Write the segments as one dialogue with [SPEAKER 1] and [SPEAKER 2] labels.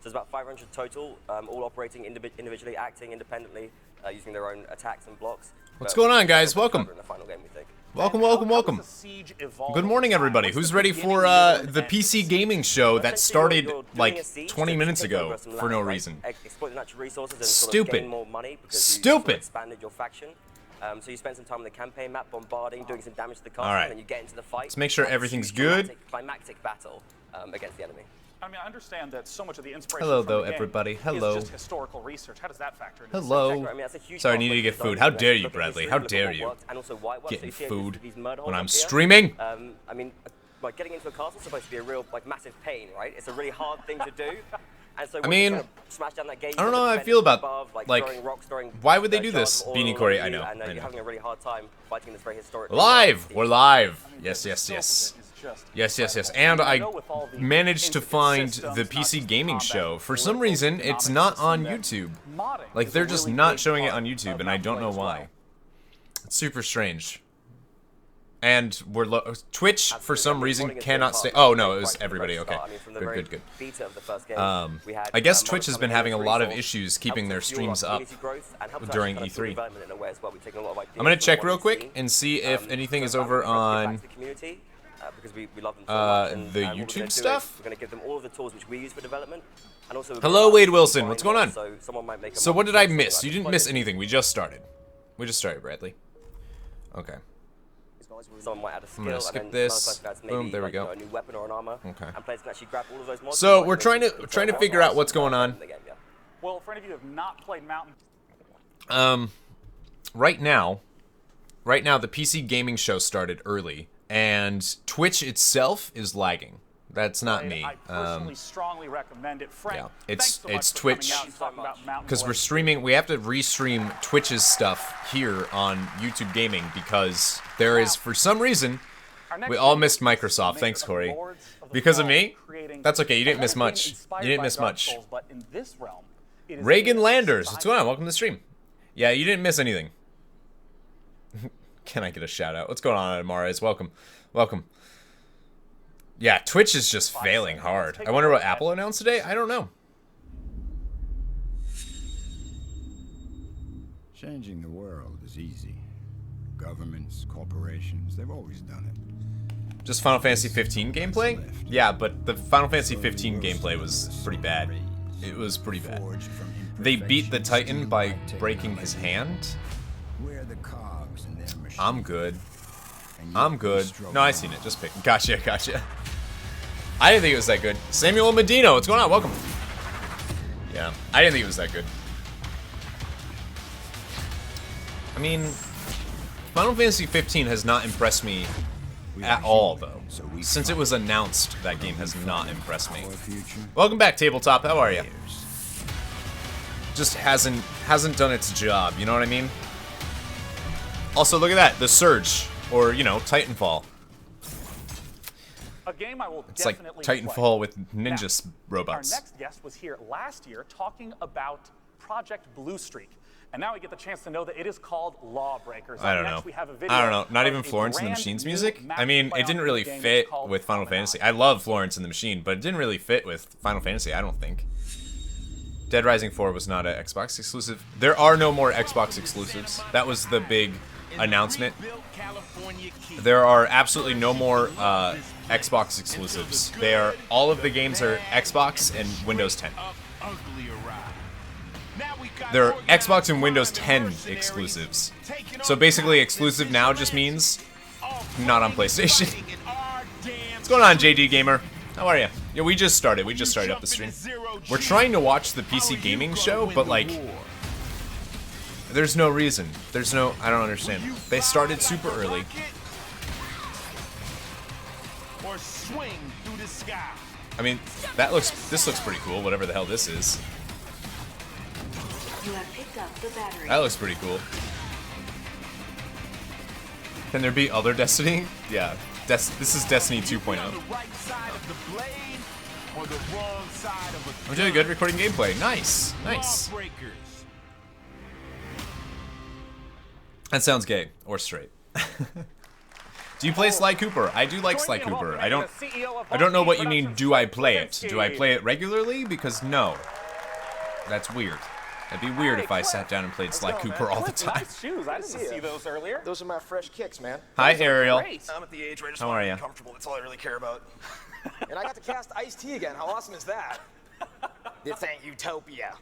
[SPEAKER 1] there's about 500 total, all operating individually, acting independently, using their own attacks and blocks.
[SPEAKER 2] What's going on, guys? Welcome.
[SPEAKER 1] In the final game, we think.
[SPEAKER 2] Welcome, welcome, welcome. Good morning, everybody. Who's ready for the PC gaming show that started like 20 minutes ago for no reason?
[SPEAKER 1] Exploit the natural resources and
[SPEAKER 2] Stupid.
[SPEAKER 1] sort of gain more money because
[SPEAKER 2] Stupid.
[SPEAKER 1] you expanded your faction. So you spend some time on the campaign map, bombarding, doing some damage to the castle,
[SPEAKER 2] All right.
[SPEAKER 1] and then you get into the fight.
[SPEAKER 2] Let's make sure everything's good.
[SPEAKER 1] Climactic battle against the enemy.
[SPEAKER 3] I mean, I understand that so much of the inspiration
[SPEAKER 2] Hello,
[SPEAKER 3] from
[SPEAKER 2] though,
[SPEAKER 3] the game
[SPEAKER 2] everybody.
[SPEAKER 3] is
[SPEAKER 2] Hello.
[SPEAKER 3] just historical research. How does that factor into this?
[SPEAKER 2] Hello.
[SPEAKER 1] I mean, that's a huge
[SPEAKER 2] Sorry, I
[SPEAKER 1] part
[SPEAKER 2] need
[SPEAKER 1] of
[SPEAKER 2] to get
[SPEAKER 1] design.
[SPEAKER 2] food. How dare you,
[SPEAKER 1] Look at
[SPEAKER 2] Bradley?
[SPEAKER 1] history,
[SPEAKER 2] How
[SPEAKER 1] look at
[SPEAKER 2] dare
[SPEAKER 1] what
[SPEAKER 2] you?
[SPEAKER 1] worked, and also why it works. So
[SPEAKER 2] Getting
[SPEAKER 1] you see
[SPEAKER 2] food
[SPEAKER 1] these murder
[SPEAKER 2] when
[SPEAKER 1] holes
[SPEAKER 2] I'm
[SPEAKER 1] up here.
[SPEAKER 2] streaming?
[SPEAKER 1] I mean, like getting into a castle is supposed to be a real, like, massive pain, right? It's a really hard thing to do. And so
[SPEAKER 2] I mean,
[SPEAKER 1] when you kind of smash down that gate,
[SPEAKER 2] I don't know how I feel about, like, why would they do this, Beanie Cory? I know,
[SPEAKER 1] and
[SPEAKER 2] I know.
[SPEAKER 1] You're having a really hard time fighting this very historic.
[SPEAKER 2] Live! We're live! Yes, yes, yes. Yes, yes, yes. And I managed to find the PC gaming show. For some reason, it's not on YouTube. Like, they're just not showing it on YouTube, and I don't know why. It's super strange. And we're Twitch, for some reason, cannot stay. Oh, no, it was everybody. Okay. Good, good, good. I guess Twitch has been having a lot of issues keeping their streams up during E3. I'm going to check real quick and see if anything is over on the YouTube stuff. Hello, Wade Wilson. What's going on? So what did I miss? You didn't miss anything. We just started. We just started, Bradley. Okay.
[SPEAKER 1] Someone might add a skill,
[SPEAKER 2] I'm gonna skip this. Boom, there we go.
[SPEAKER 1] A new weapon or an armor.
[SPEAKER 2] Okay.
[SPEAKER 1] And players can actually grab all of those mods.
[SPEAKER 2] So we're trying to figure out what's going on.
[SPEAKER 3] Well, for any of you who have not played Mountain...
[SPEAKER 2] Right now, the PC gaming show started early, and Twitch itself is lagging. That's not me.
[SPEAKER 3] I personally strongly recommend it. Frank,
[SPEAKER 2] Yeah,
[SPEAKER 3] thanks so much
[SPEAKER 2] it's
[SPEAKER 3] for
[SPEAKER 2] Twitch,
[SPEAKER 3] coming out and talking about Mountain
[SPEAKER 2] because we're
[SPEAKER 3] Blade.
[SPEAKER 2] streaming. We have to restream Twitch's stuff here on YouTube Gaming because there is, for some reason, we all missed Microsoft. Thanks, Cory. Because of me? That's okay. You didn't miss much. You didn't miss much. Reagan Landers, what's going on? Welcome to the stream. Yeah, you didn't miss anything. Can I get a shout out? What's going on, Amares? Welcome. Welcome. Yeah, Twitch is just failing hard. I wonder what Apple announced today? I don't know.
[SPEAKER 4] Changing the world is easy. Governments, corporations, they've always done it.
[SPEAKER 2] Just Final Fantasy 15 gameplay? Yeah, but the Final Fantasy 15 gameplay was pretty bad. It was pretty bad. They beat the Titan by breaking his hand. I'm good. I'm good. No, I seen it. Just pick. Gotcha, gotcha. I didn't think it was that good. Samuel Medina, what's going on? Welcome. Yeah, I didn't think it was that good. I mean, Final Fantasy 15 has not impressed me at all, though. Since it was announced, that game has not impressed me. Welcome back, Tabletop. How are you? Just hasn't done its job. You know what I mean? Also, look at that, the Surge, or you know, Titanfall.
[SPEAKER 3] A game I will
[SPEAKER 2] It's like
[SPEAKER 3] definitely
[SPEAKER 2] Titanfall
[SPEAKER 3] play.
[SPEAKER 2] with ninja robots.
[SPEAKER 3] Our next guest was here last year talking about Project Blue Streak. And now we get the chance to know that it is called Lawbreakers.
[SPEAKER 2] I don't know. I don't know. Not even Florence and the Machine's music? I mean, it didn't really fit with Final Fantasy. I love Florence and the Machine, but it didn't really fit with Final Fantasy, I don't think. Dead Rising 4 was not an Xbox exclusive. There are no more Xbox exclusives. That was the big announcement. There are absolutely no more Xbox exclusives. All of the games are Xbox and Windows 10. They're Xbox and Windows 10 exclusives. So basically, exclusive now just means not on PlayStation. What's going on, JD Gamer? How are you? Yeah, we just started. We just started up the stream. We're trying to watch the PC gaming show, but like, there's no reason. There's no, I don't understand. They started super early. I mean, this looks pretty cool, whatever the hell this is. That looks pretty cool. Can there be other Destiny? Yeah, this is Destiny 2.0. I'm doing good recording gameplay. Nice, nice. That sounds gay or straight. Do you play Sly Cooper? I do like Sly Cooper. I don't know what you mean, do I play it? Do I play it regularly? Because no. That's weird. That'd be weird if I sat down and played Sly Cooper all the time.
[SPEAKER 3] Nice shoes. I didn't see those earlier.
[SPEAKER 5] Those are my fresh kicks, man.
[SPEAKER 2] Hi, Ariel.
[SPEAKER 5] I'm at the age where I just
[SPEAKER 2] How
[SPEAKER 5] want
[SPEAKER 2] are
[SPEAKER 5] to
[SPEAKER 2] ya?
[SPEAKER 5] be comfortable. That's all I really care about. And I got to cast Ice-T again. How awesome is that? This ain't Utopia.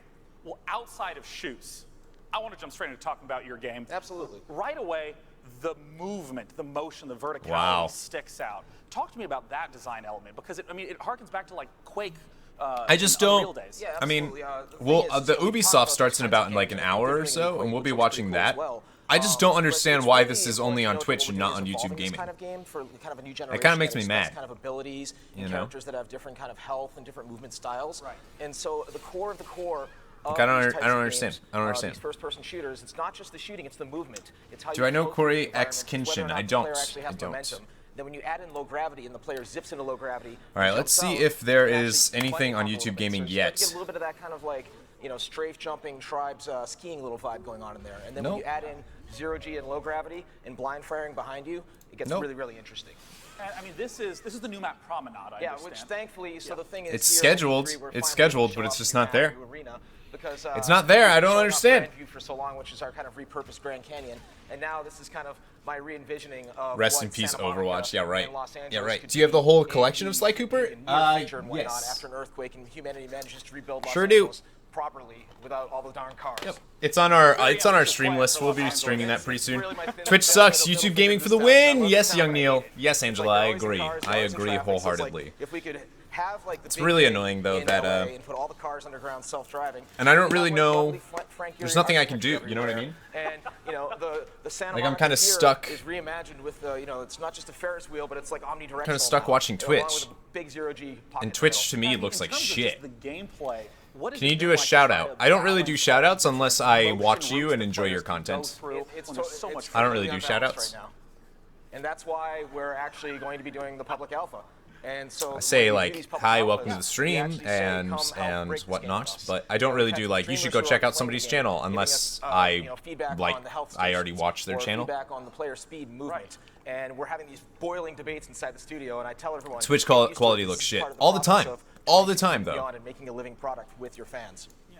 [SPEAKER 3] Well, outside of shoes, I want to jump straight into talking about your game.
[SPEAKER 5] Absolutely.
[SPEAKER 3] Right away, the movement, the motion, the verticality
[SPEAKER 2] Wow.
[SPEAKER 3] sticks out. Talk to me about that design element, because it harkens back to like Quake.
[SPEAKER 2] I just
[SPEAKER 3] in
[SPEAKER 2] don't.
[SPEAKER 3] Unreal days.
[SPEAKER 5] Yeah,
[SPEAKER 2] I mean,
[SPEAKER 5] absolutely. The
[SPEAKER 2] well,
[SPEAKER 5] thing is,
[SPEAKER 2] the
[SPEAKER 5] so we talked
[SPEAKER 2] Ubisoft
[SPEAKER 5] about
[SPEAKER 2] starts
[SPEAKER 5] these
[SPEAKER 2] in
[SPEAKER 5] kinds
[SPEAKER 2] about
[SPEAKER 5] of
[SPEAKER 2] like an
[SPEAKER 5] games,
[SPEAKER 2] hour or
[SPEAKER 5] they're
[SPEAKER 2] so,
[SPEAKER 5] doing
[SPEAKER 2] and
[SPEAKER 5] Quake,
[SPEAKER 2] we'll be
[SPEAKER 5] which is
[SPEAKER 2] watching
[SPEAKER 5] pretty cool as
[SPEAKER 2] that.
[SPEAKER 5] well.
[SPEAKER 2] I just don't
[SPEAKER 5] But
[SPEAKER 2] understand
[SPEAKER 5] it's
[SPEAKER 2] why
[SPEAKER 5] really
[SPEAKER 2] this is only on
[SPEAKER 5] notable
[SPEAKER 2] Twitch and not on
[SPEAKER 5] because
[SPEAKER 2] YouTube
[SPEAKER 5] evolving this
[SPEAKER 2] Gaming.
[SPEAKER 5] kind of game for kind of a new generation.
[SPEAKER 2] It kind of makes me
[SPEAKER 5] that
[SPEAKER 2] mad.
[SPEAKER 5] expects kind of abilities and
[SPEAKER 2] You know?
[SPEAKER 5] characters that have different kind of health and different movement styles.
[SPEAKER 3] Right.
[SPEAKER 5] And so the core of the core.
[SPEAKER 2] Like, I don't
[SPEAKER 5] these types of
[SPEAKER 2] understand.
[SPEAKER 5] games,
[SPEAKER 2] I don't understand.
[SPEAKER 5] These first-person shooters. It's not just the shooting; it's the movement. It's how
[SPEAKER 2] Do
[SPEAKER 5] you
[SPEAKER 2] I know
[SPEAKER 5] flow through
[SPEAKER 2] Cory
[SPEAKER 5] the environment,
[SPEAKER 2] X
[SPEAKER 5] whether or
[SPEAKER 2] Kinshin?
[SPEAKER 5] not
[SPEAKER 2] I
[SPEAKER 5] the
[SPEAKER 2] don't.
[SPEAKER 5] player actually has
[SPEAKER 2] I don't.
[SPEAKER 5] momentum. Then when you add in low gravity and the player zips into low gravity.
[SPEAKER 2] All right,
[SPEAKER 5] and
[SPEAKER 2] let's
[SPEAKER 5] jumps
[SPEAKER 2] see
[SPEAKER 5] out,
[SPEAKER 2] if there
[SPEAKER 5] you can
[SPEAKER 2] is
[SPEAKER 5] actually
[SPEAKER 2] anything
[SPEAKER 5] play
[SPEAKER 2] on
[SPEAKER 5] off a little
[SPEAKER 2] YouTube
[SPEAKER 5] bit.
[SPEAKER 2] Gaming
[SPEAKER 5] So you
[SPEAKER 2] yet.
[SPEAKER 5] get a little bit of that kind of like, strafe jumping tribes skiing little vibe going on in there. And then when
[SPEAKER 2] Nope.
[SPEAKER 5] you add in zero G and low gravity and blind firing behind you, it gets
[SPEAKER 2] Nope.
[SPEAKER 5] really, really interesting.
[SPEAKER 3] And, I mean, this is the new map Promenade. I
[SPEAKER 5] Yeah,
[SPEAKER 3] understand.
[SPEAKER 5] which thankfully, so the thing is,
[SPEAKER 2] It's
[SPEAKER 5] here at
[SPEAKER 2] scheduled.
[SPEAKER 5] E3, we're
[SPEAKER 2] It's
[SPEAKER 5] finally
[SPEAKER 2] scheduled,
[SPEAKER 5] gonna
[SPEAKER 2] but
[SPEAKER 5] show
[SPEAKER 2] it's
[SPEAKER 5] off
[SPEAKER 2] just
[SPEAKER 5] the
[SPEAKER 2] not there.
[SPEAKER 5] new arena because,
[SPEAKER 2] It's not there. I don't
[SPEAKER 5] we've shown off
[SPEAKER 2] understand.
[SPEAKER 5] Grandview for so long, which is our kind of repurposed Grand Canyon, and now this is kind of my re-envisioning of
[SPEAKER 2] Rest
[SPEAKER 5] what
[SPEAKER 2] in peace,
[SPEAKER 5] Santa Monica
[SPEAKER 2] Overwatch. Yeah, right.
[SPEAKER 5] and Los
[SPEAKER 2] Yeah,
[SPEAKER 5] Angeles
[SPEAKER 2] right.
[SPEAKER 5] could
[SPEAKER 2] Do you have the
[SPEAKER 5] be
[SPEAKER 2] whole
[SPEAKER 5] in
[SPEAKER 2] collection of
[SPEAKER 5] the-
[SPEAKER 2] Sly Cooper?
[SPEAKER 5] in near future and whatnot,
[SPEAKER 2] Yes.
[SPEAKER 5] after an earthquake and humanity manages to rebuild Los
[SPEAKER 2] Sure do.
[SPEAKER 5] Angeles properly without all the darn cars.
[SPEAKER 2] Yep. It's on our stream list. We'll be streaming that pretty soon. Twitch sucks. YouTube Gaming for the win. Yes, Young Neil. Yes, Angela. I agree. I agree wholeheartedly.
[SPEAKER 5] If we could have like the
[SPEAKER 2] It's
[SPEAKER 5] big
[SPEAKER 2] really
[SPEAKER 5] thing
[SPEAKER 2] annoying, though,
[SPEAKER 5] in
[SPEAKER 2] that,
[SPEAKER 5] LA and put all the cars underground self-driving.
[SPEAKER 2] And I don't
[SPEAKER 5] We'd
[SPEAKER 2] really
[SPEAKER 5] have,
[SPEAKER 2] know-
[SPEAKER 5] lovely Frank
[SPEAKER 2] there's
[SPEAKER 5] Gehry
[SPEAKER 2] nothing I can do,
[SPEAKER 5] architecture
[SPEAKER 2] you know what I
[SPEAKER 5] everywhere. And the Santa
[SPEAKER 2] Like, I'm
[SPEAKER 5] Monica
[SPEAKER 2] kinda
[SPEAKER 5] Pier
[SPEAKER 2] stuck-
[SPEAKER 5] is reimagined with it's not just a Ferris wheel, but it's like omnidirectional.
[SPEAKER 2] Kinda stuck
[SPEAKER 5] now,
[SPEAKER 2] watching
[SPEAKER 5] along
[SPEAKER 2] Twitch.
[SPEAKER 5] with a big zero G pocket
[SPEAKER 2] And Twitch
[SPEAKER 5] rail.
[SPEAKER 2] to me
[SPEAKER 3] I mean,
[SPEAKER 2] looks
[SPEAKER 3] in
[SPEAKER 2] like
[SPEAKER 3] terms of
[SPEAKER 2] shit.
[SPEAKER 3] just the gameplay, what has
[SPEAKER 2] Can
[SPEAKER 3] it
[SPEAKER 2] you do
[SPEAKER 3] been
[SPEAKER 2] a
[SPEAKER 3] like to
[SPEAKER 2] shout
[SPEAKER 3] try
[SPEAKER 2] out?
[SPEAKER 3] to
[SPEAKER 2] I don't really do
[SPEAKER 3] balance
[SPEAKER 2] shout outs
[SPEAKER 3] the
[SPEAKER 2] unless I
[SPEAKER 3] motion
[SPEAKER 2] watch you
[SPEAKER 3] routes
[SPEAKER 2] and
[SPEAKER 3] that
[SPEAKER 2] enjoy your
[SPEAKER 3] players can go
[SPEAKER 2] content.
[SPEAKER 3] through
[SPEAKER 5] It's
[SPEAKER 3] when there's so much
[SPEAKER 2] I don't really
[SPEAKER 5] completely
[SPEAKER 2] do shout
[SPEAKER 5] unbalanced
[SPEAKER 2] outs.
[SPEAKER 5] right now. And that's why we're actually going to be doing the public alpha. And so
[SPEAKER 2] I say
[SPEAKER 5] when we do these
[SPEAKER 2] like,
[SPEAKER 5] public
[SPEAKER 2] hi,
[SPEAKER 5] alphas,
[SPEAKER 2] welcome to the
[SPEAKER 5] we
[SPEAKER 2] stream
[SPEAKER 5] actually say,
[SPEAKER 2] and
[SPEAKER 5] "Come help break this game
[SPEAKER 2] whatnot,
[SPEAKER 5] for us."
[SPEAKER 2] but I don't really do like, you should go
[SPEAKER 5] Streamers
[SPEAKER 2] check
[SPEAKER 5] who are
[SPEAKER 2] out somebody's
[SPEAKER 5] playing the game,
[SPEAKER 2] channel
[SPEAKER 5] giving
[SPEAKER 2] unless
[SPEAKER 5] us,
[SPEAKER 2] I
[SPEAKER 5] feedback
[SPEAKER 2] like
[SPEAKER 5] on the health
[SPEAKER 2] I already
[SPEAKER 5] stations
[SPEAKER 2] watched their
[SPEAKER 5] or
[SPEAKER 2] channel.
[SPEAKER 5] Feedback on the player speed movement.
[SPEAKER 3] Right.
[SPEAKER 5] And we're having these boiling debates inside the studio, and I tell everyone
[SPEAKER 2] Twitch
[SPEAKER 5] "Get used to
[SPEAKER 2] quality
[SPEAKER 5] it. This
[SPEAKER 2] looks
[SPEAKER 5] is
[SPEAKER 2] shit.
[SPEAKER 5] part of
[SPEAKER 2] All the
[SPEAKER 5] process
[SPEAKER 2] time.
[SPEAKER 5] of
[SPEAKER 2] All the
[SPEAKER 5] taking
[SPEAKER 2] time,
[SPEAKER 5] it
[SPEAKER 2] though.
[SPEAKER 5] beyond and making a living product with your fans.
[SPEAKER 3] Yeah.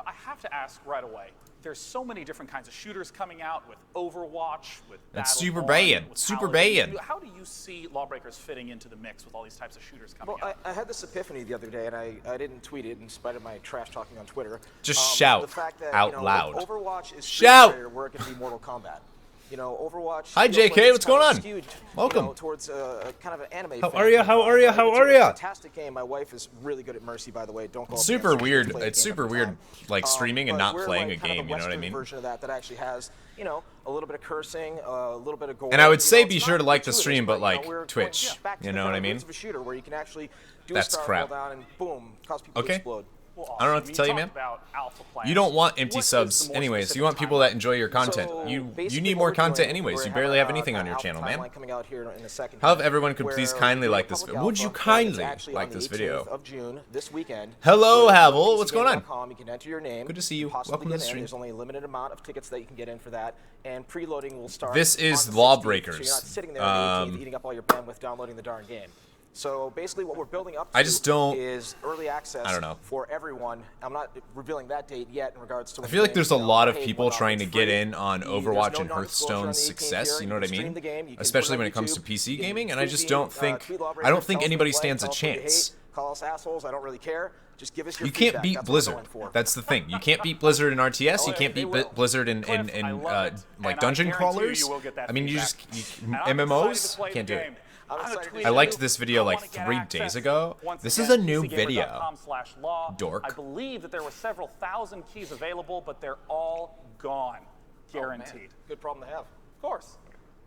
[SPEAKER 3] I have to ask right away. There's so many different kinds of shooters coming out with Overwatch, with
[SPEAKER 2] That's
[SPEAKER 3] Battleborn,
[SPEAKER 2] super bad.
[SPEAKER 3] with
[SPEAKER 2] Super
[SPEAKER 3] Paladin.
[SPEAKER 2] bad.
[SPEAKER 3] How do you see Lawbreakers fitting into the mix with all these types of shooters coming
[SPEAKER 5] Well,
[SPEAKER 3] out?
[SPEAKER 5] I had this epiphany the other day, and I didn't tweet it in spite of my trash talking on Twitter.
[SPEAKER 2] Just
[SPEAKER 5] The
[SPEAKER 2] shout
[SPEAKER 5] fact that,
[SPEAKER 2] out loud.
[SPEAKER 5] Overwatch is
[SPEAKER 2] Shout!
[SPEAKER 5] where it can be Mortal Kombat. Overwatch.
[SPEAKER 2] Hi,
[SPEAKER 5] feels
[SPEAKER 2] JK,
[SPEAKER 5] like it's
[SPEAKER 2] what's
[SPEAKER 5] kind
[SPEAKER 2] going
[SPEAKER 5] of
[SPEAKER 2] on?
[SPEAKER 5] skewed,
[SPEAKER 2] Welcome.
[SPEAKER 5] towards kind of an anime.
[SPEAKER 2] How
[SPEAKER 5] fan
[SPEAKER 2] are ya?
[SPEAKER 5] kind
[SPEAKER 2] How
[SPEAKER 5] of
[SPEAKER 2] are ya?
[SPEAKER 5] vibe.
[SPEAKER 2] How
[SPEAKER 5] It's
[SPEAKER 2] are
[SPEAKER 5] a
[SPEAKER 2] ya?
[SPEAKER 5] Fantastic game. My wife is really good at Mercy, by the way. Don't go.
[SPEAKER 2] It's
[SPEAKER 5] up
[SPEAKER 2] super
[SPEAKER 5] against her.
[SPEAKER 2] weird.
[SPEAKER 5] Just play a
[SPEAKER 2] It's
[SPEAKER 5] game
[SPEAKER 2] super
[SPEAKER 5] every
[SPEAKER 2] weird,
[SPEAKER 5] time.
[SPEAKER 2] like streaming and
[SPEAKER 5] But
[SPEAKER 2] not
[SPEAKER 5] we're
[SPEAKER 2] playing
[SPEAKER 5] like
[SPEAKER 2] a
[SPEAKER 5] kind of
[SPEAKER 2] game. You know what I
[SPEAKER 5] Western
[SPEAKER 2] mean?
[SPEAKER 5] Version of that actually has a little bit of cursing, a little bit of gore.
[SPEAKER 2] And I would say
[SPEAKER 5] it's
[SPEAKER 2] be
[SPEAKER 5] not
[SPEAKER 2] sure to like the
[SPEAKER 5] gratuitous,
[SPEAKER 2] stream, but
[SPEAKER 5] we're
[SPEAKER 2] like
[SPEAKER 5] going
[SPEAKER 2] Twitch.
[SPEAKER 5] back to
[SPEAKER 2] You
[SPEAKER 5] the
[SPEAKER 2] know
[SPEAKER 5] kind
[SPEAKER 2] what I
[SPEAKER 5] of
[SPEAKER 2] mean?
[SPEAKER 5] roots of a shooter where you can actually do
[SPEAKER 2] That's
[SPEAKER 5] a star
[SPEAKER 2] crap.
[SPEAKER 5] fall down and boom, cause people
[SPEAKER 2] Okay.
[SPEAKER 5] to explode.
[SPEAKER 3] Well,
[SPEAKER 2] I don't know
[SPEAKER 3] awesome.
[SPEAKER 2] what to tell you, man.
[SPEAKER 3] talked about alpha plans.
[SPEAKER 2] You don't want empty
[SPEAKER 3] What is
[SPEAKER 2] subs
[SPEAKER 3] the more
[SPEAKER 2] anyways.
[SPEAKER 3] specific
[SPEAKER 2] You want people that
[SPEAKER 3] timeline?
[SPEAKER 2] enjoy your content.
[SPEAKER 5] So
[SPEAKER 2] You
[SPEAKER 5] basically
[SPEAKER 2] need
[SPEAKER 5] what
[SPEAKER 2] more
[SPEAKER 5] we're
[SPEAKER 2] content
[SPEAKER 5] doing,
[SPEAKER 2] anyways.
[SPEAKER 5] we're
[SPEAKER 2] You
[SPEAKER 5] having
[SPEAKER 2] barely have
[SPEAKER 5] a
[SPEAKER 2] anything on
[SPEAKER 5] kind
[SPEAKER 2] your
[SPEAKER 5] of
[SPEAKER 2] channel,
[SPEAKER 5] alpha
[SPEAKER 2] man.
[SPEAKER 5] timeline coming out here in a second.
[SPEAKER 2] How if everyone could
[SPEAKER 5] where
[SPEAKER 2] please
[SPEAKER 5] we're
[SPEAKER 2] kindly
[SPEAKER 5] doing
[SPEAKER 2] like this
[SPEAKER 5] public
[SPEAKER 2] video? Would you
[SPEAKER 5] alpha, and it's
[SPEAKER 2] kindly
[SPEAKER 5] actually
[SPEAKER 2] like
[SPEAKER 5] on
[SPEAKER 2] this
[SPEAKER 5] the 18th
[SPEAKER 2] video?
[SPEAKER 5] of June, this weekend.
[SPEAKER 2] Hello,
[SPEAKER 5] Where
[SPEAKER 2] Havel. What's going on?
[SPEAKER 5] PCGaming.com, you can enter your name.
[SPEAKER 2] Good to see you.
[SPEAKER 5] and possibly
[SPEAKER 2] Welcome to
[SPEAKER 5] get
[SPEAKER 2] the
[SPEAKER 5] in.
[SPEAKER 2] stream.
[SPEAKER 5] There's only a limited amount of tickets that you can get in for that, and preloading will start.
[SPEAKER 2] This is
[SPEAKER 5] on the 16th,
[SPEAKER 2] Lawbreakers.
[SPEAKER 5] So you're not sitting there on the 18th eating up all your bandwidth downloading the darn game. So basically, what we're building up to
[SPEAKER 2] I just don't-
[SPEAKER 5] is early access
[SPEAKER 2] I don't know.
[SPEAKER 5] for everyone. I'm not revealing that date yet in regards to.
[SPEAKER 2] I
[SPEAKER 5] when
[SPEAKER 2] feel like
[SPEAKER 5] the
[SPEAKER 2] there's a
[SPEAKER 5] game's,
[SPEAKER 2] lot of
[SPEAKER 5] paid,
[SPEAKER 2] people
[SPEAKER 5] whatnot.
[SPEAKER 2] trying to
[SPEAKER 5] It's
[SPEAKER 2] get
[SPEAKER 5] free.
[SPEAKER 2] in on
[SPEAKER 5] There's
[SPEAKER 2] Overwatch
[SPEAKER 5] no
[SPEAKER 2] and
[SPEAKER 5] non-disclosure on
[SPEAKER 2] Hearthstone's
[SPEAKER 5] the 18th
[SPEAKER 2] success.
[SPEAKER 5] here.
[SPEAKER 2] You know what I
[SPEAKER 5] can stream
[SPEAKER 2] mean?
[SPEAKER 5] the game, you can
[SPEAKER 2] Especially
[SPEAKER 5] put it
[SPEAKER 2] when
[SPEAKER 5] on
[SPEAKER 2] it comes to
[SPEAKER 5] YouTube,
[SPEAKER 2] PC
[SPEAKER 5] you can
[SPEAKER 2] gaming, and I
[SPEAKER 5] tweet
[SPEAKER 2] just
[SPEAKER 5] me,
[SPEAKER 2] don't think
[SPEAKER 5] tweet
[SPEAKER 2] I
[SPEAKER 5] Lawbreakers,
[SPEAKER 2] don't think
[SPEAKER 5] tell us what
[SPEAKER 2] anybody
[SPEAKER 5] you like,
[SPEAKER 2] stands a
[SPEAKER 5] tell us what you
[SPEAKER 2] chance.
[SPEAKER 5] hate, call us assholes. I don't really care. Just give us your
[SPEAKER 2] You can't
[SPEAKER 5] feedback.
[SPEAKER 2] beat
[SPEAKER 5] That's what we're
[SPEAKER 2] Blizzard.
[SPEAKER 5] going for.
[SPEAKER 2] That's the thing. You can't beat Blizzard in RTS. You
[SPEAKER 3] Oh,
[SPEAKER 2] can't
[SPEAKER 3] they
[SPEAKER 2] beat
[SPEAKER 3] will.
[SPEAKER 2] Blizzard in
[SPEAKER 3] Cliff, I love it,
[SPEAKER 2] like
[SPEAKER 3] and
[SPEAKER 2] dungeon
[SPEAKER 3] I guarantee
[SPEAKER 2] crawlers.
[SPEAKER 3] you will get that
[SPEAKER 2] I mean, you
[SPEAKER 3] feedback.
[SPEAKER 2] just
[SPEAKER 3] And I'm excited to
[SPEAKER 2] MMOs
[SPEAKER 3] play
[SPEAKER 2] can't
[SPEAKER 3] the
[SPEAKER 2] do it.
[SPEAKER 3] game.
[SPEAKER 5] I'm
[SPEAKER 3] I'm
[SPEAKER 5] excited
[SPEAKER 3] tweeting
[SPEAKER 2] I liked
[SPEAKER 3] you.
[SPEAKER 2] this video
[SPEAKER 3] I
[SPEAKER 2] like
[SPEAKER 3] wanna get
[SPEAKER 2] 3
[SPEAKER 3] access.
[SPEAKER 2] days ago.
[SPEAKER 3] Once
[SPEAKER 2] This
[SPEAKER 3] again,
[SPEAKER 2] is a new
[SPEAKER 3] PCGamer.com
[SPEAKER 2] video.
[SPEAKER 3] /law.
[SPEAKER 2] Dork.
[SPEAKER 3] I believe that there were several thousand keys available, but they're all gone,
[SPEAKER 5] Oh, man.
[SPEAKER 3] guaranteed.
[SPEAKER 5] Good problem to have.
[SPEAKER 3] Of course.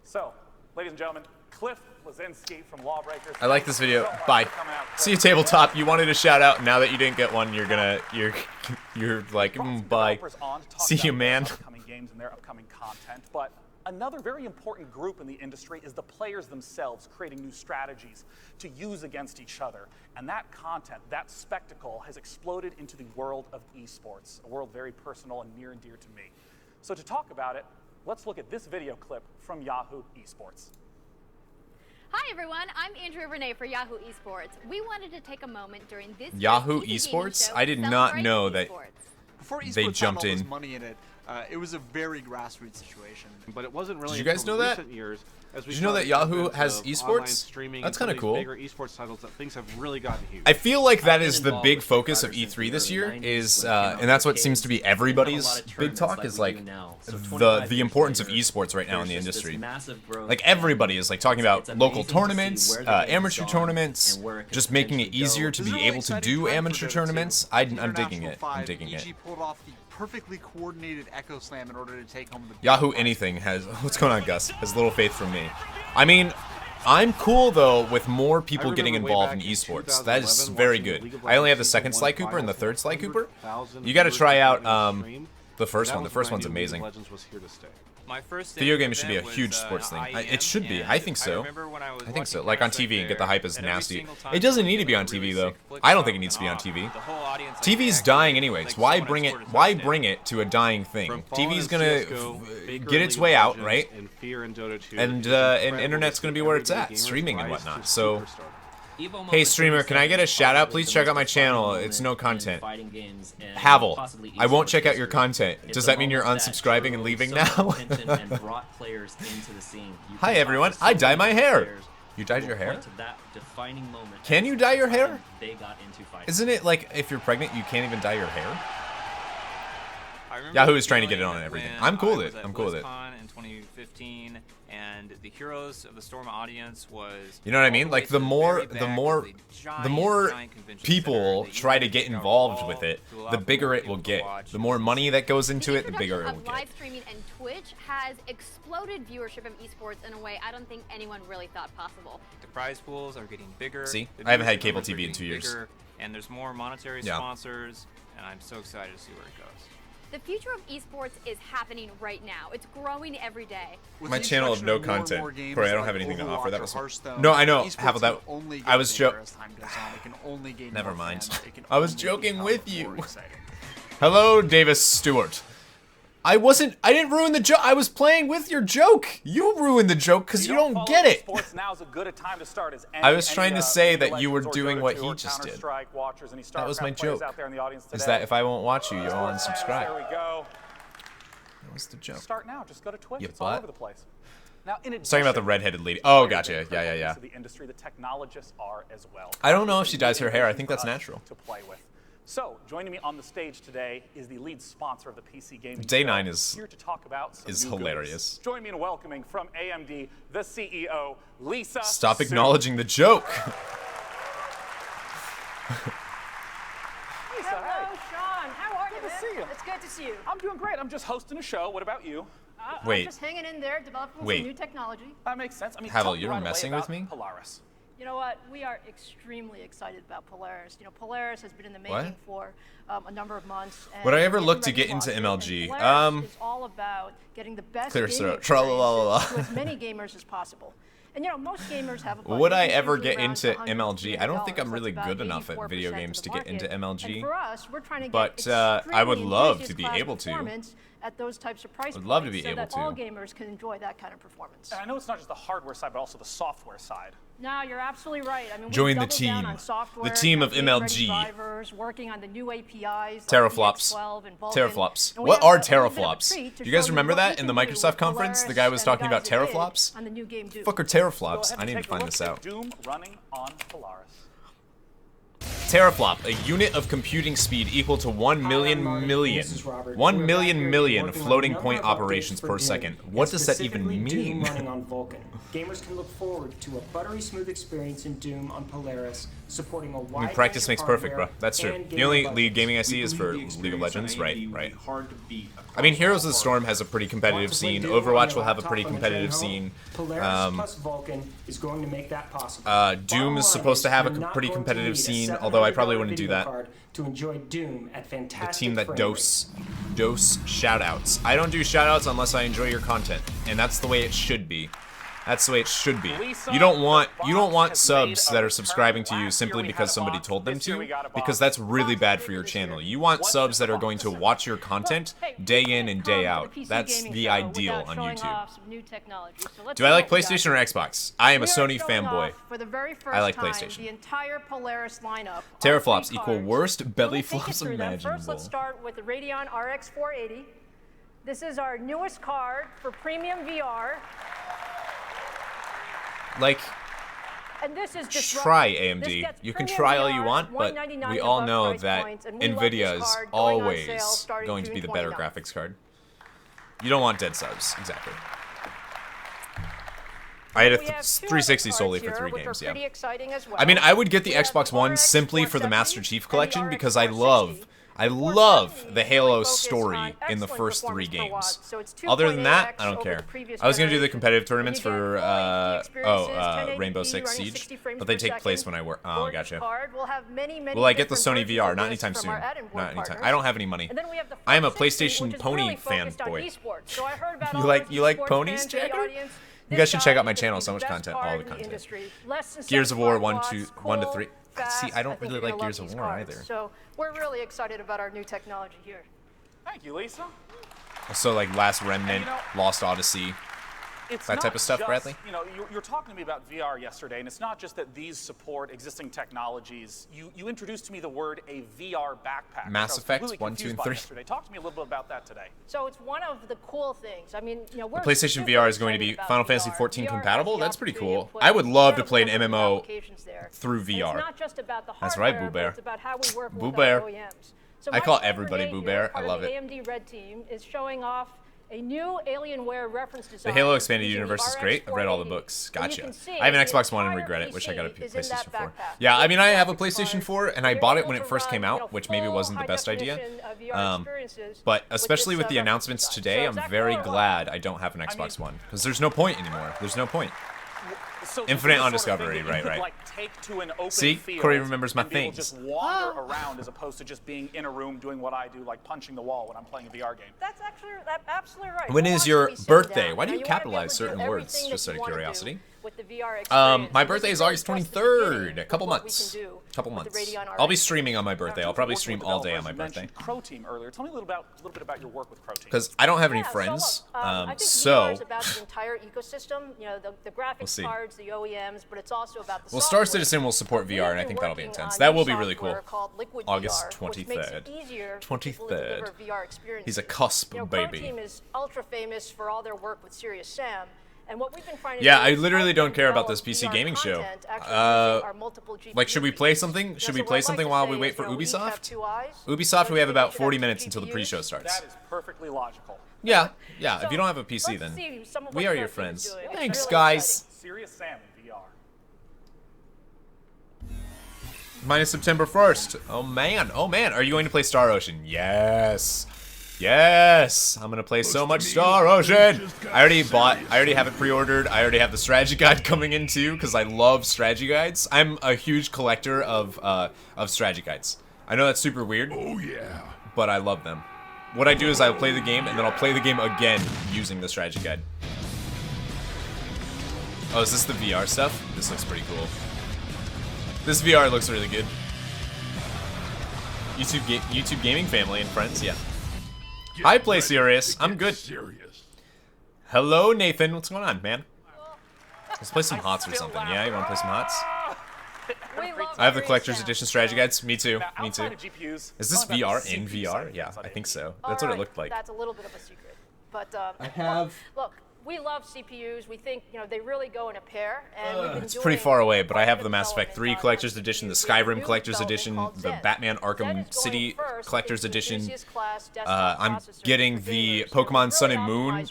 [SPEAKER 3] So, ladies and gentlemen, Cliff Lazinski from Lawbreakers.
[SPEAKER 2] I like this video.
[SPEAKER 3] Thank you so much
[SPEAKER 2] Bye.
[SPEAKER 3] for coming out.
[SPEAKER 2] See you tabletop. You wanted a shout out. Now that you didn't get one, you're like
[SPEAKER 3] Brought some
[SPEAKER 2] bye.
[SPEAKER 3] developers on to talk
[SPEAKER 2] See
[SPEAKER 3] about
[SPEAKER 2] you,
[SPEAKER 3] their
[SPEAKER 2] man.
[SPEAKER 3] upcoming games and their upcoming content, but another very important group in the industry is the players themselves creating new strategies to use against each other. And that content, that spectacle, has exploded into the world of esports, a world very personal and near and dear to me. So to talk about it, let's look at this video clip from Yahoo Esports.
[SPEAKER 6] Hi everyone, I'm Andrea Renee for Yahoo Esports. We wanted to take a moment during this
[SPEAKER 2] Yahoo
[SPEAKER 6] PC
[SPEAKER 2] Esports?
[SPEAKER 6] show
[SPEAKER 2] I did
[SPEAKER 6] to
[SPEAKER 2] not
[SPEAKER 6] celebrate
[SPEAKER 2] know that
[SPEAKER 6] esports.
[SPEAKER 7] Before esports
[SPEAKER 2] they
[SPEAKER 7] had
[SPEAKER 2] jumped
[SPEAKER 7] all this
[SPEAKER 2] in.
[SPEAKER 7] money in it, it was a very grassroots situation.
[SPEAKER 8] But it wasn't really
[SPEAKER 2] Did you guys
[SPEAKER 8] until
[SPEAKER 2] know that?
[SPEAKER 8] recent years, as we
[SPEAKER 2] Did you know
[SPEAKER 8] saw
[SPEAKER 2] that
[SPEAKER 8] the
[SPEAKER 2] Yahoo
[SPEAKER 8] advent
[SPEAKER 2] has
[SPEAKER 8] of
[SPEAKER 2] esports?
[SPEAKER 8] online streaming
[SPEAKER 2] That's
[SPEAKER 8] and
[SPEAKER 2] kinda
[SPEAKER 8] some of these
[SPEAKER 2] cool.
[SPEAKER 8] Bigger esports titles, that things have really gotten huge.
[SPEAKER 2] I feel like that is the big focus of E3 this year, is, and that's what seems to be everybody's big talk, is like the importance of esports right now in the industry. Like everybody is like talking about local tournaments, amateur tournaments, just making it easier to be able to do amateur tournaments. I'm digging it. I'm digging it.
[SPEAKER 7] EG pulled off the perfectly coordinated Echo Slam in order to take home the
[SPEAKER 2] Yahoo Anything has, what's going on, Gus? Has little faith from me. I mean, I'm cool though with more people getting involved in esports. That is very good. I only have the second Sly Cooper and the third Sly Cooper. You got to try out the first one. The first one's amazing.
[SPEAKER 9] My first
[SPEAKER 2] Video games should be a huge sports thing. It should be. I think so. I think so. Like on TV and get the hype as nasty. It doesn't need to be on TV though. I don't think it needs to be on TV. TV's dying anyways. Why bring it? Why bring it to a dying thing? TV's gonna get its way out, right? And internet's gonna be where it's at, streaming and whatnot. So. Hey streamer, can I get a shout out? Please check out my channel. It's no content. Havel, I won't check out your content. Does that mean you're unsubscribing and leaving now? Hi everyone, I dye my hair. You dyed your hair? Can you dye your hair? Isn't it like if you're pregnant you can't even dye your hair? Yahoo is trying to get it on everything. I'm cool with it. I'm cool with it.
[SPEAKER 9] In 2015, and the Heroes of the Storm audience was.
[SPEAKER 2] You know what I mean? Like the more people try to get involved with it, the bigger it will get. The more money that goes into it, the bigger it will get.
[SPEAKER 6] Live streaming and Twitch has exploded viewership of esports in a way I don't think anyone really thought possible.
[SPEAKER 9] The prize pools are getting bigger.
[SPEAKER 2] See, I haven't had cable TV in 2 years.
[SPEAKER 9] And there's more monetary sponsors, and I'm so excited to see where it goes.
[SPEAKER 6] The future of esports is happening right now. It's growing every day.
[SPEAKER 2] My channel of no content. Corey, I don't have anything to offer. That was no, I know. Have that. I was joking. Never mind. I was joking with you. Hello, Davis Stewart. I didn't ruin the joke. I was playing with your joke. You ruined the joke because you don't get it. I was trying to say that you were doing what he just did. That was my joke. Is that if I won't watch you, you'll unsubscribe.
[SPEAKER 3] There we go.
[SPEAKER 2] That was the joke.
[SPEAKER 3] Start now. Just go to Twitch.
[SPEAKER 2] You
[SPEAKER 3] It's all over the place. Now, in
[SPEAKER 2] It's talking about the redheaded lady. Oh, gotcha. Yeah.
[SPEAKER 3] The industry, the technologists are as well.
[SPEAKER 2] I don't know if she dyes her hair. I think that's natural.
[SPEAKER 3] To play with. So, joining me on the stage today is the lead sponsor of the PC Gaming
[SPEAKER 2] Day
[SPEAKER 3] Show,
[SPEAKER 2] 9 is
[SPEAKER 3] here to talk about some
[SPEAKER 2] is
[SPEAKER 3] new
[SPEAKER 2] hilarious.
[SPEAKER 3] goodies. Join me in welcoming from AMD the CEO, Lisa.
[SPEAKER 2] Stop
[SPEAKER 3] Su.
[SPEAKER 2] acknowledging the joke.
[SPEAKER 3] Lisa,
[SPEAKER 10] Hello, Sean. How are you,
[SPEAKER 3] Good to see you.
[SPEAKER 10] It's good to see you.
[SPEAKER 3] I'm doing great. I'm just hosting a show. What about you?
[SPEAKER 2] Wait.
[SPEAKER 10] I'm just hanging in there, developing
[SPEAKER 2] Wait.
[SPEAKER 10] some new technology.
[SPEAKER 3] That makes sense. I mean,
[SPEAKER 2] Havel,
[SPEAKER 3] tell me
[SPEAKER 2] you're
[SPEAKER 3] right away
[SPEAKER 2] messing
[SPEAKER 3] about
[SPEAKER 2] with me?
[SPEAKER 3] Polaris.
[SPEAKER 10] You know what? We are extremely excited about Polaris. You know, Polaris has been in the making for a number of months. And
[SPEAKER 2] Would I ever
[SPEAKER 10] we're
[SPEAKER 2] look to
[SPEAKER 10] getting
[SPEAKER 2] get
[SPEAKER 10] ready
[SPEAKER 2] into
[SPEAKER 10] launch it.
[SPEAKER 2] MLG?
[SPEAKER 10] And Polaris is all about getting the best
[SPEAKER 2] Clear
[SPEAKER 10] gaming
[SPEAKER 2] throat. Tra-la-la-la-la.
[SPEAKER 10] experiences to as many gamers as possible. And you know, most gamers have a budget.
[SPEAKER 2] Would I
[SPEAKER 10] It's
[SPEAKER 2] ever
[SPEAKER 10] usually
[SPEAKER 2] get
[SPEAKER 10] around
[SPEAKER 2] into
[SPEAKER 10] $100
[SPEAKER 2] MLG? I don't think I'm
[SPEAKER 10] $200.
[SPEAKER 2] really
[SPEAKER 10] That's
[SPEAKER 2] good
[SPEAKER 10] about
[SPEAKER 2] enough at video
[SPEAKER 10] 84%
[SPEAKER 2] games
[SPEAKER 10] of
[SPEAKER 2] to
[SPEAKER 10] the
[SPEAKER 2] get into
[SPEAKER 10] market.
[SPEAKER 2] MLG.
[SPEAKER 10] And for us, we're trying to
[SPEAKER 2] But,
[SPEAKER 10] get
[SPEAKER 2] I would
[SPEAKER 10] extremely
[SPEAKER 2] love to
[SPEAKER 10] enthusiast
[SPEAKER 2] be
[SPEAKER 10] class
[SPEAKER 2] able to.
[SPEAKER 10] performance at those types of price
[SPEAKER 2] Would love to
[SPEAKER 10] points
[SPEAKER 2] be
[SPEAKER 10] so
[SPEAKER 2] able
[SPEAKER 10] that all
[SPEAKER 2] to.
[SPEAKER 10] gamers can enjoy that kind of performance.
[SPEAKER 3] And I know it's not just the hardware side, but also the software side.
[SPEAKER 10] No, you're absolutely right. I mean,
[SPEAKER 2] Join the
[SPEAKER 10] we've doubled down
[SPEAKER 2] team.
[SPEAKER 10] on software,
[SPEAKER 2] The team of
[SPEAKER 10] game-ready
[SPEAKER 2] MLG.
[SPEAKER 10] drivers, working on the new APIs,
[SPEAKER 2] Teraflops.
[SPEAKER 10] like DX12 and Vulkan.
[SPEAKER 2] Teraflops.
[SPEAKER 10] And we
[SPEAKER 2] What
[SPEAKER 10] have
[SPEAKER 2] are
[SPEAKER 10] a little bit of a
[SPEAKER 2] teraflops?
[SPEAKER 10] treat to
[SPEAKER 2] Do you guys
[SPEAKER 10] show
[SPEAKER 2] remember
[SPEAKER 10] what
[SPEAKER 2] that
[SPEAKER 10] we
[SPEAKER 2] in the
[SPEAKER 10] can do
[SPEAKER 2] Microsoft
[SPEAKER 10] with
[SPEAKER 2] conference? The
[SPEAKER 10] Polaris
[SPEAKER 2] guy was
[SPEAKER 10] and
[SPEAKER 2] talking
[SPEAKER 10] the
[SPEAKER 2] about
[SPEAKER 10] guys that did
[SPEAKER 2] teraflops.
[SPEAKER 10] on the new game Doom.
[SPEAKER 2] Fuck are
[SPEAKER 3] Go
[SPEAKER 2] teraflops?
[SPEAKER 3] ahead
[SPEAKER 2] I
[SPEAKER 3] and
[SPEAKER 2] need to
[SPEAKER 3] take a
[SPEAKER 2] find
[SPEAKER 3] look
[SPEAKER 2] this
[SPEAKER 3] at
[SPEAKER 2] out.
[SPEAKER 3] Doom running on Polaris.
[SPEAKER 2] Teraflop, a unit of computing speed equal to 1 million million. 1 million million floating point operations per second. What does that even
[SPEAKER 11] Doom
[SPEAKER 2] mean?
[SPEAKER 11] running on Vulkan. Gamers can look forward to a buttery smooth experience in Doom on Polaris, supporting a wide
[SPEAKER 2] Practice
[SPEAKER 11] range
[SPEAKER 2] makes
[SPEAKER 11] of
[SPEAKER 2] perfect, bro.
[SPEAKER 11] hardware
[SPEAKER 2] That's true.
[SPEAKER 11] and
[SPEAKER 2] The only
[SPEAKER 11] gaming
[SPEAKER 2] League
[SPEAKER 11] budgets.
[SPEAKER 2] gaming I see is for League of Legends, right? I mean, Heroes of the Storm has a pretty competitive scene. Overwatch will have a pretty competitive scene.
[SPEAKER 11] Polaris plus Vulkan is going to make that possible.
[SPEAKER 2] Doom is supposed to have a pretty competitive scene, although I probably wouldn't do that.
[SPEAKER 11] To enjoy Doom at
[SPEAKER 2] The
[SPEAKER 11] fantastic
[SPEAKER 2] team that
[SPEAKER 11] frame
[SPEAKER 2] dose shoutouts. I don't do shoutouts unless I enjoy your content, and that's the way it should be. That's the way it should be. You don't want subs that are subscribing to you simply because somebody told them to, because that's really bad for your channel. You want subs that are going to watch your content day in and day out. That's the ideal on YouTube. Do I like PlayStation or Xbox? I am a Sony fanboy. I like PlayStation.
[SPEAKER 10] The entire Polaris lineup.
[SPEAKER 2] Teraflops equal worst belly flops imaginable.
[SPEAKER 10] First, let's start with the Radeon RX 480. This is our newest card for premium VR.
[SPEAKER 2] Like,
[SPEAKER 10] and this is
[SPEAKER 2] try AMD. You can try all you want, but we all know that NVIDIA is always going to be the better graphics card. You don't want dead subs, exactly. I had a 360 solely for 3 games, yeah. I mean, I would get the Xbox One simply for the Master Chief Collection because I love the Halo story in the first 3 games. Other than that, I don't care. I was going to do the competitive tournaments for, Rainbow Six Siege, but they take place when I work. Oh, gotcha. Will I get the Sony VR? Not anytime soon. Not anytime. I don't have any money. I am a PlayStation Pony fanboy. You like ponies, Jagger? You guys should check out my channel. So much content, all the content. Gears of War 1 to 3. See, I don't really like Gears of War either.
[SPEAKER 10] So we're really excited about our new technology here.
[SPEAKER 3] Thank you, Lisa.
[SPEAKER 2] So like Last Remnant, Lost Odyssey, that type of stuff,
[SPEAKER 3] just,
[SPEAKER 2] Bradley?
[SPEAKER 3] You know, you were talking to me about VR yesterday, and it's not just that these support existing technologies. You introduced to me the word a VR backpack.
[SPEAKER 2] Mass Effect
[SPEAKER 3] really
[SPEAKER 2] 1, 2, and 3.
[SPEAKER 3] Yesterday. Talk to me a little bit about that today.
[SPEAKER 10] So it's one of the cool things. I mean, you know,
[SPEAKER 2] the PlayStation VR is going to be Final Fantasy 14 compatible. That's pretty cool. I would love to play an MMO through VR. That's right, Boo Bear. Boo Bear. I call everybody Boo Bear. I love it.
[SPEAKER 10] AMD Red Team is showing off a new Alienware reference design.
[SPEAKER 2] The Halo Expanded Universe is great. I've read all the books. Gotcha. I have an Xbox One and regret it. Wish I got a PlayStation 4. Yeah, I mean, I have a PlayStation 4, and I bought it when it first came out, which maybe wasn't the best idea. But especially with the announcements today, I'm very glad I don't have an Xbox One. Because there's no point anymore. There's no point.
[SPEAKER 3] So
[SPEAKER 2] Infinite on Discovery, right.
[SPEAKER 3] Like, take to an open
[SPEAKER 2] See,
[SPEAKER 3] field
[SPEAKER 2] Cory remembers my
[SPEAKER 3] and be able to
[SPEAKER 2] things.
[SPEAKER 3] just wander around as opposed to just being in a room doing what I do, like punching the wall when I'm playing a VR game.
[SPEAKER 10] That's absolutely right.
[SPEAKER 2] When is your birthday? Why do you capitalize certain words, just out of curiosity? My birthday is August 23rd. A couple months. I'll be streaming on my birthday. I'll probably stream all day on my birthday.
[SPEAKER 3] Crow Team earlier. Tell me a little bit about your work with Crow Team.
[SPEAKER 2] Because I don't have any friends,
[SPEAKER 10] I think
[SPEAKER 2] so
[SPEAKER 10] VR is about the entire ecosystem. You know, the graphics cards, the OEMs, but it's also about the
[SPEAKER 2] well, Star Citizen will support VR, and I think that'll be intense. That will be really cool. August 23rd. 23rd. He's a cusp baby.
[SPEAKER 10] Crow Team is ultra famous for all their work with Serious Sam. And what we've been finding
[SPEAKER 2] yeah, I literally don't care about this PC gaming show. Like, should we play something? Should we play something while we wait for Ubisoft? Ubisoft, we have about 40 minutes until the pre-show starts.
[SPEAKER 3] That is perfectly logical.
[SPEAKER 2] Yeah. If you don't have a PC, then we are your friends. Thanks, guys.
[SPEAKER 3] Serious Sam in VR.
[SPEAKER 2] Minus September 1st. Oh man. Are you going to play Star Ocean? Yes. I'm gonna play so much Star Ocean. I already have it pre-ordered. I already have the strategy guide coming in too, because I love strategy guides. I'm a huge collector of strategy guides. I know that's super weird.
[SPEAKER 4] Oh yeah.
[SPEAKER 2] But I love them. What I do is I'll play the game, and then I'll play the game again using the strategy guide. Oh, is this the VR stuff? This looks pretty cool. This VR looks really good. YouTube gaming family and friends, yeah. Hi, Play Serious. I'm good. Hello, Nathan. What's going on, man? Let's play some HotS or something. Yeah, you want to play some HotS? I have the collector's edition strategy guides. Me too. Is this VR in VR? Yeah, I think so. That's what it looked like.
[SPEAKER 10] That's a little bit of a secret. But
[SPEAKER 2] I have.
[SPEAKER 10] Look, we love CPUs. We think, you know, they really go in a pair. And
[SPEAKER 2] it's pretty far away, but I have the Mass Effect 3 Collector's Edition, the Skyrim Collector's Edition, the Batman Arkham City Collector's Edition. I'm getting the Pokemon Sun and Moon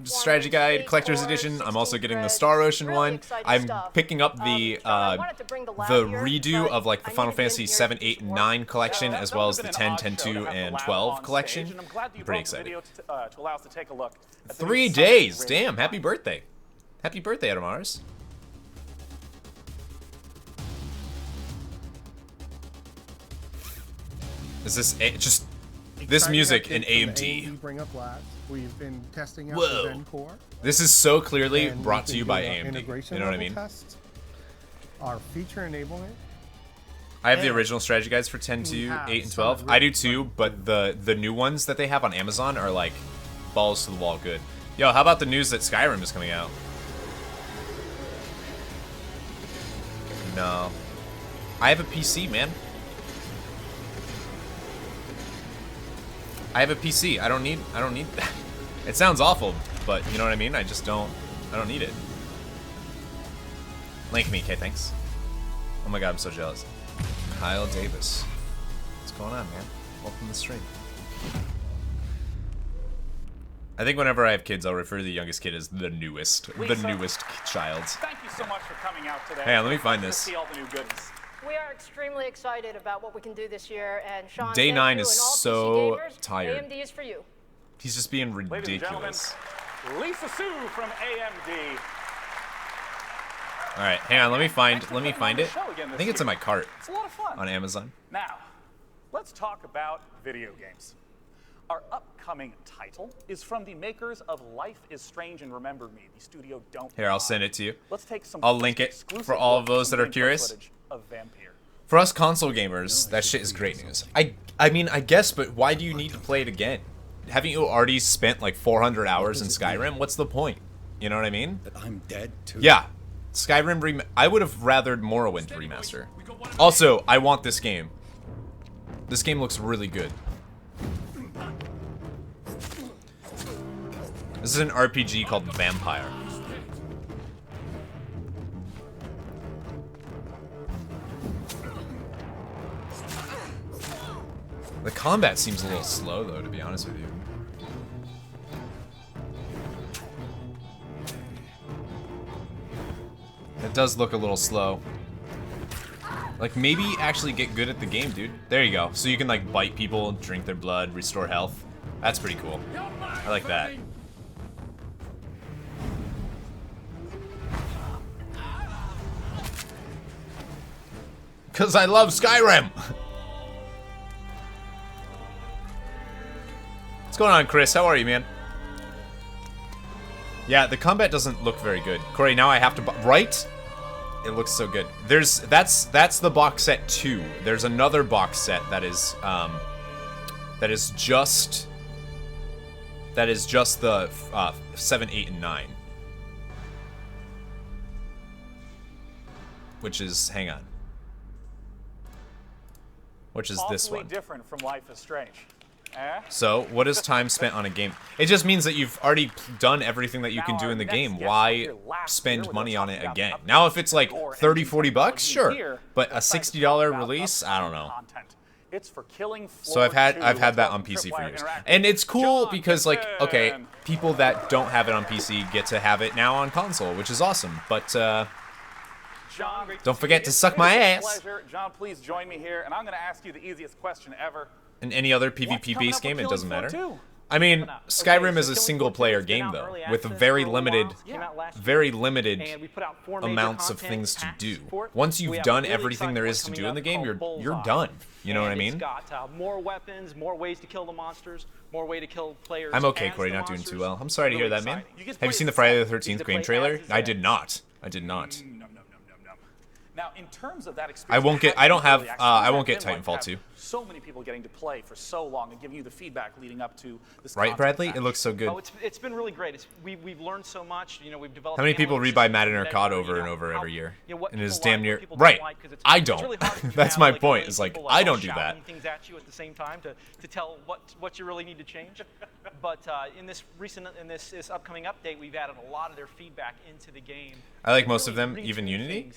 [SPEAKER 2] Strategy Guide Collector's Edition. I'm also getting the Star Ocean one. I'm picking up the redo of like the Final Fantasy 7, 8, and 9 collection, as well as the 10, 10, 2, and 12 collection. I'm pretty excited. 3 days! Damn, happy birthday. Happy birthday, Adamars. Is this just This music
[SPEAKER 12] Exciting
[SPEAKER 2] in
[SPEAKER 12] updates from
[SPEAKER 2] AMD.
[SPEAKER 12] AMD Bring Up Labs. We've been testing out
[SPEAKER 2] Whoa.
[SPEAKER 12] the Zen Core.
[SPEAKER 2] This is so clearly
[SPEAKER 12] and
[SPEAKER 2] brought
[SPEAKER 12] we've
[SPEAKER 2] to
[SPEAKER 12] been
[SPEAKER 2] you by
[SPEAKER 12] doing our
[SPEAKER 2] AMD.
[SPEAKER 12] integration
[SPEAKER 2] You know what I
[SPEAKER 12] level
[SPEAKER 2] mean?
[SPEAKER 12] Tests, our feature enablement.
[SPEAKER 2] I have the original strategy guides for 10, 2, 8, and 12. I do too, but the new ones that they have on Amazon are like balls to the wall good. Yo, how about the news that Skyrim is coming out? No. I have a PC, man. I have a PC. I don't need that. It sounds awful, but you know what I mean? I don't need it. Link me, okay, thanks. Oh my god, I'm so jealous. Kyle Davis. What's going on, man? Welcome to the stream. I think whenever I have kids, I'll refer to the youngest kid as the newest child.
[SPEAKER 3] Thank you so much for coming out today.
[SPEAKER 2] Hang on, let me find
[SPEAKER 3] Nice
[SPEAKER 2] this.
[SPEAKER 3] to see all the new goodies.
[SPEAKER 10] We are extremely excited about what we can do this year, and Sean,
[SPEAKER 2] Day
[SPEAKER 10] thank
[SPEAKER 2] 9
[SPEAKER 10] you,
[SPEAKER 2] is
[SPEAKER 10] and all
[SPEAKER 2] so
[SPEAKER 10] PC gamers,
[SPEAKER 2] tired.
[SPEAKER 10] AMD is for you.
[SPEAKER 2] He's just being
[SPEAKER 3] Ladies and gentlemen,
[SPEAKER 2] ridiculous.
[SPEAKER 3] Lisa Sue from AMD.
[SPEAKER 2] All right, hang on, let me find it.
[SPEAKER 3] Show again
[SPEAKER 2] I
[SPEAKER 3] this
[SPEAKER 2] think it's in
[SPEAKER 3] year.
[SPEAKER 2] my cart
[SPEAKER 3] It's a lot of fun.
[SPEAKER 2] on Amazon.
[SPEAKER 3] Now, let's talk about video games. Our upcoming title is from the makers of Life is Strange and Remember Me, the studio Don't
[SPEAKER 2] Here, I'll
[SPEAKER 3] Lie.
[SPEAKER 2] send it to you.
[SPEAKER 3] Let's take some
[SPEAKER 2] I'll link it
[SPEAKER 3] exclusive
[SPEAKER 2] for all of
[SPEAKER 3] looks
[SPEAKER 2] those
[SPEAKER 3] and
[SPEAKER 2] that are
[SPEAKER 3] gameplay
[SPEAKER 2] curious.
[SPEAKER 3] footage of Vampire.
[SPEAKER 2] For us console gamers, that shit is great news. I mean, I guess, but why do you need to play it again? Haven't you already spent like 400 hours in Skyrim? What's the point? You know what I mean?
[SPEAKER 4] That I'm dead too.
[SPEAKER 2] Yeah. Skyrim I would have rathered Morrowind remaster. Also, I want this game. This game looks really good. This is an RPG called Vampire. The combat seems a little slow though, to be honest with you. It does look a little slow. Like, maybe actually get good at the game, dude. There you go. So you can, like, bite people, drink their blood, restore health. That's pretty cool. I like that. Because I love Skyrim! What's going on, Chris? How are you, man? Yeah, the combat doesn't look very good. Cory, now I have to right? It looks so good. That's the box set 2. There's another box set that is just the 7, 8, and 9. Which is which is this
[SPEAKER 3] Awfully
[SPEAKER 2] one.
[SPEAKER 3] different from Life is Strange. Eh?
[SPEAKER 2] So, what is time spent on a game? It just means that you've already done everything that you can do in the game. Why spend money on it again? Now, if it's like 30, 40 bucks, sure. But a $60 release, I don't know.
[SPEAKER 3] It's for killing
[SPEAKER 2] So I've had that on PC for years. And it's cool because, like, okay, people that don't have it on PC get to have it now on console, which is awesome. But
[SPEAKER 3] John,
[SPEAKER 2] don't forget to suck my ass.
[SPEAKER 3] Pleasure. John, please join me here, and I'm going to ask you the easiest question ever.
[SPEAKER 2] In any other PvP-based game, it doesn't matter. I mean, Skyrim is a single-player game, though, with very limited amounts of things to do. Once you've done everything there is to do in the game, you're done. You know what I mean?
[SPEAKER 13] It's got more weapons, more ways to kill the monsters, more way to kill players.
[SPEAKER 2] I'm okay, Cory, not doing too well. I'm sorry to hear that, man. Have you seen the Friday the 13th game trailer? I did not. I did not.
[SPEAKER 3] Now, in terms of that experience,
[SPEAKER 2] I won't get Titanfall 2.
[SPEAKER 3] So many people getting to play for so long and giving you the feedback leading up to this.
[SPEAKER 2] Right, Bradley? It looks so good.
[SPEAKER 13] Oh, it's been really great. We've learned so much. You know, we've developed.
[SPEAKER 2] How many people rebuy Madden or COD over and over every year? And it's damn near right. I don't. That's my point. It's like I don't do that.
[SPEAKER 13] Things at you at the same time to tell what you really need to change. But in this upcoming update, we've added a lot of their feedback into the game.
[SPEAKER 2] I like most of them, even Unity.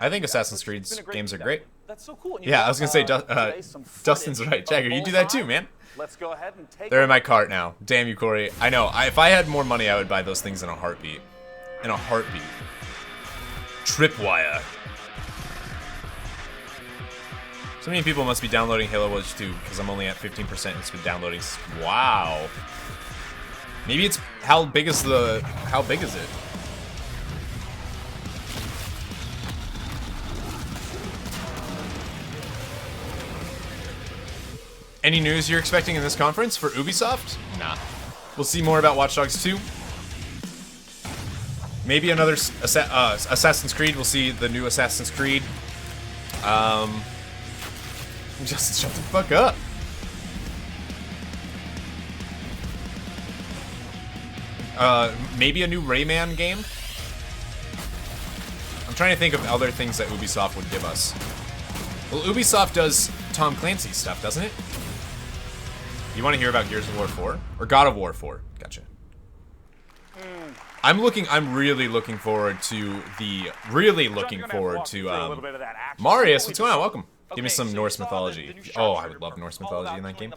[SPEAKER 2] I think Assassin's Creed games are great.
[SPEAKER 3] That's so cool.
[SPEAKER 2] Yeah, I was gonna say, Dustin's right. Jagger, you do that too, man.
[SPEAKER 3] Let's go ahead and take.
[SPEAKER 2] They're in my cart now. Damn you, Cory. I know. If I had more money, I would buy those things in a heartbeat. In a heartbeat. Tripwire. So many people must be downloading Halo Watch 2 because I'm only at 15%. It's been downloading. Wow. Maybe it's how big is it? Any news you're expecting in this conference for Ubisoft? Nah. We'll see more about Watch Dogs 2. Maybe another Assassin's Creed. We'll see the new Assassin's Creed. Just shut the fuck up. Maybe a new Rayman game. I'm trying to think of other things that Ubisoft would give us. Well, Ubisoft does Tom Clancy stuff, doesn't it? You want to hear about Gears of War 4? Or God of War 4? Gotcha. I'm really looking forward to Marius, what's going on? Welcome. Give me some Norse mythology. Oh, I would love Norse mythology in that game.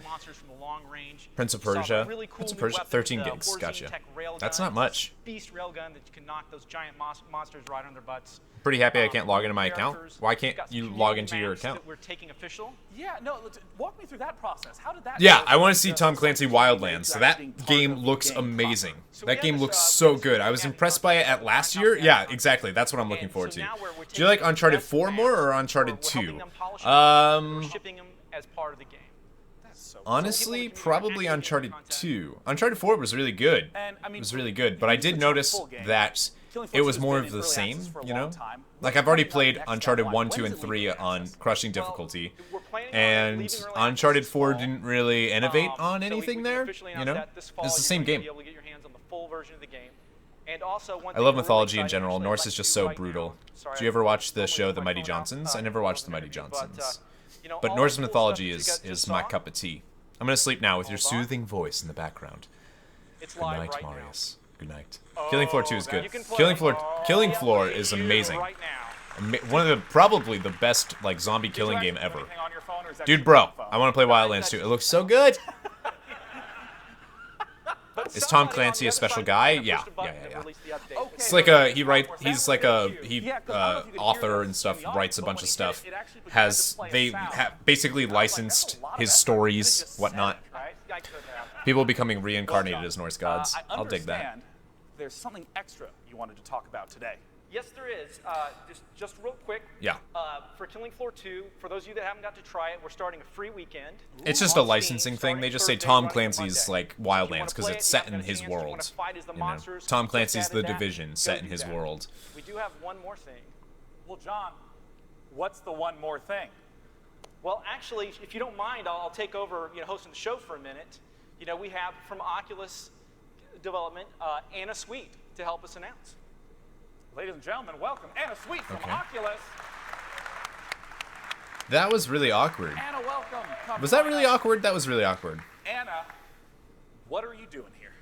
[SPEAKER 2] Prince of Persia. Prince of Persia, 13 gigs. Gotcha. That's not much.
[SPEAKER 13] Beast railgun that you can knock those giant monsters right on their butts.
[SPEAKER 2] Pretty happy I can't log into my account. Why can't you log into your account?
[SPEAKER 3] We're taking official. Yeah, no. Walk me through that process. How did that?
[SPEAKER 2] Yeah, I want to see Tom Clancy Wildlands. So that game looks amazing. That game looks so good. I was impressed by it at last year. Yeah, exactly. That's what I'm looking forward to. Do you like Uncharted 4 more or Uncharted 2? Honestly, probably Uncharted 2. Uncharted 4 was really good. It was really good, but I did notice that it was more of the same, you know? Like, I've already played Uncharted 1, 2, and 3 on crushing difficulty, and Uncharted 4 didn't really innovate on anything there, you know? It's the same game. I love mythology in general. Norse is just so brutal. Did you ever watch the show The Mighty Johnsons? I never watched The Mighty Johnsons. But Norse mythology is my cup of tea. I'm gonna sleep now with your soothing voice in the background. Good night, Marius. Good night. Killing Floor 2 is good. Killing Floor is amazing. One of probably the best like zombie killing game ever. Dude, bro, I want to play Wildlands 2. It looks so good. Is Tom Clancy a special guy? Yeah. It's like he's like a author and stuff, writes a bunch of stuff. They basically licensed his stories, whatnot. People becoming reincarnated as Norse gods. I'll dig that.
[SPEAKER 3] There's something extra you wanted to talk about today.
[SPEAKER 13] Yes, there is. Just real quick.
[SPEAKER 2] Yeah.
[SPEAKER 13] For Killing Floor 2, for those of you that haven't got to try it, we're starting a free weekend.
[SPEAKER 2] It's just a licensing thing. They just say Tom Clancy's like Wildlands because it's set in his world. You know? Tom Clancy's The Division set in his world.
[SPEAKER 13] We do have one more thing.
[SPEAKER 3] Well, John, what's the one more thing?
[SPEAKER 13] Well, actually, if you don't mind, I'll take over, hosting the show for a minute. We have from Oculus Development Anna Sweet to help us announce.
[SPEAKER 3] Ladies and gentlemen, welcome Anna Sweet from Oculus.
[SPEAKER 2] That was really awkward.
[SPEAKER 3] Anna, welcome.
[SPEAKER 2] Was that really awkward? That was really awkward.
[SPEAKER 3] Anna, what are you doing here?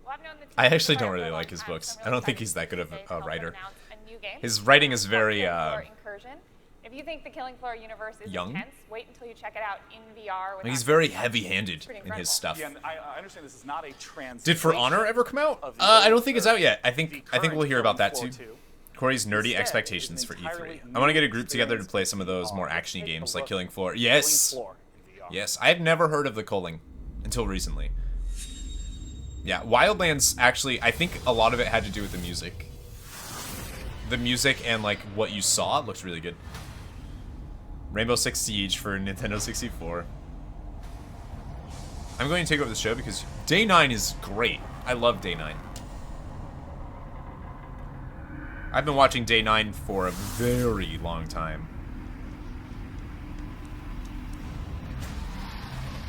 [SPEAKER 6] Well, I've known the
[SPEAKER 2] I actually don't really like his books. I don't think he's that good of a writer. His writing is very
[SPEAKER 6] If you think the Killing Floor universe is
[SPEAKER 2] young?
[SPEAKER 6] intense, wait until you check it out in VR.
[SPEAKER 2] He's very heavy-handed in his stuff.
[SPEAKER 3] Yeah, I understand this is not a translation.
[SPEAKER 2] Did For Honor ever come out? I don't think it's out yet. I think we'll hear about that too. Corey's nerdy expectations for E3. I want to get a group together to play some of those more actiony games like Killing Floor. Yes. Yes. I had never heard of the Culling until recently. Yeah, Wildlands actually, I think a lot of it had to do with the music. The music and like what you saw looks really good. Rainbow Six Siege for Nintendo 64. I'm going to take over the show because Day 9 is great. I love Day 9. I've been watching Day 9 for a very long time.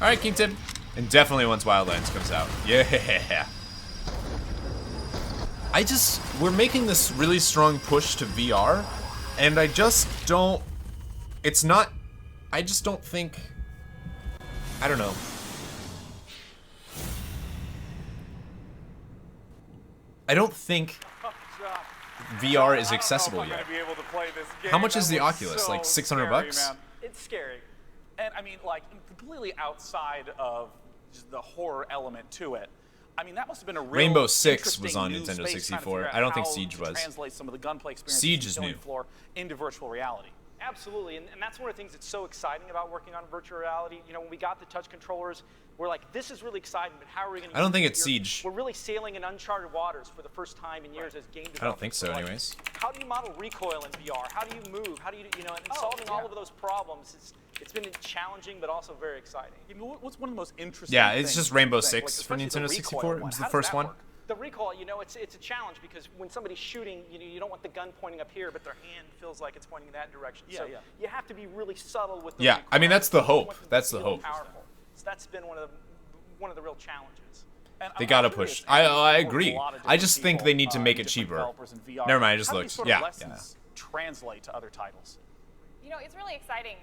[SPEAKER 2] Alright, Kington. And definitely once Wildlands comes out. Yeah. We're making this really strong push to VR, and I just don't... I just don't think... I don't know. I don't think VR is accessible yet. How much is the Oculus? Like 600 bucks?
[SPEAKER 3] It's scary. And I mean, like, completely outside of just the horror element to it. I mean, that must have been a real
[SPEAKER 2] Rainbow Six was on Nintendo 64. I don't think Siege was.
[SPEAKER 3] Translate some of the gunplay experience
[SPEAKER 2] Siege is new.
[SPEAKER 3] Floor into virtual reality.
[SPEAKER 13] Absolutely, and that's one of the things that's so exciting about working on virtual reality. You know, when we got the touch controllers, we're like, this is really exciting, but how are we going to?
[SPEAKER 2] I don't think it's Siege.
[SPEAKER 13] We're really sailing in uncharted waters for the first time in years as game developers.
[SPEAKER 2] I don't think so, anyways.
[SPEAKER 13] How do you model recoil in VR? How do you move? How do you, and solving all of those problems, it's been challenging, but also very exciting.
[SPEAKER 3] You know, what's one of the most interesting?
[SPEAKER 2] Yeah, it's
[SPEAKER 3] things
[SPEAKER 2] just Rainbow
[SPEAKER 3] to think,
[SPEAKER 2] Six for Nintendo 64. It was the
[SPEAKER 3] How does
[SPEAKER 2] first
[SPEAKER 3] that
[SPEAKER 2] one.
[SPEAKER 3] work?
[SPEAKER 13] The recoil, it's a challenge because when somebody's shooting, you don't want the gun pointing up here, but their hand feels like it's pointing in that direction.
[SPEAKER 3] Yeah,
[SPEAKER 13] so
[SPEAKER 3] yeah.
[SPEAKER 13] you have to be really subtle with the
[SPEAKER 2] Yeah,
[SPEAKER 13] recoil.
[SPEAKER 2] I mean that's the
[SPEAKER 13] You want
[SPEAKER 2] hope.
[SPEAKER 13] them to
[SPEAKER 2] That's the
[SPEAKER 13] feel
[SPEAKER 2] hope.
[SPEAKER 13] Powerful. So that's been one of the real challenges.
[SPEAKER 3] And
[SPEAKER 2] They
[SPEAKER 3] I'm
[SPEAKER 2] gotta
[SPEAKER 3] curious,
[SPEAKER 2] push. I
[SPEAKER 3] a
[SPEAKER 2] agree.
[SPEAKER 3] lot of
[SPEAKER 2] I
[SPEAKER 3] different
[SPEAKER 2] just think
[SPEAKER 3] people,
[SPEAKER 2] they need to make it
[SPEAKER 3] different
[SPEAKER 2] cheaper.
[SPEAKER 3] developers in VR.
[SPEAKER 2] Never mind, I just
[SPEAKER 3] How do
[SPEAKER 2] looked.
[SPEAKER 3] these sort of
[SPEAKER 2] Yeah,
[SPEAKER 3] lessons translate to other titles?
[SPEAKER 14] You know, it's really exciting.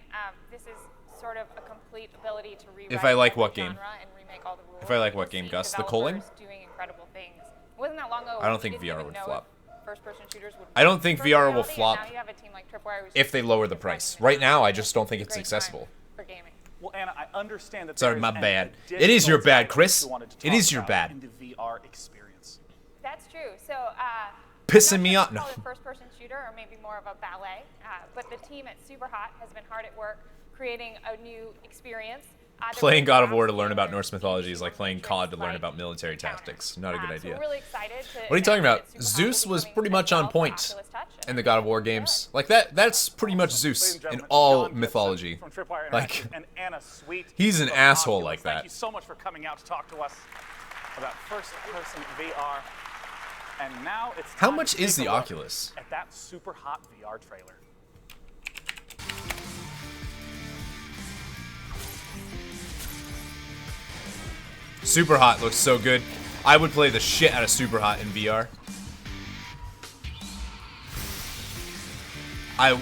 [SPEAKER 14] This is sort of a complete ability to rewrite
[SPEAKER 2] If I like
[SPEAKER 14] every
[SPEAKER 2] what game?
[SPEAKER 14] genre and remake all the rules.
[SPEAKER 2] If I like
[SPEAKER 14] and
[SPEAKER 2] what game,
[SPEAKER 14] see
[SPEAKER 2] Gus? The Culling?
[SPEAKER 14] developers doing incredible things. It wasn't that long ago.
[SPEAKER 2] I don't
[SPEAKER 14] we
[SPEAKER 2] think
[SPEAKER 14] didn't
[SPEAKER 2] VR
[SPEAKER 14] even
[SPEAKER 2] would
[SPEAKER 14] know
[SPEAKER 2] flop.
[SPEAKER 14] if first-person shooters would
[SPEAKER 2] I don't think
[SPEAKER 14] virtual
[SPEAKER 2] VR will
[SPEAKER 14] reality, and
[SPEAKER 2] flop
[SPEAKER 14] now you have a team like Tripwire who's
[SPEAKER 2] if they lower the price. Right now, I just don't think it's
[SPEAKER 14] great
[SPEAKER 2] accessible.
[SPEAKER 14] time for gaming.
[SPEAKER 3] Well, Anna, I understand that.
[SPEAKER 2] Sorry,
[SPEAKER 3] there
[SPEAKER 2] my
[SPEAKER 3] is an
[SPEAKER 2] bad. It is
[SPEAKER 3] additional
[SPEAKER 2] your bad,
[SPEAKER 3] title
[SPEAKER 2] Chris.
[SPEAKER 3] you wanted to
[SPEAKER 2] It
[SPEAKER 3] talk
[SPEAKER 2] is your
[SPEAKER 3] about
[SPEAKER 2] bad.
[SPEAKER 3] in the VR experience.
[SPEAKER 14] That's true. So,
[SPEAKER 2] Pissing
[SPEAKER 14] I'm
[SPEAKER 2] me
[SPEAKER 14] not
[SPEAKER 2] off.
[SPEAKER 14] sure
[SPEAKER 2] No.
[SPEAKER 14] if it's called a first-person shooter or maybe more of a ballet, but the team at Superhot has been hard at work creating a new experience.
[SPEAKER 2] Playing God of War to learn about Norse mythology is like playing COD to learn about military tactics. Not a good
[SPEAKER 14] So
[SPEAKER 2] idea.
[SPEAKER 14] we're really excited to
[SPEAKER 2] What are you talking about?
[SPEAKER 14] announce that Superhot
[SPEAKER 2] Zeus
[SPEAKER 14] will
[SPEAKER 2] was
[SPEAKER 14] be
[SPEAKER 2] pretty
[SPEAKER 14] coming
[SPEAKER 2] much on
[SPEAKER 14] as well for
[SPEAKER 2] point
[SPEAKER 14] Oculus Touch.
[SPEAKER 2] in the God of War games. Like that's pretty much Zeus in all mythology.
[SPEAKER 3] From Tripwire
[SPEAKER 2] Like
[SPEAKER 3] Interactive and Anna Sweet.
[SPEAKER 2] he's an
[SPEAKER 3] from
[SPEAKER 2] asshole
[SPEAKER 3] Oculus.
[SPEAKER 2] like that.
[SPEAKER 3] Thank you so much for coming out to talk to us about first-person VR. And now it's
[SPEAKER 2] How
[SPEAKER 3] time
[SPEAKER 2] much
[SPEAKER 3] to
[SPEAKER 2] is
[SPEAKER 3] take
[SPEAKER 2] the
[SPEAKER 3] a look
[SPEAKER 2] Oculus?
[SPEAKER 3] at that Superhot VR trailer.
[SPEAKER 2] Superhot looks so good. I would play the shit out of Superhot in VR.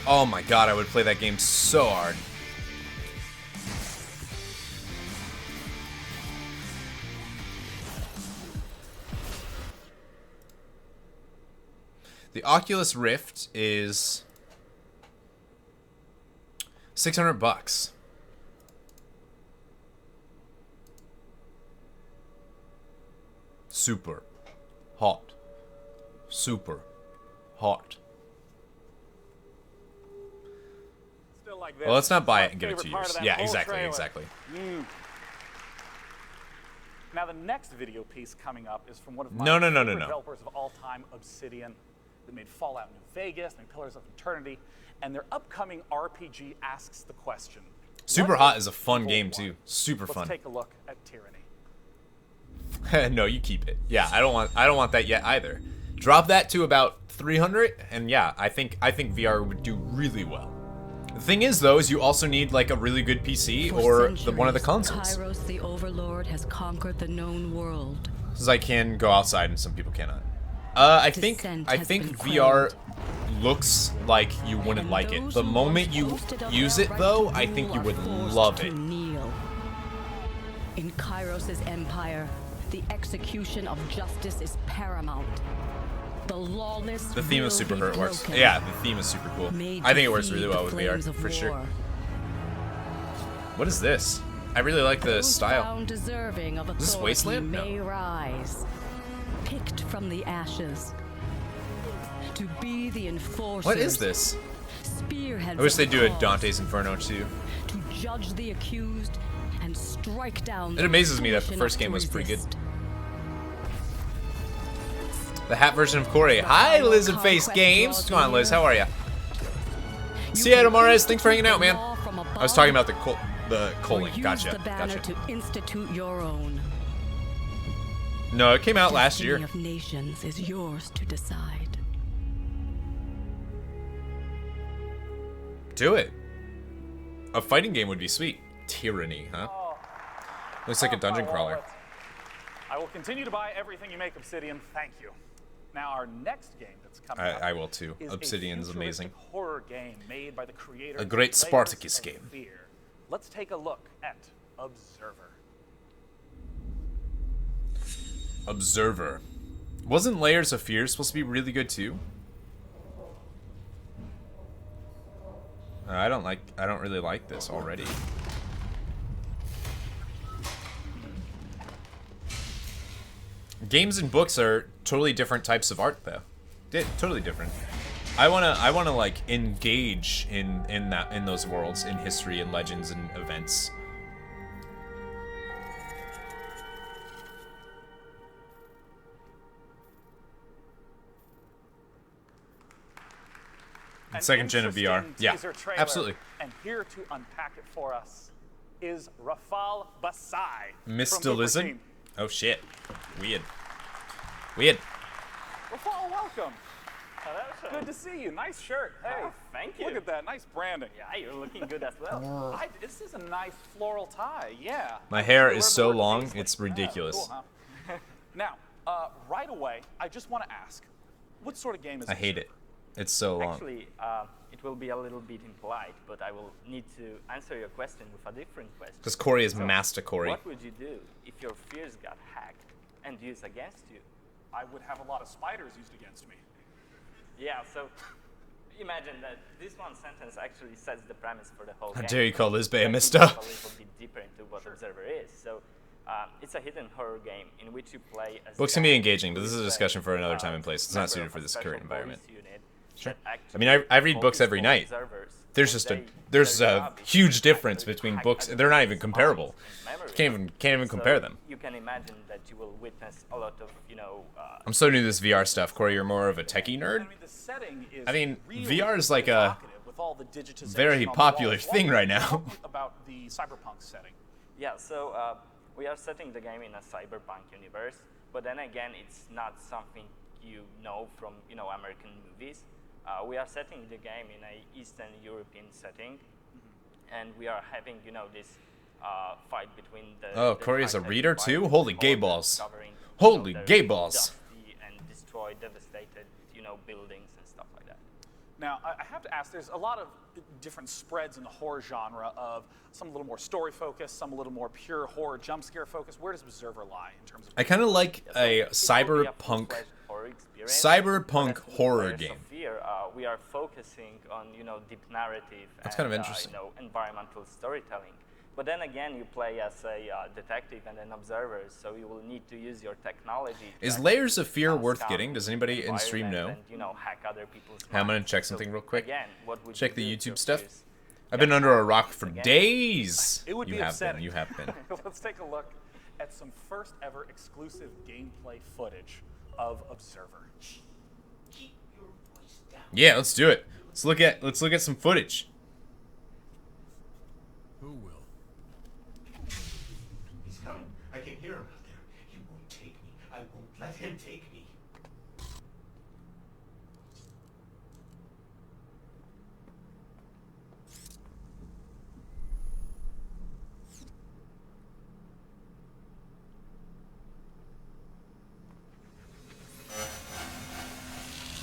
[SPEAKER 2] Oh my god, I would play that game so hard. The Oculus Rift is $600. Super hot. Super hot.
[SPEAKER 3] Still like this.
[SPEAKER 2] Well, let's not buy
[SPEAKER 3] My
[SPEAKER 2] it and give it
[SPEAKER 3] favorite
[SPEAKER 2] 2
[SPEAKER 3] part
[SPEAKER 2] years.
[SPEAKER 3] of that
[SPEAKER 2] Yeah,
[SPEAKER 3] whole
[SPEAKER 2] exactly,
[SPEAKER 3] trailer.
[SPEAKER 2] exactly.
[SPEAKER 3] Now the next video piece coming up is from one of my
[SPEAKER 2] No.
[SPEAKER 3] favorite developers of all time, Obsidian. They made Fallout New Vegas, they made Pillars of Eternity, and their upcoming RPG asks the question.
[SPEAKER 2] Super
[SPEAKER 3] what
[SPEAKER 2] Hot is a fun
[SPEAKER 3] evil
[SPEAKER 2] game
[SPEAKER 3] one?
[SPEAKER 2] too. Super
[SPEAKER 3] Let's
[SPEAKER 2] fun.
[SPEAKER 3] take a look at Tyranny.
[SPEAKER 2] No, you keep it. Yeah, I don't want that yet either. Drop that to about 300 and yeah, I think VR would do really well. The thing is though, is you also need like a really good PC or one of the consoles.
[SPEAKER 15] Kairos the Overlord has conquered the known world.
[SPEAKER 2] Because I can go outside and some people cannot. I think VR looks like you wouldn't like it. The moment you use it though, I think you would love it.
[SPEAKER 15] In Kairos' empire, the execution of justice is paramount. The lawless
[SPEAKER 2] The theme of
[SPEAKER 15] will
[SPEAKER 2] Super
[SPEAKER 15] be
[SPEAKER 2] Hurt works.
[SPEAKER 15] broken.
[SPEAKER 2] Yeah, the theme is super cool.
[SPEAKER 15] Made
[SPEAKER 2] I think
[SPEAKER 15] to
[SPEAKER 2] it works
[SPEAKER 15] feed
[SPEAKER 2] really
[SPEAKER 15] the
[SPEAKER 2] well with VR,
[SPEAKER 15] flames of
[SPEAKER 2] for sure.
[SPEAKER 15] war.
[SPEAKER 2] What is this? I really like the style.
[SPEAKER 15] Found deserving of
[SPEAKER 2] Is this
[SPEAKER 15] authority
[SPEAKER 2] Wasteland?
[SPEAKER 15] may
[SPEAKER 2] No.
[SPEAKER 15] rise, picked from the ashes, to be the enforcers.
[SPEAKER 2] What is this?
[SPEAKER 15] Spearheads
[SPEAKER 2] I wish
[SPEAKER 15] of
[SPEAKER 2] they'd do a
[SPEAKER 15] cause,
[SPEAKER 2] Dante's Inferno too.
[SPEAKER 15] to judge the accused and strike down.
[SPEAKER 2] It amazes me that the
[SPEAKER 15] foolish
[SPEAKER 2] first
[SPEAKER 15] enough
[SPEAKER 2] game
[SPEAKER 15] to
[SPEAKER 2] was pretty good.
[SPEAKER 15] resist.
[SPEAKER 2] The hat version of Cory. Hi, Lizard Face Games. Come on, Liz. How are ya? See ya, Mares. Thanks for hanging out, man. I was talking about the Culling.
[SPEAKER 15] Use
[SPEAKER 2] Gotcha.
[SPEAKER 15] the banner
[SPEAKER 2] Gotcha.
[SPEAKER 15] to institute your own.
[SPEAKER 2] No, it came out last year.
[SPEAKER 15] Destiny of nations is yours to decide.
[SPEAKER 2] Do it. A fighting game would be sweet. Tyranny, huh? Looks like a dungeon crawler.
[SPEAKER 3] I will continue to buy everything you make, Obsidian. Thank you. Now, our next game that's coming up
[SPEAKER 2] I will too.
[SPEAKER 3] is
[SPEAKER 2] Obsidian's
[SPEAKER 3] a
[SPEAKER 2] amazing.
[SPEAKER 3] horror game made by the creator
[SPEAKER 2] A great
[SPEAKER 3] of
[SPEAKER 2] Spartacus
[SPEAKER 3] Layers of
[SPEAKER 2] game.
[SPEAKER 3] Fear. Let's take a look at Observer.
[SPEAKER 2] Observer. Wasn't Layers of Fear supposed to be really good too? I don't really like this already. Games and books are totally different types of art though. Totally different. I wanna like engage in those worlds, in history and legends and events. Second gen of VR. Yeah, absolutely.
[SPEAKER 3] And here to unpack it for us is Rafal Basai.
[SPEAKER 2] Missildine? Oh shit. Weird. Weird.
[SPEAKER 3] Rafal, welcome. Good to see you. Nice shirt. Hey,
[SPEAKER 13] thank you.
[SPEAKER 3] Look at that. Nice branding.
[SPEAKER 13] Yeah, you're looking good as well.
[SPEAKER 3] This is a nice floral tie. Yeah.
[SPEAKER 2] My hair is so long, it's ridiculous.
[SPEAKER 3] Cool, huh? Now, right away, I just want to ask, what sort of game is
[SPEAKER 2] I hate it. It's so long.
[SPEAKER 16] Actually, it will be a little bit impolite, but I will need to answer your question with a different question.
[SPEAKER 2] Because Cory is Master Cory.
[SPEAKER 16] What would you do if your fears got hacked and used against you?
[SPEAKER 3] I would have a lot of spiders used against me.
[SPEAKER 16] Yeah, so imagine that this one sentence actually sets the premise for the whole
[SPEAKER 2] How
[SPEAKER 16] game.
[SPEAKER 2] dare you call this bay a mister?
[SPEAKER 16] A little bit deeper into what Observer is. So it's a hidden horror game in which you play as
[SPEAKER 2] Books can be engaging, but this is a discussion for another time and place. It's not suited for this current environment. Sure. I mean, I read books every night. There's just a huge difference between books. They're not even comparable. Can't even compare them.
[SPEAKER 16] You can imagine that you will witness a lot of,
[SPEAKER 2] I'm so new to this VR stuff. Cory, you're more of a techie nerd? I mean, VR is like a very popular thing right now.
[SPEAKER 3] About the cyberpunk setting.
[SPEAKER 16] Yeah, so we are setting the game in a cyberpunk universe, but then again, it's not something you know from, American movies. We are setting the game in an Eastern European setting, and we are having, this fight between the...
[SPEAKER 2] Oh, Cory is a reader too? Holy gay balls. Holy gay balls.
[SPEAKER 16] And destroy devastated, buildings and stuff like that.
[SPEAKER 3] Now, I have to ask, there's a lot of different spreads in the horror genre of some a little more story-focused, some a little more pure horror jump-scare focused. Where does Observer lie in terms of...
[SPEAKER 2] I kind of like a cyberpunk horror game.
[SPEAKER 16] We are focusing on, deep narrative
[SPEAKER 2] That's kind of interesting.
[SPEAKER 16] Environmental storytelling. But then again, you play as a detective and an observer, so you will need to use your technology.
[SPEAKER 2] Is Layers of Fear worth getting? Does anybody in stream know?
[SPEAKER 16] And, hack other people's
[SPEAKER 2] I'm gonna
[SPEAKER 16] minds.
[SPEAKER 2] check something real quick.
[SPEAKER 16] Again, what would
[SPEAKER 2] Check
[SPEAKER 16] you
[SPEAKER 2] the
[SPEAKER 16] do
[SPEAKER 2] YouTube
[SPEAKER 16] if
[SPEAKER 2] stuff.
[SPEAKER 16] your fears
[SPEAKER 2] I've been
[SPEAKER 16] got
[SPEAKER 2] under a
[SPEAKER 16] hacked?
[SPEAKER 2] rock for
[SPEAKER 16] Again,
[SPEAKER 2] days.
[SPEAKER 3] It would
[SPEAKER 2] You
[SPEAKER 3] be
[SPEAKER 2] have
[SPEAKER 3] upsetting.
[SPEAKER 2] been. You have been.
[SPEAKER 3] Let's take a look at some first ever exclusive gameplay footage of Observer.
[SPEAKER 2] Yeah, let's do it. Let's look at some footage.
[SPEAKER 17] Who will? He's coming. I can hear him out there. He won't take me. I won't let him take me.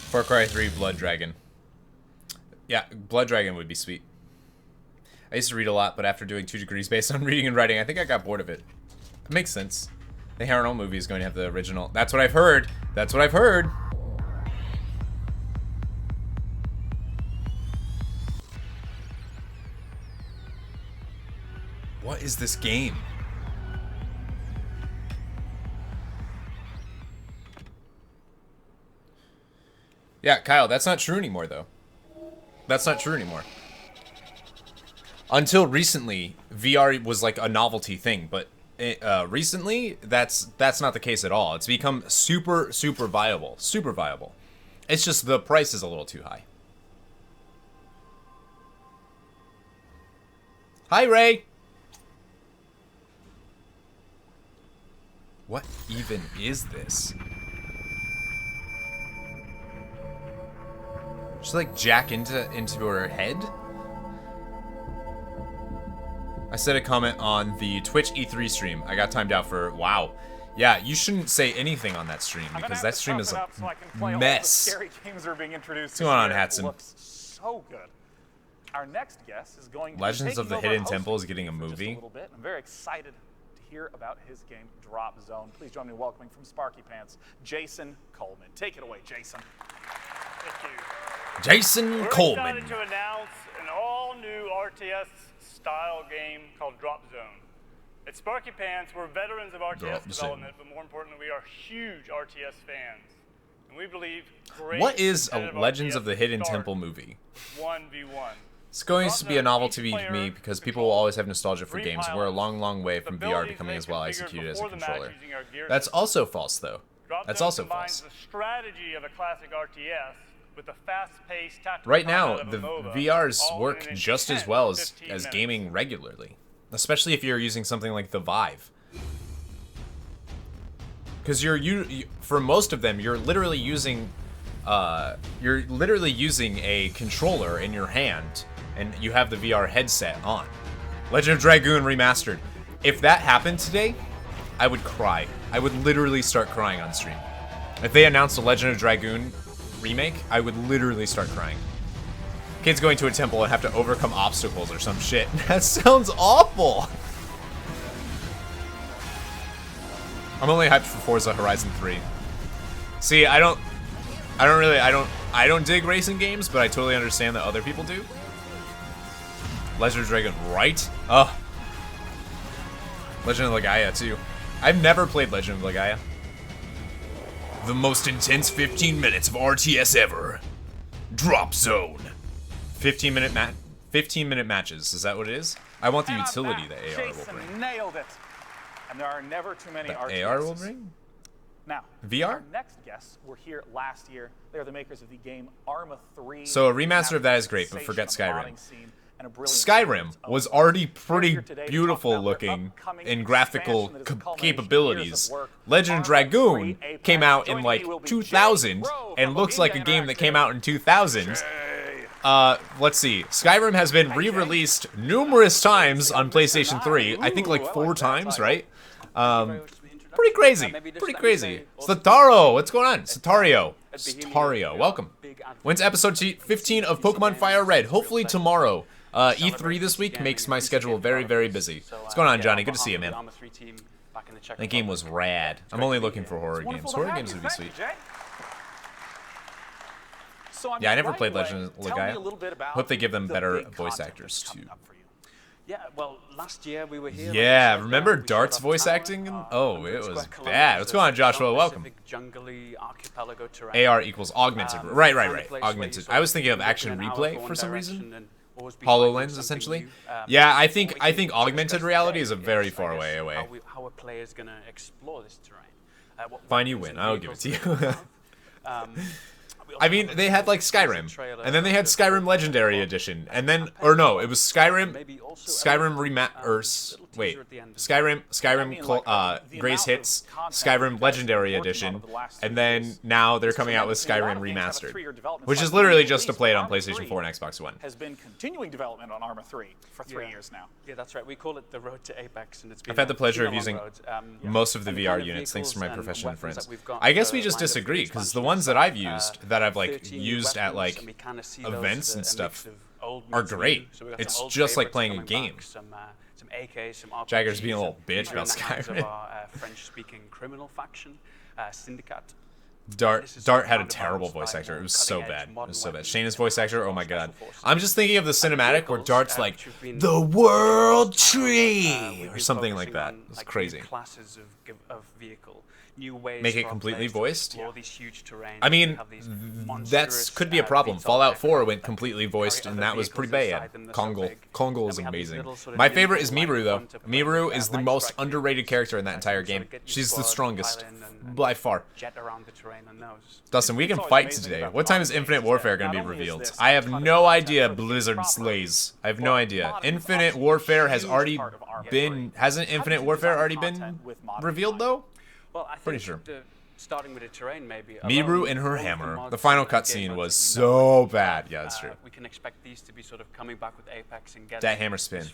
[SPEAKER 2] Far Cry 3 Blood Dragon. Yeah, Blood Dragon would be sweet. I used to read a lot, but after doing 2 degrees based on reading and writing, I think I got bored of it. It makes sense. The Harrenhal movie is going to have the original. That's what I've heard. That's what I've heard. What is this game? Yeah, Kyle, that's not true anymore, though. That's not true anymore. Until recently, VR was like a novelty thing, but recently, that's not the case at all. It's become super viable. Super viable. It's just the price is a little too high. Hi, Ray! What even is this? Just like jack into her head? I said a comment on the Twitch E3 stream. I got timed out for, wow. Yeah, you shouldn't say anything on that stream because that stream is a mess.
[SPEAKER 3] Scary games are being introduced.
[SPEAKER 2] What's going on, Hatson?
[SPEAKER 3] Looks so good. Our next guest is going to
[SPEAKER 2] Legends
[SPEAKER 3] be
[SPEAKER 2] of the
[SPEAKER 3] taking
[SPEAKER 2] Hidden
[SPEAKER 3] over
[SPEAKER 2] Temple is
[SPEAKER 3] hosting
[SPEAKER 2] getting a
[SPEAKER 3] for just
[SPEAKER 2] movie.
[SPEAKER 3] A little bit. I'm very excited to hear about his game Drop Zone. Please join me in welcoming from Sparky Pants, Jason Coleman. Take it away, Jason.
[SPEAKER 18] Thank you.
[SPEAKER 2] Jason Coleman.
[SPEAKER 18] We're excited to announce an all-new RTS-style game called Drop Zone. At Sparky Pants, we're veterans of RTS development, but more importantly, we are huge RTS fans. And we believe great
[SPEAKER 2] What is a
[SPEAKER 18] competitive
[SPEAKER 2] Legends
[SPEAKER 18] RTS
[SPEAKER 2] of the Hidden
[SPEAKER 18] start
[SPEAKER 2] Temple movie?
[SPEAKER 18] 1v1.
[SPEAKER 2] It's going to be a novelty to me because people will always have nostalgia for games. We're a long, long way from VR becoming as well executed as a controller. That's also false, though. That's also false.
[SPEAKER 18] The strategy of a classic RTS with the fast-paced tactical
[SPEAKER 2] Right now,
[SPEAKER 18] combat
[SPEAKER 2] the
[SPEAKER 18] of a MOBA,
[SPEAKER 2] VRs
[SPEAKER 18] all
[SPEAKER 2] work
[SPEAKER 18] in an
[SPEAKER 2] just as
[SPEAKER 18] intense
[SPEAKER 2] well
[SPEAKER 18] 15
[SPEAKER 2] as
[SPEAKER 18] minutes.
[SPEAKER 2] gaming regularly, especially if you're using something like the Vive. Because for most of them, you're literally using a controller in your hand, and you have the VR headset on. Legend of Dragoon Remastered. If that happened today, I would cry. I would literally start crying on stream. If they announced a Legend of Dragoon remake, I would literally start crying. Kids going to a temple and have to overcome obstacles or some shit. That sounds awful. I'm only hyped for Forza Horizon 3. See, I don't dig racing games, but I totally understand that other people do. Legend of Dragoon, right? Ugh. Legend of Legaia, too. I've never played Legend of Legaia. The most intense 15 minutes of RTS ever. Drop Zone. 15-minute matches. Is that what it is? I want the utility that AR will bring.
[SPEAKER 3] Nailed it. And there are never too many RTSs.
[SPEAKER 2] AR will bring?
[SPEAKER 3] Now,
[SPEAKER 2] VR?
[SPEAKER 3] Our next guests were here last year. They are the makers of the game Arma 3.
[SPEAKER 2] So a remaster of that is great, but forget Skyrim. Skyrim was already pretty beautiful looking in graphical capabilities. Legend of Dragoon came out in like 2000 and looks like a game that came out in 2000. Let's see. Skyrim has been re-released numerous times on PlayStation 3. I think like 4 times, right? Pretty crazy. Pretty crazy. Sataro, what's going on? Satario, welcome. When's episode 15 of Pokemon Fire Red? Hopefully tomorrow. E3 this week makes my schedule very, very busy. What's going on, Johnny? Good to see you, man. That game was rad. I'm only looking for horror games. Horror games would be sweet. Yeah, I never played Legend of Legaia. Hope they give them better voice actors, too.
[SPEAKER 19] Yeah, well, last year we were here.
[SPEAKER 2] Yeah, remember Dart's voice acting? Oh, it was bad. What's going on, Joshua? Welcome. AR equals augmented. Right. Augmented. I was thinking of action replay for some reason. HoloLens, essentially. Yeah, I think augmented reality is a very far way away.
[SPEAKER 19] How are players going to explore this terrain?
[SPEAKER 2] Fine, you win. I'll give it to you. I mean, they had like Skyrim, and then they had Skyrim Legendary Edition, and then, or no, it was Skyrim Grace Hits, Skyrim Legendary Edition, and then now they're coming out with Skyrim Remastered, which is literally just to play it on PlayStation 4 and Xbox One.
[SPEAKER 3] Has been continuing development on Arma 3 for 3 years now.
[SPEAKER 19] Yeah, that's right. We call it the Road to Apex, and it's been
[SPEAKER 2] I've had the pleasure of using most of the VR units thanks to my professional friends. I guess we just disagree, because the ones that I've used, that I've like used at like events and stuff, are great. It's just like playing a game. Jagger's being a little bitch about Skyrim.
[SPEAKER 19] French-speaking criminal faction, Syndicate.
[SPEAKER 2] Dart had a terrible voice actor. It was so bad. It was so bad. Shayna's voice actor, oh my god. I'm just thinking of the cinematic where Dart's like, the World Tree, or something like that. It's crazy. Make it completely voiced? I mean, that could be a problem. Fallout 4 went completely voiced, and that was pretty bad. Kongol is amazing. My favorite is Miru, though. Miru is the most underrated character in that entire game. She's the strongest, by far. Dustin, we can fight today. What time is Infinite Warfare going to be revealed? I have no idea, Blizzard Slays. I have no idea. Infinite Warfare has already been... Hasn't Infinite Warfare already been revealed, though?
[SPEAKER 19] Well, I think pretty sure. Starting with the terrain, maybe.
[SPEAKER 2] Miru and her hammer. The final cutscene was so bad. Yeah, that's true.
[SPEAKER 19] We can expect these to be sort of coming back with Apex and getting
[SPEAKER 2] that hammer spin.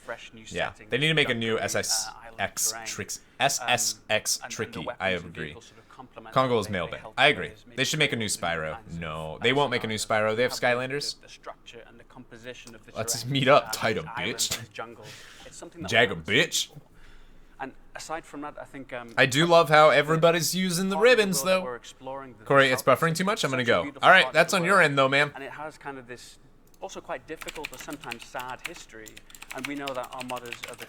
[SPEAKER 2] Yeah, they need to make a new SSX tricky. I agree. Congo is mailbag. I agree. They should make a new Spyro. No, they won't make a new Spyro. They have Skylanders. Let's meet up, Taito, bitch. Jagger, bitch.
[SPEAKER 19] And aside from that, I think
[SPEAKER 2] I do love how everybody's using the ribbons, though. Corey, it's buffering too much. I'm gonna go. All right, that's on your end, though, man.
[SPEAKER 19] And it has kind of this also quite difficult but sometimes sad history. And we know that our modders are the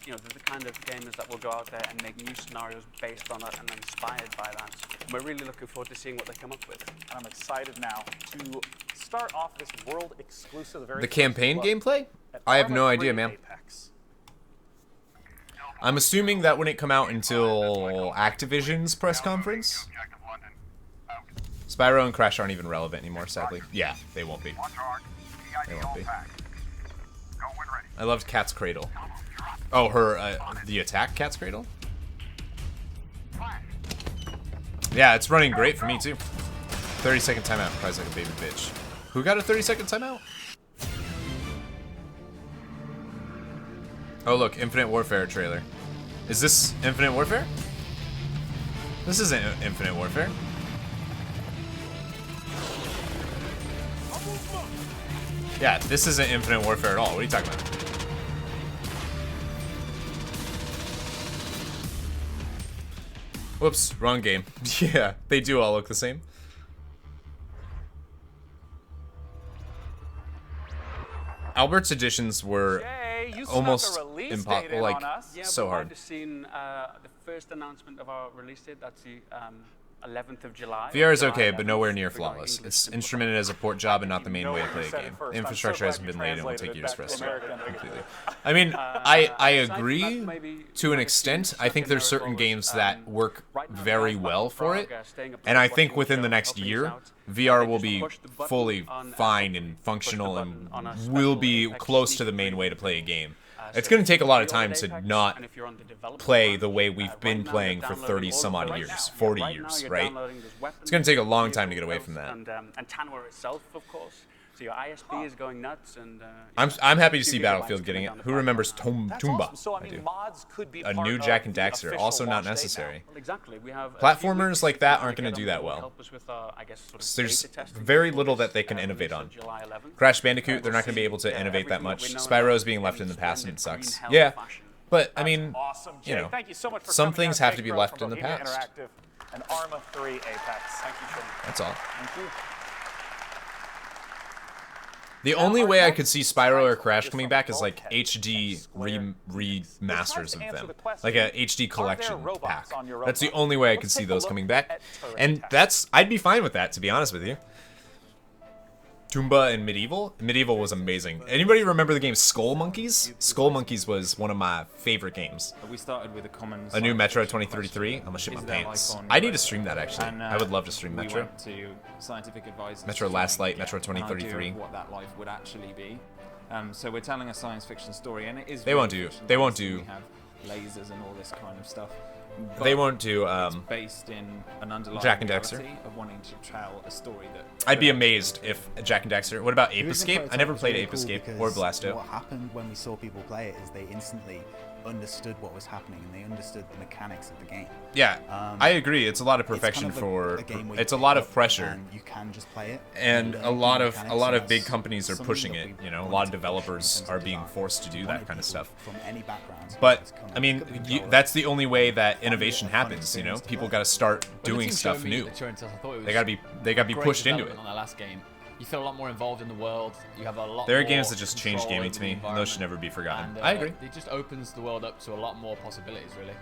[SPEAKER 19] you know, they're the kind of gamers that will go out there and make new scenarios based on that and inspired by that. And we're really looking forward to seeing what they come up with.
[SPEAKER 3] And I'm excited now to start off this world exclusive.
[SPEAKER 2] The campaign gameplay? I have no idea, man. I'm assuming that wouldn't come out until Activision's press conference. Spyro and Crash aren't even relevant anymore, sadly. Yeah, they won't be. They won't be. I loved Cat's Cradle. Oh, her, the attack Cat's Cradle? Yeah, it's running great for me, too. 30-second timeout, cries like a baby bitch. Who got a 30-second timeout? Oh, look, Infinite Warfare trailer. Is this Infinite Warfare? This isn't Infinite Warfare. Yeah, this isn't Infinite Warfare at all. What are you talking about? Whoops, wrong game. Yeah, they do all look the same. Albert's editions were almost impossible, like, so hard.
[SPEAKER 19] I've just seen the first announcement of our release date. That's the 11th of July.
[SPEAKER 2] VR is okay, but nowhere near flawless. It's instrumented as a port job and not the main way to play a game. The infrastructure hasn't been laid and will take years for us to completely. I mean, I agree to an extent. I think there's certain games that work very well for it, and I think within the next year, VR will be fully fine and functional and will be close to the main way to play a game. It's going to take a lot of time to not play the way we've been playing for 30-some-odd years, 40 years, right? It's going to take a long time to get away from that.
[SPEAKER 19] And Tanwar itself, of course. So your ISP is going nuts, and
[SPEAKER 2] I'm happy to see Battlefield getting it. Who remembers Tumba? I do. A new Jak and Daxter, also not necessary.
[SPEAKER 19] Exactly. We have
[SPEAKER 2] platformers like that aren't going to do that well. There's very little that they can innovate on. Crash Bandicoot, they're not going to be able to innovate that much. Spyro's being left in the past and it sucks. Yeah, but I mean, you know, some things have to be left in the past.
[SPEAKER 3] And Arma 3 Apex. Thank you, Sean.
[SPEAKER 2] That's all.
[SPEAKER 3] Thank you.
[SPEAKER 2] The only way I could see Spyro or Crash coming back is like HD remasters of them, like a HD collection pack. That's the only way I could see those coming back, and I'd be fine with that, to be honest with you. Toomba and Medieval. Medieval was amazing. Anybody remember the game Skull Monkeys? Skull Monkeys was one of my favorite games.
[SPEAKER 20] We started with a common.
[SPEAKER 2] A new Metro 2033. I'm gonna shit my pants. I need to stream that actually. I would love to stream Metro.
[SPEAKER 20] We went to scientific advisors.
[SPEAKER 2] Metro Last Light, Metro 2033.
[SPEAKER 20] What that life would actually be. So we're telling a science fiction story, and it is.
[SPEAKER 2] They won't do. They won't do.
[SPEAKER 20] We have lasers and all this kind of stuff.
[SPEAKER 2] But they won't do
[SPEAKER 20] it's based in an underlying
[SPEAKER 2] Jak and Daxter
[SPEAKER 20] of wanting to tell a story that
[SPEAKER 2] I'd be amazed if Jak and Daxter. What about Ape Escape? I never played Ape Escape or Blasto.
[SPEAKER 21] What happened when we saw people play it is they instantly understood what was happening and they understood the mechanics of the game.
[SPEAKER 2] Yeah, I agree. It's a lot of perfection it's a lot of pressure.
[SPEAKER 21] And you can just play it.
[SPEAKER 2] And a lot of big companies are pushing it. You know, a lot of developers are being forced to do that kind of stuff.
[SPEAKER 21] From any background.
[SPEAKER 2] But I mean, that's the only way that innovation happens. You know, people got to start doing stuff new. They got to be pushed into it.
[SPEAKER 22] On that last game. You feel a lot more involved in the world. You have a lot.
[SPEAKER 2] There are
[SPEAKER 22] more
[SPEAKER 2] games that just change gaming to me, and those should never be forgotten.
[SPEAKER 22] And,
[SPEAKER 2] I agree.
[SPEAKER 22] It just opens the world up to a lot more possibilities, really.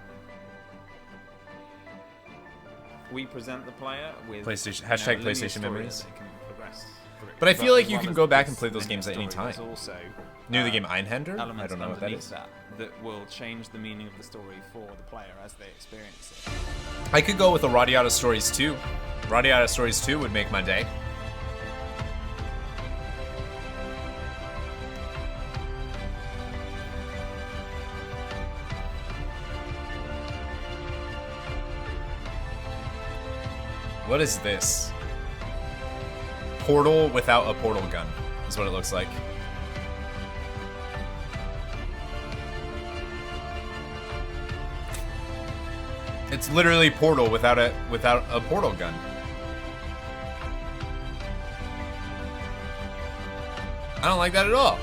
[SPEAKER 20] We present the player with
[SPEAKER 2] PlayStation PlayStation memories. But I feel like you can go back and play those games at any time. Knew the game Einhander? I don't know what that is.
[SPEAKER 20] That will change the meaning of the story for the player as they experience it.
[SPEAKER 2] I could go with a Radiata Stories 2. Radiata Stories 2 would make my day. What is this? Portal without a portal gun is what it looks like. It's literally Portal without a portal gun. I don't like that at all.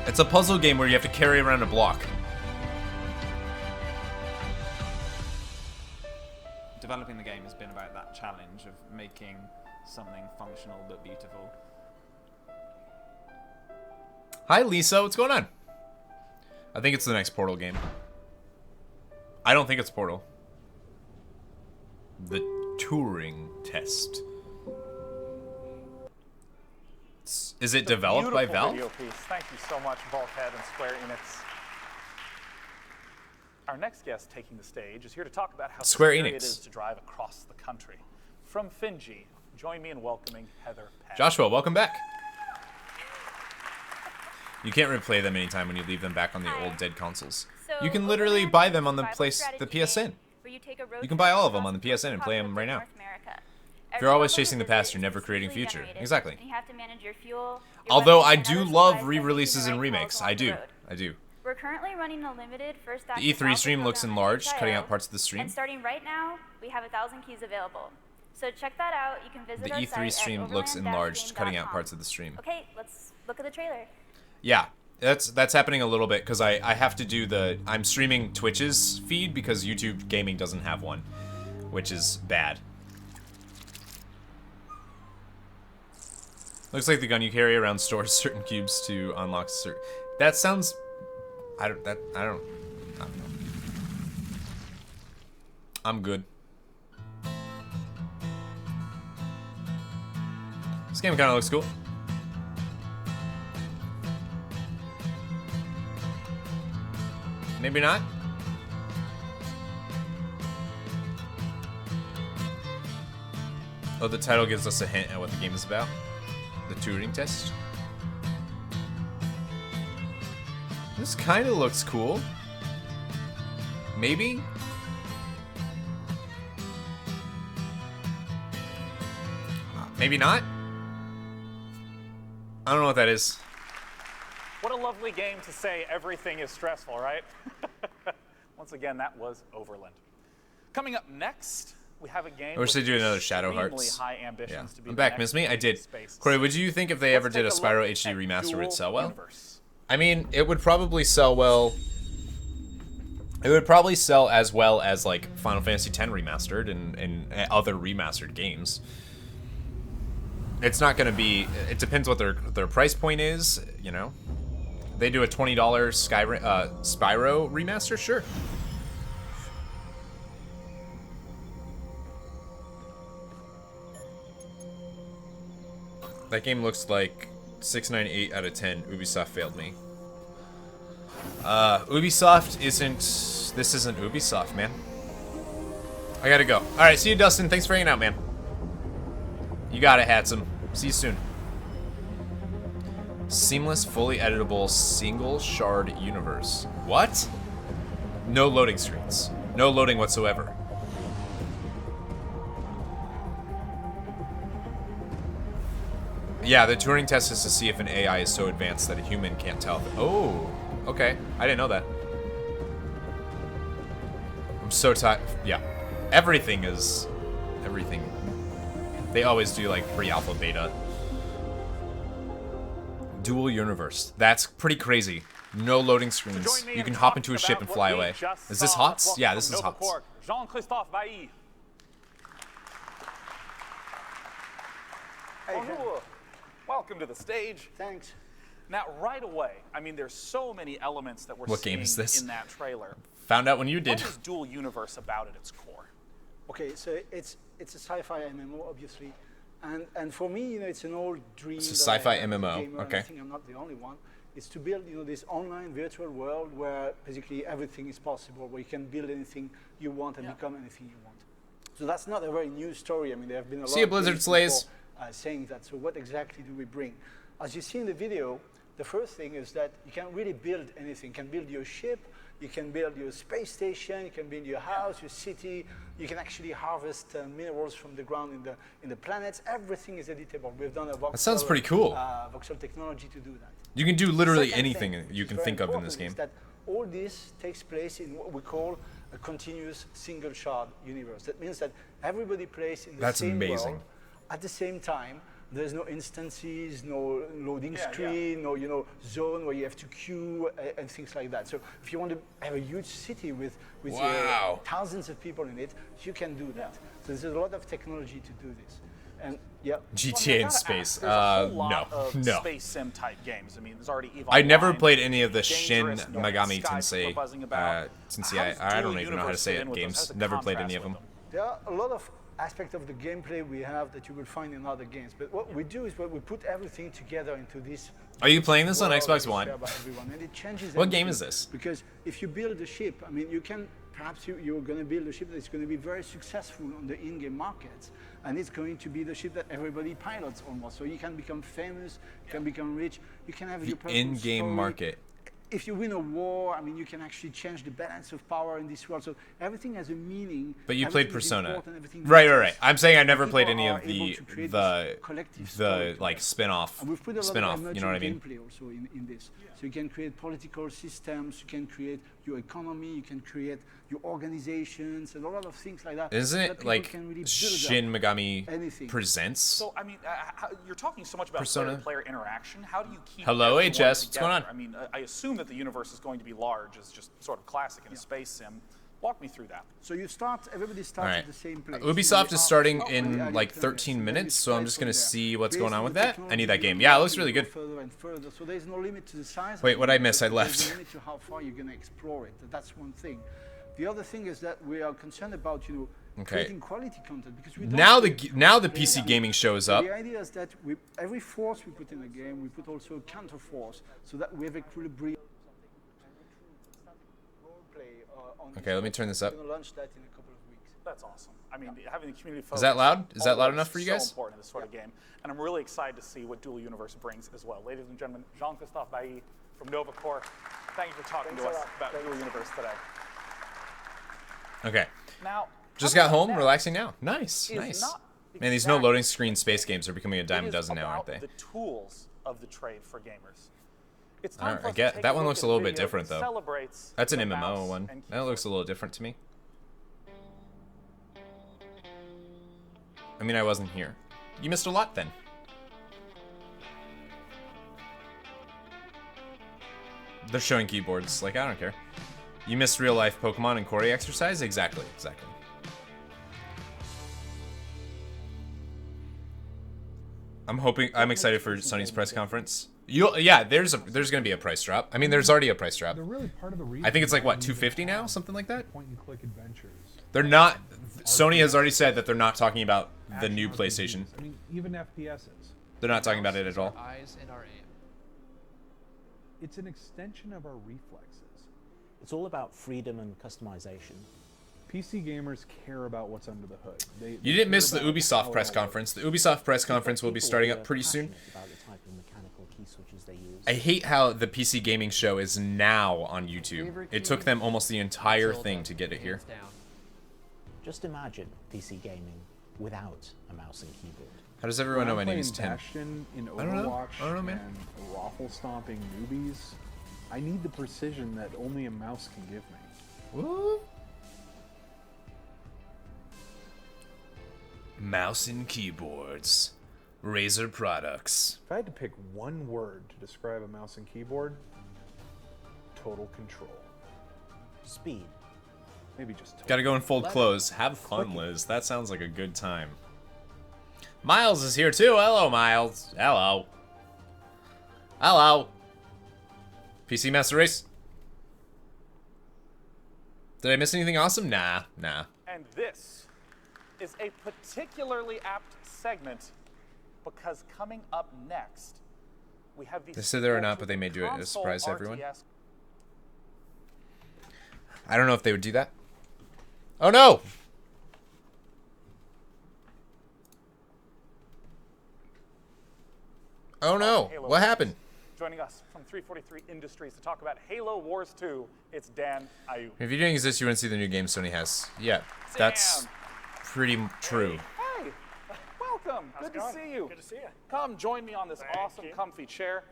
[SPEAKER 2] It's a puzzle game where you have to carry around a block.
[SPEAKER 20] Developing the game has been about that challenge of making something functional but beautiful.
[SPEAKER 2] Hi, Lisa. What's going on? I think it's the next Portal game. I don't think it's Portal. The Turing test. Is it developed by Valve?
[SPEAKER 3] Video piece. Thank you so much, Bulkhead and Square Enix. Our next guest taking the stage is here to talk about how
[SPEAKER 2] Square
[SPEAKER 3] scary
[SPEAKER 2] Enix.
[SPEAKER 3] it is to drive across the country. From Finji, join me in welcoming Heather Pat.
[SPEAKER 2] Joshua, welcome back. You can't replay them anytime when you leave them back on the old dead consoles.
[SPEAKER 1] So
[SPEAKER 2] You can literally buy them on the PSN. You can buy all of them on the PSN and play them right now. If you're always chasing the past, you're never creating future. Exactly.
[SPEAKER 1] And you have to manage your fuel, your
[SPEAKER 2] Although I
[SPEAKER 1] weapons, and
[SPEAKER 2] do
[SPEAKER 1] other
[SPEAKER 2] love
[SPEAKER 1] supplies
[SPEAKER 2] re-releases
[SPEAKER 1] that
[SPEAKER 2] and
[SPEAKER 1] you can ride
[SPEAKER 2] remakes.
[SPEAKER 1] along
[SPEAKER 2] I
[SPEAKER 1] the
[SPEAKER 2] do.
[SPEAKER 1] road.
[SPEAKER 2] I do.
[SPEAKER 1] We're currently running a limited first
[SPEAKER 2] The
[SPEAKER 1] access
[SPEAKER 2] E3
[SPEAKER 1] alpha
[SPEAKER 2] stream looks
[SPEAKER 1] program
[SPEAKER 2] enlarged,
[SPEAKER 1] on
[SPEAKER 2] cutting
[SPEAKER 1] itch.io,
[SPEAKER 2] out parts of the stream.
[SPEAKER 1] And starting right now, we have 1,000 keys available. So check that out. You can visit
[SPEAKER 2] The
[SPEAKER 1] our
[SPEAKER 2] E3
[SPEAKER 1] site
[SPEAKER 2] stream
[SPEAKER 1] at
[SPEAKER 2] looks enlarged, cutting out
[SPEAKER 1] overland-game.com.
[SPEAKER 2] parts of the stream.
[SPEAKER 1] Okay, let's look at the trailer.
[SPEAKER 2] Yeah, that's happening a little bit because I have to do I'm streaming Twitch's feed because YouTubeGaming doesn't have one, which is bad. Looks like the gun you carry around stores certain cubes to unlock certain. That sounds. I don't know. I'm good. This game kind of looks cool. Maybe not. Oh, the title gives us a hint at what the game is about. The Turing test. This kind of looks cool. Maybe? Maybe not? I don't know what that is.
[SPEAKER 3] What a lovely game to say everything is stressful, right? Once again, that was Overland. Coming up next, we have a game.
[SPEAKER 2] I wish they'd do another Shadow
[SPEAKER 3] extremely
[SPEAKER 2] Hearts.
[SPEAKER 3] high ambitions to be
[SPEAKER 2] I'm
[SPEAKER 3] the
[SPEAKER 2] back,
[SPEAKER 3] next
[SPEAKER 2] Miss Me. I
[SPEAKER 3] game in
[SPEAKER 2] did.
[SPEAKER 3] space.
[SPEAKER 2] Cory, would you think if they ever did a
[SPEAKER 3] Let's take
[SPEAKER 2] Spyro
[SPEAKER 3] look
[SPEAKER 2] HD
[SPEAKER 3] at
[SPEAKER 2] remaster, would it
[SPEAKER 3] Dual
[SPEAKER 2] sell well?
[SPEAKER 3] Universe.
[SPEAKER 2] I mean, it would probably sell well. It would probably sell as well as like Final Fantasy X remastered and other remastered games. It's not going to be. It depends what their price point is. You know, they do a $20 Spyro remaster, sure. That game looks like 698 out of 10. Ubisoft failed me. Ubisoft isn't. This isn't Ubisoft, man. I gotta go. All right, see you, Dustin. Thanks for hanging out, man. You got it, Hatsum. See you soon. Seamless, fully editable, single shard universe. What? No loading screens. No loading whatsoever. Yeah, the Turing test is to see if an AI is so advanced that a human can't tell. Oh, okay. I didn't know that. I'm so tired. Yeah. Everything is... Everything. They always do, like, pre-alpha beta. Dual universe. That's pretty crazy. No loading screens. You can hop into a ship and fly away. Is this HotS? Yeah, this is HotS.
[SPEAKER 3] Jean-Christophe Bailly. Bonjour. Welcome to the stage.
[SPEAKER 5] Thanks.
[SPEAKER 3] Now, right away, I mean, there's so many elements that we're
[SPEAKER 2] What
[SPEAKER 3] seeing
[SPEAKER 2] game is this?
[SPEAKER 3] in that trailer.
[SPEAKER 2] Found out when you did.
[SPEAKER 3] What is Dual Universe about at its core?
[SPEAKER 5] Okay, so it's a sci-fi MMO, obviously, and for me, you know, it's an old dream.
[SPEAKER 2] It's a
[SPEAKER 5] that I
[SPEAKER 2] sci-fi
[SPEAKER 5] have as a
[SPEAKER 2] MMO,
[SPEAKER 5] gamer, and
[SPEAKER 2] okay.
[SPEAKER 5] I think I'm not the only one. It's to build, you know, this online virtual world where basically everything is possible, where you can build anything you want and become anything you want. So that's not a very new story. I mean, there have been a lot
[SPEAKER 2] See you,
[SPEAKER 5] of
[SPEAKER 2] Blizzard
[SPEAKER 5] games
[SPEAKER 2] Slays.
[SPEAKER 5] before, saying that. So what exactly do we bring? As you see in the video, the first thing is that you can really build anything. You can build your ship, you can build your space station, you can build your house, your city. You can actually harvest minerals from the ground in the planets. Everything is editable. We've done a voxel,
[SPEAKER 2] That sounds pretty cool.
[SPEAKER 5] voxel technology to do that.
[SPEAKER 2] You can do literally
[SPEAKER 5] Second
[SPEAKER 2] anything
[SPEAKER 5] thing, which
[SPEAKER 2] you
[SPEAKER 5] is
[SPEAKER 2] can
[SPEAKER 5] very
[SPEAKER 2] think of in
[SPEAKER 5] important,
[SPEAKER 2] this game.
[SPEAKER 5] is that all this takes place in what we call a continuous single shard universe. That means that everybody plays in the
[SPEAKER 2] That's
[SPEAKER 5] same
[SPEAKER 2] amazing.
[SPEAKER 5] world at the same time. There's no instances, no loading screen, no zone where you have to queue and things like that. So if you want to have a huge city with
[SPEAKER 2] Wow.
[SPEAKER 5] thousands of people in it, you can do that. So there's a lot of technology to do this. And yeah,
[SPEAKER 2] GTA in space.
[SPEAKER 3] There's a whole lot
[SPEAKER 2] No,
[SPEAKER 3] of
[SPEAKER 2] no.
[SPEAKER 3] space sim type games. I mean, there's already EVE
[SPEAKER 2] I never
[SPEAKER 3] Online,
[SPEAKER 2] played any of the Shin
[SPEAKER 3] Dangerous,
[SPEAKER 2] Megami
[SPEAKER 3] Sky people
[SPEAKER 2] Tensei.
[SPEAKER 3] buzzing about.
[SPEAKER 2] Tensei. I don't even know how to say it. Games. Never played any of them.
[SPEAKER 5] There are a lot of aspects of the gameplay we have that you will find in other games. But what we do is we put everything together into this.
[SPEAKER 2] Are you playing this on
[SPEAKER 5] world
[SPEAKER 2] Xbox
[SPEAKER 5] that we
[SPEAKER 2] One?
[SPEAKER 5] share by everyone, and it changes
[SPEAKER 2] What game
[SPEAKER 5] everything.
[SPEAKER 2] is this?
[SPEAKER 5] Because if you build a ship, I mean, you can perhaps you're going to build a ship that's going to be very successful on the in-game markets, and it's going to be the ship that everybody pilots almost. So you can become famous, you can become rich, you can have your
[SPEAKER 2] The
[SPEAKER 5] personal
[SPEAKER 2] in-game
[SPEAKER 5] story.
[SPEAKER 2] market.
[SPEAKER 5] If you win a war, I mean, you can actually change the balance of power in this world. So everything has a meaning.
[SPEAKER 2] But you played
[SPEAKER 5] everything is
[SPEAKER 2] Persona.
[SPEAKER 5] important, everything
[SPEAKER 2] Right.
[SPEAKER 5] matters.
[SPEAKER 2] I'm saying I never
[SPEAKER 5] People
[SPEAKER 2] played any
[SPEAKER 5] are
[SPEAKER 2] of
[SPEAKER 5] able to create this collective story
[SPEAKER 2] like spin-off.
[SPEAKER 5] And we've put a lot
[SPEAKER 2] Spin-off,
[SPEAKER 5] of
[SPEAKER 2] you know what I
[SPEAKER 5] emerging
[SPEAKER 2] mean?
[SPEAKER 5] gameplay also in this. So you can create political systems, you can create your economy, you can create your organizations, and a lot of things like that.
[SPEAKER 2] Isn't
[SPEAKER 5] that
[SPEAKER 2] it
[SPEAKER 5] people
[SPEAKER 2] like
[SPEAKER 5] can really build
[SPEAKER 2] Shin
[SPEAKER 5] up
[SPEAKER 2] Megami
[SPEAKER 5] anything.
[SPEAKER 2] Presents?
[SPEAKER 3] So, I mean, you're talking so much about
[SPEAKER 2] Persona.
[SPEAKER 3] player-to-player interaction. How do you keep
[SPEAKER 2] Hello,
[SPEAKER 3] everyone
[SPEAKER 2] HS. What's going
[SPEAKER 3] together?
[SPEAKER 2] on?
[SPEAKER 3] I mean, I assume that the universe is going to be large, as just sort of classic in a space sim. Walk me through that.
[SPEAKER 5] So you start, everybody starts
[SPEAKER 2] All right.
[SPEAKER 5] at the same place.
[SPEAKER 2] Ubisoft is starting in like 13 minutes, so I'm just gonna see what's going on with that. I need that game. Yeah, it looks really good.
[SPEAKER 5] Further and further. So there's no limit to the size.
[SPEAKER 2] Wait, what'd I miss? I
[SPEAKER 5] There's
[SPEAKER 2] left.
[SPEAKER 5] no limit to how far you're gonna explore it. That's one thing. The other thing is that we are concerned about, you know,
[SPEAKER 2] Okay.
[SPEAKER 5] creating quality content because we don't
[SPEAKER 2] Now
[SPEAKER 5] put
[SPEAKER 2] the
[SPEAKER 5] play
[SPEAKER 2] PC
[SPEAKER 5] that.
[SPEAKER 2] gaming shows
[SPEAKER 5] So
[SPEAKER 2] up.
[SPEAKER 5] the idea is that every force we put in a game, we put also a counter force, so that we have equilibrium.
[SPEAKER 2] Okay, let me turn this up.
[SPEAKER 5] We're gonna launch that in a couple of weeks.
[SPEAKER 3] That's awesome. I mean, having the community focus.
[SPEAKER 2] Is that loud? Is that loud
[SPEAKER 3] always
[SPEAKER 2] enough for you
[SPEAKER 3] so
[SPEAKER 2] guys?
[SPEAKER 3] important in this sort of game, and I'm really excited to see what Dual Universe brings as well. Ladies and gentlemen, Jean-Christophe Bailly from Nova Corps. Thank you for talking to us about Dual Universe today.
[SPEAKER 2] Okay.
[SPEAKER 3] Now,
[SPEAKER 2] Just got home, relaxing now. Nice,
[SPEAKER 3] is
[SPEAKER 2] nice.
[SPEAKER 3] not
[SPEAKER 2] Man, these no
[SPEAKER 3] exactly
[SPEAKER 2] loading screen space games are becoming a dime a
[SPEAKER 3] It is
[SPEAKER 2] dozen now, aren't they?
[SPEAKER 3] about the tools of the trade for gamers. It's
[SPEAKER 2] All
[SPEAKER 3] time
[SPEAKER 2] right,
[SPEAKER 3] for
[SPEAKER 2] I
[SPEAKER 3] us to
[SPEAKER 2] get
[SPEAKER 3] take
[SPEAKER 2] that one
[SPEAKER 3] look
[SPEAKER 2] looks
[SPEAKER 3] at
[SPEAKER 2] a little bit
[SPEAKER 3] video
[SPEAKER 2] different
[SPEAKER 3] that
[SPEAKER 2] though.
[SPEAKER 3] celebrates
[SPEAKER 2] That's an
[SPEAKER 3] the
[SPEAKER 2] MMO
[SPEAKER 3] mouse
[SPEAKER 2] one.
[SPEAKER 3] and
[SPEAKER 2] That looks a little different to me. I mean, I wasn't here. You missed a lot then. They're showing keyboards. Like, I don't care. You missed real life Pokemon and Cory exercise? Exactly, exactly. I'm excited for Sony's press conference. Yeah, there's gonna be a price drop. I mean, there's already a price drop.
[SPEAKER 7] They're really part of the reason.
[SPEAKER 2] I think it's like what, $250 now, something like that.
[SPEAKER 7] Point and click adventures.
[SPEAKER 2] They're not. Sony has already said that they're not talking about the new PlayStation.
[SPEAKER 7] I mean, even FPSs.
[SPEAKER 2] They're not talking about it at all.
[SPEAKER 8] Eyes and our aim.
[SPEAKER 7] It's an extension of our reflexes.
[SPEAKER 23] It's all about freedom and customization.
[SPEAKER 7] PC gamers care about what's under the hood.
[SPEAKER 2] You didn't miss the Ubisoft press conference. The Ubisoft press conference will be starting up pretty soon. I hate how the PC gaming show is now on YouTube. It took them almost the entire thing to get it here.
[SPEAKER 23] Just imagine PC gaming without a mouse and keyboard.
[SPEAKER 2] How does everyone know my name is
[SPEAKER 7] Tim?
[SPEAKER 2] Tim?
[SPEAKER 7] In
[SPEAKER 2] I don't know.
[SPEAKER 7] Overwatch
[SPEAKER 2] I don't know, man.
[SPEAKER 7] And raffle stomping newbies, I need the precision that only a mouse can give me.
[SPEAKER 2] Woo. Mouse and keyboards. Razer products.
[SPEAKER 7] If I had to pick one word to describe a mouse and keyboard, total control.
[SPEAKER 23] Speed.
[SPEAKER 7] Maybe just total.
[SPEAKER 2] Gotta go in full clothes. Have fun, Liz. That sounds like a good time. Miles is here too. Hello, Miles. Hello. Hello. PC Master Race. Did I miss anything awesome? Nah.
[SPEAKER 3] And this is a particularly apt segment because coming up next, we have these.
[SPEAKER 2] They said there or not, but they may do it as a surprise to everyone. I don't know if they would do that. Oh no! Oh no! What happened?
[SPEAKER 3] Joining us from 343 Industries to talk about Halo Wars 2, it's Dan Ayub.
[SPEAKER 2] If you're doing this, you want to see the new game Sony has. Yeah, that's pretty true.
[SPEAKER 3] Hey, welcome. Good to see you.
[SPEAKER 18] Good to see you.
[SPEAKER 3] Come join me on this awesome, comfy chair.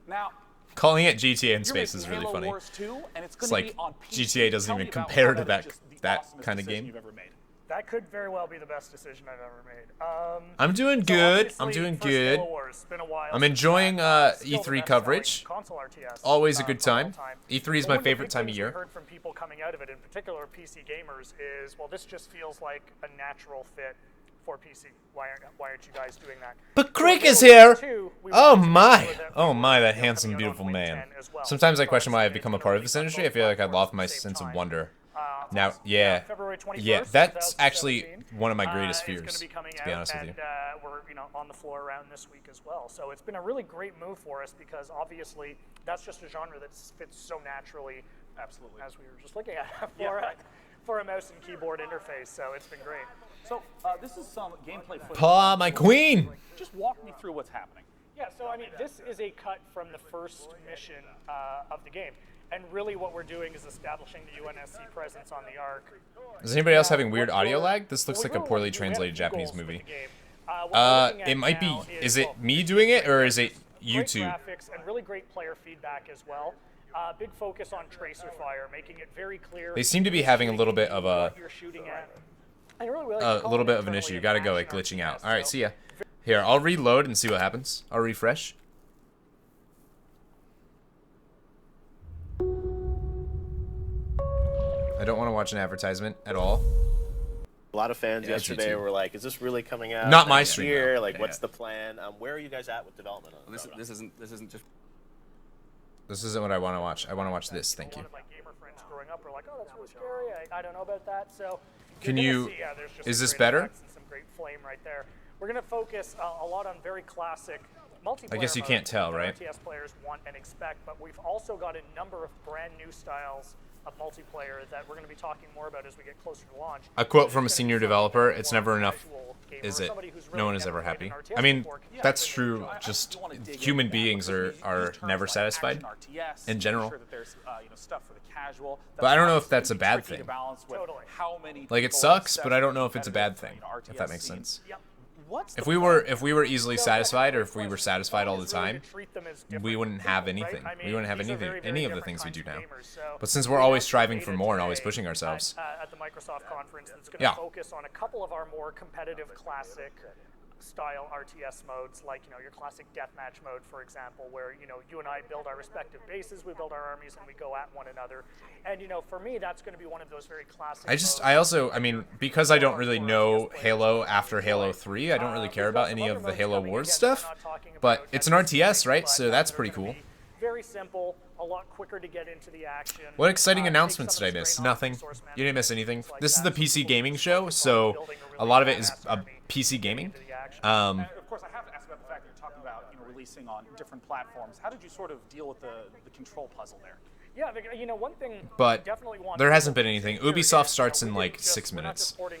[SPEAKER 3] Now,
[SPEAKER 2] Calling it GTA in
[SPEAKER 3] you're
[SPEAKER 2] space is
[SPEAKER 3] making
[SPEAKER 2] really
[SPEAKER 3] Halo
[SPEAKER 2] funny.
[SPEAKER 3] Wars 2, and it's
[SPEAKER 2] It's
[SPEAKER 3] gonna
[SPEAKER 2] like
[SPEAKER 3] be on PC.
[SPEAKER 2] GTA doesn't
[SPEAKER 3] Tell
[SPEAKER 2] even
[SPEAKER 3] me about
[SPEAKER 2] compare
[SPEAKER 3] how
[SPEAKER 2] to
[SPEAKER 3] that is just the
[SPEAKER 2] that
[SPEAKER 3] awesomest
[SPEAKER 2] kind of
[SPEAKER 3] decision
[SPEAKER 2] game.
[SPEAKER 3] you've ever made.
[SPEAKER 18] That could very well be the best decision I've ever made.
[SPEAKER 2] I'm doing good. I'm doing good. I'm enjoying E3 coverage. Always a good time. E3 is my favorite time of
[SPEAKER 18] We
[SPEAKER 2] year.
[SPEAKER 18] heard from people coming out of it, in particular PC gamers, is, well, this just feels like a natural fit
[SPEAKER 8] for PC. Why aren't you guys doing that?
[SPEAKER 2] But Crick
[SPEAKER 8] So
[SPEAKER 2] is here!
[SPEAKER 8] two, we
[SPEAKER 2] Oh
[SPEAKER 8] wanted to
[SPEAKER 2] my!
[SPEAKER 8] make sure that
[SPEAKER 2] Oh
[SPEAKER 8] we
[SPEAKER 2] my,
[SPEAKER 8] were,
[SPEAKER 2] that
[SPEAKER 8] you know,
[SPEAKER 2] handsome,
[SPEAKER 8] coming out
[SPEAKER 2] beautiful
[SPEAKER 8] on Wing
[SPEAKER 2] man.
[SPEAKER 8] 10 as well.
[SPEAKER 2] Sometimes I question why I've become a part of this industry. I feel like I've lost my sense of wonder. Now, yeah.
[SPEAKER 8] February 21st,
[SPEAKER 2] Yeah, that's
[SPEAKER 8] 2017,
[SPEAKER 2] actually one of my greatest
[SPEAKER 8] is
[SPEAKER 2] fears,
[SPEAKER 8] gonna be coming
[SPEAKER 2] to be
[SPEAKER 8] out,
[SPEAKER 2] honest with you.
[SPEAKER 8] and we're on the floor around this week as well. So it's been a really great move for us because obviously that's just a genre that fits so naturally,
[SPEAKER 3] absolutely,
[SPEAKER 8] as we were just looking at
[SPEAKER 3] Yeah.
[SPEAKER 8] for a mouse and keyboard interface. So it's been great.
[SPEAKER 3] So this is some gameplay footage.
[SPEAKER 2] Paw, my queen!
[SPEAKER 3] Just walk me through what's happening.
[SPEAKER 8] Yeah, so I mean, this is a cut from the first mission of the game. And really what we're doing is establishing the UNSC presence on the Ark.
[SPEAKER 2] Is anybody else having weird audio lag? This looks like a poorly translated Japanese movie. It might be. Is it me doing it, or is it YouTube?
[SPEAKER 8] Great graphics and really great player feedback as well. Big focus on tracer fire, making it very clear.
[SPEAKER 2] They seem to be having a little bit of a an issue. You gotta go, like glitching out. All right, see ya. Here, I'll reload and see what happens. I'll refresh. I don't want to watch an advertisement at all.
[SPEAKER 9] A lot of fans
[SPEAKER 2] Yeah, it's
[SPEAKER 9] yesterday
[SPEAKER 2] YouTube.
[SPEAKER 9] were like, "Is this really coming out?"
[SPEAKER 2] Not my
[SPEAKER 9] next
[SPEAKER 2] stream,
[SPEAKER 9] year?
[SPEAKER 2] though.
[SPEAKER 9] Like,
[SPEAKER 2] Yeah,
[SPEAKER 9] what's
[SPEAKER 2] yeah.
[SPEAKER 9] the plan? Where are you guys at with development on
[SPEAKER 11] This isn't just.
[SPEAKER 2] This isn't what I want to watch. I want to watch this. Thank you.
[SPEAKER 8] My gamer friends growing up were like, "Oh, that's really scary. I don't know about that." So
[SPEAKER 2] Can
[SPEAKER 8] you're gonna
[SPEAKER 2] you-
[SPEAKER 8] see, there's just
[SPEAKER 2] is
[SPEAKER 8] some
[SPEAKER 2] this
[SPEAKER 8] great
[SPEAKER 2] better?
[SPEAKER 8] effects and some great flame right there. We're gonna focus a lot on very classic multiplayer.
[SPEAKER 2] I guess you
[SPEAKER 8] modes
[SPEAKER 2] can't tell,
[SPEAKER 8] that
[SPEAKER 2] right?
[SPEAKER 8] RTS players want and expect, but we've also got a number of brand new styles of multiplayer that we're going to be talking more about as we get closer to launch.
[SPEAKER 2] A quote from a senior developer, it's never enough, is it? No one is ever happy. I mean, that's true, just human beings are never satisfied, in general. But I don't know if that's a bad thing. Like, it sucks, but I don't know if it's a bad thing, if that makes sense. If we were easily satisfied, or if we were satisfied all the time, we wouldn't have anything. We wouldn't have any of the things we do now. But since we're always striving for more and always pushing ourselves,
[SPEAKER 8] at the Microsoft conference, it's going to
[SPEAKER 2] Yeah.
[SPEAKER 8] focus on a couple of our more competitive classic style RTS modes, like your classic deathmatch mode, for example, where you and I build our respective bases, we build our armies, and we go at one another. And for me, that's going to be one of those very classic.
[SPEAKER 2] I mean, because I don't really know Halo after Halo 3, I don't really care about any of the Halo Wars stuff. But it's an RTS, right? So that's pretty cool.
[SPEAKER 8] Very simple, a lot quicker to get into the action.
[SPEAKER 2] What exciting announcements did I miss? Nothing. You didn't miss anything. This is the PC gaming show, so a lot of it is PC gaming.
[SPEAKER 3] And of course, I have to ask about the fact that you're talking about releasing on different platforms. How did you sort of deal with the control puzzle there?
[SPEAKER 8] Yeah, one thing. we
[SPEAKER 2] But
[SPEAKER 8] definitely want
[SPEAKER 2] there
[SPEAKER 8] to
[SPEAKER 2] hasn't been
[SPEAKER 8] do
[SPEAKER 2] anything.
[SPEAKER 8] here is,
[SPEAKER 2] Ubisoft starts
[SPEAKER 8] we
[SPEAKER 2] in
[SPEAKER 8] didn't
[SPEAKER 2] like
[SPEAKER 8] just-
[SPEAKER 2] 6
[SPEAKER 8] we're not
[SPEAKER 2] minutes.
[SPEAKER 8] just porting,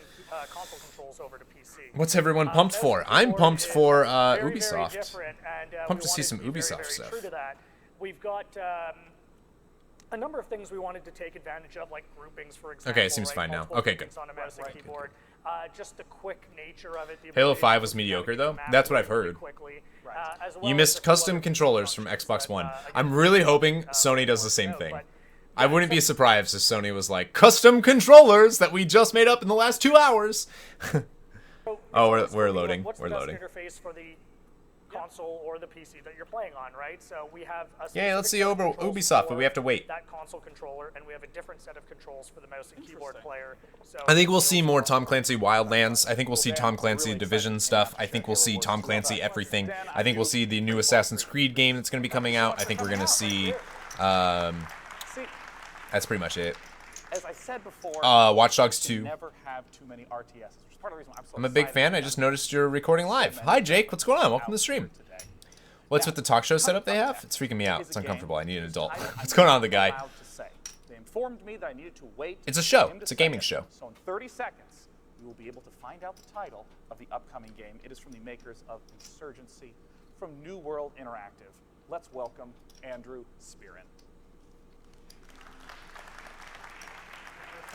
[SPEAKER 8] console controls over to PC.
[SPEAKER 2] What's everyone pumped for? I'm pumped for Ubisoft. Pumped to see some Ubisoft stuff.
[SPEAKER 8] True to that. We've got a number of things we wanted to take advantage of, like groupings, for example.
[SPEAKER 2] Okay, it seems fine now.
[SPEAKER 8] Multiple
[SPEAKER 2] Okay, good.
[SPEAKER 8] groupings on a mouse and keyboard. Just the quick nature of it. the
[SPEAKER 2] Halo
[SPEAKER 8] ability
[SPEAKER 2] 5
[SPEAKER 8] to
[SPEAKER 2] was
[SPEAKER 8] just
[SPEAKER 2] mediocre,
[SPEAKER 8] navigate
[SPEAKER 2] though.
[SPEAKER 8] the map
[SPEAKER 2] That's what I've
[SPEAKER 8] really
[SPEAKER 2] heard.
[SPEAKER 8] quickly, as
[SPEAKER 2] You
[SPEAKER 8] well
[SPEAKER 2] missed
[SPEAKER 8] as
[SPEAKER 2] custom controllers from Xbox One. I'm really hoping Sony does the same thing. I wouldn't be surprised if Sony was like, custom controllers that we just made up in the last 2 hours. Oh, we're loading.
[SPEAKER 8] What's
[SPEAKER 2] We're
[SPEAKER 8] the best
[SPEAKER 2] loading.
[SPEAKER 8] interface for the console or the PC that you're playing on, right? So we have a
[SPEAKER 2] Yeah, let's
[SPEAKER 8] specific
[SPEAKER 2] see
[SPEAKER 8] set of
[SPEAKER 2] over
[SPEAKER 8] controls
[SPEAKER 2] Ubisoft, but
[SPEAKER 8] for
[SPEAKER 2] we have to wait.
[SPEAKER 8] that console controller, and we have a different set of controls for the mouse and keyboard player. So
[SPEAKER 2] I think we'll see more Tom Clancy Wildlands. I think we'll see Tom Clancy Division stuff. I think we'll see Tom Clancy everything. I think we'll see the new Assassin's Creed game that's going to be coming out. I think we're going to see... that's pretty much it.
[SPEAKER 3] As I said before,
[SPEAKER 2] Watch Dogs
[SPEAKER 3] you
[SPEAKER 2] 2.
[SPEAKER 3] never have too many RTSs, which is part of the reason I'm so
[SPEAKER 2] I'm a big fan. I just noticed you're recording live. Hi, Jake. What's going on? Welcome to the stream. What's with the talk show setup they have? It's freaking me out. It's uncomfortable. I need an adult. What's going on with the guy?
[SPEAKER 3] They informed me that I needed to wait.
[SPEAKER 2] It's a show.
[SPEAKER 3] for him to
[SPEAKER 2] It's a
[SPEAKER 3] say
[SPEAKER 2] gaming
[SPEAKER 3] it.
[SPEAKER 2] show.
[SPEAKER 3] So in 30 seconds, we will be able to find out the title of the upcoming game. It is from the makers of Insurgency, from New World Interactive. Let's welcome Andrew Spearin.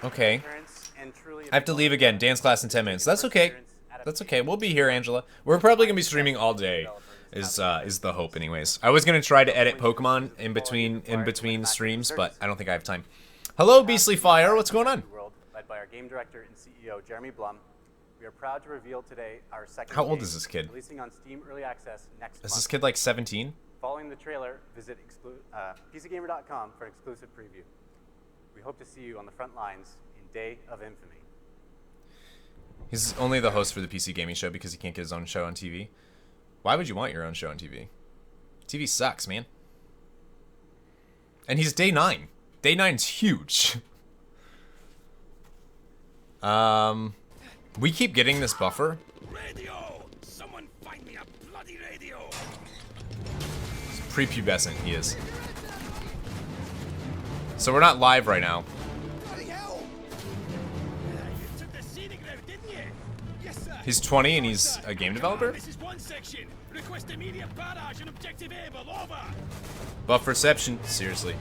[SPEAKER 2] Okay. I have to leave again. Dance class in 10 minutes. That's okay. That's okay. We'll be here, Angela. We're probably going to be streaming all day. Is the hope anyways. I was going to try to edit Pokemon in between streams, but I don't think I have time. Hello, Beastly Fire. What's going on?
[SPEAKER 24] Led by our game director and CEO, Jeremy Blum. We are proud to reveal today our second
[SPEAKER 2] How old
[SPEAKER 24] game,
[SPEAKER 2] is this kid?
[SPEAKER 24] releasing on Steam Early Access next month.
[SPEAKER 2] Is this kid like 17?
[SPEAKER 24] Following the trailer, visit PCGamer.com for an exclusive preview. We hope to see you on the front lines in Day of Infamy.
[SPEAKER 2] He's only the host for the PC gaming show because he can't get his own show on TV. Why would you want your own show on TV? TV sucks, man. And he's day 9. Day 9's huge. We keep getting this buffer.
[SPEAKER 17] Radio! Someone find me a bloody radio!
[SPEAKER 2] Prepubescent, he is. So we're not live right now. He's 20 and he's a game developer?
[SPEAKER 17] This is one section. Request immediate barrage and objective able. Over.
[SPEAKER 2] Buff reception, seriously.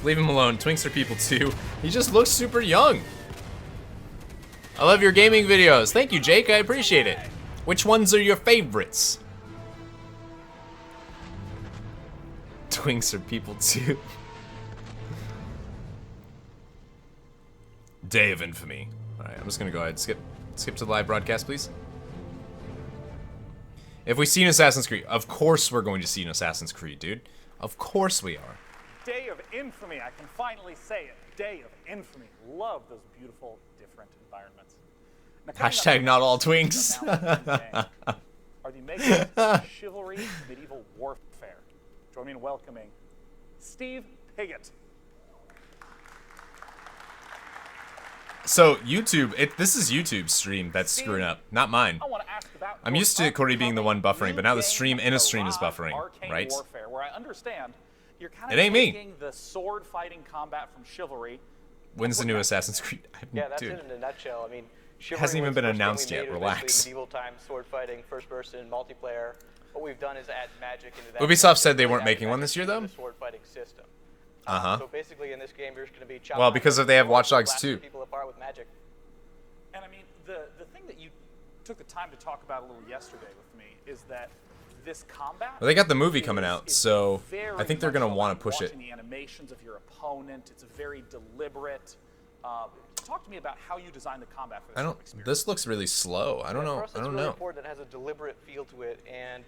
[SPEAKER 2] Leave him alone. Twinks are people too. He just looks super young. I love your gaming videos. Thank you, Jake. I appreciate it. Which ones are your favorites? Twinks are people too. Day of Infamy. Alright, I'm just gonna go ahead. Skip to the live broadcast, please. If we see an Assassin's Creed, of course we're going to see an Assassin's Creed, dude. Of course we are.
[SPEAKER 3] Day of Infamy, I can finally say it. Day of Infamy. Love those beautiful, different environments. Now,
[SPEAKER 2] Hashtag not all twinks.
[SPEAKER 3] Are the makers of chivalry, medieval warfare. Join me in welcoming Steve Piggott.
[SPEAKER 2] So YouTube, this is YouTube's stream that's screwing up, not mine. I'm used to Cory being the one buffering, but now the stream in a stream is buffering, right?
[SPEAKER 3] Warfare, where I understand you're kind
[SPEAKER 2] It ain't me.
[SPEAKER 3] taking the sword fighting combat from chivalry.
[SPEAKER 2] When's the new Assassin's Creed?
[SPEAKER 4] Yeah, that's
[SPEAKER 2] Dude.
[SPEAKER 4] it in a nutshell. I mean, chivalry
[SPEAKER 2] Hasn't even
[SPEAKER 4] was
[SPEAKER 2] been
[SPEAKER 4] the first game
[SPEAKER 2] announced
[SPEAKER 4] we
[SPEAKER 2] yet,
[SPEAKER 4] made. It was
[SPEAKER 2] relax.
[SPEAKER 4] basically medieval times, sword fighting, first person, multiplayer. What we've done is add magic into that.
[SPEAKER 2] Ubisoft said they weren't making one this year, though?
[SPEAKER 4] The sword fighting system.
[SPEAKER 2] Uh-huh.
[SPEAKER 4] So basically, in this game, there's going to be
[SPEAKER 2] Well, because if they have Watch Dogs 2.
[SPEAKER 4] people apart with magic.
[SPEAKER 3] And I mean, the thing that you took the time to talk about a little yesterday with me is that this combat.
[SPEAKER 2] Well, they got the movie coming out, so
[SPEAKER 3] very
[SPEAKER 2] I think they're gonna
[SPEAKER 3] much
[SPEAKER 2] want to
[SPEAKER 3] about
[SPEAKER 2] push it.
[SPEAKER 3] watching the animations of your opponent. It's a very deliberate. Talk to me about how you design the combat for this.
[SPEAKER 2] I don't. This looks really slow. I don't know.
[SPEAKER 4] For us,
[SPEAKER 2] I
[SPEAKER 4] it's
[SPEAKER 2] don't
[SPEAKER 4] really
[SPEAKER 2] know.
[SPEAKER 4] important that it has a deliberate feel to it, and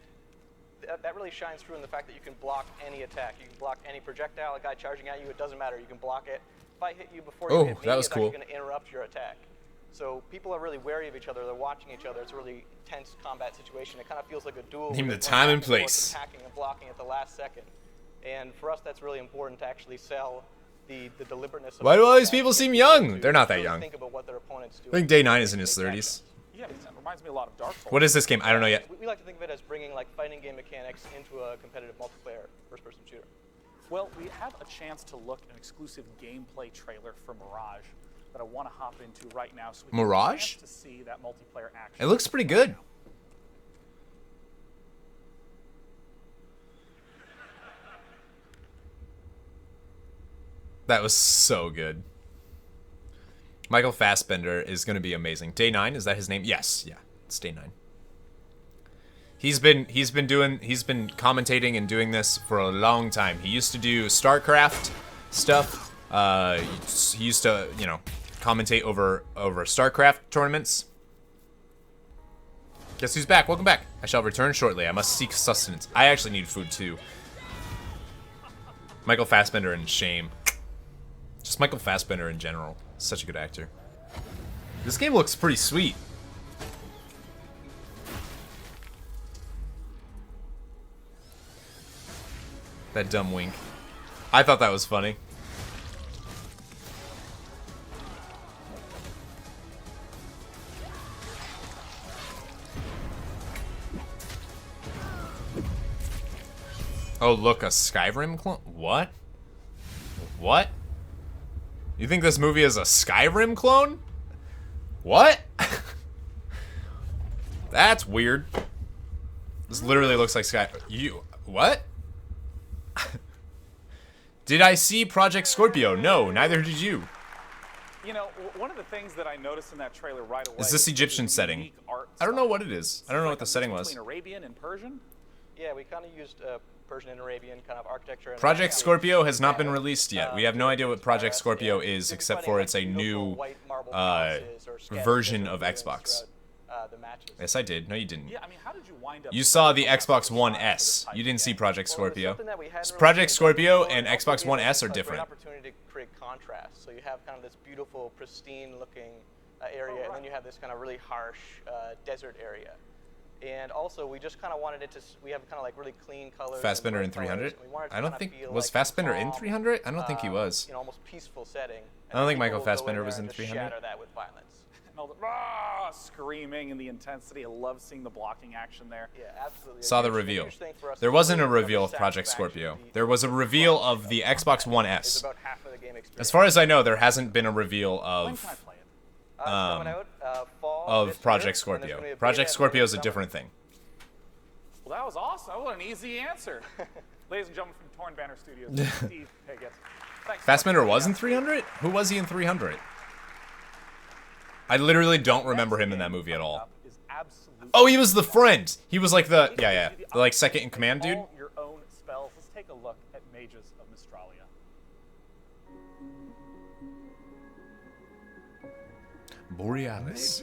[SPEAKER 4] that really shines through in the fact that you can block any attack. You can block any projectile, a guy charging at you. It doesn't matter. You can block it. If I hit you before you hit me,
[SPEAKER 2] that was
[SPEAKER 4] it's
[SPEAKER 2] cool.
[SPEAKER 4] actually going to interrupt your attack. So people are really wary of each other. They're watching each other. It's a really tense combat situation. It kind of feels like a duel.
[SPEAKER 2] Name
[SPEAKER 4] where
[SPEAKER 2] the
[SPEAKER 4] there's
[SPEAKER 2] time
[SPEAKER 4] one
[SPEAKER 2] and
[SPEAKER 4] back forth
[SPEAKER 2] place.
[SPEAKER 4] Attacking and blocking at the last second. And for us, that's really important to actually sell the deliberateness of
[SPEAKER 2] Why do all these
[SPEAKER 4] combat.
[SPEAKER 2] people seem young? They're not that
[SPEAKER 4] Really
[SPEAKER 2] young.
[SPEAKER 4] think about what their opponents do.
[SPEAKER 2] I think Day 9 is in his 30s.
[SPEAKER 3] Yeah, it reminds me a lot of Dark Souls.
[SPEAKER 2] What is this game? I don't know yet.
[SPEAKER 4] We like to think of it as bringing like fighting game mechanics into a competitive multiplayer first-person shooter.
[SPEAKER 3] Well, we have a chance to look at an exclusive gameplay trailer for Mirage that I want to hop into right now. So we can
[SPEAKER 2] Mirage?
[SPEAKER 3] Have a chance to see that multiplayer action.
[SPEAKER 2] It looks pretty good. That was so good. Michael Fassbender is going to be amazing. Day 9, is that his name? Yes, yeah, it's Day 9. He's been commentating and doing this for a long time. He used to do StarCraft stuff. He used to, you know, commentate over StarCraft tournaments. Guess who's back? Welcome back. I shall return shortly. I must seek sustenance. I actually need food too. Michael Fassbender and Shame. Just Michael Fassbender in general. Such a good actor. This game looks pretty sweet. That dumb wink. I thought that was funny. Oh, look, a Skyrim clone? What? What? You think this movie is a Skyrim clone? What? That's weird. This literally looks like what? Did I see Project Scorpio? No, neither did you.
[SPEAKER 3] You know, one of the things that I noticed in that trailer right away
[SPEAKER 2] Is this Egyptian setting? I don't know what it is. I don't know what the setting was.
[SPEAKER 3] Between Arabian and Persian?
[SPEAKER 4] Yeah, we kind of used Persian and Arabian kind of architecture. And
[SPEAKER 2] Project Scorpio has not been released yet. We have no idea what Project Scorpio is, except for it's a new version of Xbox. Yes, I did. No, you didn't.
[SPEAKER 3] Yeah, I mean, how did you wind up?
[SPEAKER 2] You saw the Xbox One S. You didn't see Project Scorpio. Project Scorpio and Xbox One S are different.
[SPEAKER 4] Opportunity to create contrast. So you have kind of this beautiful, pristine-looking area, and then you have this kind of really harsh desert area. And also, we just kind of wanted it to. We have kind of like really clean colors.
[SPEAKER 2] Fastbender in 300? I don't think was Fastbender in 300? I don't think he was.
[SPEAKER 4] You know, almost peaceful setting.
[SPEAKER 2] I don't think Michael Fassbender was in 300.
[SPEAKER 4] Shatter that with violence.
[SPEAKER 3] And all the screaming and the intensity. I love seeing the blocking action there.
[SPEAKER 4] Yeah, absolutely.
[SPEAKER 2] Saw the reveal. There wasn't a reveal of Project Scorpio. There was a reveal of the Xbox One S. As far as I know, there hasn't been a reveal of Project Scorpio. Project Scorpio is a different thing.
[SPEAKER 3] Well, that was awesome. What an easy answer. Ladies and gentlemen from Torn Banner Studios, Steve Piggott. Thanks.
[SPEAKER 2] Fastbender was in 300? Who was he in 300? I literally don't remember him in that movie at all. Oh, he was the friend. He was like the the like second in command dude.
[SPEAKER 3] Your own spells. Let's take a look at Mages of Mistralia.
[SPEAKER 2] Borealis.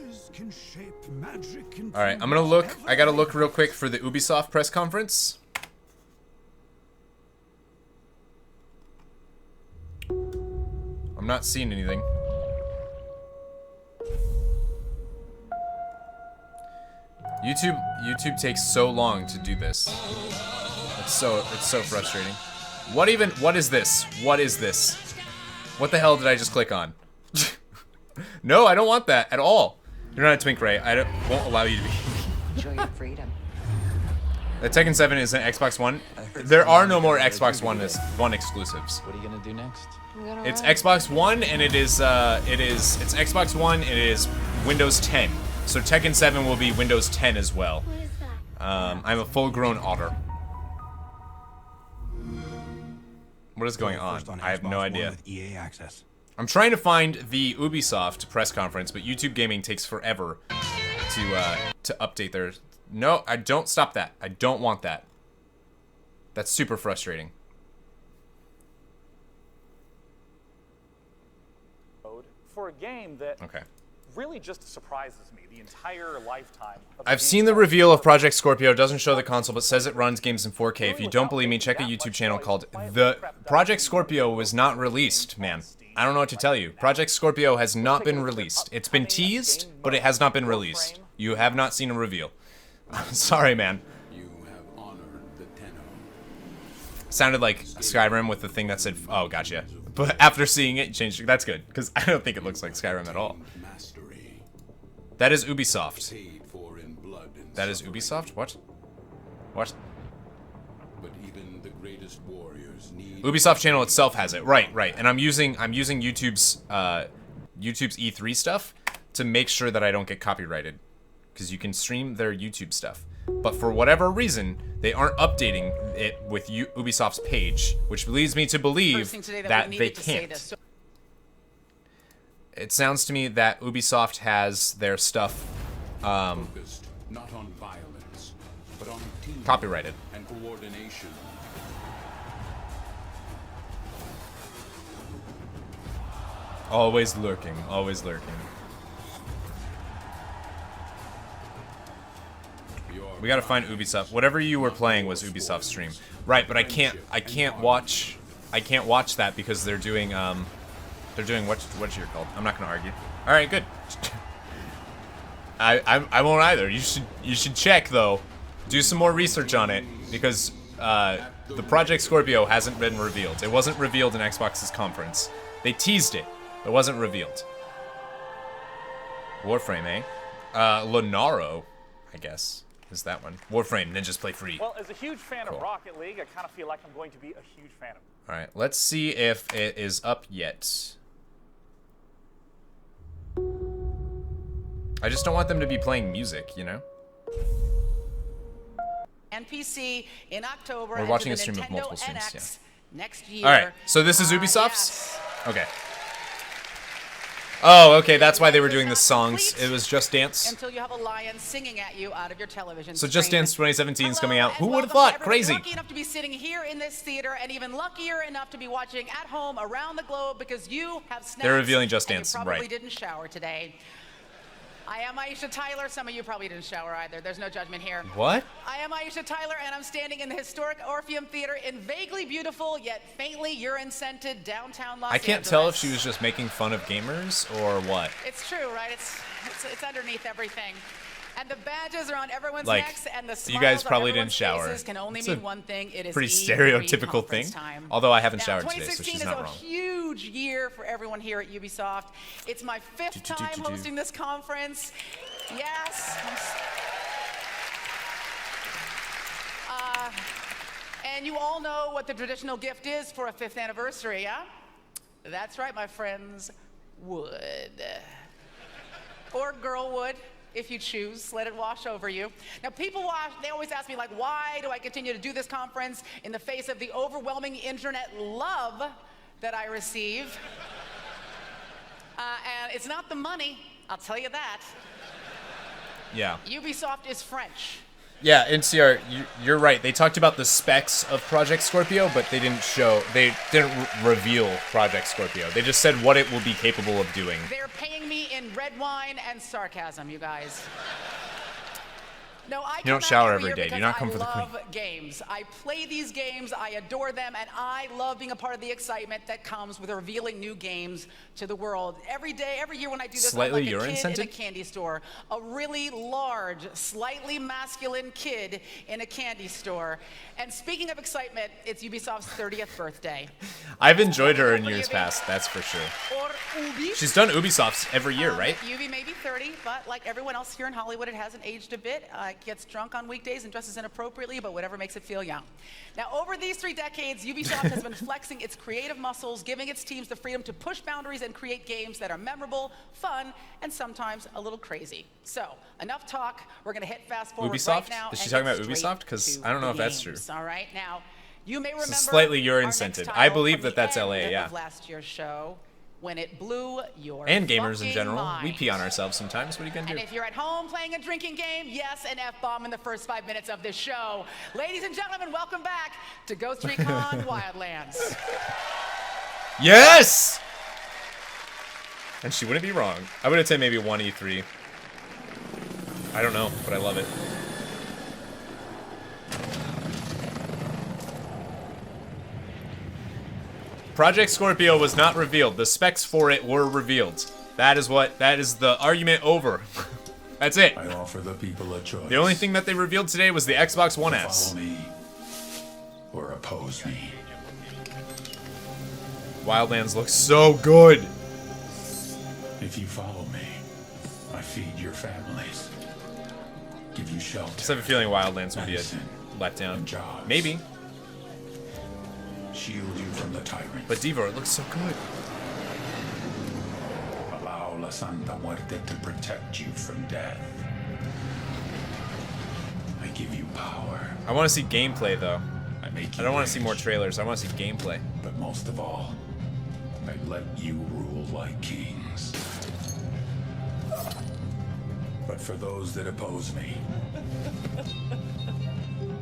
[SPEAKER 2] All right, I'm gonna look. I gotta look real quick for the Ubisoft press conference. I'm not seeing anything. YouTube takes so long to do this. It's so frustrating. What is this? What is this? What the hell did I just click on? No, I don't want that at all. You're not a twink, Ray. Won't allow you to be.
[SPEAKER 6] Enjoy your freedom.
[SPEAKER 2] The Tekken 7 is an Xbox One. There are no more Xbox One exclusives.
[SPEAKER 22] What are you gonna do next?
[SPEAKER 2] It's Xbox One, and it's Xbox One, and it is Windows 10. So Tekken 7 will be Windows 10 as well. I'm a full-grown otter. What is going on? I have no idea. I'm trying to find the Ubisoft press conference, but YouTubeGaming takes forever to update their... No, I don't stop that. I don't want that. That's super frustrating.
[SPEAKER 3] For a game that really just surprises me the entire lifetime.
[SPEAKER 2] I've seen the reveal of Project Scorpio. It doesn't show the console, but says it runs games in 4K. If you don't believe me, check a YouTube channel called The Project Scorpio was not released, man. I don't know what to tell you. Project Scorpio has not been released. It's been teased, but it has not been released. You have not seen a reveal. Sorry, man. Sounded like Skyrim with the thing that said, oh, gotcha. But after seeing it, changed. That's good, because I don't think it looks like Skyrim at all. That is Ubisoft. That is Ubisoft? What? What? Ubisoft channel itself has it. Right. And I'm using YouTube's E3 stuff to make sure that I don't get copyrighted, because you can stream their YouTube stuff. But for whatever reason, they aren't updating it with Ubisoft's page, which leads me to believe that they can't. It sounds to me that Ubisoft has their stuff
[SPEAKER 10] focused not on violence, but on team
[SPEAKER 2] copyrighted
[SPEAKER 10] and coordination.
[SPEAKER 2] Always lurking, always lurking. We gotta find Ubisoft. Whatever you were playing was Ubisoft stream, right? But I can't watch that because they're doing what's your called? I'm not gonna argue. All right, good. I won't either. You should check though. Do some more research on it because the Project Scorpio hasn't been revealed. It wasn't revealed in Xbox's conference. They teased it. It wasn't revealed. Warframe, eh? Lenaro, I guess. Is that one. Warframe, ninjas play free.
[SPEAKER 3] Well, as a huge fan of Rocket League, I kind of feel like I'm going to be a huge fan of it.
[SPEAKER 2] Alright, let's see if it is up yet. I just don't want them to be playing music, you know?
[SPEAKER 6] And PC in October.
[SPEAKER 2] We're watching a stream of multiple streams, yeah.
[SPEAKER 6] Next year.
[SPEAKER 2] Alright, so this is Ubisoft's? Okay. Oh, okay, that's why they were doing the songs. It was Just Dance.
[SPEAKER 6] Until you have a lion singing at you out of your television
[SPEAKER 2] So Just
[SPEAKER 6] screen.
[SPEAKER 2] Dance 2017 is coming out. Who would have thought? Crazy.
[SPEAKER 6] Lucky enough to be sitting here in this theater, and even luckier enough to be watching at home around the globe because you have snacks.
[SPEAKER 2] They're revealing Just
[SPEAKER 6] and
[SPEAKER 2] Dance,
[SPEAKER 6] you probably
[SPEAKER 2] right.
[SPEAKER 6] didn't shower today. I am Aisha Tyler. Some of you probably didn't shower either. There's no judgment here.
[SPEAKER 2] What?
[SPEAKER 6] I am Aisha Tyler, and I'm standing in the historic Orpheum Theater in vaguely beautiful yet faintly urine-scented downtown Los Angeles.
[SPEAKER 2] I can't tell if she was just making fun of gamers or what.
[SPEAKER 6] It's true, right? It's underneath everything. And the badges are on everyone's
[SPEAKER 2] Like,
[SPEAKER 6] necks, and the
[SPEAKER 2] you
[SPEAKER 6] smiles
[SPEAKER 2] guys
[SPEAKER 6] on
[SPEAKER 2] probably didn't
[SPEAKER 6] everyone's
[SPEAKER 2] shower.
[SPEAKER 6] faces can only
[SPEAKER 2] It's
[SPEAKER 6] mean
[SPEAKER 2] a
[SPEAKER 6] one thing. It is
[SPEAKER 2] pretty
[SPEAKER 6] E3
[SPEAKER 2] stereotypical thing.
[SPEAKER 6] conference time.
[SPEAKER 2] Although I haven't
[SPEAKER 6] Now,
[SPEAKER 2] showered today, so
[SPEAKER 6] 2016
[SPEAKER 2] she's
[SPEAKER 6] is
[SPEAKER 2] not
[SPEAKER 6] a
[SPEAKER 2] wrong.
[SPEAKER 6] huge year for everyone here at Ubisoft. It's my fifth time hosting this conference. Yes. And you all know what the traditional gift is for a 5th anniversary, yeah? That's right, my friends. Wood. Or girl wood, if you choose. Let it wash over you. Now, they always ask me, like, why do I continue to do this conference in the face of the overwhelming internet love that I receive? And it's not the money, I'll tell you that.
[SPEAKER 2] Yeah.
[SPEAKER 6] Ubisoft is French.
[SPEAKER 2] Yeah, NCR, you're right. They talked about the specs of Project Scorpio, but they didn't reveal Project Scorpio. They just said what it will be capable of doing.
[SPEAKER 6] They're paying me in red wine and sarcasm, you guys. No, I
[SPEAKER 2] You don't shower every day. Do not come for the queen.
[SPEAKER 6] I love games. I play these games, I adore them, and I love being a part of the excitement that comes with revealing new games to the world. Every day, every year when I do this,
[SPEAKER 2] Slightly
[SPEAKER 6] I'm like a kid
[SPEAKER 2] urine-scented?
[SPEAKER 6] in a candy store. A really large, slightly masculine kid in a candy store. And speaking of excitement, it's Ubisoft's 30th birthday.
[SPEAKER 2] I've enjoyed her in years past, that's for sure.
[SPEAKER 6] Or Ubi.
[SPEAKER 2] She's done Ubisofts every year, right?
[SPEAKER 6] Ubi may be 30, but like everyone else here in Hollywood, it hasn't aged a bit. Gets drunk on weekdays and dresses inappropriately, but whatever makes it feel young. Now, over these 3 decades, Ubisoft has been flexing its creative muscles, giving its teams the freedom to push boundaries and create games that are memorable, fun, and sometimes a little crazy. So, enough talk. We're going to hit fast forward
[SPEAKER 2] Ubisoft?
[SPEAKER 6] right now.
[SPEAKER 2] Is she
[SPEAKER 6] and
[SPEAKER 2] talking
[SPEAKER 6] get
[SPEAKER 2] about
[SPEAKER 6] straight
[SPEAKER 2] Ubisoft? Because
[SPEAKER 6] to
[SPEAKER 2] I don't know if
[SPEAKER 6] the
[SPEAKER 2] that's true.
[SPEAKER 6] games. All right, now, you may remember
[SPEAKER 2] It's slightly
[SPEAKER 6] our
[SPEAKER 2] urine-scented.
[SPEAKER 6] next
[SPEAKER 2] I
[SPEAKER 6] title
[SPEAKER 2] believe
[SPEAKER 6] from
[SPEAKER 2] that that's
[SPEAKER 6] the
[SPEAKER 2] LA,
[SPEAKER 6] end
[SPEAKER 2] yeah.
[SPEAKER 6] of last year's show, when it blew your
[SPEAKER 2] And gamers in
[SPEAKER 6] fucking
[SPEAKER 2] general.
[SPEAKER 6] mind.
[SPEAKER 2] We pee on ourselves sometimes. What are you going to
[SPEAKER 6] And
[SPEAKER 2] do?
[SPEAKER 6] if you're at home playing a drinking game, yes, an F-bomb in the first 5 minutes of this show. Ladies and gentlemen, welcome back to Ghost Recon Wildlands.
[SPEAKER 2] Yes! And she wouldn't be wrong. I would have said maybe 1 E3. I don't know, but I love it. Project Scorpio was not revealed. The specs for it were revealed. That is the argument over. That's it.
[SPEAKER 10] I offer the people a choice.
[SPEAKER 2] The only thing that they revealed today was the Xbox One S.
[SPEAKER 10] Follow me or oppose me.
[SPEAKER 2] Wildlands looks so good.
[SPEAKER 10] If you follow me, I feed your families, give you shelter.
[SPEAKER 2] I just have a feeling Wildlands would be a letdown. Maybe.
[SPEAKER 10] Shield you from the tyrant.
[SPEAKER 2] But Devo, it looks so good.
[SPEAKER 10] Allow La Santa Muerte to protect you from death. I give you power.
[SPEAKER 2] I want to see gameplay though.
[SPEAKER 10] I make you
[SPEAKER 2] don't want to see
[SPEAKER 10] rich.
[SPEAKER 2] more trailers. I want to see gameplay.
[SPEAKER 10] But most of all, I let you rule like kings. But for those that oppose me,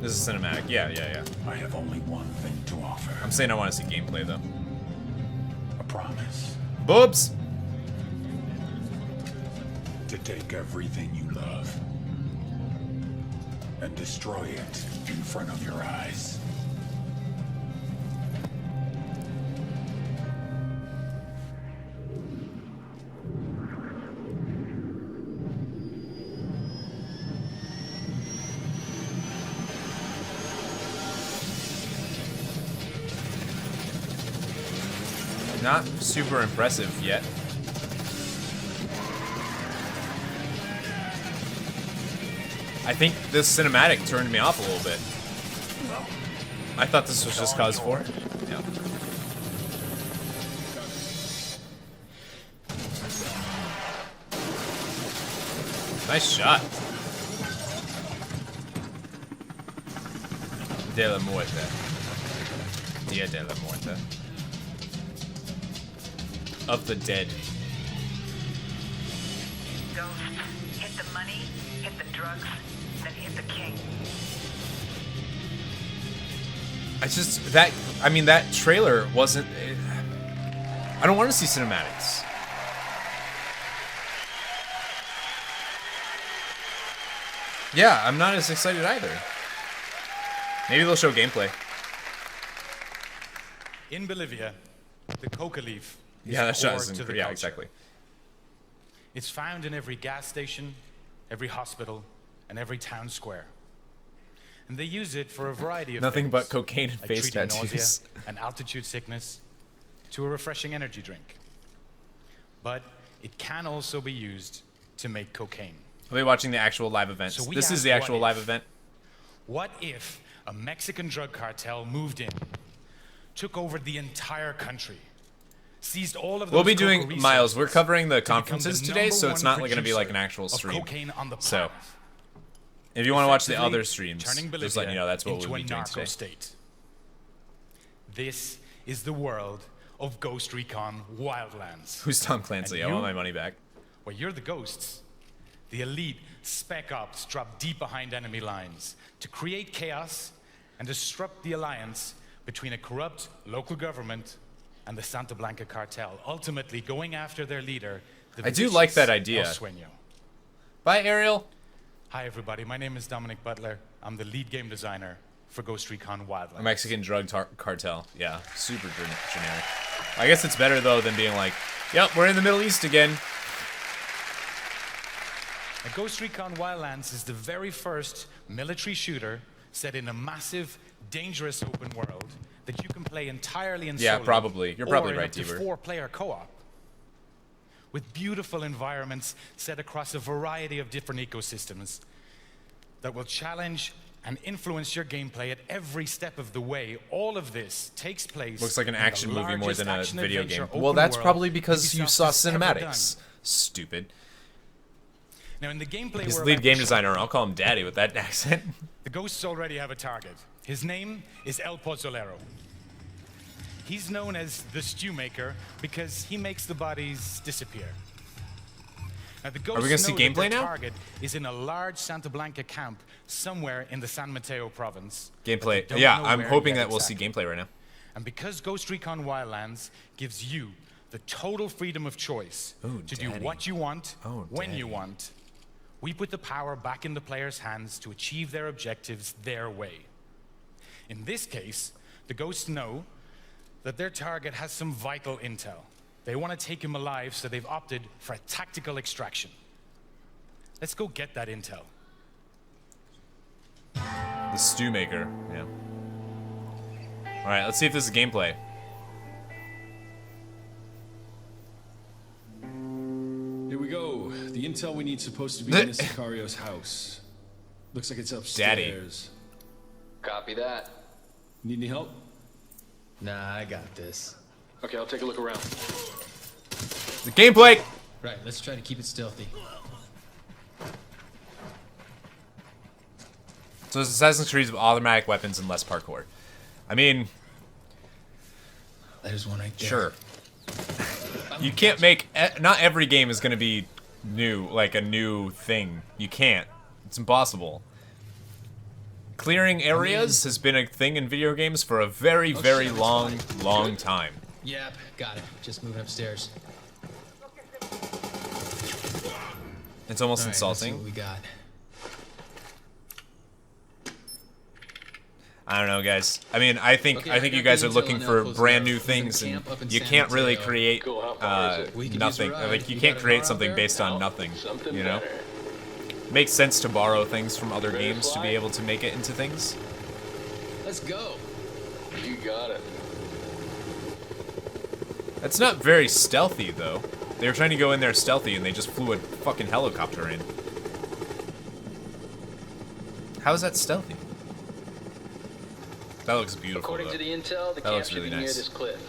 [SPEAKER 2] This is cinematic. Yeah.
[SPEAKER 10] I have only one thing to offer.
[SPEAKER 2] I'm saying I want to see gameplay though.
[SPEAKER 10] A promise.
[SPEAKER 2] Boobs!
[SPEAKER 10] To take everything you love and destroy it in front of your eyes.
[SPEAKER 2] Not super impressive yet. I think this cinematic turned me off a little bit. I thought this was just cause 4. Yeah. Nice shot. De la Muerte. Dia de la Muerte. Of the dead.
[SPEAKER 11] Ghost, hit the money, hit the drugs, then hit the king.
[SPEAKER 2] That trailer wasn't... I don't want to see cinematics. Yeah, I'm not as excited either. Maybe they'll show gameplay.
[SPEAKER 12] In Bolivia, the coca leaf is
[SPEAKER 2] Yeah, that shot
[SPEAKER 12] core
[SPEAKER 2] is
[SPEAKER 12] to the
[SPEAKER 2] yeah,
[SPEAKER 12] culture.
[SPEAKER 2] exactly.
[SPEAKER 12] It's found in every gas station, every hospital, and every town square. And they use it for a variety of
[SPEAKER 2] Nothing
[SPEAKER 12] things,
[SPEAKER 2] but cocaine and
[SPEAKER 12] like
[SPEAKER 2] face
[SPEAKER 12] treating
[SPEAKER 2] tattoos.
[SPEAKER 12] nausea and altitude sickness to a refreshing energy drink. But it can also be used to make cocaine.
[SPEAKER 2] Are they watching the actual live event?
[SPEAKER 12] So we
[SPEAKER 2] This is
[SPEAKER 12] asked
[SPEAKER 2] the actual
[SPEAKER 12] what
[SPEAKER 2] live
[SPEAKER 12] if.
[SPEAKER 2] event.
[SPEAKER 12] What if a Mexican drug cartel moved in, took over the entire country, seized all of those
[SPEAKER 2] We'll be
[SPEAKER 12] coca
[SPEAKER 2] doing, Miles, we're
[SPEAKER 12] resources
[SPEAKER 2] covering the
[SPEAKER 12] to become
[SPEAKER 2] conferences
[SPEAKER 12] the
[SPEAKER 2] today, so
[SPEAKER 12] number
[SPEAKER 2] it's
[SPEAKER 12] one
[SPEAKER 2] not going to be like an
[SPEAKER 12] producer
[SPEAKER 2] actual
[SPEAKER 12] of
[SPEAKER 2] stream.
[SPEAKER 12] cocaine on the
[SPEAKER 2] So,
[SPEAKER 12] planet.
[SPEAKER 2] if you want to watch the
[SPEAKER 12] Effectively
[SPEAKER 2] other streams,
[SPEAKER 12] turning
[SPEAKER 2] just letting you know that's what
[SPEAKER 12] Bolivia
[SPEAKER 2] we'll be
[SPEAKER 12] into a
[SPEAKER 2] doing
[SPEAKER 12] narco
[SPEAKER 2] today.
[SPEAKER 12] state. This is the world of Ghost Recon Wildlands.
[SPEAKER 2] Who's Tom Clancy? I
[SPEAKER 12] And
[SPEAKER 2] want
[SPEAKER 12] you?
[SPEAKER 2] my money back.
[SPEAKER 12] Well, you're the ghosts. The elite spec ops drop deep behind enemy lines to create chaos and disrupt the alliance between a corrupt local government and the Santa Blanca cartel, ultimately going after their leader, the
[SPEAKER 2] I do like that
[SPEAKER 12] vicious
[SPEAKER 2] idea.
[SPEAKER 12] El Sueño.
[SPEAKER 2] Bye, Ariel.
[SPEAKER 12] Hi, everybody. My name is Dominic Butler. I'm the lead game designer for Ghost Recon Wildlands.
[SPEAKER 2] A Mexican drug cartel. Yeah, super generic. I guess it's better, though, than being like, yep, we're in the Middle East again.
[SPEAKER 12] Now, Ghost Recon Wildlands is the very first military shooter set in a massive, dangerous open world that you can play entirely in
[SPEAKER 2] Yeah,
[SPEAKER 12] solo
[SPEAKER 2] probably. You're probably
[SPEAKER 12] or in
[SPEAKER 2] right,
[SPEAKER 12] up to
[SPEAKER 2] Deaver.
[SPEAKER 12] 4-player co-op. With beautiful environments set across a variety of different ecosystems that will challenge and influence your gameplay at every step of the way. All of this takes place.
[SPEAKER 2] Looks like an
[SPEAKER 12] in the
[SPEAKER 2] action movie more
[SPEAKER 12] largest
[SPEAKER 2] than a
[SPEAKER 12] action
[SPEAKER 2] video
[SPEAKER 12] adventure
[SPEAKER 2] game. Well,
[SPEAKER 12] open
[SPEAKER 2] that's
[SPEAKER 12] world
[SPEAKER 2] probably because you
[SPEAKER 12] Ubisoft
[SPEAKER 2] saw
[SPEAKER 12] has ever done.
[SPEAKER 2] cinematics. Stupid.
[SPEAKER 12] Now, in the gameplay
[SPEAKER 2] He's
[SPEAKER 12] we're
[SPEAKER 2] the lead
[SPEAKER 12] about to
[SPEAKER 2] game
[SPEAKER 12] show
[SPEAKER 2] designer. I'll call him Daddy with that accent.
[SPEAKER 12] The ghosts already have a target. His name is El Pozolero. He's known as the Stew Maker because he makes the bodies disappear. Now, the ghosts
[SPEAKER 2] Are we gonna see
[SPEAKER 12] know that
[SPEAKER 2] gameplay
[SPEAKER 12] their
[SPEAKER 2] now?
[SPEAKER 12] target is in a large Santa Blanca camp somewhere in the San Mateo province.
[SPEAKER 2] Gameplay.
[SPEAKER 12] but they don't
[SPEAKER 2] Yeah,
[SPEAKER 12] know
[SPEAKER 2] I'm
[SPEAKER 12] where
[SPEAKER 2] hoping
[SPEAKER 12] yet
[SPEAKER 2] that we'll see
[SPEAKER 12] exactly.
[SPEAKER 2] gameplay right now.
[SPEAKER 12] And because Ghost Recon Wildlands gives you the total freedom of choice to do
[SPEAKER 2] Daddy.
[SPEAKER 12] what you want, when
[SPEAKER 2] Daddy.
[SPEAKER 12] you want, we put the power back in the players' hands to achieve their objectives their way. In this case, the ghosts know that their target has some vital intel. They want to take him alive, so they've opted for a tactical extraction. Let's go get that intel.
[SPEAKER 2] The Stew Maker. Yeah. All right, let's see if this is gameplay.
[SPEAKER 13] Here we go. The intel we need supposed to be in Sicario's house. Looks like it's upstairs.
[SPEAKER 14] Copy that.
[SPEAKER 13] Need any help?
[SPEAKER 14] Nah, I got this.
[SPEAKER 13] Okay, I'll take a look around.
[SPEAKER 2] The gameplay!
[SPEAKER 14] Right, let's try to keep it stealthy.
[SPEAKER 2] So it's Assassin's Creed with automatic weapons and less parkour. I mean...
[SPEAKER 14] There's one right there.
[SPEAKER 2] Sure. You can't make... Not every game is going to be new, like a new thing. You can't. It's impossible. Clearing areas has been a thing in video games for a very, very long time.
[SPEAKER 14] Yep, got it. Just moving upstairs.
[SPEAKER 2] It's almost
[SPEAKER 14] All right,
[SPEAKER 2] insulting.
[SPEAKER 14] Let's see what we got.
[SPEAKER 2] I don't know, guys. I mean, I think you guys are looking for brand new things, and you can't really create nothing. Like you can't create something based on nothing. You know, makes sense to borrow things from other games to be able to make it into things.
[SPEAKER 14] Let's go.
[SPEAKER 13] You got it.
[SPEAKER 2] That's not very stealthy, though. They were trying to go in there stealthy, and they just flew a fucking helicopter in. How is that stealthy? That looks beautiful.
[SPEAKER 14] According
[SPEAKER 2] though.
[SPEAKER 14] to the intel, the
[SPEAKER 2] That
[SPEAKER 14] camp
[SPEAKER 2] looks
[SPEAKER 14] should
[SPEAKER 2] really
[SPEAKER 14] be near
[SPEAKER 2] nice.
[SPEAKER 14] this cliff.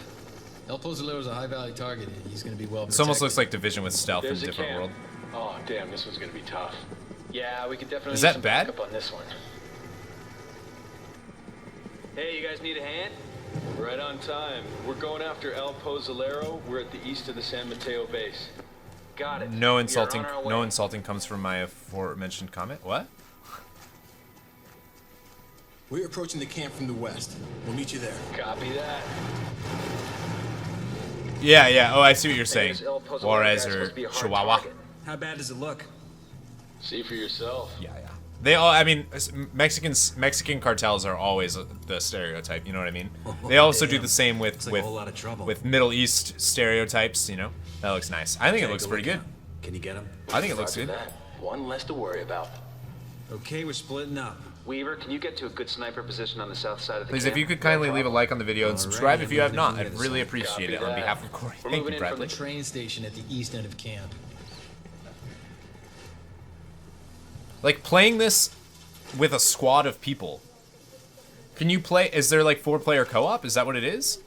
[SPEAKER 14] El Pozolero is a high-value target. He's going to be well protected.
[SPEAKER 2] This almost looks like Division with stealth in a
[SPEAKER 13] There's a
[SPEAKER 2] different
[SPEAKER 13] camp.
[SPEAKER 2] world.
[SPEAKER 13] Oh, damn, this one's gonna be tough.
[SPEAKER 14] Yeah, we could definitely
[SPEAKER 2] Is
[SPEAKER 14] use
[SPEAKER 2] that
[SPEAKER 14] some
[SPEAKER 2] bad?
[SPEAKER 14] backup on this one. Hey, you guys need a hand?
[SPEAKER 13] Right on time. We're going after El Pozolero. We're at the east of the San Mateo base.
[SPEAKER 14] Got it.
[SPEAKER 2] No
[SPEAKER 14] We are
[SPEAKER 2] insulting.
[SPEAKER 14] on our way.
[SPEAKER 2] No insulting comes from my aforementioned comment. What?
[SPEAKER 15] We're approaching the camp from the west. We'll meet you there.
[SPEAKER 14] Copy that.
[SPEAKER 2] Yeah, yeah. Oh, I see what you're saying.
[SPEAKER 14] There's El Pozolero
[SPEAKER 2] Juarez
[SPEAKER 14] guy's
[SPEAKER 2] or
[SPEAKER 14] supposed to be a hard
[SPEAKER 2] Chihuahua.
[SPEAKER 14] target.
[SPEAKER 15] How bad does it look?
[SPEAKER 13] See for yourself.
[SPEAKER 2] Yeah, yeah. They all, I mean, Mexican cartels are always the stereotype. You know what I mean? They also do the same with Middle East stereotypes. You know, that looks nice. I think it looks pretty good.
[SPEAKER 16] Can you get him?
[SPEAKER 2] I think it looks good.
[SPEAKER 16] One less to worry about. Okay, we're splitting up. Weaver, can you get to a good sniper position on the south side of the
[SPEAKER 2] Please,
[SPEAKER 16] camp?
[SPEAKER 2] if you could kindly leave a like on the video and subscribe if you have not, I'd really appreciate it on behalf of Cory.
[SPEAKER 14] We're
[SPEAKER 2] Thank
[SPEAKER 14] moving
[SPEAKER 2] you,
[SPEAKER 14] in from
[SPEAKER 2] Bradley.
[SPEAKER 14] the train station at the east end of camp.
[SPEAKER 2] Like, playing this with a squad of people. Can you play, is there like 4-player co-op? Is that what it is?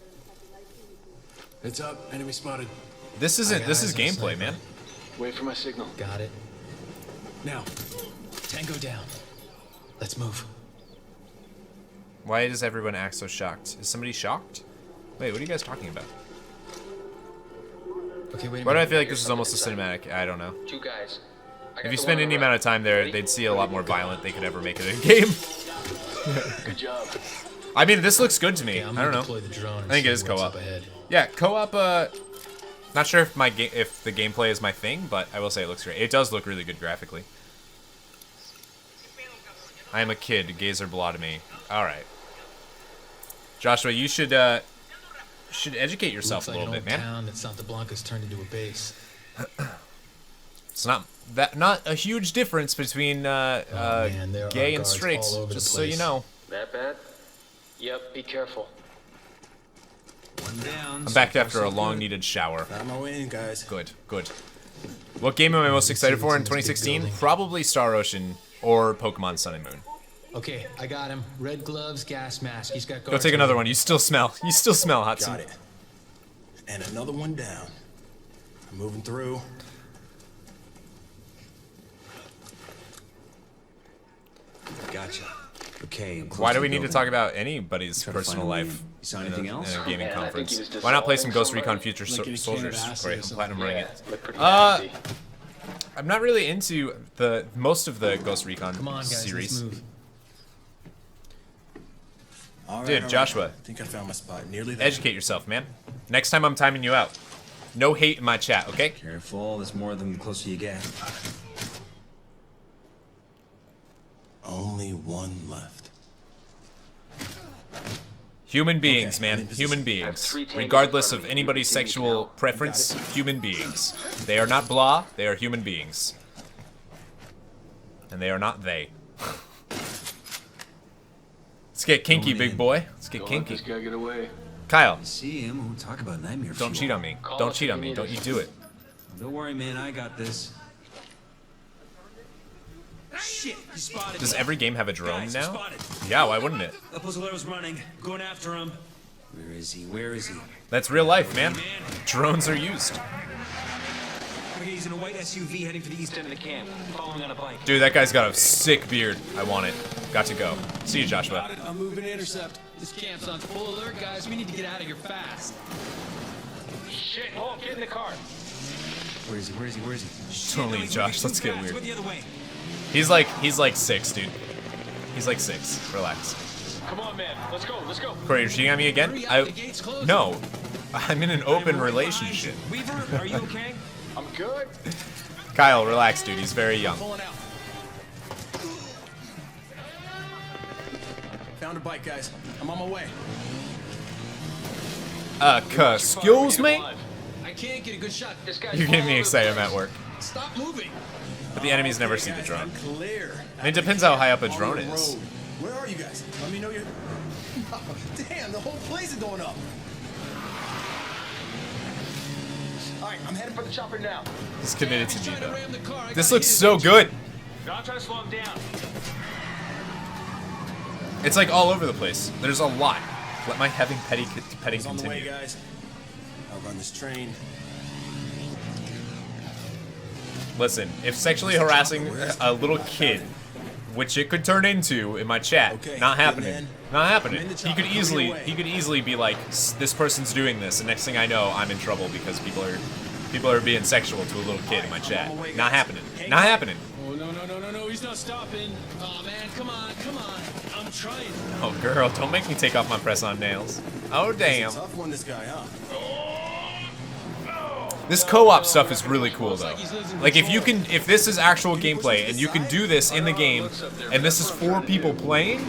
[SPEAKER 15] It's up. Enemy spotted.
[SPEAKER 2] This is gameplay, man.
[SPEAKER 16] Wait for my signal.
[SPEAKER 14] Got it.
[SPEAKER 15] Now.
[SPEAKER 14] Tango down. Let's move.
[SPEAKER 2] Why does everyone act so shocked? Is somebody shocked? Wait, what are you guys talking about?
[SPEAKER 14] Okay, wait a minute.
[SPEAKER 2] Why do I feel like this is almost a cinematic? I don't know.
[SPEAKER 16] Two guys.
[SPEAKER 2] If you spend any amount of time there, they'd see a lot more violent they could ever make it in a game.
[SPEAKER 16] Good job.
[SPEAKER 2] I mean, this looks good to me.
[SPEAKER 14] Okay,
[SPEAKER 2] I don't know.
[SPEAKER 14] deploy the drone
[SPEAKER 2] I think it is co-op. Yeah, co-op. Not sure if if the gameplay is my thing, but I will say it looks great. It does look really good graphically. I am a kid. Gays are blah to me. All right, Joshua, you should educate yourself a little bit, man.
[SPEAKER 14] Town that Santa Blanca's turned into a base.
[SPEAKER 2] It's not a huge difference between gay and straight, just so you know.
[SPEAKER 16] That bad? Yep, be careful.
[SPEAKER 15] One down.
[SPEAKER 2] I'm back after a long-needed shower.
[SPEAKER 15] Got my way in, guys.
[SPEAKER 2] Good, good. What game am I most excited for in 2016? Probably Star Ocean or Pokemon Sun and Moon.
[SPEAKER 14] Okay, I got him. Red gloves, gas mask. He's got
[SPEAKER 2] Go take another one. You still smell. You still smell, Hudson.
[SPEAKER 15] Got it. And another one down. I'm moving through. Gotcha. Okay.
[SPEAKER 2] Why do we need to talk about anybody's personal life in a gaming conference? Why not play some Ghost Recon Future Soldiers? Corey, I'm platinum running it. I'm not really into most of the Ghost Recon series. Dude, Joshua,
[SPEAKER 15] I think I found my spot. Nearly there.
[SPEAKER 2] Educate yourself, man. Next time I'm timing you out. No hate in my chat, okay?
[SPEAKER 15] Careful, there's more of them the closer you get. Only one left.
[SPEAKER 2] Human beings, man. Human beings. Regardless of anybody's sexual preference, human beings. They are not blah, they are human beings. And they are not they. Let's get kinky, big boy. Let's get kinky.
[SPEAKER 16] This guy get away.
[SPEAKER 2] Kyle.
[SPEAKER 15] See him, we'll talk about nightmare.
[SPEAKER 2] Don't cheat on me. Don't cheat on me. Don't you do it.
[SPEAKER 15] Don't worry, man, I got this. Shit, you spotted.
[SPEAKER 2] Does every game have a drone now? Yeah, why wouldn't it?
[SPEAKER 15] El Pozolero's running. Going after him. Where is he? Where is he?
[SPEAKER 2] That's real life, man. Drones are used.
[SPEAKER 15] Okay, he's in a white SUV heading for the east end of the camp. Following on a bike.
[SPEAKER 2] Dude, that guy's got a sick beard. I want it. Got to go. See you, Joshua.
[SPEAKER 15] I'm moving to intercept.
[SPEAKER 14] This camp's on full alert, guys. We need to get out of here fast.
[SPEAKER 16] Shit, hold on, get in the car.
[SPEAKER 15] Where is he? Where is he? Where is he?
[SPEAKER 2] Don't leave, Josh. Let's get weird.
[SPEAKER 15] Go the other way.
[SPEAKER 2] He's like 6, dude. He's like 6. Relax.
[SPEAKER 16] Come on, man. Let's go. Let's go.
[SPEAKER 2] Corey, you're cheating on me again? No. I'm in an open relationship.
[SPEAKER 15] Weaver, are you okay?
[SPEAKER 16] I'm good.
[SPEAKER 2] Kyle, relax, dude. He's very young.
[SPEAKER 15] Found a bike, guys. I'm on my way.
[SPEAKER 2] Excuse me?
[SPEAKER 14] I can't get a good shot. This guy's
[SPEAKER 2] You're getting me excited. I'm at work.
[SPEAKER 14] Stop moving.
[SPEAKER 2] But the enemies never see the drone.
[SPEAKER 15] Clear.
[SPEAKER 2] I mean, it depends how high up a drone is.
[SPEAKER 15] Where are you guys? Let me know you're... Oh, damn, the whole place is going up. All right, I'm heading for the chopper now.
[SPEAKER 2] He's committed to me, though. This looks so good.
[SPEAKER 16] Don't try to slow him down.
[SPEAKER 2] It's like all over the place. There's a lot. Let my petting
[SPEAKER 15] He's on the way,
[SPEAKER 2] continue.
[SPEAKER 15] guys. I'll run this train.
[SPEAKER 2] Listen, if sexually harassing a little kid, which it could turn into in my chat, not happening. Not happening. He could easily be like, this person's doing this, and next thing I know, I'm in trouble because people are being sexual to a little kid in my chat. Not happening. Not happening.
[SPEAKER 13] Oh, no, he's not stopping. Oh, man, come on. I'm trying.
[SPEAKER 2] Oh, girl, don't make me take off my press-on nails. Oh, damn.
[SPEAKER 15] Tough one, this guy, huh?
[SPEAKER 2] This co-op stuff is really cool though. Like if this is actual gameplay and you can do this in the game, and this is 4 people playing,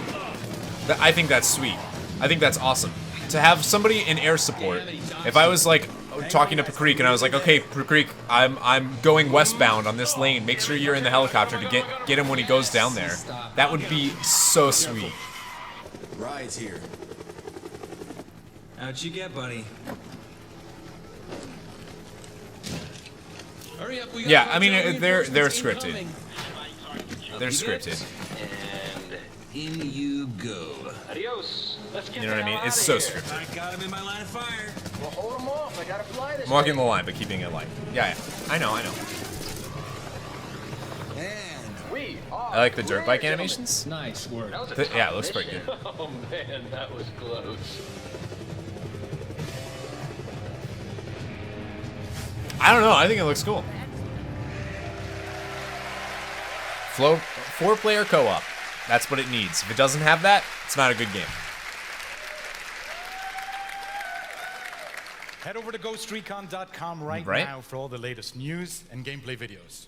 [SPEAKER 2] I think that's sweet. I think that's awesome. To have somebody in air support. If I was like talking to Creek and I was like, okay, Creek, I'm going westbound on this lane. Make sure you're in the helicopter to get him when he goes down there. That would be so sweet.
[SPEAKER 15] Ride's here. How'd you get, buddy? Hurry up, we
[SPEAKER 2] Yeah, I mean they're scripted. They're scripted.
[SPEAKER 15] And in you go. Adios. Let's get
[SPEAKER 2] You know what I mean? It's so scripted.
[SPEAKER 15] I got him in my line of fire. Well, hold him off. I gotta fly this.
[SPEAKER 2] Walking the line, but keeping it light. Yeah, I know. I like the dirt bike animations.
[SPEAKER 14] Nice work.
[SPEAKER 2] Yeah, it looks pretty good.
[SPEAKER 14] Oh man, that was close.
[SPEAKER 2] I don't know. I think it looks cool. 4-player co-op. That's what it needs. If it doesn't have that, it's not a good game.
[SPEAKER 12] Head over to GhostRecon.com right now for all the latest news and gameplay videos.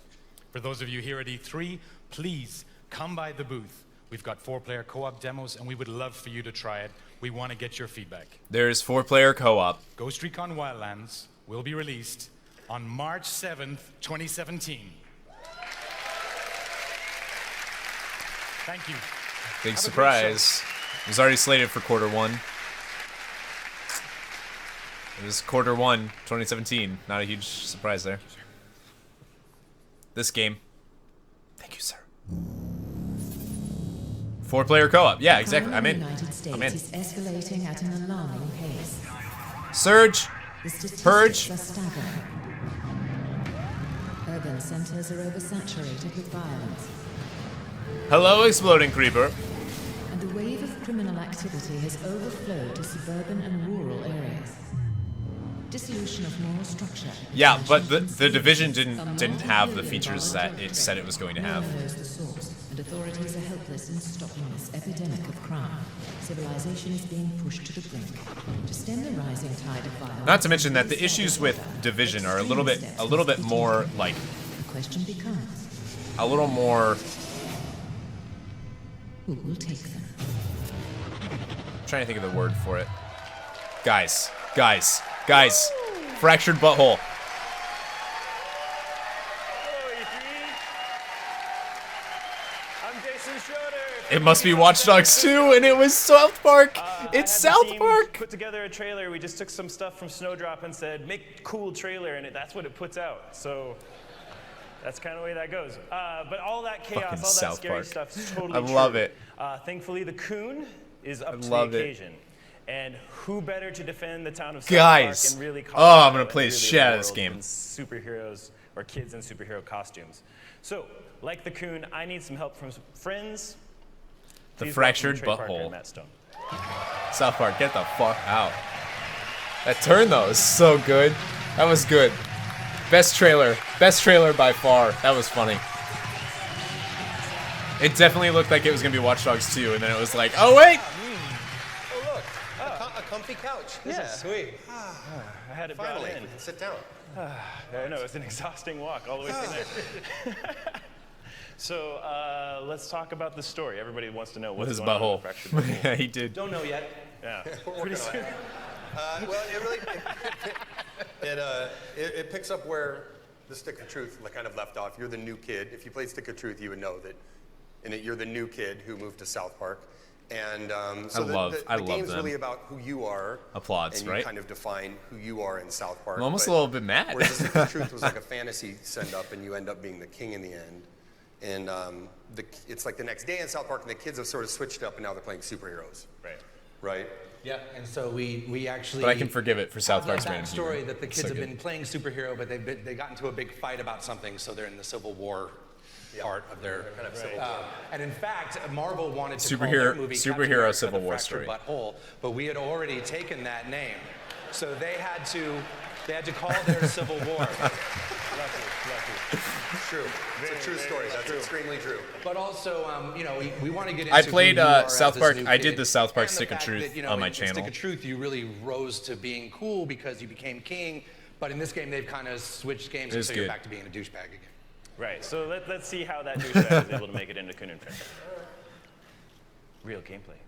[SPEAKER 12] For those of you here at E3, please come by the booth. We've got 4-player co-op demos, and we would love for you to try it. We want to get your feedback.
[SPEAKER 2] There's 4-player co-op.
[SPEAKER 12] Ghost Recon Wildlands will be released on March 7th, 2017. Thank you.
[SPEAKER 2] Big surprise. It was already slated for Q1. It was Q1, 2017. Not a huge surprise there. This game. Thank you, sir. 4-player co-op. Yeah, exactly. I'm in. I'm in.
[SPEAKER 1] Is escalating at an alarming pace.
[SPEAKER 2] Surge. Purge.
[SPEAKER 1] Urban centers are oversaturated with violence.
[SPEAKER 2] Hello, exploding creeper.
[SPEAKER 1] And the wave of criminal activity has overflowed to suburban and rural areas. Dissolution of moral structure.
[SPEAKER 2] Yeah, but the Division didn't have the features that it said it was going to have.
[SPEAKER 1] No one knows the source, and authorities are helpless in stopping this epidemic of crime. Civilization is being pushed to the brink. To stem the rising tide of violence.
[SPEAKER 2] Not to mention that the issues with Division are a little bit more like.
[SPEAKER 1] The question becomes,
[SPEAKER 2] a little more.
[SPEAKER 1] who will take them?
[SPEAKER 2] I'm trying to think of the word for it. Guys. Fractured butthole. It must be Watch Dogs 2, and it was South Park. It's South Park.
[SPEAKER 19] Put together a trailer. We just took some stuff from Snowdrop and said, make cool trailer, and that's what it puts out. So that's kind of the way that goes. But all that chaos,
[SPEAKER 2] Fucking
[SPEAKER 19] all that
[SPEAKER 2] South
[SPEAKER 19] scary
[SPEAKER 2] Park.
[SPEAKER 19] stuff is totally true.
[SPEAKER 2] I love it.
[SPEAKER 19] Thankfully, the Coon is up to
[SPEAKER 2] love
[SPEAKER 19] the
[SPEAKER 2] it.
[SPEAKER 19] occasion. And who better to defend the town of South
[SPEAKER 2] Guys.
[SPEAKER 19] Park and really
[SPEAKER 2] Oh, I'm gonna play the shit out of this game.
[SPEAKER 19] Superheroes or kids in superhero costumes. So, like the Coon, I need some help from some friends.
[SPEAKER 2] The
[SPEAKER 19] Please
[SPEAKER 2] fractured
[SPEAKER 19] welcome Trey Parker
[SPEAKER 2] butthole.
[SPEAKER 19] and Matt Stone.
[SPEAKER 2] South Park, get the fuck out. That turn though is so good. That was good. Best trailer by far. That was funny. It definitely looked like it was gonna be Watch Dogs 2, and then it was like, oh wait.
[SPEAKER 4] Oh look, a comfy couch. This is sweet.
[SPEAKER 19] I had it
[SPEAKER 4] Finally,
[SPEAKER 19] brought in.
[SPEAKER 4] sit down.
[SPEAKER 19] I know, it's an exhausting walk all the way from there. So let's talk about the story. Everybody wants to know what's
[SPEAKER 2] His
[SPEAKER 19] going on
[SPEAKER 2] butthole.
[SPEAKER 19] with the fractured butthole.
[SPEAKER 2] Yeah, he did.
[SPEAKER 4] Don't know yet.
[SPEAKER 19] Yeah.
[SPEAKER 4] We're
[SPEAKER 19] Pretty
[SPEAKER 4] working on
[SPEAKER 19] soon.
[SPEAKER 4] Well, it picks up where the Stick of Truth kind of left off. You're the new kid. If you played Stick of Truth, you would know that. You're the new kid who moved to South Park. And so the game's
[SPEAKER 2] them.
[SPEAKER 4] really about who you are.
[SPEAKER 2] Applauds,
[SPEAKER 4] and you
[SPEAKER 2] right?
[SPEAKER 4] kind of define who you are in South Park.
[SPEAKER 2] I'm almost a little bit mad.
[SPEAKER 4] Whereas the Stick of Truth was like a fantasy send-up, and you end up being the king in the end. And it's like the next day in South Park, and the kids have sort of switched up, and now they're playing superheroes. Right?
[SPEAKER 20] Yeah, and so we actually.
[SPEAKER 2] But I can forgive it for South Park's
[SPEAKER 20] random
[SPEAKER 2] random
[SPEAKER 20] story
[SPEAKER 2] humor.
[SPEAKER 20] that the
[SPEAKER 2] It's
[SPEAKER 20] kids
[SPEAKER 2] so
[SPEAKER 20] have
[SPEAKER 2] good.
[SPEAKER 20] been playing superhero, but they got into a big fight about something, so they're in the Civil War part of their
[SPEAKER 4] kind of Civil War.
[SPEAKER 20] And in fact, Marvel wanted to call
[SPEAKER 2] Superhero-
[SPEAKER 20] their movie
[SPEAKER 2] superhero
[SPEAKER 20] Captain America
[SPEAKER 2] Civil
[SPEAKER 20] the
[SPEAKER 2] War
[SPEAKER 20] Fractured
[SPEAKER 2] story.
[SPEAKER 20] Butthole, but we had already taken that name, so they had to call their Civil War.
[SPEAKER 4] It's true. It's a true story. That's extremely true.
[SPEAKER 20] But also, we want to get into
[SPEAKER 2] I played
[SPEAKER 20] who you are
[SPEAKER 2] South
[SPEAKER 20] as this
[SPEAKER 2] Park.
[SPEAKER 20] new
[SPEAKER 2] I did
[SPEAKER 20] kid.
[SPEAKER 2] the South Park
[SPEAKER 20] And the
[SPEAKER 2] Stick of
[SPEAKER 20] fact
[SPEAKER 2] Truth
[SPEAKER 20] that,
[SPEAKER 2] on my
[SPEAKER 20] in
[SPEAKER 2] channel.
[SPEAKER 20] Stick of Truth, you really rose to being cool because you became king. But in this game, they've kind of switched games,
[SPEAKER 2] It's
[SPEAKER 20] so you're
[SPEAKER 2] good.
[SPEAKER 20] back to being a douchebag again.
[SPEAKER 19] Right, so let's see how that douchebag is able to make it into Kun Infamy. Real gameplay.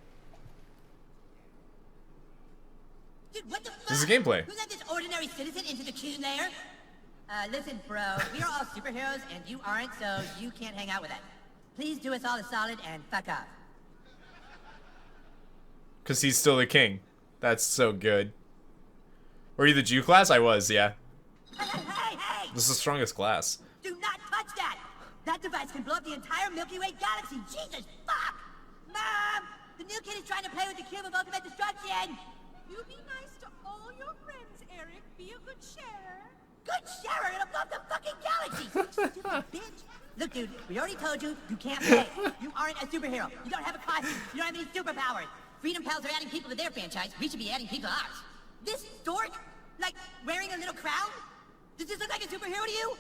[SPEAKER 5] Dude, what the fuck?
[SPEAKER 2] This is gameplay.
[SPEAKER 5] Who let this ordinary citizen into the Kun lair? Listen, bro, we are all superheroes and you aren't, so you can't hang out with us. Please do us all a solid and fuck off.
[SPEAKER 2] Because he's still the king. That's so good. Were you the Jew class? I was, yeah.
[SPEAKER 5] Hey!
[SPEAKER 2] This is the strongest class.
[SPEAKER 5] Do not touch that! That device can blow up the entire Milky Way galaxy. Jesus, fuck! Mom! The new kid is trying to play with the cube of ultimate destruction!
[SPEAKER 7] You be nice to all your friends, Eric. Be a good sharer.
[SPEAKER 5] Good sharer! It'll blow up the fucking galaxy! Stupid bitch! Look, dude, we already told you, you can't play. You aren't a superhero. You don't have a costume. You don't have any superpowers. Freedom Pals are adding people to their franchise. We should be adding people to ours. This dork? Like, wearing a little crown? Does this look like a superhero to you?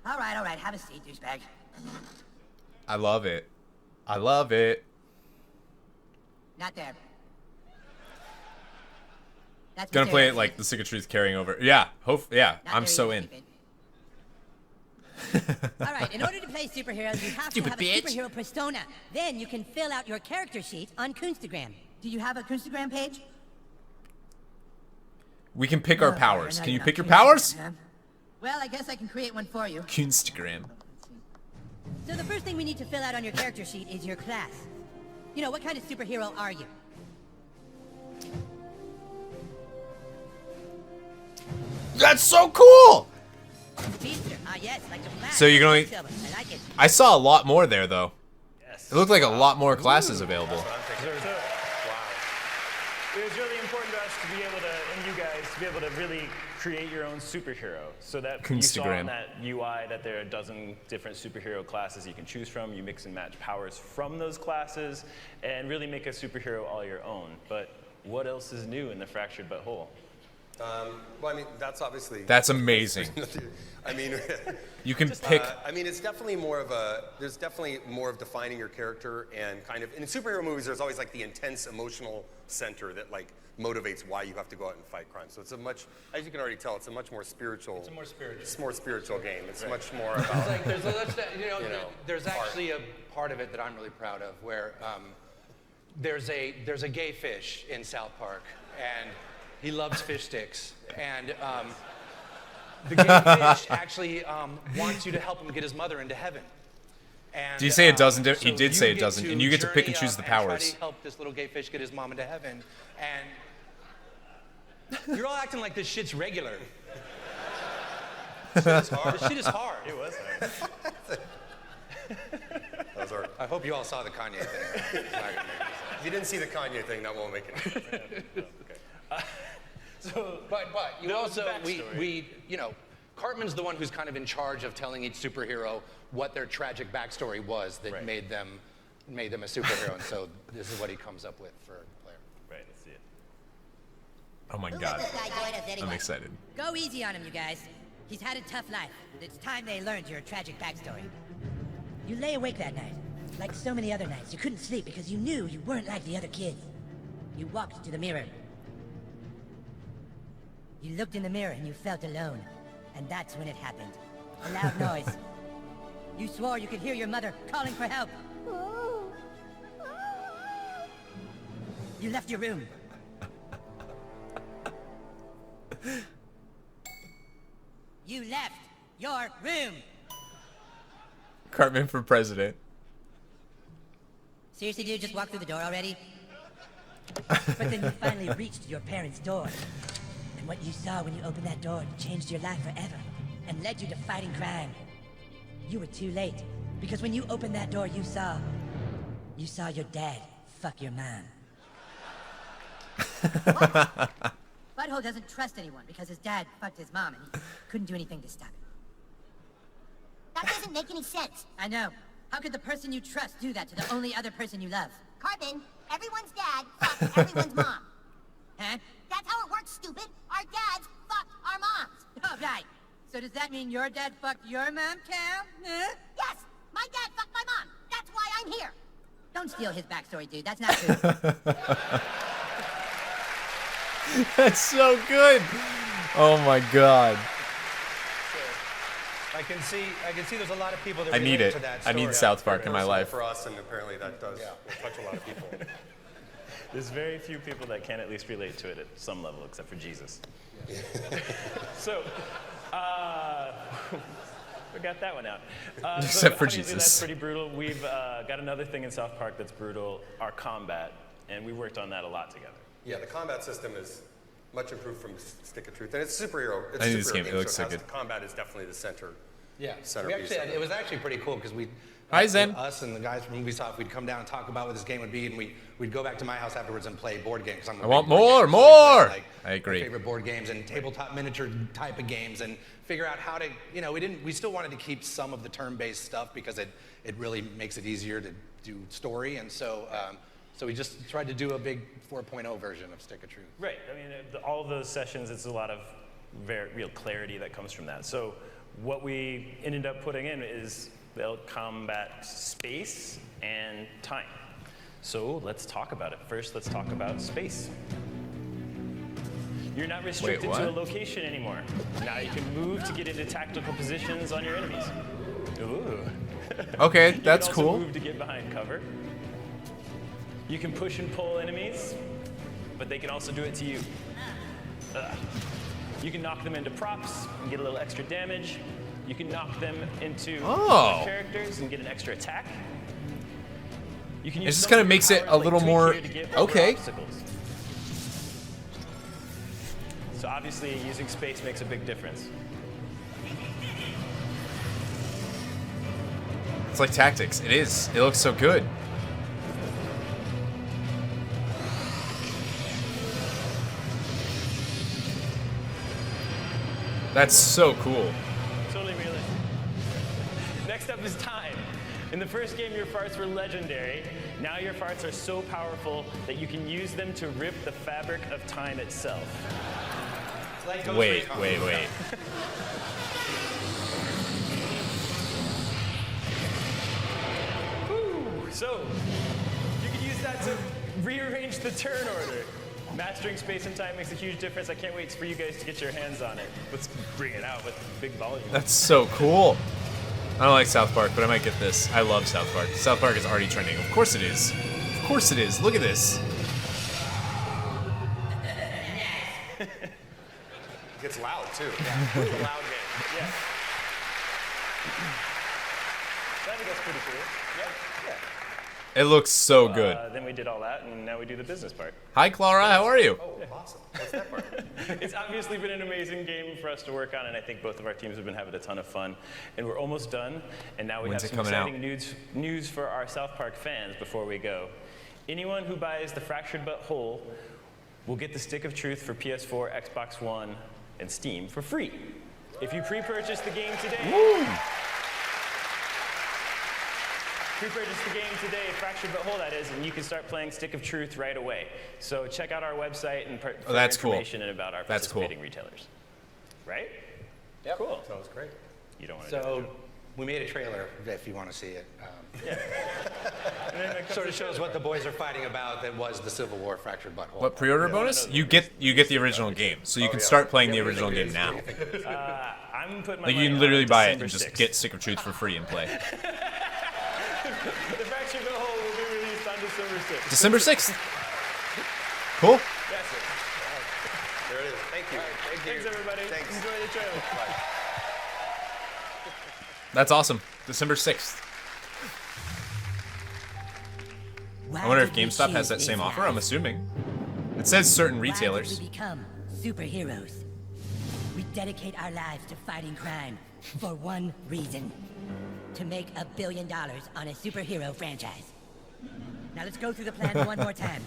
[SPEAKER 5] All right, have a seat, douchebag.
[SPEAKER 2] I love it. I love it.
[SPEAKER 5] Not there. That's
[SPEAKER 2] Gonna play it
[SPEAKER 5] material.
[SPEAKER 2] like the Stick of Truth carrying over. Yeah, yeah, I'm so in.
[SPEAKER 5] All right, in order to play superheroes, you have to have a superhero persona. Then you can fill out your character sheet on Kunstagram. Do you have a Kunstagram page?
[SPEAKER 2] We can pick our powers.
[SPEAKER 5] no,
[SPEAKER 2] Can
[SPEAKER 5] you're
[SPEAKER 2] you
[SPEAKER 5] not
[SPEAKER 2] pick your
[SPEAKER 5] Kunstagram,
[SPEAKER 2] powers?
[SPEAKER 5] huh? Well, I guess I can create one for you.
[SPEAKER 2] Kunstagram.
[SPEAKER 5] So the first thing we need to fill out on your character sheet is your class. You know, what kind of superhero are you?
[SPEAKER 2] That's so cool!
[SPEAKER 5] Speedster. Ah, yes, like the Flash.
[SPEAKER 2] So you're going.
[SPEAKER 5] I like it.
[SPEAKER 2] I saw a lot more there, though. It looked like a lot more classes available.
[SPEAKER 19] Wow. It was really important to us to be able to, and you guys, to be able to really create your own superhero. So that you saw in that UI that there are a dozen different superhero classes you can choose from. You mix and match powers from those classes and really make a superhero all your own. But what else is new in the Fractured But Whole?
[SPEAKER 4] Well, I mean, that's obviously...
[SPEAKER 2] That's amazing.
[SPEAKER 4] I mean...
[SPEAKER 2] You can pick...
[SPEAKER 4] I mean, it's definitely more of a... There's definitely more of defining your character and kind of... In superhero movies, there's always like the intense emotional center that like motivates why you have to go out and fight crime. So it's a much... As you can already tell, it's a much more spiritual...
[SPEAKER 20] It's a more spiritual.
[SPEAKER 4] It's a more spiritual game. It's much more
[SPEAKER 20] It's
[SPEAKER 4] about...
[SPEAKER 20] like there's actually a part of it that I'm really proud of where there's a gay fish in South Park and he loves fish sticks, and the gay fish actually wants you to help him get his mother into heaven. And,
[SPEAKER 2] Did you say it doesn't?
[SPEAKER 20] so
[SPEAKER 2] He did say it doesn't, and you get to pick and choose the powers.
[SPEAKER 20] Try to help this little gay fish get his mom into heaven, and you're all acting like this shit's regular. This shit is hard. This shit is hard.
[SPEAKER 19] It was hard.
[SPEAKER 20] I hope you all saw the Kanye thing.
[SPEAKER 4] If you didn't see the Kanye thing, that won't make it.
[SPEAKER 20] Okay. But you also we you know, Cartman's the one who's kind of in charge of telling each superhero what their tragic backstory was that made them a superhero, and so this is what he comes up with for the player.
[SPEAKER 19] Right, let's see it.
[SPEAKER 2] Oh my
[SPEAKER 5] Who
[SPEAKER 2] god.
[SPEAKER 5] let this guy join us anyway?
[SPEAKER 2] I'm excited.
[SPEAKER 5] Go easy on him, you guys. He's had a tough life. It's time they learned your tragic backstory. You lay awake that night. Like so many other nights, you couldn't sleep because you knew you weren't like the other kids. You walked to the mirror. You looked in the mirror and you felt alone. And that's when it happened. A loud noise. You swore you could hear your mother calling for help. You left your room. You left your room.
[SPEAKER 2] Cartman for president.
[SPEAKER 5] Seriously, dude, just walk through the door already? But then you finally reached your parents' door. And what you saw when you opened that door changed your life forever and led you to fighting crime. You were too late, because when you opened that door, you saw your dad fuck your mom. What? Butthole doesn't trust anyone because his dad fucked his mom and he couldn't do anything to stop it. That doesn't make any sense. I know. How could the person you trust do that to the only other person you love?
[SPEAKER 7] Carbon, everyone's dad fucked everyone's mom.
[SPEAKER 5] Huh?
[SPEAKER 7] That's how it works, stupid. Our dads fuck our moms.
[SPEAKER 5] Oh, right. So does that mean your dad fucked your mom, Cal? Huh?
[SPEAKER 7] Yes, my dad fucked my mom. That's why I'm here.
[SPEAKER 5] Don't steal his backstory, dude. That's not true.
[SPEAKER 2] That's so good. Oh my god.
[SPEAKER 20] I can see there's a lot of people that
[SPEAKER 2] I need
[SPEAKER 20] relate
[SPEAKER 2] it.
[SPEAKER 20] to that
[SPEAKER 2] I
[SPEAKER 20] story.
[SPEAKER 2] need South Park in my life.
[SPEAKER 4] For us, and apparently that does touch a lot of people.
[SPEAKER 19] There's very few people that can at least relate to it at some level, except for Jesus. So, we got that one out.
[SPEAKER 2] Except for
[SPEAKER 19] obviously
[SPEAKER 2] Jesus.
[SPEAKER 19] That's pretty brutal. We've got another thing in South Park that's brutal, our combat, and we worked on that a lot together.
[SPEAKER 4] Yeah, the combat system is much improved from Stick of Truth, and it's superhero. It's
[SPEAKER 2] I need
[SPEAKER 4] a
[SPEAKER 2] this
[SPEAKER 4] superhero
[SPEAKER 2] game. It looks so
[SPEAKER 4] has-
[SPEAKER 2] good.
[SPEAKER 4] Combat is definitely the center.
[SPEAKER 20] Yeah,
[SPEAKER 4] Centerpiece.
[SPEAKER 20] it was actually pretty cool because we,
[SPEAKER 2] Hi, Zen.
[SPEAKER 20] us and the guys from Ubisoft, we'd come down and talk about what this game would be, and we'd go back to my house afterwards and play board games.
[SPEAKER 2] I want more. I agree.
[SPEAKER 20] Favorite board games and tabletop miniature type of games, and figure out how to, we still wanted to keep some of the turn-based stuff because it really makes it easier to do story, and so we just tried to do a big 4.0 version of Stick of Truth.
[SPEAKER 19] Right. I mean, all of those sessions, it's a lot of very real clarity that comes from that. So what we ended up putting in is the combat space and time. So let's talk about it. First, let's talk about space. You're not restricted to a location anymore. Now you can move to get into tactical positions on your enemies. Ooh.
[SPEAKER 2] Okay, that's
[SPEAKER 19] you can also
[SPEAKER 2] cool.
[SPEAKER 19] move to get behind cover. You can push and pull enemies, but they can also do it to you. You can knock them into props and get a little extra damage. You can knock them into other characters and get an extra attack. You can use
[SPEAKER 2] It just kind of makes it a little more okay.
[SPEAKER 19] So obviously, using space makes a big difference.
[SPEAKER 2] It's like tactics. It is. It looks so good. That's so cool.
[SPEAKER 19] Totally realistic. Next up is time. In the first game, your farts were legendary. Now your farts are so powerful that you can use them to rip the fabric of time itself.
[SPEAKER 20] Like
[SPEAKER 2] Wait.
[SPEAKER 19] So, you can use that to rearrange the turn order. Mastering space and time makes a huge difference. I can't wait for you guys to get your hands on it. Let's bring it out with big volume.
[SPEAKER 2] That's so cool. I don't like South Park, but I might get this. I love South Park. South Park is already trending. Of course it is. Of course it is. Look at this.
[SPEAKER 4] It gets loud too.
[SPEAKER 19] Yeah, loud game. Yeah. I think that's pretty cool. Yeah.
[SPEAKER 2] It looks so good.
[SPEAKER 19] Then we did all that, and now we do the business part.
[SPEAKER 2] Hi, Clara. How are you?
[SPEAKER 4] Oh, awesome. What's that part?
[SPEAKER 19] It's obviously been an amazing game for us to work on, and I think both of our teams have been having a ton of fun. And we're almost done, and now we
[SPEAKER 2] When's
[SPEAKER 19] have
[SPEAKER 2] it
[SPEAKER 19] some
[SPEAKER 2] coming
[SPEAKER 19] exciting news for our South Park fans before we go. Anyone who buys the Fractured But Whole will get the Stick of Truth for PS4, Xbox One, and Steam for free. If you pre-purchase the game today, pre-purchase the game today, Fractured But Whole that is, and you can start playing Stick of Truth right away. So check out our website and for
[SPEAKER 2] that's cool.
[SPEAKER 19] information and about our participating retailers. Right?
[SPEAKER 20] Yep.
[SPEAKER 19] Cool.
[SPEAKER 4] Sounds great.
[SPEAKER 19] You don't want to do
[SPEAKER 20] So we made a trailer if you want to see it. Sort of shows what the boys are fighting about. That was the Civil War Fractured But Whole.
[SPEAKER 2] What pre-order bonus? You get the original game, so you can start playing the original game now.
[SPEAKER 19] I'm putting my
[SPEAKER 2] Like you can literally buy it and just get Stick of Truth for free and play.
[SPEAKER 19] The Fractured But Whole will be released on December 6th.
[SPEAKER 2] December 6th. Cool.
[SPEAKER 19] That's it.
[SPEAKER 4] There it is. Thank you.
[SPEAKER 19] Thanks, everybody.
[SPEAKER 4] Thanks.
[SPEAKER 19] Enjoy the trailer.
[SPEAKER 4] Bye.
[SPEAKER 2] That's awesome. December 6th. I wonder if GameStop has that same offer. I'm assuming. It says certain retailers.
[SPEAKER 5] Why did we become superheroes? We dedicate our lives to fighting crime for one reason: to make $1 billion on a superhero franchise. Now let's go through the plan one more time.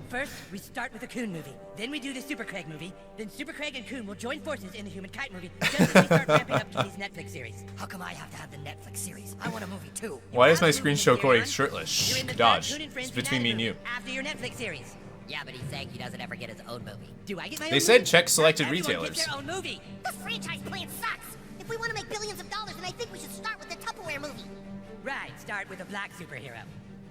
[SPEAKER 5] First, we start with the Coon movie. Then we do the Super Craig movie. Then Super Craig and Coon will join forces in the Human Kite movie, just as we start ramping up Katie's Netflix series. How come I have to have the Netflix series? I want a movie too.
[SPEAKER 2] Why does my screen show Cory shirtless? Shh, dodge. It's between me and you.
[SPEAKER 5] After your Netflix series. Yeah, but he's saying he doesn't ever get his own movie. Do I get my own
[SPEAKER 2] They
[SPEAKER 5] movie?
[SPEAKER 2] said check selected
[SPEAKER 5] Everyone
[SPEAKER 2] retailers.
[SPEAKER 5] gets their own movie.
[SPEAKER 9] The franchise plan sucks. If we want to make billions of dollars, then I think we should start with the Tupperware movie.
[SPEAKER 5] Right, start with a black superhero.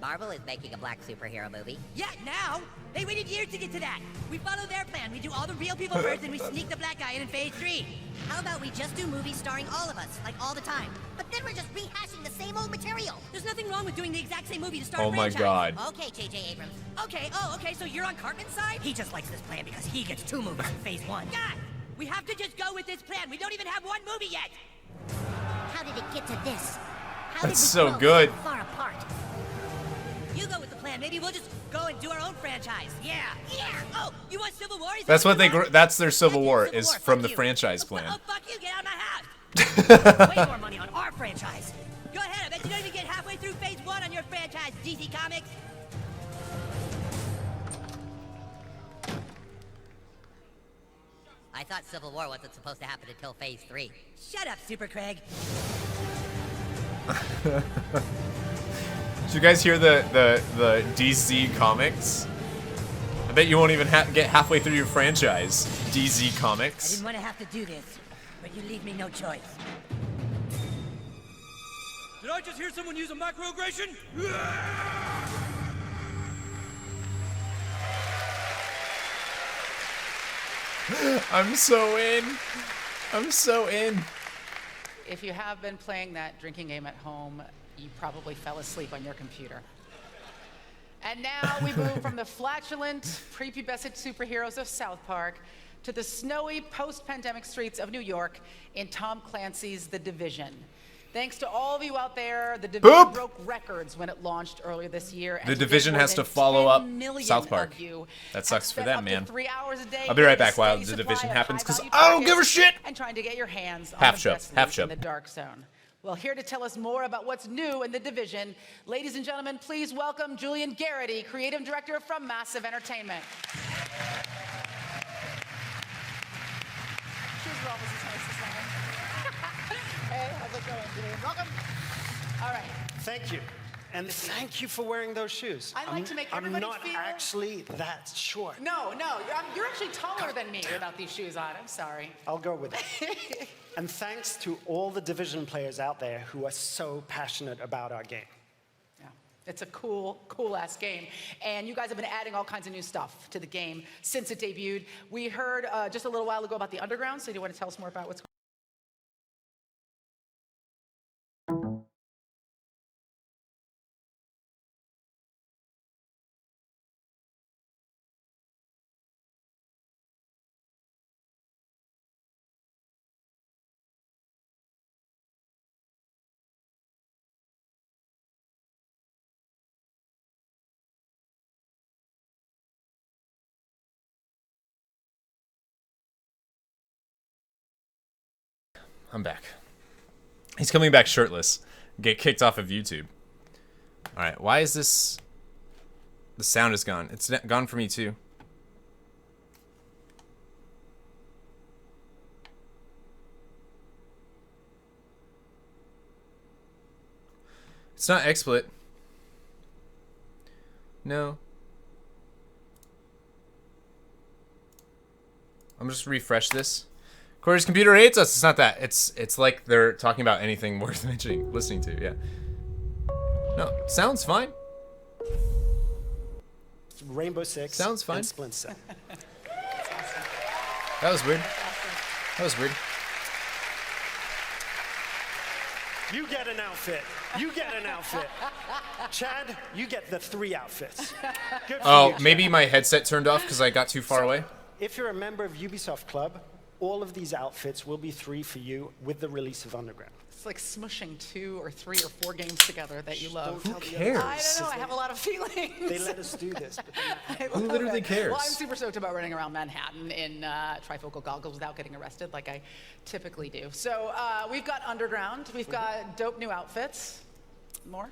[SPEAKER 5] Marvel is making a black superhero movie.
[SPEAKER 8] Yeah, now? Hey, we need years to get to that. We follow their plan. We do all the real people first, and we sneak the black guy in phase 3.
[SPEAKER 9] How about we just do movies starring all of us, like all the time? But then we're just rehashing the same old material.
[SPEAKER 8] There's nothing wrong with doing the exact same movie to start
[SPEAKER 2] Oh
[SPEAKER 8] a
[SPEAKER 2] my
[SPEAKER 8] franchise.
[SPEAKER 2] god.
[SPEAKER 5] Okay, J.J. Abrams.
[SPEAKER 8] Okay, so you're on Cartman's side?
[SPEAKER 5] He just likes this plan because he gets 2 movies in phase 1.
[SPEAKER 8] God! We have to just go with this plan. We don't even have 1 movie yet.
[SPEAKER 9] How did it get to this? How
[SPEAKER 2] That's
[SPEAKER 9] did we
[SPEAKER 2] so
[SPEAKER 9] grow
[SPEAKER 2] good.
[SPEAKER 9] So far apart?
[SPEAKER 8] You go with the plan. Maybe we'll just go and do our own franchise. Yeah. Oh, you want Civil War? Is
[SPEAKER 2] That's
[SPEAKER 8] that
[SPEAKER 2] what they.
[SPEAKER 8] you want?
[SPEAKER 2] That's their Civil War is
[SPEAKER 8] Fuck
[SPEAKER 2] from the
[SPEAKER 8] you.
[SPEAKER 2] franchise plan.
[SPEAKER 8] Oh, fuck you. Get out of my house. Way more money on our franchise. Go ahead. I bet you don't even get halfway through phase 1 on your franchise, DC Comics.
[SPEAKER 5] I thought Civil War wasn't supposed to happen until phase 3.
[SPEAKER 8] Shut up, Super Craig.
[SPEAKER 2] Did you guys hear the DC Comics? I bet you won't even get halfway through your franchise, DC
[SPEAKER 8] I
[SPEAKER 2] Comics.
[SPEAKER 8] didn't want to have to do this, but you leave me no choice.
[SPEAKER 15] Did I just hear someone use a microaggression?
[SPEAKER 2] I'm so in. I'm so in.
[SPEAKER 6] If you have been playing that drinking game at home, you probably fell asleep on your computer. And now we move from the flatulent, prepubescent superheroes of South Park to the snowy, post-pandemic streets of New York in Tom Clancy's The Division. Thanks to all of you out there, The Division broke records when it launched earlier this year.
[SPEAKER 2] The Division has to follow up South Park. That sucks for them, man.
[SPEAKER 6] 3 hours a day
[SPEAKER 2] I'll be right back while The Division happens, because
[SPEAKER 6] high-value
[SPEAKER 2] I don't give a
[SPEAKER 6] targets
[SPEAKER 2] shit!
[SPEAKER 6] And trying to get your hands on
[SPEAKER 2] Half
[SPEAKER 6] the
[SPEAKER 2] chub,
[SPEAKER 6] best
[SPEAKER 2] half
[SPEAKER 6] loot
[SPEAKER 2] chub.
[SPEAKER 6] in the Dark Zone. Well, here to tell us more about what's new in The Division, ladies and gentlemen, please welcome Julian Garrity, creative director from Massive Entertainment. Hey, how's it going, Julian? Welcome. All right.
[SPEAKER 18] Thank you. And thank you for wearing those shoes.
[SPEAKER 6] I like to make everybody
[SPEAKER 18] I'm not
[SPEAKER 6] feel...
[SPEAKER 18] actually that short.
[SPEAKER 6] No, you're actually taller than me without these shoes on. I'm sorry.
[SPEAKER 18] I'll go with it. And thanks to all the Division players out there who are so passionate about our game.
[SPEAKER 6] Yeah, it's a cool-ass game. And you guys have been adding all kinds of new stuff to the game since it debuted. We heard just a little while ago about the Underground, so do you want to tell us more about what's going on?
[SPEAKER 2] I'm back. He's coming back shirtless. Get kicked off of YouTube. Alright, why is this... The sound is gone. It's gone for me too. It's not XSplit. No. I'm just refresh this. Cory's computer hates us. It's not that. It's like they're talking about anything worth mentioning, listening to. Yeah. No, sounds fine.
[SPEAKER 18] Rainbow Six.
[SPEAKER 2] Sounds fine.
[SPEAKER 18] And Splinter Cell.
[SPEAKER 2] That was weird. That was weird.
[SPEAKER 18] You get an outfit. You get an outfit. Chad, you get the 3 outfits. Good for
[SPEAKER 2] Oh,
[SPEAKER 18] you,
[SPEAKER 2] maybe
[SPEAKER 18] Chad.
[SPEAKER 2] my headset turned off because I got too far away.
[SPEAKER 18] If you're a member of Ubisoft Club, all of these outfits will be 3 for you with the release of Underground.
[SPEAKER 6] It's like smushing 2 or 3 or 4 games together that you love.
[SPEAKER 18] Who cares?
[SPEAKER 6] I don't know. I have a lot of feelings.
[SPEAKER 18] They let us do this. But
[SPEAKER 2] Who literally cares?
[SPEAKER 6] Well, I'm super stoked about running around Manhattan in trifocal goggles without getting arrested like I typically do. So we've got Underground. We've got dope new outfits. More?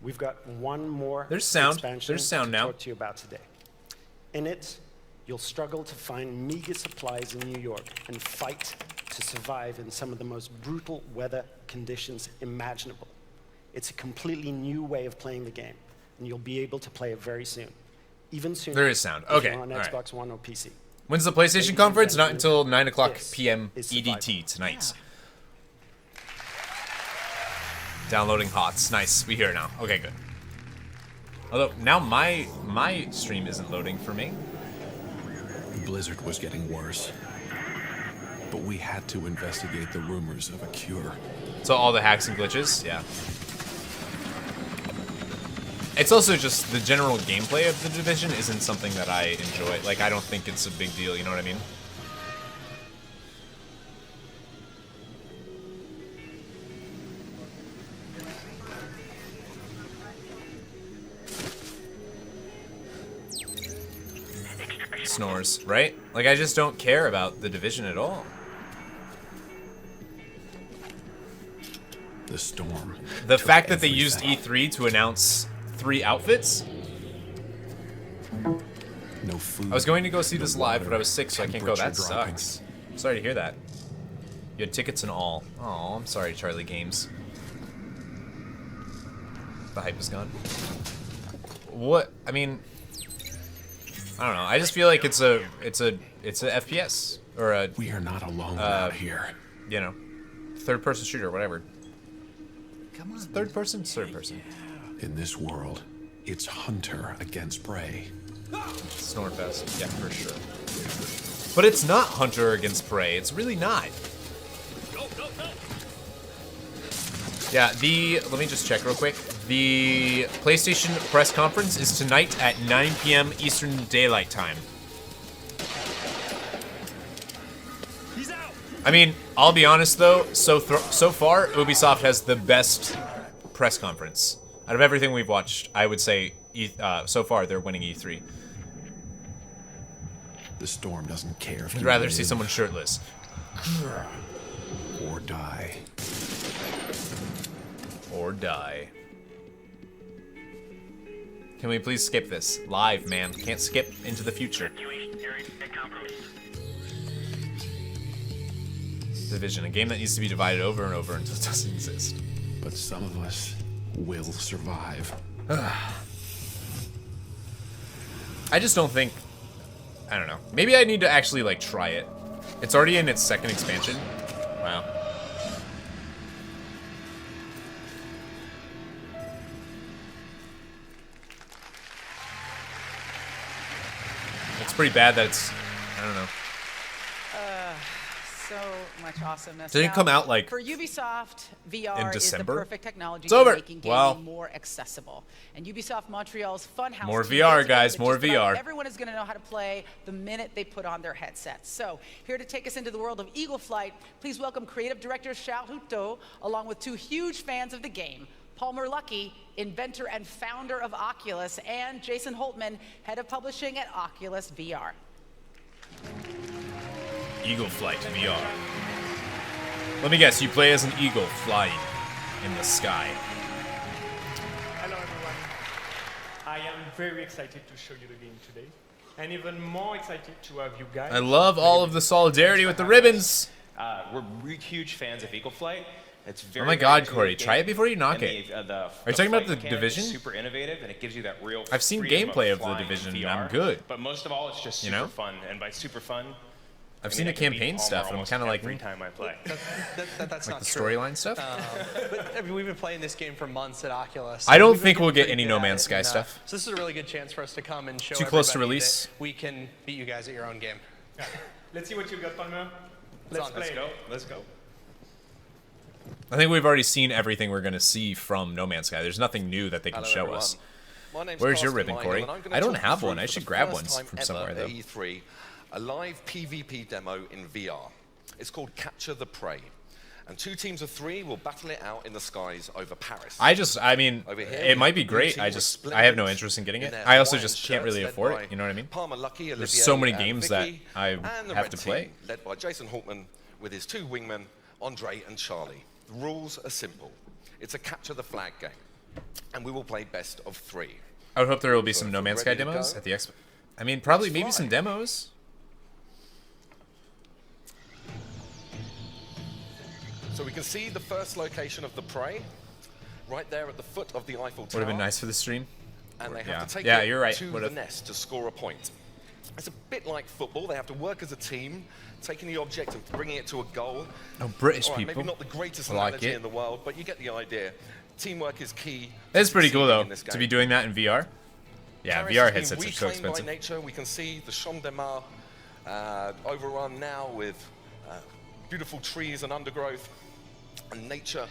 [SPEAKER 18] We've got one more
[SPEAKER 2] There's sound.
[SPEAKER 18] expansion
[SPEAKER 2] There's sound
[SPEAKER 18] to
[SPEAKER 2] now.
[SPEAKER 18] talk to you about today. In it, you'll struggle to find meager supplies in New York and fight to survive in some of the most brutal weather conditions imaginable. It's a completely new way of playing the game, and you'll be able to play it very soon. Even sooner.
[SPEAKER 2] There is sound.
[SPEAKER 18] if
[SPEAKER 2] Okay,
[SPEAKER 18] you're on
[SPEAKER 2] all right.
[SPEAKER 18] Xbox One or PC.
[SPEAKER 2] When's the PlayStation conference? Not until 9 o'clock p.m.
[SPEAKER 18] is
[SPEAKER 2] EDT tonight. Downloading HotS. Nice. We hear it now. Okay, good. Although now my stream isn't loading for me.
[SPEAKER 10] Blizzard was getting worse, but we had to investigate the rumors of a cure.
[SPEAKER 2] So all the hacks and glitches, yeah. It's also just the general gameplay of the Division isn't something that I enjoy. Like, I don't think it's a big deal, you know what I mean? Snores, right? Like, I just don't care about the Division at all.
[SPEAKER 10] The storm.
[SPEAKER 2] The fact that they used E3 to announce 3 outfits?
[SPEAKER 10] No food.
[SPEAKER 2] I was going to go see this live, but I was sick, so I can't go. That sucks. Sorry to hear that. You had tickets and all. Oh, I'm sorry, Charlie Games. The hype is gone. What? I mean, I don't know. I just feel like it's a FPS or a.
[SPEAKER 10] We are not alone out here.
[SPEAKER 2] You know, third-person shooter, whatever. Come on. Third person, third person.
[SPEAKER 10] In this world, it's hunter against prey.
[SPEAKER 2] Snorefest, yeah, for sure. But it's not hunter against prey. It's really not. Yeah, let me just check real quick. The PlayStation Press Conference is tonight at 9 p.m. Eastern Daylight Time. I mean, I'll be honest though, so far, Ubisoft has the best press conference. Out of everything we've watched, I would say, so far, they're winning E3.
[SPEAKER 10] The storm doesn't care if
[SPEAKER 2] I'd rather see someone shirtless.
[SPEAKER 10] Or die.
[SPEAKER 2] Or die. Can we please skip this? Live, man. Can't skip into the future. Division, a game that needs to be divided over and over until it doesn't exist.
[SPEAKER 10] But some of us will survive.
[SPEAKER 2] I just don't think... I don't know. Maybe I need to actually, like, try it. It's already in its second expansion. Wow. It's pretty bad that it's... I don't know.
[SPEAKER 6] So much awesomeness.
[SPEAKER 2] Did it come out like
[SPEAKER 6] for Ubisoft, VR
[SPEAKER 2] in December?
[SPEAKER 6] Is the perfect technology
[SPEAKER 2] It's
[SPEAKER 6] for
[SPEAKER 2] over.
[SPEAKER 6] making gaming
[SPEAKER 2] Well,
[SPEAKER 6] more accessible. And Ubisoft Montreal's Funhouse
[SPEAKER 2] more
[SPEAKER 6] 2
[SPEAKER 2] VR,
[SPEAKER 6] days ago
[SPEAKER 2] guys,
[SPEAKER 6] that
[SPEAKER 2] more
[SPEAKER 6] just about
[SPEAKER 2] VR.
[SPEAKER 6] Everyone is going to know how to play the minute they put on their headsets. So here to take us into the world of Eagle Flight, please welcome creative director Charles Houteau, along with 2 huge fans of the game, Palmer Luckey, inventor and founder of Oculus, and Jason Holtman, head of publishing at Oculus VR.
[SPEAKER 2] Eagle Flight VR. Let me guess, you play as an eagle flying in the sky.
[SPEAKER 17] Hello everyone. I am very excited to show you the game today, and even more excited to have you guys.
[SPEAKER 2] I love all of the solidarity with the ribbons.
[SPEAKER 17] We're huge fans of Eagle Flight. It's very,
[SPEAKER 2] oh my God, Cory, try it before you knock it. Are you talking about the Division?
[SPEAKER 17] Super innovative, and it gives you that real.
[SPEAKER 2] I've seen gameplay of the Division, and I'm good.
[SPEAKER 17] But most of all, it's just super fun, and by super fun,
[SPEAKER 2] I've seen the campaign stuff, and I'm kind of like
[SPEAKER 17] every time I play.
[SPEAKER 2] like
[SPEAKER 21] That's not
[SPEAKER 2] the
[SPEAKER 21] true.
[SPEAKER 2] storyline stuff.
[SPEAKER 21] But I mean, we've been playing this game for months at Oculus.
[SPEAKER 2] I don't think we'll get any No Man's Sky stuff.
[SPEAKER 21] So this is a really good chance for us to come and show
[SPEAKER 2] Too close to
[SPEAKER 21] everybody
[SPEAKER 2] release.
[SPEAKER 21] that we can beat you guys at your own game.
[SPEAKER 17] Yeah. Let's see what you got, Palmer. Let's go. Let's go.
[SPEAKER 2] I think we've already seen everything we're going to see from No Man's Sky. There's nothing new that they can
[SPEAKER 23] Hello,
[SPEAKER 2] show
[SPEAKER 23] everyone.
[SPEAKER 2] us.
[SPEAKER 23] My name's
[SPEAKER 2] Where's your
[SPEAKER 23] Carsten
[SPEAKER 2] ribbon,
[SPEAKER 23] Meindl,
[SPEAKER 2] Cory?
[SPEAKER 23] and I'm gonna
[SPEAKER 2] I don't
[SPEAKER 23] talk
[SPEAKER 2] have
[SPEAKER 23] you
[SPEAKER 2] one.
[SPEAKER 23] through
[SPEAKER 2] I
[SPEAKER 23] for
[SPEAKER 2] should
[SPEAKER 23] the
[SPEAKER 2] grab
[SPEAKER 23] first
[SPEAKER 2] one
[SPEAKER 23] time
[SPEAKER 2] from
[SPEAKER 23] ever
[SPEAKER 2] somewhere,
[SPEAKER 23] at
[SPEAKER 2] though.
[SPEAKER 23] E3, a live PvP demo in VR. It's called Capture the Prey. And 2 teams of 3 will battle it out in the skies over Paris.
[SPEAKER 2] I mean,
[SPEAKER 23] Over here,
[SPEAKER 2] it might be
[SPEAKER 23] the
[SPEAKER 2] great.
[SPEAKER 23] team
[SPEAKER 2] I
[SPEAKER 23] was
[SPEAKER 2] just,
[SPEAKER 23] split
[SPEAKER 2] I have no
[SPEAKER 23] in
[SPEAKER 2] interest in getting it.
[SPEAKER 23] their
[SPEAKER 2] I also
[SPEAKER 23] Hawaiian
[SPEAKER 2] just can't really
[SPEAKER 23] shirts
[SPEAKER 2] afford
[SPEAKER 23] led
[SPEAKER 2] it. You know what I mean?
[SPEAKER 23] Palmer Luckey,
[SPEAKER 2] There's
[SPEAKER 23] Olivier,
[SPEAKER 2] so many
[SPEAKER 23] and
[SPEAKER 2] games
[SPEAKER 23] Vicky,
[SPEAKER 2] that I
[SPEAKER 23] and the
[SPEAKER 2] have
[SPEAKER 23] red
[SPEAKER 2] to play.
[SPEAKER 23] team, led by Jason Holtman with his 2 wingmen, Andre and Charlie. The rules are simple. It's a capture the flag game, and we will play best of 3.
[SPEAKER 2] I would hope there will be
[SPEAKER 23] So
[SPEAKER 2] some
[SPEAKER 23] if
[SPEAKER 2] No
[SPEAKER 23] we're
[SPEAKER 2] Man's Sky
[SPEAKER 23] ready to
[SPEAKER 2] demos
[SPEAKER 23] go,
[SPEAKER 2] at the expo. I mean, probably
[SPEAKER 23] let's
[SPEAKER 2] maybe
[SPEAKER 23] fly.
[SPEAKER 2] some demos.
[SPEAKER 23] So we can see the first location of the prey, right there at the foot of the Eiffel Tower.
[SPEAKER 2] Would have been nice for the stream.
[SPEAKER 23] And they
[SPEAKER 2] Yeah.
[SPEAKER 23] have to take
[SPEAKER 2] Yeah,
[SPEAKER 23] it
[SPEAKER 2] you're right.
[SPEAKER 23] to
[SPEAKER 2] Would've.
[SPEAKER 23] the nest to score a point. It's a bit like football. They have to work as a team, taking the objective, bringing it to a goal.
[SPEAKER 2] Oh, British
[SPEAKER 23] All right,
[SPEAKER 2] people.
[SPEAKER 23] Maybe not the greatest
[SPEAKER 2] I like
[SPEAKER 23] analogy
[SPEAKER 2] it.
[SPEAKER 23] in the world, but you get the idea. Teamwork is key.
[SPEAKER 2] It's pretty cool though
[SPEAKER 23] in this
[SPEAKER 2] to
[SPEAKER 23] game.
[SPEAKER 2] be doing that in VR. Yeah,
[SPEAKER 23] Paris
[SPEAKER 2] VR
[SPEAKER 23] has been
[SPEAKER 2] headsets are so
[SPEAKER 23] reclaimed
[SPEAKER 2] expensive.
[SPEAKER 23] by nature. We can see the Champ de Mars overrun now with beautiful trees and undergrowth and nature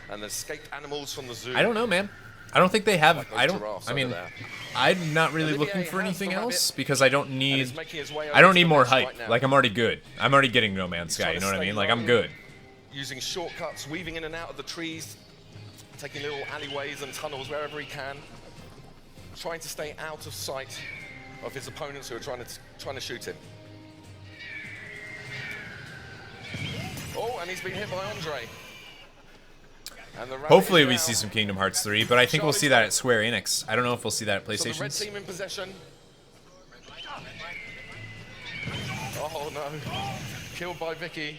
[SPEAKER 23] and the escaped animals from the zoo.
[SPEAKER 2] I don't know, man. I don't think they have.
[SPEAKER 23] Like those
[SPEAKER 2] I don't.
[SPEAKER 23] giraffes
[SPEAKER 2] I mean,
[SPEAKER 23] over there.
[SPEAKER 2] I'm not really
[SPEAKER 23] Olivier
[SPEAKER 2] looking for
[SPEAKER 23] has
[SPEAKER 2] anything
[SPEAKER 23] the rabbit,
[SPEAKER 2] else because I don't
[SPEAKER 23] and
[SPEAKER 2] need.
[SPEAKER 23] is making his way
[SPEAKER 2] I
[SPEAKER 23] over
[SPEAKER 2] don't
[SPEAKER 23] to
[SPEAKER 2] need
[SPEAKER 23] the
[SPEAKER 2] more
[SPEAKER 23] nest
[SPEAKER 2] hype.
[SPEAKER 23] right now.
[SPEAKER 2] Like I'm already good. I'm already getting No Man's
[SPEAKER 23] He's
[SPEAKER 2] Sky.
[SPEAKER 23] trying
[SPEAKER 2] You
[SPEAKER 23] to
[SPEAKER 2] know what I
[SPEAKER 23] stay
[SPEAKER 2] mean? Like I'm
[SPEAKER 23] low,
[SPEAKER 2] good.
[SPEAKER 23] Using shortcuts, weaving in and out of the trees, taking little alleyways and tunnels wherever he can, trying to stay out of sight of his opponents who are trying to shoot him. Oh, and he's been hit by Andre. And the rabbit
[SPEAKER 2] Hopefully
[SPEAKER 23] is
[SPEAKER 2] we
[SPEAKER 23] down.
[SPEAKER 2] see some Kingdom Hearts 3, but I think we'll see that at Square Enix. I don't know if we'll see that at
[SPEAKER 23] So the red
[SPEAKER 2] PlayStation.
[SPEAKER 23] team in possession. Oh no. Killed by Vicky.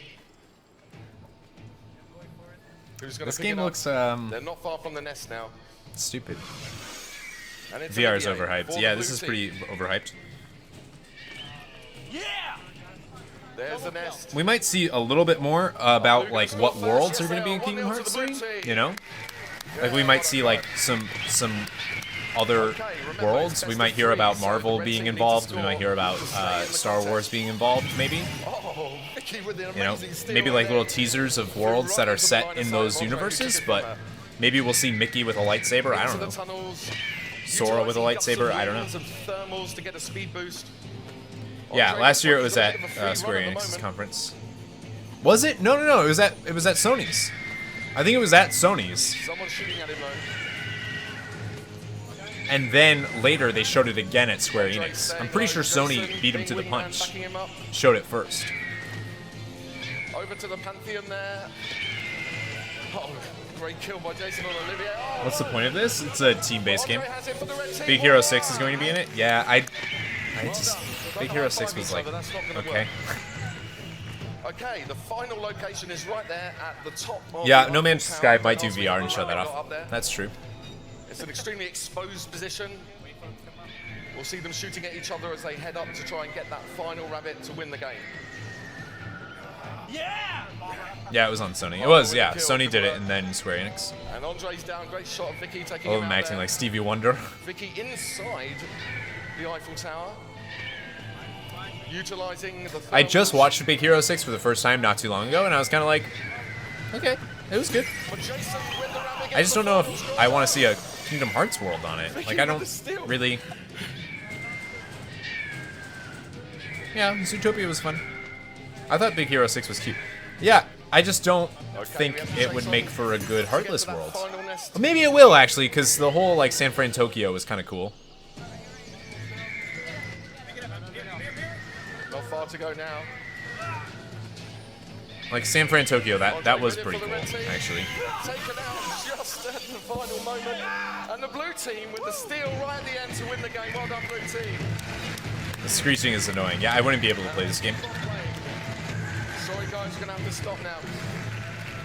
[SPEAKER 23] Who's gonna
[SPEAKER 2] This
[SPEAKER 23] pick
[SPEAKER 2] game
[SPEAKER 23] it up?
[SPEAKER 2] looks
[SPEAKER 23] They're not far from the nest now.
[SPEAKER 2] stupid.
[SPEAKER 23] And it's
[SPEAKER 2] VR is
[SPEAKER 23] Olivier
[SPEAKER 2] overhyped.
[SPEAKER 23] for
[SPEAKER 2] Yeah,
[SPEAKER 23] the
[SPEAKER 2] this
[SPEAKER 23] blue
[SPEAKER 2] is
[SPEAKER 23] team.
[SPEAKER 2] pretty overhyped.
[SPEAKER 23] There's the nest.
[SPEAKER 2] We might see a little bit more about like what worlds are going to be in Kingdom Hearts 3. You know, like we might see like some other worlds. We might hear about Marvel being involved. We might hear about Star Wars being involved. Maybe.
[SPEAKER 23] Oh, Vicky with the
[SPEAKER 2] You know,
[SPEAKER 23] amazing steal
[SPEAKER 2] maybe like
[SPEAKER 23] there.
[SPEAKER 2] little teasers of worlds that are set in those universes. But maybe we'll see Mickey with a lightsaber. I don't
[SPEAKER 23] Into
[SPEAKER 2] know.
[SPEAKER 23] the tunnels,
[SPEAKER 2] Sora with a
[SPEAKER 23] utilizing
[SPEAKER 2] lightsaber.
[SPEAKER 23] guts of
[SPEAKER 2] I don't know.
[SPEAKER 23] wheels and thermals to get a speed boost.
[SPEAKER 2] Yeah,
[SPEAKER 23] Andre
[SPEAKER 2] last year it
[SPEAKER 23] looks
[SPEAKER 2] was
[SPEAKER 23] like
[SPEAKER 2] at
[SPEAKER 23] a bit of a free
[SPEAKER 2] Square
[SPEAKER 23] run at the
[SPEAKER 2] Enix's
[SPEAKER 23] moment.
[SPEAKER 2] conference. Was it? No. It was at Sony's. I think it was at Sony's.
[SPEAKER 23] Someone's shooting at him though.
[SPEAKER 2] And then later they showed it again at Square Enix. I'm pretty sure Sony beat him to the punch. Showed it first.
[SPEAKER 23] Over to the Pantheon there. Oh, great kill by Jason on Olivier. Oh,
[SPEAKER 2] What's the point of this? It's a team-based game.
[SPEAKER 23] Andre has it for the red team.
[SPEAKER 2] Big Hero 6 is going to be in it? Yeah, I just... Big Hero 6 was like,
[SPEAKER 23] That's not gonna
[SPEAKER 2] okay.
[SPEAKER 23] work. Okay, the final location is right there at the top of
[SPEAKER 2] Yeah,
[SPEAKER 23] the
[SPEAKER 2] No Man's
[SPEAKER 23] Eiffel
[SPEAKER 2] Sky
[SPEAKER 23] Tower.
[SPEAKER 2] might do
[SPEAKER 23] Last
[SPEAKER 2] VR and
[SPEAKER 23] week,
[SPEAKER 2] show that
[SPEAKER 23] got
[SPEAKER 2] off.
[SPEAKER 23] up there.
[SPEAKER 2] That's true.
[SPEAKER 23] It's an extremely exposed position. We'll see them shooting at each other as they head up to try and get that final rabbit to win the game.
[SPEAKER 2] Yeah, it was on Sony. It was, yeah. Sony did it and then Square Enix.
[SPEAKER 23] And Andre's down, great shot of Vicky taking
[SPEAKER 2] All
[SPEAKER 23] him
[SPEAKER 2] of them
[SPEAKER 23] out
[SPEAKER 2] acting
[SPEAKER 23] there.
[SPEAKER 2] like Stevie Wonder.
[SPEAKER 23] Vicky inside the Eiffel Tower. Utilizing the
[SPEAKER 2] I just watched Big Hero 6 for the first time not too long ago, and I was kind of like, okay, it was good. I just don't know if I want to see a Kingdom Hearts world on it. Like, I don't really... Yeah, Zootopia was fun. I thought Big Hero 6 was cute. Yeah, I just don't think it would make for a good Heartless world. Or maybe it will, actually, because the whole, like, San Fran Tokyo was kind of cool.
[SPEAKER 23] Not far to go now.
[SPEAKER 2] Like, San Fran Tokyo, that was pretty cool, actually.
[SPEAKER 23] Taken out just at the final moment. And the blue team with the steal right at the end to win the game. Well done, blue team.
[SPEAKER 2] The screeching is annoying. Yeah, I wouldn't be able to play this game.
[SPEAKER 23] Sorry guys, we're going to have to stop now.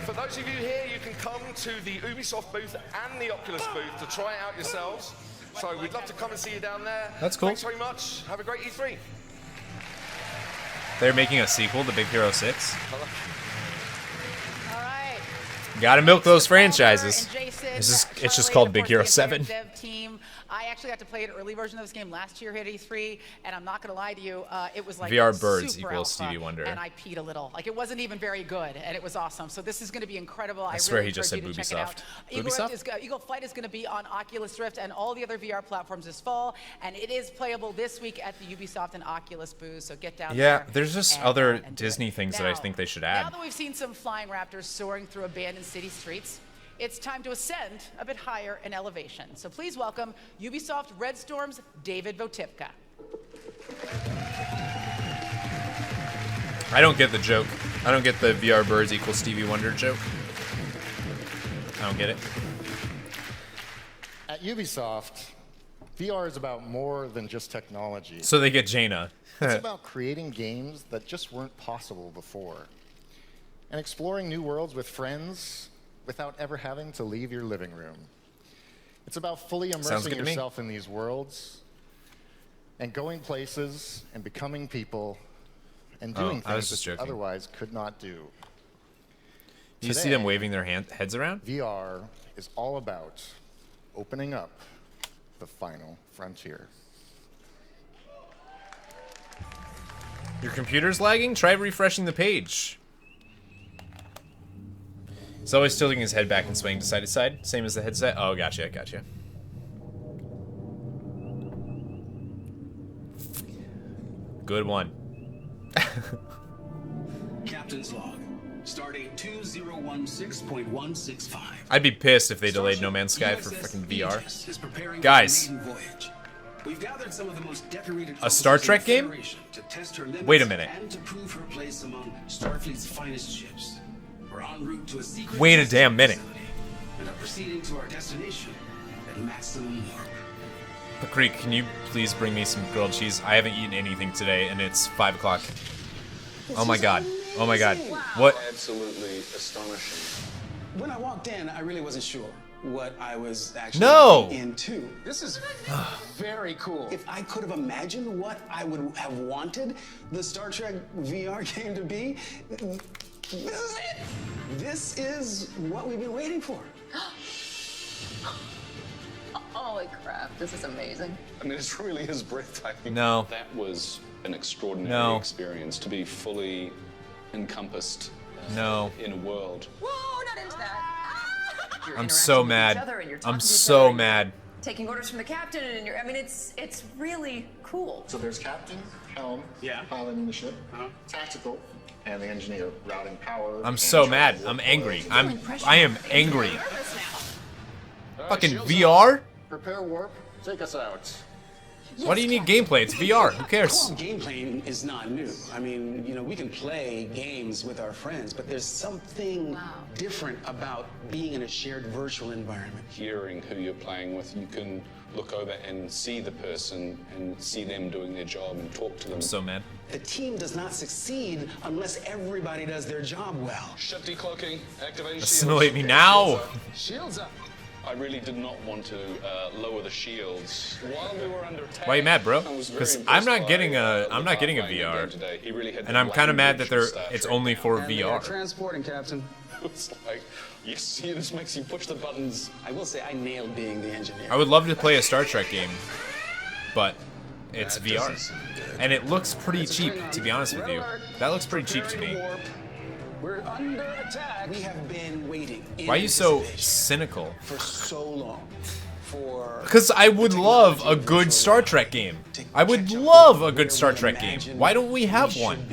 [SPEAKER 23] For those of you here, you can come to the Ubisoft booth and the Oculus booth to try it out yourselves. So we'd love to come and see you down there.
[SPEAKER 2] That's cool.
[SPEAKER 23] Thanks very much. Have a great E3.
[SPEAKER 2] They're making a sequel to Big Hero 6.
[SPEAKER 6] All right.
[SPEAKER 2] Gotta milk those franchises.
[SPEAKER 6] Jason,
[SPEAKER 2] It's just called Big Hero 7.
[SPEAKER 6] Dev team. I actually got to play an early version of this game last year here at E3, and I'm not going to lie to you, it was like
[SPEAKER 2] VR birds
[SPEAKER 6] super
[SPEAKER 2] equals
[SPEAKER 6] alpha,
[SPEAKER 2] Stevie Wonder.
[SPEAKER 6] and I peed a little. Like, it wasn't even very good, and it was awesome. So this is going to be incredible. I
[SPEAKER 2] swear
[SPEAKER 6] really
[SPEAKER 2] he just
[SPEAKER 6] encourage
[SPEAKER 2] said
[SPEAKER 6] you to check it
[SPEAKER 2] Ubisoft.
[SPEAKER 6] out.
[SPEAKER 2] Ubisoft?
[SPEAKER 6] Eagle Flight is going to be on Oculus Rift and all the other VR platforms this fall, and it is playable this week at the Ubisoft and Oculus booths, so get down there.
[SPEAKER 2] Yeah, there's just other Disney things that I think they should
[SPEAKER 6] Now
[SPEAKER 2] add.
[SPEAKER 6] that we've seen some flying raptors soaring through abandoned city streets, it's time to ascend a bit higher in elevation. So please welcome Ubisoft Red Storm's David Votipka.
[SPEAKER 2] I don't get the joke. I don't get the VR birds equals Stevie Wonder joke. I don't get it.
[SPEAKER 3] At Ubisoft, VR is about more than just technology.
[SPEAKER 2] So they get Jaina.
[SPEAKER 3] It's about creating games that just weren't possible before. And exploring new worlds with friends without ever having to leave your living room. It's about fully
[SPEAKER 2] Sounds
[SPEAKER 3] immersing
[SPEAKER 2] good to me.
[SPEAKER 3] yourself in these worlds and going places and becoming people and doing things that you otherwise could not do.
[SPEAKER 2] Do you see them waving their heads around?
[SPEAKER 3] VR is all about opening up the final frontier.
[SPEAKER 2] Your computer's lagging? Try refreshing the page. He's always tilting his head back and swaying to side to side, same as the headset. Oh, gotcha, gotcha. Good one.
[SPEAKER 11] Captain's log, stardate 2016.165.
[SPEAKER 2] I'd be pissed if they delayed No Man's Sky for freaking VR. Guys.
[SPEAKER 11] We've gathered some of the most decorated
[SPEAKER 2] a Star Trek game?
[SPEAKER 11] To test her limits
[SPEAKER 2] Wait a minute.
[SPEAKER 11] and to prove her place among Starfleet's finest ships. We're en route to a secret
[SPEAKER 2] Wait a damn minute.
[SPEAKER 11] and are proceeding to our destination at maximum warp.
[SPEAKER 2] But Creek, can you please bring me some grilled cheese? I haven't eaten anything today, and it's 5 o'clock. Oh my god. Oh my god. What?
[SPEAKER 11] Absolutely astonishing. When I walked in, I really wasn't sure what I was actually into. This is very cool. If I could have imagined what I would have wanted the Star Trek VR game to be, this is it. This is what we've been waiting for.
[SPEAKER 16] Holy crap, this is amazing.
[SPEAKER 11] I mean, it really is breathtaking.
[SPEAKER 2] No.
[SPEAKER 11] That was an extraordinary experience to be fully encompassed in a world.
[SPEAKER 16] Whoa, not into that.
[SPEAKER 2] I'm so mad. I'm so mad.
[SPEAKER 16] Taking orders from the captain, and I mean, it's really cool.
[SPEAKER 3] So there's captain, helm, piloting the ship, tactical, and the engineer routing power.
[SPEAKER 2] I'm so mad. I'm angry. I am angry. Fucking VR?
[SPEAKER 3] Prepare warp. Take us out.
[SPEAKER 2] Why do you need gameplay? It's VR. Who cares?
[SPEAKER 11] Gameplay is not new. I mean, you know, we can play games with our friends, but there's something different about being in a shared virtual environment.
[SPEAKER 22] Hearing who you're playing with, you can look over and see the person and see them doing their job and talk to them.
[SPEAKER 2] I'm so mad.
[SPEAKER 11] The team does not succeed unless everybody does their job well.
[SPEAKER 22] Ship decloaking, activation.
[SPEAKER 2] Assimilate me now.
[SPEAKER 22] Shields up. I really did not want to lower the shields while we were under attack.
[SPEAKER 2] Why are you mad, bro? Because I'm not getting a VR, and I'm kind of mad that it's only for VR.
[SPEAKER 11] Transporting, Captain. It's like, yes, this makes you push the buttons. I will say I nailed being the engineer.
[SPEAKER 2] I would love to play a Star Trek game, but it's VR, and it looks pretty cheap. To be honest with you, that looks pretty cheap to me.
[SPEAKER 11] We're under attack. We have been waiting.
[SPEAKER 2] Why are you so cynical?
[SPEAKER 11] For so long.
[SPEAKER 2] Because I would love a good Star Trek game. I would love a good Star Trek game. Why don't we have one?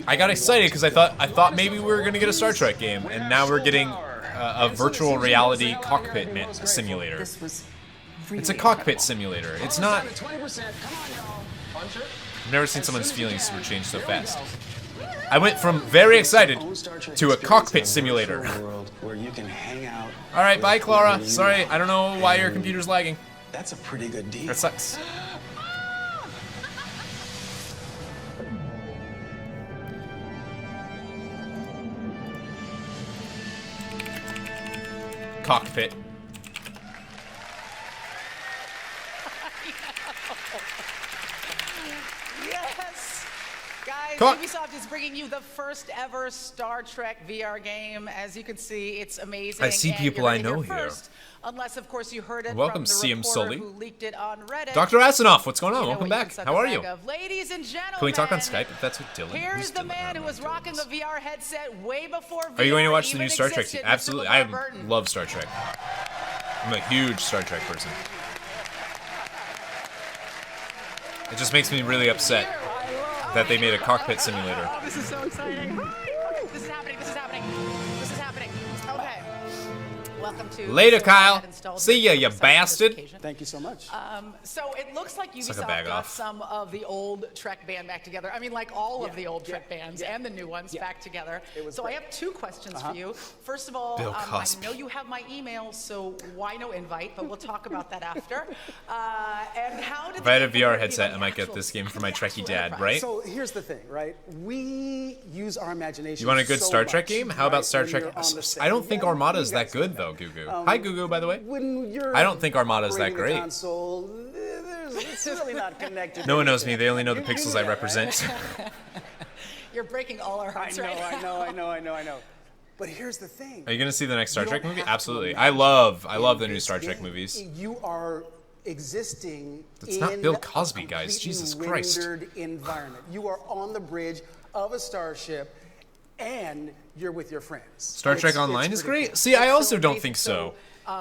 [SPEAKER 2] I got excited because I thought maybe we were gonna get a Star Trek game, and now we're getting a virtual reality cockpit simulator. It's a cockpit simulator. It's not. I've never seen someone's feelings change so fast. I went from very excited to a cockpit simulator. Alright, bye Clara. Sorry, I don't know why your computer's lagging.
[SPEAKER 11] That's a pretty good deal.
[SPEAKER 2] That sucks. Cockpit.
[SPEAKER 6] Yes! Guys, Ubisoft is bringing you the first ever Star Trek VR game. As you can see, it's amazing.
[SPEAKER 2] I see people I know here.
[SPEAKER 6] Unless, of course, you heard it
[SPEAKER 2] Welcome,
[SPEAKER 6] from the
[SPEAKER 2] CM
[SPEAKER 6] reporter
[SPEAKER 2] Sully.
[SPEAKER 6] who leaked it on Reddit.
[SPEAKER 2] Dr. Asinoff, what's going on? Welcome
[SPEAKER 6] what
[SPEAKER 2] back. How are you?
[SPEAKER 6] Ladies and gentlemen,
[SPEAKER 2] Can we talk on Skype if that's what Dylan?
[SPEAKER 6] Here's the man who was rocking the VR headset way before VR
[SPEAKER 2] Are you going to watch the
[SPEAKER 6] even
[SPEAKER 2] new Star Trek?
[SPEAKER 6] existed,
[SPEAKER 2] Absolutely.
[SPEAKER 6] Mr.
[SPEAKER 2] I
[SPEAKER 6] Burton.
[SPEAKER 2] love Star Trek. I'm a huge Star Trek person. It just makes me really upset that they made a cockpit simulator.
[SPEAKER 6] Oh, this is so exciting. This is happening. This is happening. This is happening. Okay. Welcome to
[SPEAKER 2] Later, Kyle. See ya, you bastard.
[SPEAKER 18] Thank you so much.
[SPEAKER 6] So it looks like
[SPEAKER 2] Suck a
[SPEAKER 6] Ubisoft
[SPEAKER 2] bag
[SPEAKER 6] got
[SPEAKER 2] off.
[SPEAKER 6] some of the old Trek band back together. I mean, like all of the old Trek bands and the new ones back together. So I have two questions for you. First of all,
[SPEAKER 2] Bill
[SPEAKER 6] I
[SPEAKER 2] Cosby.
[SPEAKER 6] know you have my email, so why no invite? But we'll talk about that after. And how did
[SPEAKER 2] If I had a VR headset, I might get this game for my Trekkie dad, right?
[SPEAKER 18] So here's the thing, right? We use our imagination.
[SPEAKER 2] You want a good
[SPEAKER 18] so
[SPEAKER 2] Star Trek
[SPEAKER 18] much,
[SPEAKER 2] game? How about
[SPEAKER 18] right,
[SPEAKER 2] Star
[SPEAKER 18] when
[SPEAKER 2] Trek?
[SPEAKER 18] you're on the set.
[SPEAKER 2] I don't think
[SPEAKER 18] Yeah,
[SPEAKER 2] Armada's
[SPEAKER 18] you
[SPEAKER 2] that
[SPEAKER 18] guys
[SPEAKER 2] good,
[SPEAKER 18] know
[SPEAKER 2] though,
[SPEAKER 18] that.
[SPEAKER 2] Gugu. Hi, Gugu, by the way.
[SPEAKER 18] When you're
[SPEAKER 2] I don't think Armada's that
[SPEAKER 18] operating the
[SPEAKER 2] great.
[SPEAKER 18] console, there's it's really not connected.
[SPEAKER 2] No one knows me. They only know the pixels I represent.
[SPEAKER 6] Right? You're breaking all our hearts right now.
[SPEAKER 18] I know. But here's the thing.
[SPEAKER 2] Are you gonna see the next Star Trek movie? Absolutely. I love the new Star Trek movies.
[SPEAKER 18] You are existing
[SPEAKER 2] That's not Bill Cosby, guys. Jesus Christ.
[SPEAKER 18] rendered environment. You are on the bridge of a starship, and you're with your friends.
[SPEAKER 2] Star Trek Online is great. See, I also don't think so.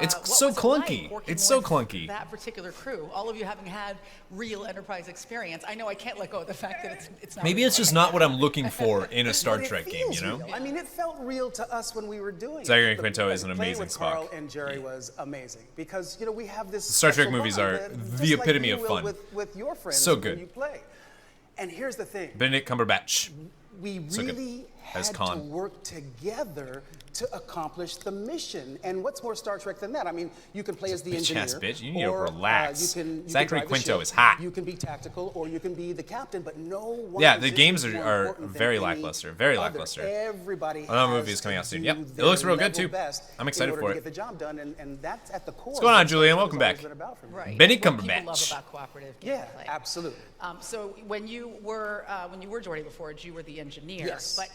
[SPEAKER 2] It's so clunky. It's so clunky.
[SPEAKER 6] That particular crew, all of you having had real Enterprise experience, I know I can't let go of the fact that it's not.
[SPEAKER 2] Maybe it's just not what I'm looking for in a Star Trek game, you know?
[SPEAKER 18] Real. I mean, it felt real to us when we were doing
[SPEAKER 2] Zachary
[SPEAKER 18] it.
[SPEAKER 2] Quinto is an
[SPEAKER 18] Playing
[SPEAKER 2] amazing
[SPEAKER 18] with Carl
[SPEAKER 2] Spock.
[SPEAKER 18] and Jerry was amazing because, you know, we have this.
[SPEAKER 2] The Star Trek
[SPEAKER 18] special
[SPEAKER 2] movies
[SPEAKER 18] bond
[SPEAKER 2] are
[SPEAKER 18] that
[SPEAKER 2] the
[SPEAKER 18] just
[SPEAKER 2] epitome
[SPEAKER 18] like you
[SPEAKER 2] of
[SPEAKER 18] will
[SPEAKER 2] fun.
[SPEAKER 18] With your friends
[SPEAKER 2] So
[SPEAKER 18] when
[SPEAKER 2] good.
[SPEAKER 18] you play. And here's the thing.
[SPEAKER 2] Benedict Cumberbatch.
[SPEAKER 18] We
[SPEAKER 2] So good.
[SPEAKER 18] really
[SPEAKER 2] As
[SPEAKER 18] had
[SPEAKER 2] Khan.
[SPEAKER 18] to work together to accomplish the mission. And what's more Star Trek than that? I mean, you can play as the engineer.
[SPEAKER 2] Bitch-ass bitch. You need to
[SPEAKER 18] or,
[SPEAKER 2] relax.
[SPEAKER 18] you can
[SPEAKER 2] Zachary
[SPEAKER 18] drive the
[SPEAKER 2] Quinto
[SPEAKER 18] ship,
[SPEAKER 2] is hot.
[SPEAKER 18] You can be tactical, or you can be the captain, but no one.
[SPEAKER 2] Yeah, the
[SPEAKER 18] position
[SPEAKER 2] games
[SPEAKER 18] is more
[SPEAKER 2] are
[SPEAKER 18] important than
[SPEAKER 2] very
[SPEAKER 18] any
[SPEAKER 2] lackluster. Very
[SPEAKER 18] other.
[SPEAKER 2] lackluster.
[SPEAKER 18] Everybody
[SPEAKER 2] Another
[SPEAKER 18] has
[SPEAKER 2] movie is coming
[SPEAKER 18] to
[SPEAKER 2] out soon.
[SPEAKER 18] do
[SPEAKER 2] Yep. It
[SPEAKER 18] their
[SPEAKER 2] looks real good,
[SPEAKER 18] level
[SPEAKER 2] too.
[SPEAKER 18] best
[SPEAKER 2] I'm excited
[SPEAKER 18] in
[SPEAKER 2] for
[SPEAKER 18] order
[SPEAKER 2] it.
[SPEAKER 18] to get the job done, and that's at the core.
[SPEAKER 2] What's going on,
[SPEAKER 18] of what
[SPEAKER 2] Julian?
[SPEAKER 18] Star
[SPEAKER 2] Welcome
[SPEAKER 18] Trek has
[SPEAKER 2] back.
[SPEAKER 18] always been about for me.
[SPEAKER 6] Right.
[SPEAKER 2] Benedict
[SPEAKER 6] What people
[SPEAKER 2] Cumberbatch.
[SPEAKER 6] love about cooperative
[SPEAKER 18] Yeah,
[SPEAKER 6] gameplay.
[SPEAKER 18] absolutely.
[SPEAKER 6] So when you were Jordy before, you were the engineer.
[SPEAKER 18] Yes.
[SPEAKER 6] But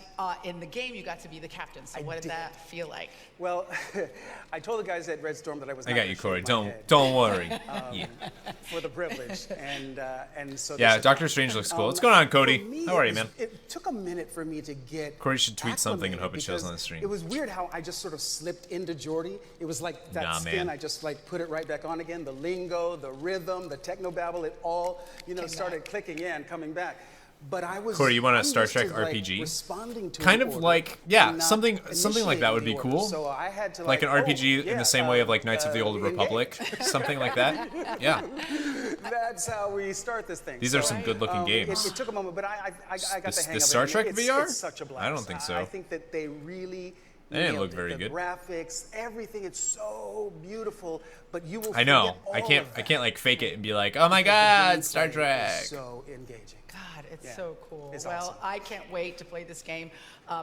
[SPEAKER 6] in the game, you got to be the captain. So what did that feel like?
[SPEAKER 18] Well, I told the guys at Red Storm that I was.
[SPEAKER 2] I
[SPEAKER 18] not
[SPEAKER 2] got
[SPEAKER 18] gonna
[SPEAKER 2] you, Cory.
[SPEAKER 18] shave my
[SPEAKER 2] Don't
[SPEAKER 18] head.
[SPEAKER 2] worry. Yeah.
[SPEAKER 18] For the privilege, and so.
[SPEAKER 2] Yeah,
[SPEAKER 18] this is-
[SPEAKER 2] Doctor Strange looks cool. What's going on, Cody?
[SPEAKER 18] For me,
[SPEAKER 2] How are
[SPEAKER 18] it
[SPEAKER 2] you, man?
[SPEAKER 18] It took a minute for me to get.
[SPEAKER 2] Cory should tweet something and hope it shows
[SPEAKER 18] because
[SPEAKER 2] on the stream.
[SPEAKER 18] It was weird how I just sort of slipped into Jordy. It was like that
[SPEAKER 2] Nah,
[SPEAKER 18] skin.
[SPEAKER 2] man.
[SPEAKER 18] I just like put it right back on again. The lingo, the rhythm, the technobabble, it all started clicking in, coming back. But I was.
[SPEAKER 2] Cory, you want a
[SPEAKER 18] I'm
[SPEAKER 2] Star
[SPEAKER 18] used
[SPEAKER 2] Trek
[SPEAKER 18] to, like,
[SPEAKER 2] RPG?
[SPEAKER 18] responding to
[SPEAKER 2] Kind
[SPEAKER 18] an
[SPEAKER 2] of
[SPEAKER 18] order
[SPEAKER 2] like, yeah,
[SPEAKER 18] and not
[SPEAKER 2] something like that would be
[SPEAKER 18] initiating the
[SPEAKER 2] cool.
[SPEAKER 18] order. So I had to
[SPEAKER 2] like an RPG in the same way of like Knights of the Old
[SPEAKER 18] engage.
[SPEAKER 2] Republic, something like that. Yeah.
[SPEAKER 18] That's how we start this thing.
[SPEAKER 2] These are some good-looking games.
[SPEAKER 18] It took a moment, but I got the hang
[SPEAKER 2] The
[SPEAKER 18] of
[SPEAKER 2] Star
[SPEAKER 18] it.
[SPEAKER 2] Trek
[SPEAKER 18] It's
[SPEAKER 2] VR?
[SPEAKER 18] such a blast.
[SPEAKER 2] I don't think so.
[SPEAKER 18] I think that they really.
[SPEAKER 2] They didn't
[SPEAKER 18] nailed
[SPEAKER 2] look
[SPEAKER 18] it.
[SPEAKER 2] very good.
[SPEAKER 18] The graphics, everything, it's so beautiful, but you will.
[SPEAKER 2] I know.
[SPEAKER 18] forget all
[SPEAKER 2] I can't
[SPEAKER 18] of that.
[SPEAKER 2] like fake it and be like, oh my God, Star Trek.
[SPEAKER 18] So engaging.
[SPEAKER 6] God, it's
[SPEAKER 18] Yeah.
[SPEAKER 6] so cool.
[SPEAKER 18] It's
[SPEAKER 6] Well,
[SPEAKER 18] awesome.
[SPEAKER 6] I can't wait to play this game,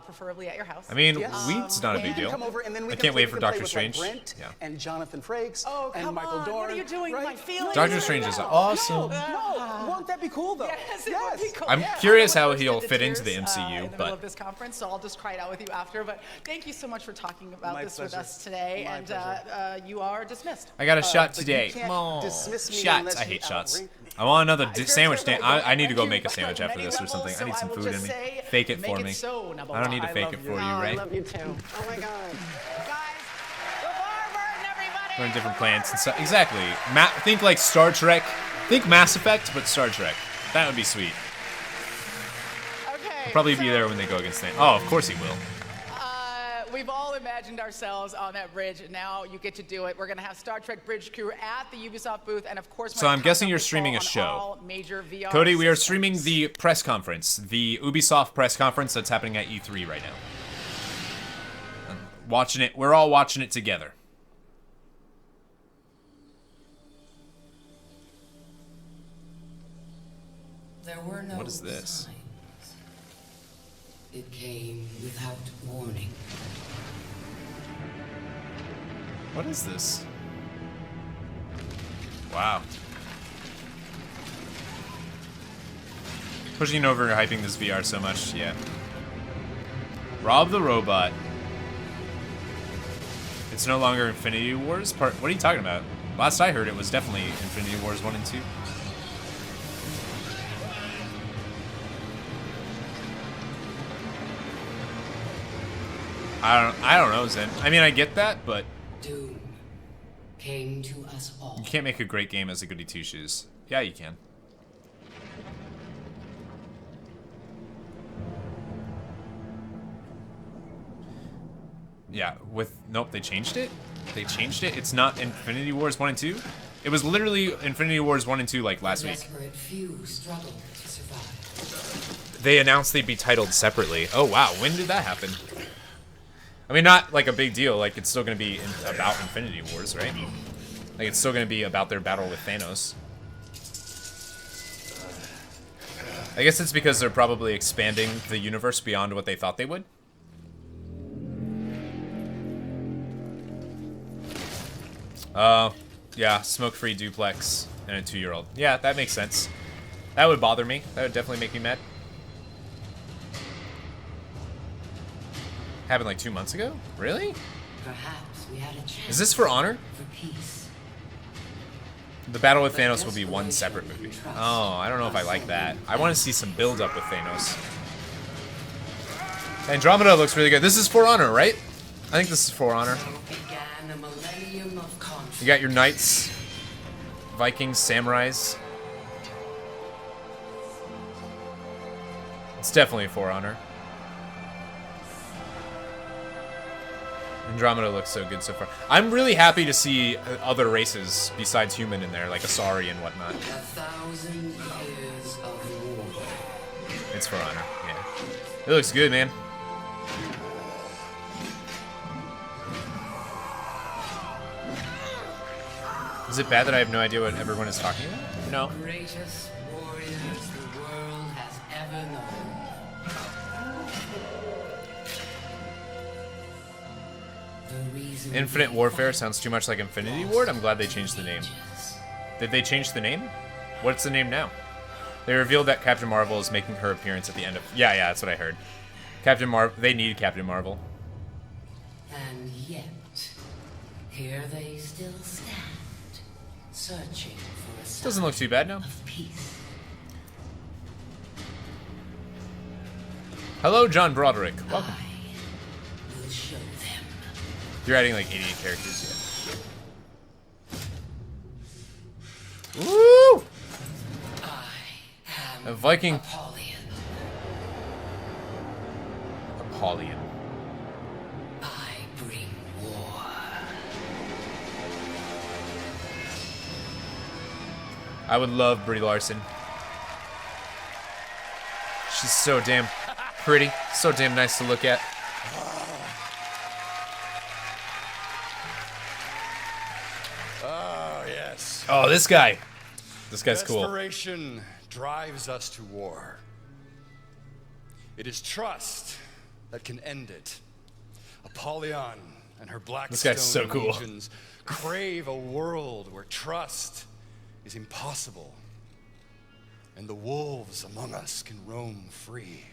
[SPEAKER 6] preferably at your house.
[SPEAKER 2] I mean,
[SPEAKER 18] Yes.
[SPEAKER 2] weed's not a big
[SPEAKER 18] You can
[SPEAKER 2] deal.
[SPEAKER 18] come over and then we
[SPEAKER 2] I
[SPEAKER 18] can
[SPEAKER 2] can't
[SPEAKER 18] play-
[SPEAKER 2] wait
[SPEAKER 18] we
[SPEAKER 2] for
[SPEAKER 18] can play
[SPEAKER 2] Doctor
[SPEAKER 18] with, like,
[SPEAKER 2] Strange.
[SPEAKER 18] Brent
[SPEAKER 2] Yeah.
[SPEAKER 18] and Jonathan Frakes
[SPEAKER 6] Oh,
[SPEAKER 18] and
[SPEAKER 6] come
[SPEAKER 18] Michael
[SPEAKER 6] on.
[SPEAKER 18] Dorn.
[SPEAKER 6] What are you doing?
[SPEAKER 18] Right?
[SPEAKER 6] My feelings.
[SPEAKER 2] Doctor Strange is awesome.
[SPEAKER 18] No, won't that be cool though?
[SPEAKER 6] Yes, it would be cool.
[SPEAKER 2] I'm
[SPEAKER 6] Yeah,
[SPEAKER 2] curious
[SPEAKER 6] I
[SPEAKER 2] how
[SPEAKER 6] almost
[SPEAKER 2] he'll
[SPEAKER 6] did
[SPEAKER 2] fit into the
[SPEAKER 6] tears,
[SPEAKER 2] MCU,
[SPEAKER 6] in the middle
[SPEAKER 2] but
[SPEAKER 6] of this conference, so I'll just cry it out with you after. But thank you so much for talking about
[SPEAKER 18] My
[SPEAKER 6] this with
[SPEAKER 18] pleasure.
[SPEAKER 6] us today,
[SPEAKER 18] My
[SPEAKER 6] and you are dismissed.
[SPEAKER 2] I got a shot
[SPEAKER 18] but you
[SPEAKER 2] today.
[SPEAKER 18] can't
[SPEAKER 2] Come on.
[SPEAKER 18] dismiss me
[SPEAKER 2] Shots.
[SPEAKER 18] unless
[SPEAKER 2] I
[SPEAKER 18] you
[SPEAKER 2] hate shots.
[SPEAKER 18] outrank me.
[SPEAKER 2] I want another
[SPEAKER 6] Here's
[SPEAKER 2] sandwich.
[SPEAKER 6] where
[SPEAKER 2] I need to go
[SPEAKER 6] thank
[SPEAKER 2] make
[SPEAKER 6] you
[SPEAKER 2] a sandwich
[SPEAKER 6] on
[SPEAKER 2] after
[SPEAKER 6] many
[SPEAKER 2] this or
[SPEAKER 6] levels,
[SPEAKER 2] something. I
[SPEAKER 6] so
[SPEAKER 2] need some
[SPEAKER 6] will
[SPEAKER 2] food in
[SPEAKER 6] just
[SPEAKER 2] me.
[SPEAKER 6] say,
[SPEAKER 2] Fake it
[SPEAKER 6] make
[SPEAKER 2] for
[SPEAKER 6] it
[SPEAKER 2] me.
[SPEAKER 6] so, number
[SPEAKER 2] I don't need to
[SPEAKER 6] one.
[SPEAKER 2] fake
[SPEAKER 18] love
[SPEAKER 2] it
[SPEAKER 18] you.
[SPEAKER 2] for you,
[SPEAKER 18] I
[SPEAKER 2] right?
[SPEAKER 18] love you too. Oh my God.
[SPEAKER 2] Learn different plants and stuff. Exactly. Think like Star Trek. Think Mass Effect, but Star Trek. That would be sweet.
[SPEAKER 6] Okay.
[SPEAKER 2] I'll probably be there when they go against Thanos. Oh, of course he will.
[SPEAKER 6] We've all imagined ourselves on that bridge, and now you get to do it. We're going to have Star Trek Bridge Crew at the Ubisoft booth, and of course,
[SPEAKER 2] So I'm guessing you're
[SPEAKER 6] content
[SPEAKER 2] streaming a
[SPEAKER 6] will fall
[SPEAKER 2] show.
[SPEAKER 6] on all major VR
[SPEAKER 2] Cody, we are
[SPEAKER 6] systems.
[SPEAKER 2] streaming the press conference, the Ubisoft press conference that's happening at E3 right now. I'm watching it. We're all watching it together.
[SPEAKER 12] There were no
[SPEAKER 2] What is this?
[SPEAKER 12] signs. It came without warning.
[SPEAKER 2] What is this? Wow. Pushing over and hyping this VR so much, yeah. Rob the Robot. It's no longer Infinity Wars? What are you talking about? Last I heard it was definitely Infinity Wars 1 and 2. I don't know, Zen. I mean, I get that, but
[SPEAKER 12] Doom came to us all.
[SPEAKER 2] you can't make a great game as a goody two-shoes. Yeah, you can. Yeah, nope, they changed it? They changed it? It's not Infinity Wars 1 and 2? It was literally Infinity Wars 1 and 2 like last week.
[SPEAKER 12] Desperate few struggled to survive.
[SPEAKER 2] They announced they'd be titled separately. Oh wow, when did that happen? I mean, not like a big deal, like it's still gonna be about Infinity Wars, right? Like it's still gonna be about their battle with Thanos. I guess it's because they're probably expanding the universe beyond what they thought they would. Yeah, smoke-free duplex and a 2-year-old. Yeah, that makes sense. That would bother me. That would definitely make me mad. Happened like 2 months ago? Really?
[SPEAKER 12] Perhaps we had a chance.
[SPEAKER 2] Is this for Honor?
[SPEAKER 12] For peace.
[SPEAKER 2] The battle with Thanos will be one separate movie. Oh, I don't know if I like that. I want to see some build-up with Thanos. Andromeda looks really good. This is For Honor, right? I think this is For Honor. You got your knights, Vikings, samurais. It's definitely For Honor. Andromeda looks so good so far. I'm really happy to see other races besides human in there, like Asari and whatnot.
[SPEAKER 12] 1,000 years of war.
[SPEAKER 2] It's For Honor, yeah. It looks good, man. Is it bad that I have no idea what everyone is talking about? No.
[SPEAKER 12] Greatest warriors the world has ever known.
[SPEAKER 2] Infinite Warfare sounds too much like Infinity Ward. I'm glad they changed the name. Did they change the name? What's the name now? They revealed that Captain Marvel is making her appearance at the end of... Yeah, that's what I heard. They need Captain Marvel.
[SPEAKER 12] And yet, here they still stand. Searching for a
[SPEAKER 2] Doesn't look too bad now. Hello, John Broderick. Welcome.
[SPEAKER 12] Will show them.
[SPEAKER 2] You're adding like 88 characters, yeah. Woo! A Viking. Apollyon.
[SPEAKER 12] I bring war.
[SPEAKER 2] I would love Brie Larson. She's so damn pretty, so damn nice to look at.
[SPEAKER 23] Oh, yes.
[SPEAKER 2] Oh, this guy. This guy's cool.
[SPEAKER 23] Desperation drives us to war. It is trust that can end it. Apollyon and her Blackstone legions crave a world where trust is impossible, and the wolves among us can roam free.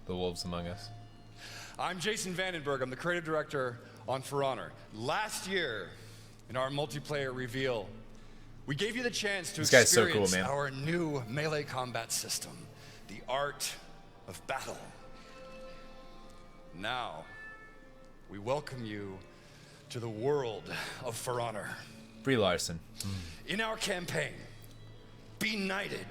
[SPEAKER 2] The wolves among us.
[SPEAKER 23] I'm Jason Vandenberg. I'm the creative director on For Honor. Last year, in our multiplayer reveal, we gave you the chance to experience our new melee combat system, the art of battle. Now, we welcome you to the world of For Honor.
[SPEAKER 2] Brie Larson.
[SPEAKER 23] In our campaign, be knighted.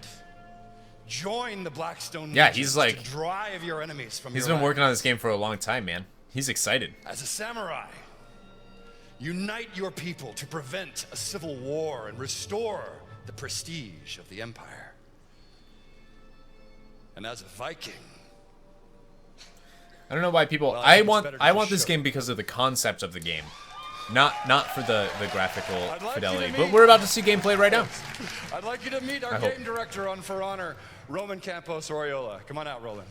[SPEAKER 23] Join the Blackstone.
[SPEAKER 2] Yeah, he's like
[SPEAKER 23] to drive your enemies from
[SPEAKER 2] He's
[SPEAKER 23] your
[SPEAKER 2] been working on this game for a long time, man. He's excited.
[SPEAKER 23] As a samurai, unite your people to prevent a civil war and restore the prestige of the empire. And as a Viking,
[SPEAKER 2] I don't know why people. I want this game because of the concept of the game, not for the graphical fidelity. But we're about to see gameplay right now.
[SPEAKER 23] I'd like you to meet our game director on For Honor, Roman Campos Oriola. Come on out, Roland.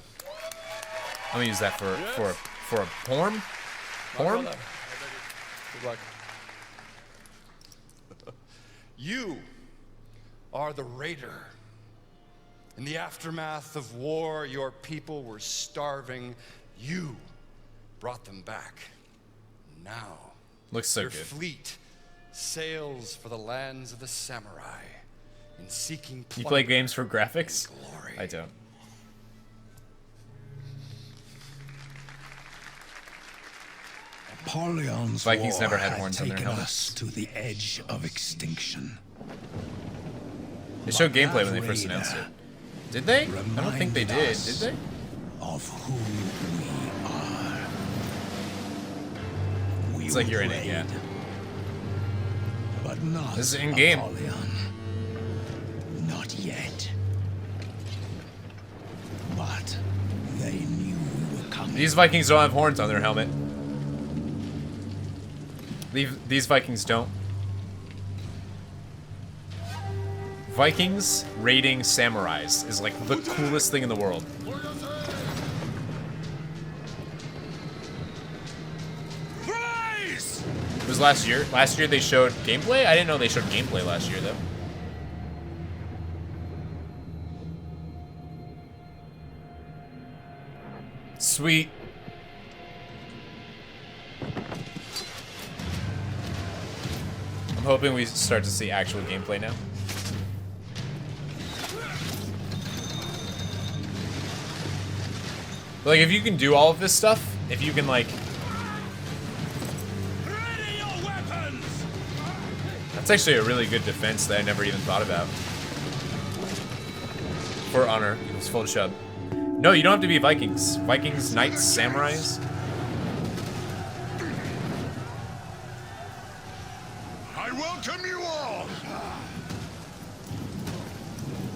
[SPEAKER 2] I'm gonna use that for a porn. Porn.
[SPEAKER 23] Good luck. You are the raider. In the aftermath of war, your people were starving. You brought them back. Now,
[SPEAKER 2] looks so
[SPEAKER 23] your
[SPEAKER 2] good.
[SPEAKER 23] fleet sails for the lands of the samurai in seeking
[SPEAKER 2] You play games for graphics? I don't.
[SPEAKER 10] Apollion's
[SPEAKER 2] Vikings
[SPEAKER 10] war
[SPEAKER 2] never had horns on their
[SPEAKER 10] taken
[SPEAKER 2] helmets.
[SPEAKER 10] us to the edge of extinction.
[SPEAKER 2] They showed gameplay when they first announced it. Did they? I don't think they did. Did they?
[SPEAKER 10] Of who we are.
[SPEAKER 2] It's like you're in it, yeah.
[SPEAKER 10] But not
[SPEAKER 2] this is in game.
[SPEAKER 10] Apollyon. Not yet. But they knew we were coming.
[SPEAKER 2] These Vikings don't have horns on their helmet. These Vikings don't. Vikings raiding samurais is like the coolest thing in the world. It was last year? Last year they showed gameplay? I didn't know they showed gameplay last year, though. Sweet. I'm hoping we start to see actual gameplay now. But like, if you can do all of this stuff, if you can, like... That's actually a really good defense that I never even thought about. For honor, it's full shove. No, you don't have to be Vikings. Vikings, Knights, Samurais.
[SPEAKER 10] I welcome you all.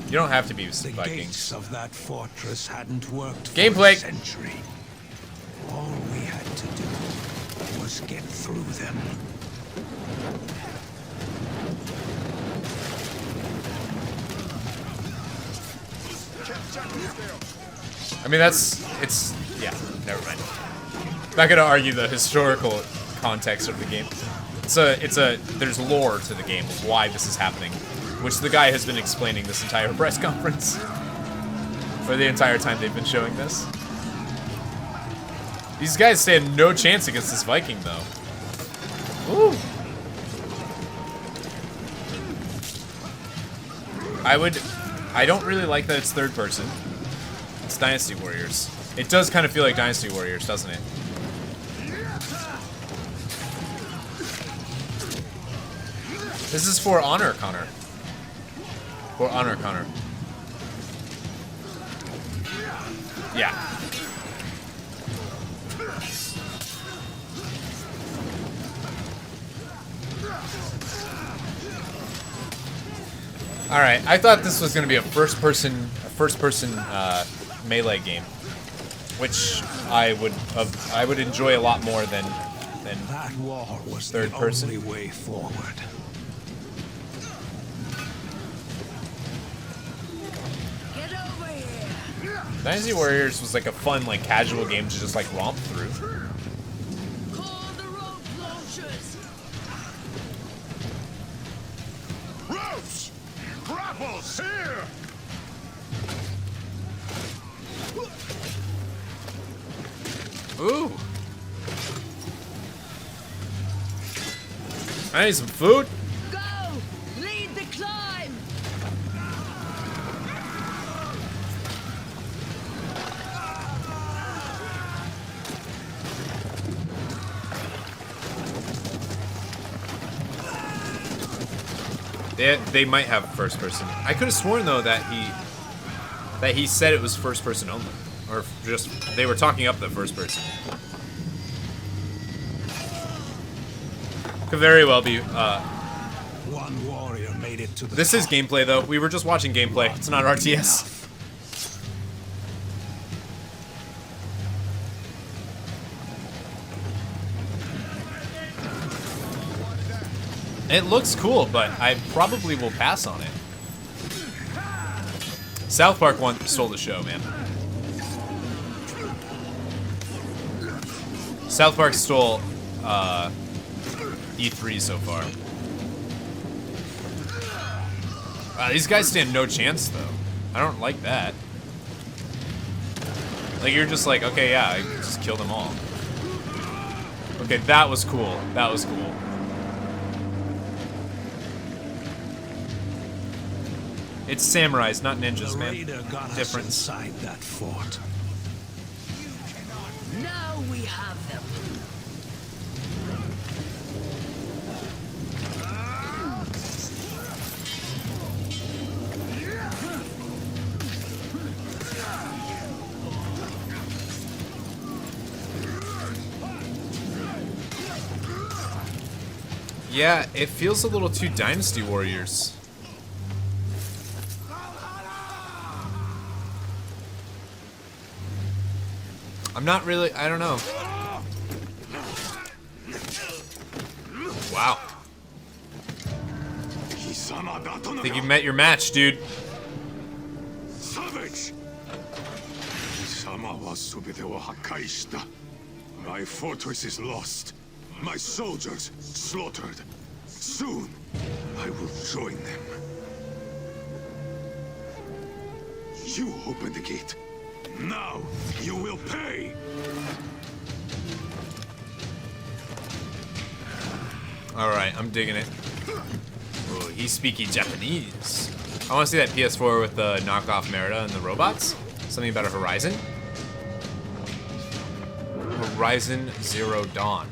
[SPEAKER 2] You don't have to be
[SPEAKER 10] The
[SPEAKER 2] Vikings.
[SPEAKER 10] gates of that fortress hadn't worked for
[SPEAKER 2] Gameplay.
[SPEAKER 10] a century. All we had to do was get through them.
[SPEAKER 2] I mean, yeah, never mind. Not gonna argue the historical context of the game. There's lore to the game of why this is happening, which the guy has been explaining this entire press conference. For the entire time they've been showing this. These guys stand no chance against this Viking, though. Ooh. I don't really like that it's third person. It's Dynasty Warriors. It does kind of feel like Dynasty Warriors, doesn't it? This is for honor, Connor. For honor, Connor. Yeah. All right, I thought this was going to be a first-person melee game, which I would enjoy a lot more than
[SPEAKER 10] that war was
[SPEAKER 2] third person.
[SPEAKER 10] The only way forward.
[SPEAKER 8] Get over here.
[SPEAKER 2] Dynasty Warriors was like a fun, like casual game to just like romp through.
[SPEAKER 8] Call the road launchers.
[SPEAKER 10] Ropes! Grapples here!
[SPEAKER 2] Ooh. I need some food.
[SPEAKER 8] Go! Lead the climb!
[SPEAKER 2] They might have first person. I could have sworn though that he said it was first person only, or just they were talking up the first person. Could very well be.
[SPEAKER 10] One warrior made it to the
[SPEAKER 2] This is gameplay though. We were just watching gameplay. It's not RTS. It looks cool, but I probably will pass on it. South Park stole the show, man. South Park stole E3 so far. These guys stand no chance, though. I don't like that. Like, you're just like, okay, yeah, I just kill them all. Okay, that was cool. That was cool. It's samurais, not ninjas, man. Difference.
[SPEAKER 10] Inside that fort.
[SPEAKER 8] Now we have them.
[SPEAKER 2] Yeah, it feels a little too Dynasty Warriors. I'm not really, I don't know. Wow. I think you've met your match, dude.
[SPEAKER 10] Savage! My fortress is lost. My soldiers slaughtered. Soon, I will join them. You open the gate. Now, you will pay!
[SPEAKER 2] Alright, I'm digging it. Oh, he's speaking Japanese. I want to see that PS4 with the knockoff Merida and the robots. Something about a Horizon. Horizon Zero Dawn.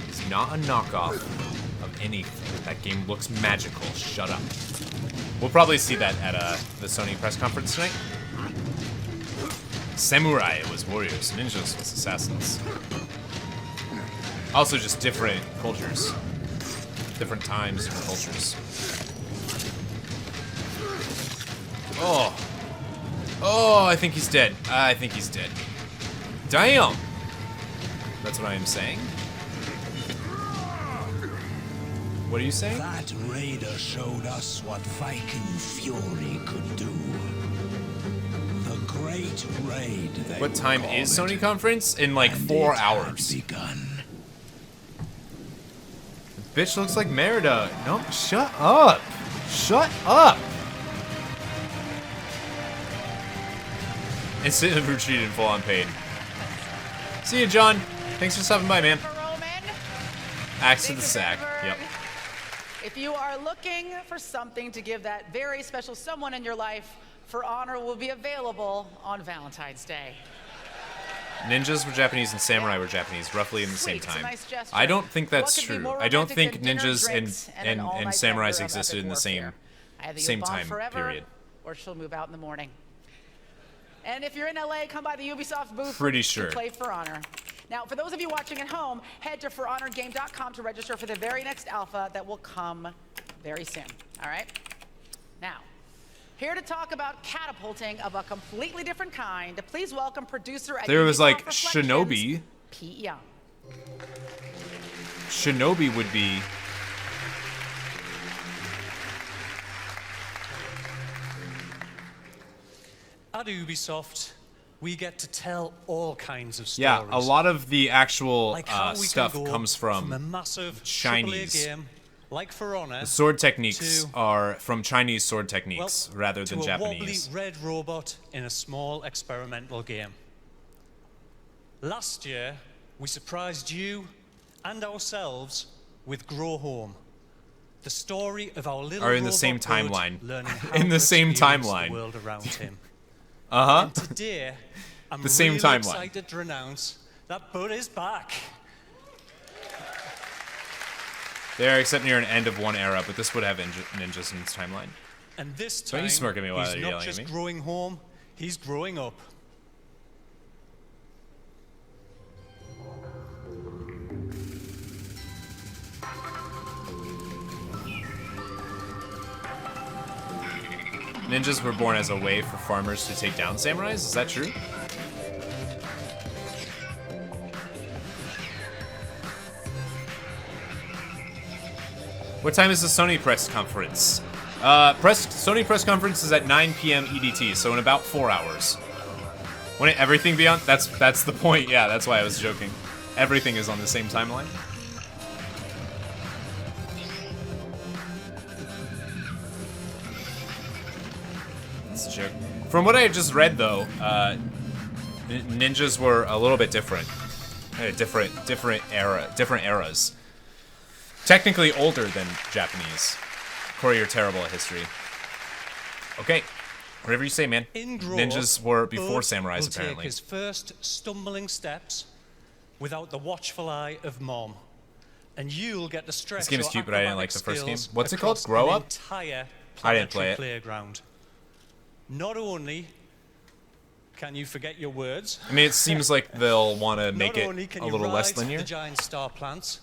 [SPEAKER 2] It's not a knockoff of anything. That game looks magical. Shut up. We'll probably see that at the Sony press conference tonight. Samurai was warriors, ninjas was assassins. Also just different cultures. Different times, different cultures. Oh. Oh, I think he's dead. I think he's dead. Damn! That's what I am saying. What are you saying?
[SPEAKER 10] That raider showed us what Viking fury could do. The great raid.
[SPEAKER 2] What time is Sony conference? In like 4 hours. Bitch looks like Merida. No, shut up. Shut up. Instant retreated full on paid. See you, John. Thanks for stopping by, man. Axe to the sack. Yep.
[SPEAKER 6] If you are looking for something to give that very special someone in your life, For Honor will be available on Valentine's Day.
[SPEAKER 2] Ninjas were Japanese and samurai were Japanese, roughly in the same time. I don't think that's true. I don't think ninjas and samurais existed in the same time period.
[SPEAKER 6] Or she'll move out in the morning. And if you're in LA, come by the Ubisoft booth
[SPEAKER 2] Pretty sure.
[SPEAKER 6] to play For Honor. Now, for those of you watching at home, head to forhonorgame.com to register for the very next alpha that will come very soon. All right? Now, here to talk about catapulting of a completely different kind, please welcome producer at
[SPEAKER 2] There was
[SPEAKER 6] Ubisoft
[SPEAKER 2] like
[SPEAKER 6] Reflections,
[SPEAKER 2] Shinobi.
[SPEAKER 6] Pete Young.
[SPEAKER 2] Shinobi would be.
[SPEAKER 1] At Ubisoft, we get to tell all kinds of stories.
[SPEAKER 2] Yeah, a lot of the actual
[SPEAKER 1] Like how we
[SPEAKER 2] stuff
[SPEAKER 1] can go
[SPEAKER 2] comes from
[SPEAKER 1] a massive
[SPEAKER 2] Chinese.
[SPEAKER 1] AAA game, like For Honor,
[SPEAKER 2] The sword techniques
[SPEAKER 1] to,
[SPEAKER 2] are from Chinese sword techniques rather than
[SPEAKER 1] to a
[SPEAKER 2] Japanese.
[SPEAKER 1] wobbly red robot in a small experimental game. Last year, we surprised you and ourselves with Grow Home, the story of our little
[SPEAKER 2] Are in the
[SPEAKER 1] robot
[SPEAKER 2] same
[SPEAKER 1] bud
[SPEAKER 2] timeline.
[SPEAKER 1] learning how
[SPEAKER 2] In the
[SPEAKER 1] to
[SPEAKER 2] same
[SPEAKER 1] experience
[SPEAKER 2] timeline.
[SPEAKER 1] the world around him.
[SPEAKER 2] Uh-huh.
[SPEAKER 1] And today, I'm
[SPEAKER 2] The same
[SPEAKER 1] really
[SPEAKER 2] timeline.
[SPEAKER 1] excited to announce that Bud is back.
[SPEAKER 2] They're except near an end of one era, but this would have ninjas in its timeline.
[SPEAKER 1] And this
[SPEAKER 2] Don't
[SPEAKER 1] time,
[SPEAKER 2] you smirk at me while
[SPEAKER 1] he's
[SPEAKER 2] you're
[SPEAKER 1] not
[SPEAKER 2] yelling at
[SPEAKER 1] just
[SPEAKER 2] me.
[SPEAKER 1] growing home, he's growing up.
[SPEAKER 2] Ninjas were born as a way for farmers to take down samurais? Is that true? What time is the Sony press conference? Sony press conference is at 9 p.m. EDT, so in about 4 hours. Wouldn't everything be on? That's the point. Yeah, that's why I was joking. Everything is on the same timeline. It's a joke. From what I just read, though, ninjas were a little bit different. Different eras. Technically older than Japanese. Cory, you're terrible at history. Okay, whatever you say, man.
[SPEAKER 1] In Grow
[SPEAKER 2] Ninjas
[SPEAKER 1] Up,
[SPEAKER 2] were before
[SPEAKER 1] Bud
[SPEAKER 2] samurais,
[SPEAKER 1] will
[SPEAKER 2] apparently.
[SPEAKER 1] take his first stumbling steps without the watchful eye of Mom. And you'll get to stretch
[SPEAKER 2] This game is
[SPEAKER 1] your
[SPEAKER 2] cute, but I didn't like the
[SPEAKER 1] acrobatic
[SPEAKER 2] first game.
[SPEAKER 1] skills
[SPEAKER 2] What's it called?
[SPEAKER 1] across
[SPEAKER 2] Grow
[SPEAKER 1] an
[SPEAKER 2] Up?
[SPEAKER 1] entire
[SPEAKER 2] I didn't play it.
[SPEAKER 1] playground. Not only can you forget your words,
[SPEAKER 2] I mean, it seems like they'll want to make
[SPEAKER 1] not
[SPEAKER 2] it
[SPEAKER 1] only can
[SPEAKER 2] a
[SPEAKER 1] you
[SPEAKER 2] little less
[SPEAKER 1] ride
[SPEAKER 2] linear.
[SPEAKER 1] the giant star plants,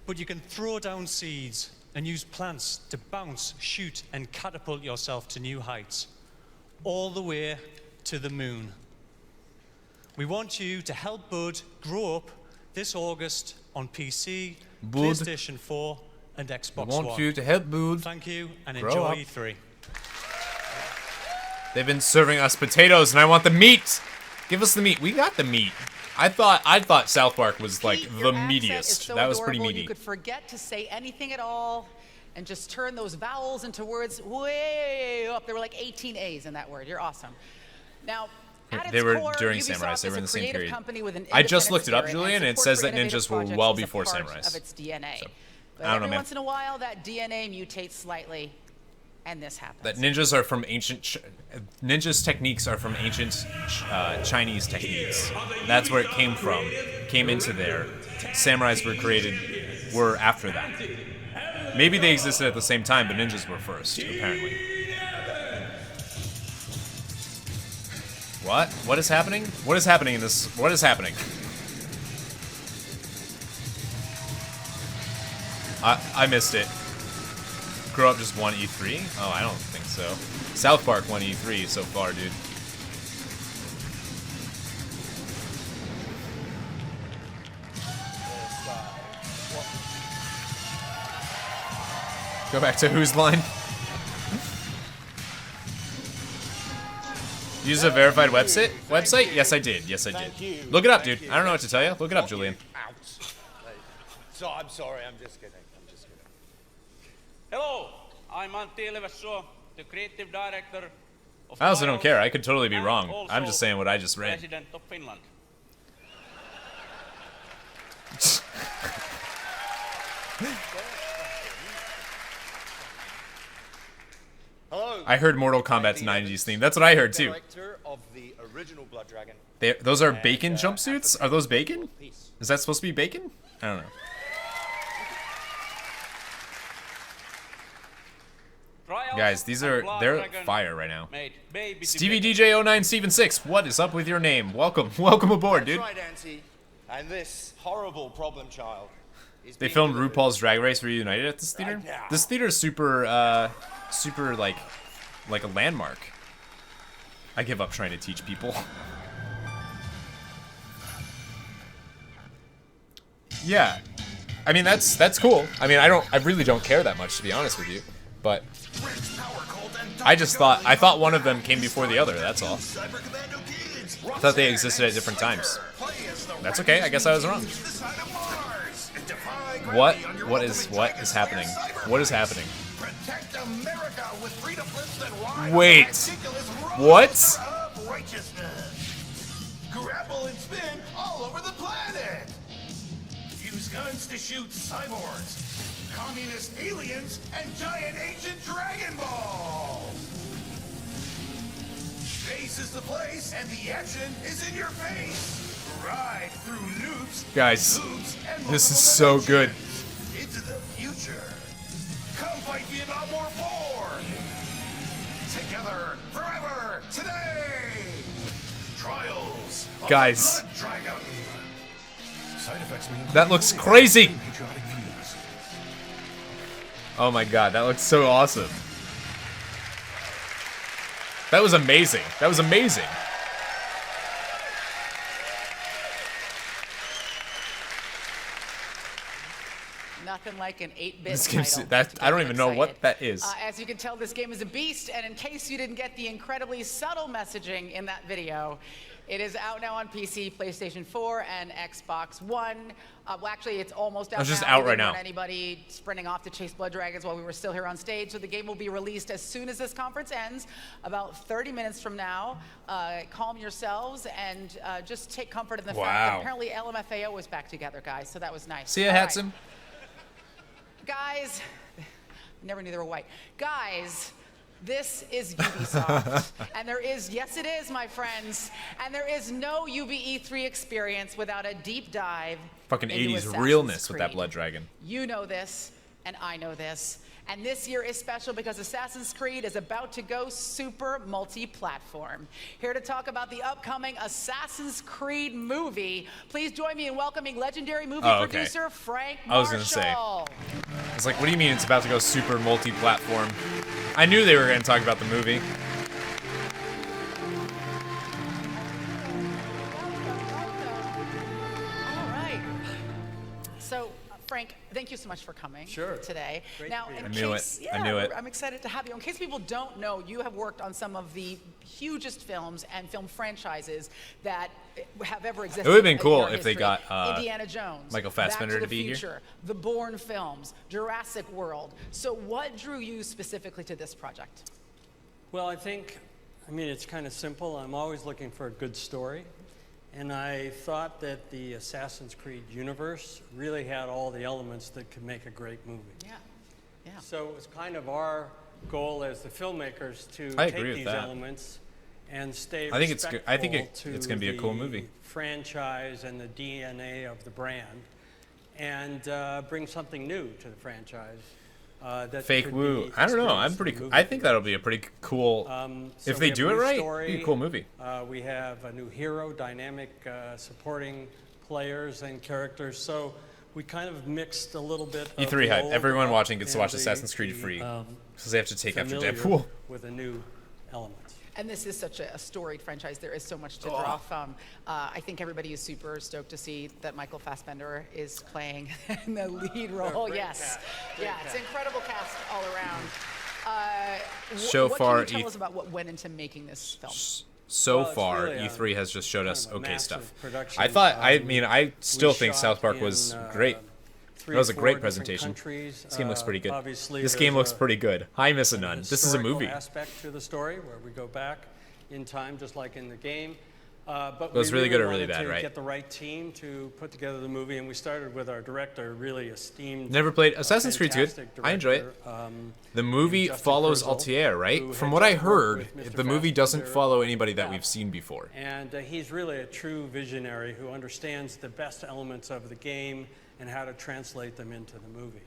[SPEAKER 1] but you can throw down seeds and use plants to bounce, shoot, and catapult yourself to new heights, all the way to the moon. We want you to help Bud grow up this August on PC,
[SPEAKER 2] Bud.
[SPEAKER 1] PlayStation 4, and Xbox
[SPEAKER 2] We want
[SPEAKER 1] One.
[SPEAKER 2] you to help Bud
[SPEAKER 1] Thank you, and
[SPEAKER 2] grow
[SPEAKER 1] enjoy
[SPEAKER 2] up.
[SPEAKER 1] E3.
[SPEAKER 2] They've been serving us potatoes, and I want the meat. Give us the meat. We got the meat. I thought South Park was like
[SPEAKER 6] Pete,
[SPEAKER 2] the
[SPEAKER 6] your accent is
[SPEAKER 2] meatiest.
[SPEAKER 6] so
[SPEAKER 2] That was pretty
[SPEAKER 6] adorable,
[SPEAKER 2] meaty.
[SPEAKER 6] You could forget to say anything at all and just turn those vowels into words way up. There were like 18 A's in that word. You're awesome. Now, at
[SPEAKER 2] They
[SPEAKER 6] its
[SPEAKER 2] were
[SPEAKER 6] core,
[SPEAKER 2] during
[SPEAKER 6] Ubisoft
[SPEAKER 2] Samurais. They
[SPEAKER 6] is
[SPEAKER 2] were in
[SPEAKER 6] a
[SPEAKER 2] the same
[SPEAKER 6] creative
[SPEAKER 2] period.
[SPEAKER 6] company with an
[SPEAKER 2] I just
[SPEAKER 6] independent
[SPEAKER 2] looked it up,
[SPEAKER 6] spirit,
[SPEAKER 2] Julian, and it
[SPEAKER 6] support
[SPEAKER 2] says
[SPEAKER 6] for
[SPEAKER 2] that
[SPEAKER 6] innovative
[SPEAKER 2] ninjas were
[SPEAKER 6] projects
[SPEAKER 2] well
[SPEAKER 6] is a
[SPEAKER 2] before
[SPEAKER 6] part
[SPEAKER 2] Samurais.
[SPEAKER 6] of its DNA. But
[SPEAKER 2] I don't know,
[SPEAKER 6] every
[SPEAKER 2] man.
[SPEAKER 6] once in a while, that DNA mutates slightly, and this happens.
[SPEAKER 2] That ninjas are from ancient. Ninjas' techniques are from ancient Chinese techniques. That's where it came from. Came into there. Samurais were after that. Maybe they existed at the same time, but ninjas were first, apparently. What? What is happening? What is happening in this? What is happening? I missed it. Grow Up just won E3? Oh, I don't think so. South Park won E3 so far, dude. Go back to whose line? Use a verified website? Yes, I did. Yes, I did. Look it up, dude. I don't know what to tell you. Look it up, Julian.
[SPEAKER 7] So I'm sorry. I'm just kidding. I'm just kidding.
[SPEAKER 13] Hello, I'm Antti Levässö, the creative director of
[SPEAKER 2] I also don't care. I could totally be
[SPEAKER 13] and
[SPEAKER 2] wrong.
[SPEAKER 13] also
[SPEAKER 2] I'm just saying what I just read.
[SPEAKER 13] President of Finland.
[SPEAKER 7] Hello.
[SPEAKER 2] I heard Mortal Kombat's 90s theme. That's what I heard too.
[SPEAKER 7] Director of the original Blood Dragon.
[SPEAKER 2] Those are bacon jumpsuits? Are those bacon? Is that supposed to be bacon? I don't know. Guys, they're fire right now. Stevie DJ 09 Steven 6, what is up with your name? Welcome aboard, dude.
[SPEAKER 7] That's right, Auntie. And this horrible problem child is
[SPEAKER 2] They
[SPEAKER 7] being
[SPEAKER 2] filmed
[SPEAKER 7] delivered
[SPEAKER 2] RuPaul's Drag Race Reunited at this theater.
[SPEAKER 7] right now.
[SPEAKER 2] This theater is super like a landmark. I give up trying to teach people. Yeah, I mean that's cool. I mean I really don't care that much, to be honest with you, but I thought one of them came before the other. That's all. I thought they existed at different times. That's okay. I guess I was wrong. What is happening? What is happening? Wait. What?
[SPEAKER 10] Grapple and spin all over the planet. Use guns to shoot cyborgs, communist aliens, and giant ancient Dragon Balls. Space is the place, and the action is in your face. Ride through loops,
[SPEAKER 2] Guys,
[SPEAKER 10] and
[SPEAKER 2] this is so good.
[SPEAKER 10] into the future. Come fight Vietnam War 4. Together, forever, today. Trials. of
[SPEAKER 2] Guys.
[SPEAKER 10] the Blood Dragon. Side effects mean
[SPEAKER 2] That looks crazy. Oh my god, that looks so awesome. That was amazing. That was amazing.
[SPEAKER 6] Nothing like an 8-bit
[SPEAKER 2] This game's
[SPEAKER 6] title.
[SPEAKER 2] I don't even know what that is.
[SPEAKER 6] As you can tell, this game is a beast, and in case you didn't get the incredibly subtle messaging in that video, it is out now on PC, PlayStation 4, and Xbox One. Well, actually, it's almost out
[SPEAKER 2] It's just
[SPEAKER 6] now.
[SPEAKER 2] out
[SPEAKER 6] We
[SPEAKER 2] right
[SPEAKER 6] didn't
[SPEAKER 2] now.
[SPEAKER 6] want anybody sprinting off to chase blood dragons while we were still here on stage, so the game will be released as soon as this conference ends, about 30 minutes from now. Calm yourselves and just take comfort in the fact that
[SPEAKER 2] Wow.
[SPEAKER 6] apparently LMFAO is back together, guys, so that was nice.
[SPEAKER 2] See ya,
[SPEAKER 6] All right.
[SPEAKER 2] Hatsum.
[SPEAKER 6] Guys, never knew they were white. Guys, this is Ubisoft. And there is, yes it is, my friends, and there is no UBE3 experience without a deep dive
[SPEAKER 2] Fucking
[SPEAKER 6] into
[SPEAKER 2] 80s
[SPEAKER 6] Assassin's
[SPEAKER 2] realness with that
[SPEAKER 6] Creed.
[SPEAKER 2] Blood Dragon.
[SPEAKER 6] You know this, and I know this. And this year is special because Assassin's Creed is about to go super multi-platform. Here to talk about the upcoming Assassin's Creed movie, please join me in welcoming legendary movie producer Frank Marshall.
[SPEAKER 2] I was gonna say. I was like, what do you mean it's about to go super multi-platform? I knew they were gonna talk about the movie.
[SPEAKER 6] All right. So, Frank, thank you so much for coming today.
[SPEAKER 2] Great
[SPEAKER 6] now,
[SPEAKER 2] I knew it.
[SPEAKER 6] Yeah,
[SPEAKER 2] I knew it.
[SPEAKER 6] I'm excited to have you. In case people don't know, you have worked on some of the hugest films and film franchises that have ever existed.
[SPEAKER 2] It would have been
[SPEAKER 6] in
[SPEAKER 2] cool
[SPEAKER 6] our
[SPEAKER 2] if they
[SPEAKER 6] history.
[SPEAKER 2] got
[SPEAKER 6] Indiana Jones,
[SPEAKER 2] Michael Fassbender
[SPEAKER 6] Back
[SPEAKER 2] to be here.
[SPEAKER 6] Future, the Bourne films, Jurassic World. So what drew you specifically to this project?
[SPEAKER 14] Well, I mean, it's kind of simple. I'm always looking for a good story. And I thought that the Assassin's Creed universe really had all the elements that could make a great movie.
[SPEAKER 6] Yeah, yeah.
[SPEAKER 14] So it was kind of our goal as the filmmakers to
[SPEAKER 2] I
[SPEAKER 14] take
[SPEAKER 2] agree with
[SPEAKER 14] these
[SPEAKER 2] that.
[SPEAKER 14] elements and stay
[SPEAKER 2] I think it's good. I think
[SPEAKER 14] respectful
[SPEAKER 2] it's going to be a cool
[SPEAKER 14] the
[SPEAKER 2] movie.
[SPEAKER 14] franchise and the DNA of the brand, and bring something new to the franchise. That
[SPEAKER 2] Fake
[SPEAKER 14] could
[SPEAKER 2] woo.
[SPEAKER 14] be
[SPEAKER 2] I don't know. I'm
[SPEAKER 14] experienced
[SPEAKER 2] pretty.
[SPEAKER 14] in the
[SPEAKER 2] I
[SPEAKER 14] movie.
[SPEAKER 2] think that'll be a pretty cool.
[SPEAKER 14] So
[SPEAKER 2] if
[SPEAKER 14] we
[SPEAKER 2] they
[SPEAKER 14] have
[SPEAKER 2] do
[SPEAKER 14] a
[SPEAKER 2] it
[SPEAKER 14] new
[SPEAKER 2] right,
[SPEAKER 14] story.
[SPEAKER 2] it'll be a cool movie.
[SPEAKER 14] We have a new hero, dynamic supporting players and characters. So we kind of mixed a little bit of
[SPEAKER 2] E3
[SPEAKER 14] the
[SPEAKER 2] hype.
[SPEAKER 14] old
[SPEAKER 2] Everyone watching gets to
[SPEAKER 14] and
[SPEAKER 2] watch
[SPEAKER 14] the-
[SPEAKER 2] Assassin's Creed
[SPEAKER 14] the,
[SPEAKER 2] free because they have to take after
[SPEAKER 14] familiar
[SPEAKER 2] Deadpool.
[SPEAKER 14] with a new element.
[SPEAKER 6] And this is such a storied franchise. There is so much to draw from. I think everybody is super stoked to see that Michael Fassbender is playing in the lead role.
[SPEAKER 14] Great
[SPEAKER 6] Yes.
[SPEAKER 14] cast.
[SPEAKER 6] Yeah, it's an incredible cast all around.
[SPEAKER 2] So
[SPEAKER 6] what
[SPEAKER 2] far,
[SPEAKER 6] can you tell us about what went into making this film?
[SPEAKER 2] So
[SPEAKER 14] Well, it's
[SPEAKER 2] far,
[SPEAKER 14] really a
[SPEAKER 2] E3 has just showed us
[SPEAKER 14] kind of a
[SPEAKER 2] okay
[SPEAKER 14] massive
[SPEAKER 2] stuff.
[SPEAKER 14] production.
[SPEAKER 2] I thought. I
[SPEAKER 14] We
[SPEAKER 2] mean, I still think
[SPEAKER 14] shot
[SPEAKER 2] South Park was
[SPEAKER 14] in,
[SPEAKER 2] great.
[SPEAKER 14] 3
[SPEAKER 2] That was a
[SPEAKER 14] or 4
[SPEAKER 2] great
[SPEAKER 14] different
[SPEAKER 2] presentation.
[SPEAKER 14] countries.
[SPEAKER 2] This game looks pretty good.
[SPEAKER 14] Obviously,
[SPEAKER 2] This game
[SPEAKER 14] there's
[SPEAKER 2] looks pretty good. Hi, Missildine. This is a
[SPEAKER 14] historical
[SPEAKER 2] movie.
[SPEAKER 14] aspect to the story where we go back in time, just like in the game. But
[SPEAKER 2] Was
[SPEAKER 14] we
[SPEAKER 2] really good or
[SPEAKER 14] wanted
[SPEAKER 2] really bad,
[SPEAKER 14] to
[SPEAKER 2] right?
[SPEAKER 14] get the right team to put together the movie, and we started with our director, really esteemed.
[SPEAKER 2] Never played Assassin's Creed's good.
[SPEAKER 14] fantastic
[SPEAKER 2] I enjoy it.
[SPEAKER 14] director,
[SPEAKER 2] The movie
[SPEAKER 14] Justin
[SPEAKER 2] follows
[SPEAKER 14] Kurzel,
[SPEAKER 2] Altair,
[SPEAKER 14] who
[SPEAKER 2] right?
[SPEAKER 14] had
[SPEAKER 2] From what I
[SPEAKER 14] just worked
[SPEAKER 2] heard,
[SPEAKER 14] with Mr.
[SPEAKER 2] the movie doesn't
[SPEAKER 14] Fassbender.
[SPEAKER 2] follow anybody that we've seen before.
[SPEAKER 14] And he's really a true visionary who understands the best elements of the game and how to translate them into the movie.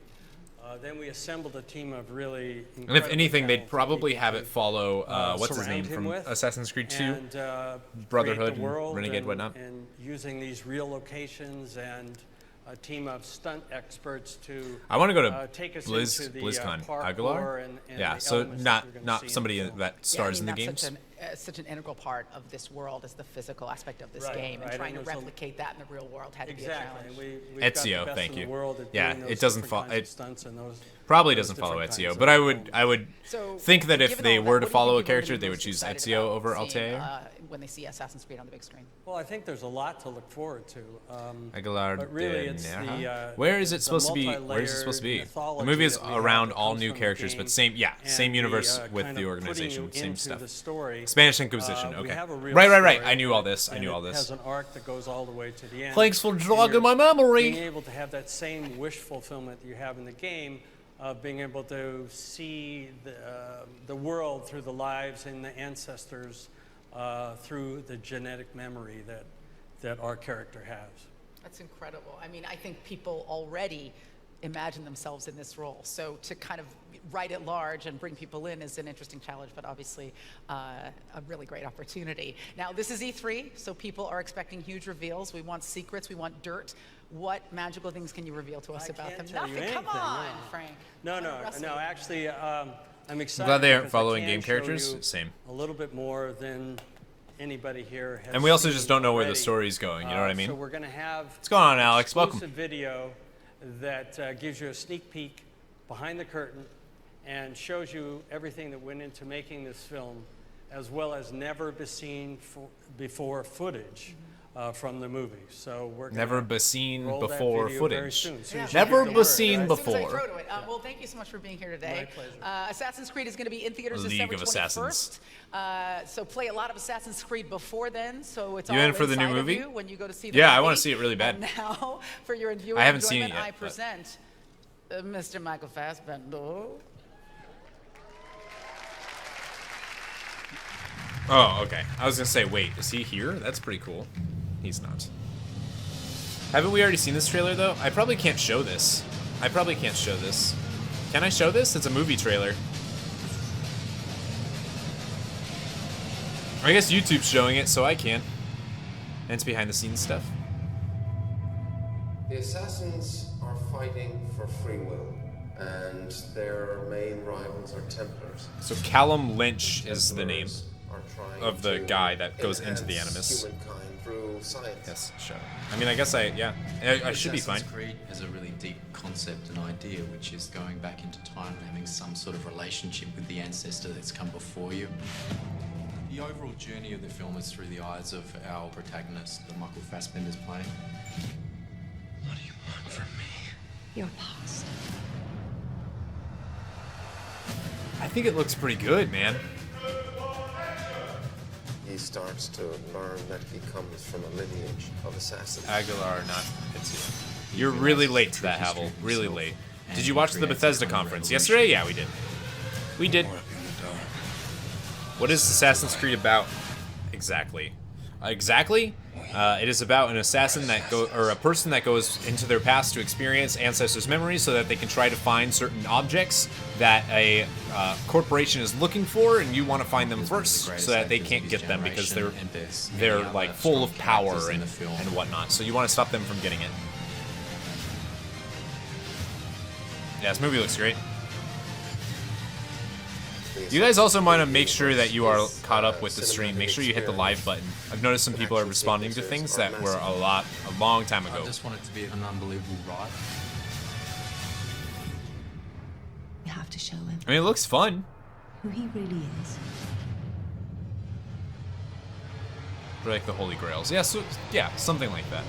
[SPEAKER 14] Then we assembled a team of really
[SPEAKER 2] And if anything, they'd probably have it follow, what's his
[SPEAKER 14] surround
[SPEAKER 2] name
[SPEAKER 14] him
[SPEAKER 2] from
[SPEAKER 14] with
[SPEAKER 2] Assassin's Creed 2?
[SPEAKER 14] and,
[SPEAKER 2] Brotherhood
[SPEAKER 14] create
[SPEAKER 2] and
[SPEAKER 14] the world
[SPEAKER 2] Renegade,
[SPEAKER 14] and,
[SPEAKER 2] whatnot.
[SPEAKER 14] And using these real locations and a team of stunt experts to
[SPEAKER 2] I want to go to
[SPEAKER 14] take us
[SPEAKER 2] BlizzCon.
[SPEAKER 14] into the
[SPEAKER 2] Aguilar?
[SPEAKER 14] parkour and
[SPEAKER 2] Yeah,
[SPEAKER 14] the
[SPEAKER 2] so
[SPEAKER 14] elements that you're gonna
[SPEAKER 2] not
[SPEAKER 14] see in
[SPEAKER 2] somebody
[SPEAKER 14] the film.
[SPEAKER 2] that stars in the
[SPEAKER 6] that's
[SPEAKER 2] games.
[SPEAKER 6] such an integral part of this world is the physical aspect of this
[SPEAKER 14] Right,
[SPEAKER 6] game, and
[SPEAKER 14] right,
[SPEAKER 6] trying
[SPEAKER 14] and
[SPEAKER 6] to
[SPEAKER 14] there's a-
[SPEAKER 6] replicate that in the real world had to be a
[SPEAKER 14] Exactly.
[SPEAKER 6] challenge.
[SPEAKER 14] We've got the
[SPEAKER 2] Ezio,
[SPEAKER 14] best
[SPEAKER 2] thank
[SPEAKER 14] in the
[SPEAKER 2] you.
[SPEAKER 14] world at
[SPEAKER 2] Yeah,
[SPEAKER 14] doing those
[SPEAKER 2] it doesn't
[SPEAKER 14] different
[SPEAKER 2] follow.
[SPEAKER 14] kinds of
[SPEAKER 2] It
[SPEAKER 14] stunts and those-
[SPEAKER 2] probably
[SPEAKER 14] those
[SPEAKER 2] doesn't follow
[SPEAKER 14] different
[SPEAKER 2] Ezio,
[SPEAKER 14] kinds
[SPEAKER 2] but
[SPEAKER 14] of
[SPEAKER 2] I would
[SPEAKER 6] So,
[SPEAKER 2] think that if
[SPEAKER 6] given
[SPEAKER 2] they
[SPEAKER 6] all
[SPEAKER 2] were
[SPEAKER 6] that,
[SPEAKER 2] to
[SPEAKER 6] what do you
[SPEAKER 2] follow a
[SPEAKER 6] think people are
[SPEAKER 2] character,
[SPEAKER 6] gonna be
[SPEAKER 2] they would
[SPEAKER 6] most
[SPEAKER 2] choose
[SPEAKER 6] excited
[SPEAKER 2] Ezio
[SPEAKER 6] about
[SPEAKER 2] over
[SPEAKER 6] seeing,
[SPEAKER 2] Altair.
[SPEAKER 6] when they see Assassin's Creed on the big screen?
[SPEAKER 14] Well, I think there's a lot to look forward to.
[SPEAKER 2] Aguilar
[SPEAKER 14] But really,
[SPEAKER 2] de
[SPEAKER 14] it's
[SPEAKER 2] Nerja?
[SPEAKER 14] the,
[SPEAKER 2] Where is it
[SPEAKER 14] the
[SPEAKER 2] supposed to be? Where is it supposed to be?
[SPEAKER 14] multi-layered
[SPEAKER 2] The movie is
[SPEAKER 14] mythology that we
[SPEAKER 2] around
[SPEAKER 14] have
[SPEAKER 2] all
[SPEAKER 14] that
[SPEAKER 2] new
[SPEAKER 14] comes from
[SPEAKER 2] characters,
[SPEAKER 14] the
[SPEAKER 2] but
[SPEAKER 14] game
[SPEAKER 2] same
[SPEAKER 14] and
[SPEAKER 2] universe
[SPEAKER 14] the,
[SPEAKER 2] with
[SPEAKER 14] kind
[SPEAKER 2] the
[SPEAKER 14] of
[SPEAKER 2] organization,
[SPEAKER 14] putting you
[SPEAKER 2] same
[SPEAKER 14] into
[SPEAKER 2] stuff.
[SPEAKER 14] the story.
[SPEAKER 2] Spanish Inquisition.
[SPEAKER 14] We
[SPEAKER 2] Okay.
[SPEAKER 14] have a real
[SPEAKER 2] Right.
[SPEAKER 14] story,
[SPEAKER 2] I knew all this. I
[SPEAKER 14] and
[SPEAKER 2] knew all
[SPEAKER 14] it
[SPEAKER 2] this.
[SPEAKER 14] has an arc that goes all the way to the end.
[SPEAKER 2] Thanks for
[SPEAKER 14] And
[SPEAKER 2] jogging
[SPEAKER 14] you're
[SPEAKER 2] my memory.
[SPEAKER 14] Being able to have that same wish fulfillment that you have in the game, of being able to see the world through the lives and the ancestors, through the genetic memory that our character has.
[SPEAKER 6] That's incredible. I mean, I think people already imagine themselves in this role. So to kind of write it large and bring people in is an interesting challenge, but obviously a really great opportunity. Now, this is E3, so people are expecting huge reveals. We want secrets, we want dirt. What magical things can you reveal to us about them?
[SPEAKER 14] tell you
[SPEAKER 6] Nothing. Come
[SPEAKER 14] anything,
[SPEAKER 6] on,
[SPEAKER 14] no.
[SPEAKER 6] Frank.
[SPEAKER 14] No, actually, I'm excited.
[SPEAKER 2] glad they aren't
[SPEAKER 14] because I
[SPEAKER 2] following
[SPEAKER 14] can
[SPEAKER 2] game
[SPEAKER 14] show
[SPEAKER 2] characters.
[SPEAKER 14] you
[SPEAKER 2] Same.
[SPEAKER 14] A little bit more than anybody here has
[SPEAKER 2] And we also
[SPEAKER 14] seen
[SPEAKER 2] just don't know where the
[SPEAKER 14] already.
[SPEAKER 2] story's going, you know what I mean?
[SPEAKER 14] So we're going to have
[SPEAKER 2] What's going on, Alex? Welcome.
[SPEAKER 14] exclusive video that gives you a sneak peek behind the curtain and shows you everything that went into making this film, as well as never seen before footage from the movie. So we're gonna
[SPEAKER 2] Never been seen
[SPEAKER 14] roll that
[SPEAKER 2] before
[SPEAKER 14] video very
[SPEAKER 2] footage.
[SPEAKER 14] soon. As soon as you
[SPEAKER 2] Never
[SPEAKER 14] get the
[SPEAKER 2] been
[SPEAKER 14] word,
[SPEAKER 2] seen
[SPEAKER 14] right?
[SPEAKER 6] As soon as I
[SPEAKER 2] before.
[SPEAKER 6] throw to it. Well, thank you so much for being here today.
[SPEAKER 14] My pleasure.
[SPEAKER 6] Assassin's Creed is going to be in theaters
[SPEAKER 2] League
[SPEAKER 6] December
[SPEAKER 2] of Assassins.
[SPEAKER 6] 21st. So play a lot of Assassin's Creed before then. So it's
[SPEAKER 2] You
[SPEAKER 6] all
[SPEAKER 2] in for the new
[SPEAKER 6] inside of
[SPEAKER 2] movie?
[SPEAKER 6] you when you go to see the
[SPEAKER 2] Yeah,
[SPEAKER 6] movie.
[SPEAKER 2] I wanna see it really bad.
[SPEAKER 6] And now, for your viewing
[SPEAKER 2] I haven't seen it
[SPEAKER 6] enjoyment,
[SPEAKER 2] yet,
[SPEAKER 6] I
[SPEAKER 2] but-
[SPEAKER 6] present Mr. Michael Fassbender.
[SPEAKER 2] Oh, okay. I was gonna say, wait, is he here? That's pretty cool. He's not. Haven't we already seen this trailer, though? I probably can't show this. Can I show this? It's a movie trailer. I guess YouTube's showing it, so I can. And it's behind the scenes stuff.
[SPEAKER 19] The Assassins are fighting for free will, and their main rivals are Templars.
[SPEAKER 2] So Callum Lynch is the name.
[SPEAKER 19] Are
[SPEAKER 2] of the guy that goes into the Animus.
[SPEAKER 19] Humankind through science.
[SPEAKER 2] Yes, sure. I mean, I guess I should be fine.
[SPEAKER 4] Assassin's Creed has a really deep concept and idea, which is going back into time and having some sort of relationship with the ancestor that's come before you. The overall journey of the film is through the eyes of our protagonist, the Michael Fassbender's playing.
[SPEAKER 12] What do you want from me?
[SPEAKER 16] Your past.
[SPEAKER 2] I think it looks pretty good, man.
[SPEAKER 19] He starts to learn that he comes from a lineage of assassins.
[SPEAKER 2] Aguilar, not Pitsu. You're really late to that, Havel. Really late. Did you watch the Bethesda conference yesterday? Yeah, we did. We did. What is Assassin's Creed about? Exactly. It is about an assassin or a person that goes into their past to experience ancestors' memories so that they can try to find certain objects that a corporation is looking for, and you want to find them first so that they can't get them because they're like full of power and whatnot. So you want to stop them from getting it. Yeah, this movie looks great. You guys also want to make sure that you are caught up with the stream. Make sure you hit the live button. I've noticed some people are responding to things that were a long time ago.
[SPEAKER 4] I just want it to be an unbelievable ride.
[SPEAKER 16] You have to show him
[SPEAKER 2] I mean, it looks fun.
[SPEAKER 16] who he really is.
[SPEAKER 2] For like the Holy Grails. Yeah, so, yeah, something like that.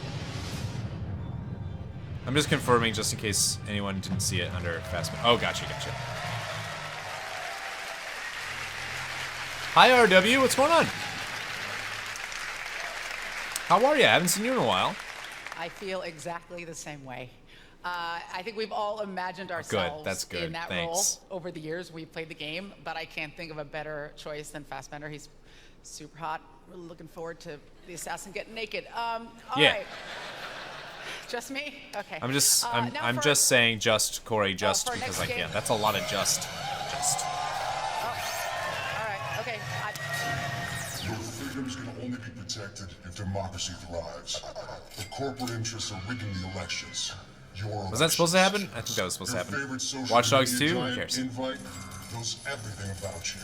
[SPEAKER 2] I'm just confirming just in case anyone didn't see it under Fastman. Oh, gotcha. Hi, RW. What's going on? How are you? I haven't seen you in a while.
[SPEAKER 6] I feel exactly the same way. I think we've all imagined ourselves
[SPEAKER 2] That's good.
[SPEAKER 6] in that
[SPEAKER 2] Thanks.
[SPEAKER 6] role over the years we've played the game, but I can't think of a better choice than Fassbender. He's super hot. Really looking forward to the assassin getting naked. All right. Just me? Okay.
[SPEAKER 2] I'm just saying just Cory just because I can. That's a lot of just.
[SPEAKER 6] Okay.
[SPEAKER 10] Your freedoms can only be protected if democracy thrives. The corporate interests are rigging the elections.
[SPEAKER 2] Was that supposed to happen? I think that was supposed to happen. Watch Dogs 2? Who cares?
[SPEAKER 10] Invite knows everything about you,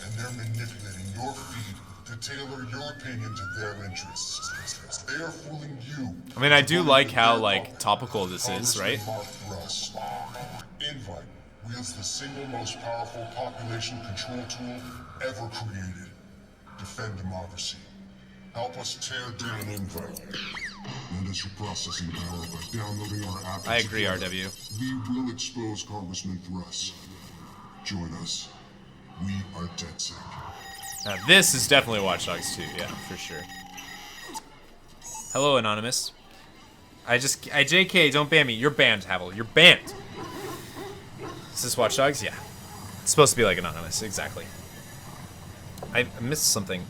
[SPEAKER 10] and they're manipulating your feed to tailor your opinion to their interests. They are fooling you.
[SPEAKER 2] I mean, I do like how like topical this is, right?
[SPEAKER 10] Invite wields the single most powerful population control tool ever created. Defend democracy. Help us tear down Invite. And as your processing power by downloading our app.
[SPEAKER 2] I agree, RW.
[SPEAKER 10] We will expose Congressman Thrust. Join us. We are DedSec.
[SPEAKER 2] Now this is definitely Watch Dogs 2, yeah, for sure. Hello, Anonymous. JK, don't ban me. You're banned, Havel. You're banned. Is this Watch Dogs? Yeah. It's supposed to be like Anonymous, exactly. I missed something.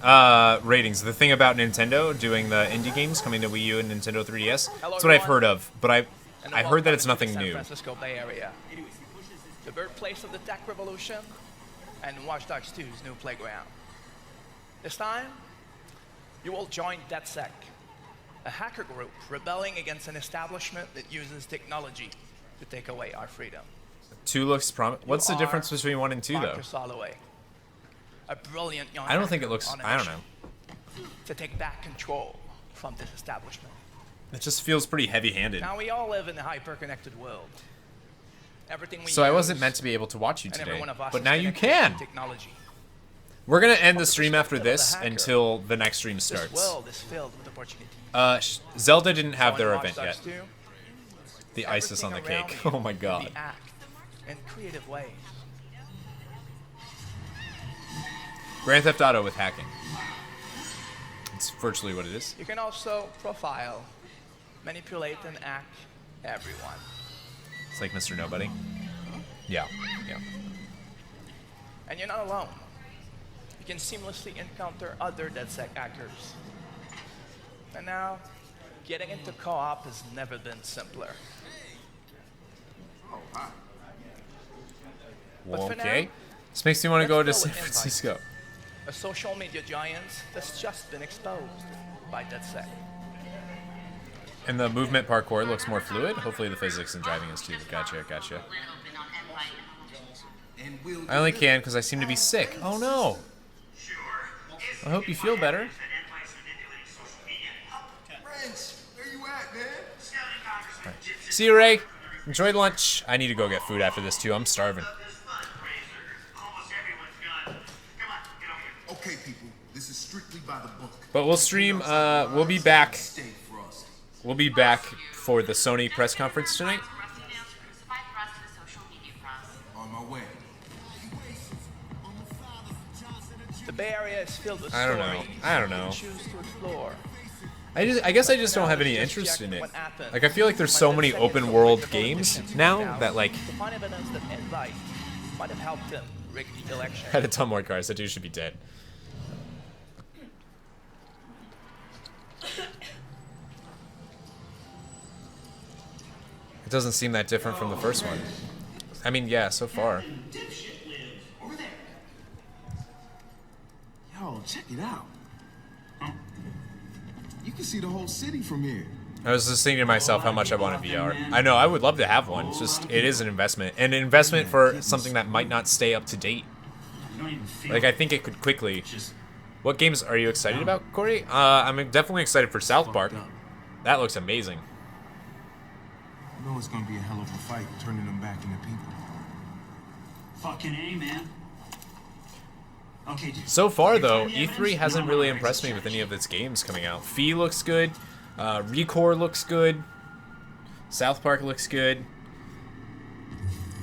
[SPEAKER 2] Ratings. The thing about Nintendo doing the indie games coming to Wii U and Nintendo 3DS. That's what I've heard of, but I heard that it's nothing new.
[SPEAKER 9] San Francisco Bay Area, the birthplace of the tech revolution, and Watch Dogs 2's new playground. This time, you will join DedSec, a hacker group rebelling against an establishment that uses technology to take away our freedom.
[SPEAKER 2] 2 looks What's the difference between 1 and 2, though?
[SPEAKER 9] Marcus Holloway, a brilliant young
[SPEAKER 2] I don't think it
[SPEAKER 9] hacker
[SPEAKER 2] looks.
[SPEAKER 9] on a
[SPEAKER 2] I don't
[SPEAKER 9] mission
[SPEAKER 2] know.
[SPEAKER 9] to take back control from this establishment.
[SPEAKER 2] It just feels pretty heavy-handed.
[SPEAKER 9] Now we all live in a hyper-connected world. Everything we
[SPEAKER 2] So I
[SPEAKER 9] use,
[SPEAKER 2] wasn't meant to be able to watch you
[SPEAKER 9] and every
[SPEAKER 2] today,
[SPEAKER 9] one of us
[SPEAKER 2] but
[SPEAKER 9] is
[SPEAKER 2] now you
[SPEAKER 9] connected
[SPEAKER 2] can.
[SPEAKER 9] to technology.
[SPEAKER 2] We're gonna end the stream after this until the next stream
[SPEAKER 9] This
[SPEAKER 2] starts.
[SPEAKER 9] world is filled with opportunities.
[SPEAKER 2] Zelda didn't have their
[SPEAKER 9] So in
[SPEAKER 2] event
[SPEAKER 9] Watch
[SPEAKER 2] yet.
[SPEAKER 9] Dogs 2,
[SPEAKER 2] The ISIS on the
[SPEAKER 9] everything
[SPEAKER 2] cake.
[SPEAKER 9] around
[SPEAKER 2] Oh my
[SPEAKER 9] you
[SPEAKER 2] god.
[SPEAKER 9] will be act in creative ways.
[SPEAKER 2] Grand Theft Auto with hacking. It's virtually what it is.
[SPEAKER 9] You can also profile, manipulate, and hack everyone.
[SPEAKER 2] It's like Mr. Nobody. Yeah.
[SPEAKER 9] And you're not alone. You can seamlessly encounter other DedSec hackers. And now, getting into co-op has never been simpler. But for
[SPEAKER 2] Okay.
[SPEAKER 9] now,
[SPEAKER 2] This makes me want to go to
[SPEAKER 9] let's
[SPEAKER 2] San
[SPEAKER 9] go with Invite,
[SPEAKER 2] Francisco.
[SPEAKER 9] a social media giant that's just been exposed by DedSec.
[SPEAKER 2] And the movement parkour looks more fluid. Hopefully the physics and driving is too. Gotcha. I only can because I seem to be sick. Oh no. I hope you feel better. Right. See you, Ray. Enjoy lunch. I need to go get food after this too. I'm starving.
[SPEAKER 10] Okay, people, this is strictly by the book.
[SPEAKER 2] But we'll stream. We'll be back. We'll be back for the Sony press conference tonight.
[SPEAKER 10] On my way.
[SPEAKER 9] The Bay Area is filled with
[SPEAKER 2] I don't know. I don't know.
[SPEAKER 9] Choose to explore.
[SPEAKER 2] I guess I just don't have any interest in it. Like, I feel like there's so many open world games now that, like,
[SPEAKER 9] To find evidence that Ed Light might have helped him rig the election.
[SPEAKER 2] had a ton more cars. That dude should be dead. It doesn't seem that different from the first one. I mean, yeah, so far.
[SPEAKER 5] Yo, check it out. You can see the whole city from here.
[SPEAKER 2] I was just thinking to myself how much I want a VR. I know, I would love to have one. It's just, it is an investment. And an investment for something that might not stay up to date. Like, I think it could quickly. What games are you excited about, Cory? I'm definitely excited for South Park. That looks amazing.
[SPEAKER 5] I know it's gonna be a hell of a fight turning them back into people.
[SPEAKER 12] Fucking A, man. Okay, dude.
[SPEAKER 2] So far, though, E3 hasn't really impressed me with any of its games coming out. Fee looks good. Recon looks good. South Park looks good.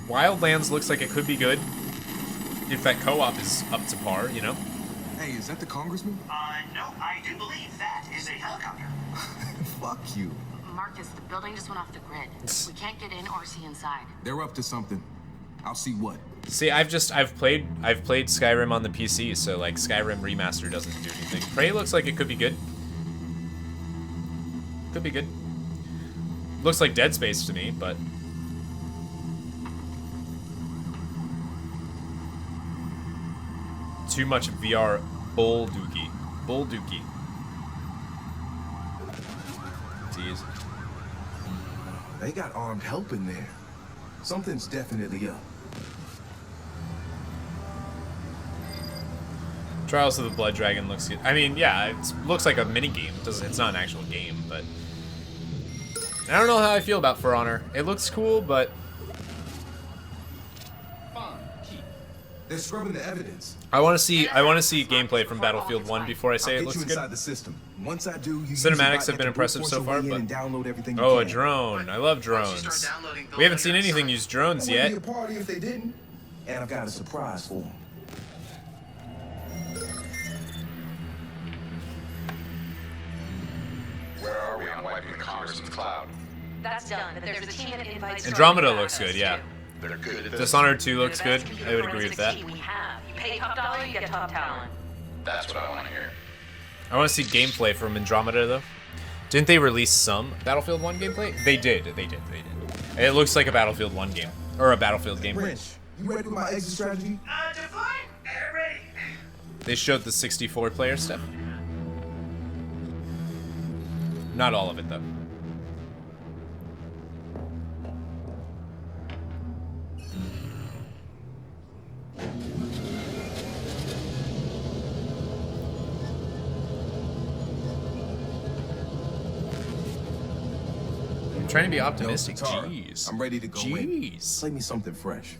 [SPEAKER 2] Wildlands looks like it could be good. If that co-op is up to par, you know?
[SPEAKER 5] Hey, is that the congressman?
[SPEAKER 12] No, I do believe that is a helicopter.
[SPEAKER 5] Fuck you.
[SPEAKER 15] Marcus, the building just went off the grid. We can't get in or see inside.
[SPEAKER 5] They're up to something. I'll see what.
[SPEAKER 2] See, I've played Skyrim on the PC, so like Skyrim Remaster doesn't do anything. Prey looks like it could be good. Could be good. Looks like Dead Space to me, but too much VR bull-dookie. Bull-dookie. Tease.
[SPEAKER 5] They got armed help in there. Something's definitely up.
[SPEAKER 2] Trials of the Blood Dragon looks good. I mean, yeah, it looks like a mini game. It's not an actual game, but I don't know how I feel about For Honor. It looks cool, but
[SPEAKER 5] They're scrubbing the evidence.
[SPEAKER 2] I want to see gameplay from Battlefield 1 before I say it looks good.
[SPEAKER 5] The system. Once I do, you
[SPEAKER 2] Cinematics have been impressive so far, but oh, a drone! I love drones. We haven't seen anything use drones yet.
[SPEAKER 5] Be a party if they didn't. And I've got a surprise for them.
[SPEAKER 20] Where are we on wiping the Congressman's cloud?
[SPEAKER 15] That's done, but there's a team that invites.
[SPEAKER 2] Andromeda looks good, yeah.
[SPEAKER 20] They're good at this.
[SPEAKER 2] Dishonored 2 looks good. I would agree with that.
[SPEAKER 15] We have. You pay top dollar, you get top talent.
[SPEAKER 20] That's what I want to hear.
[SPEAKER 2] I want to see gameplay from Andromeda, though. Didn't they release some Battlefield 1 gameplay? They did. It looks like a Battlefield 1 game. Or a Battlefield game.
[SPEAKER 5] Rich, you ready with my exit strategy?
[SPEAKER 12] Ready.
[SPEAKER 2] They showed the 64-player stuff. Not all of it, though. I'm trying to be optimistic. Jeez.
[SPEAKER 5] I'm ready to go in. Play me something fresh.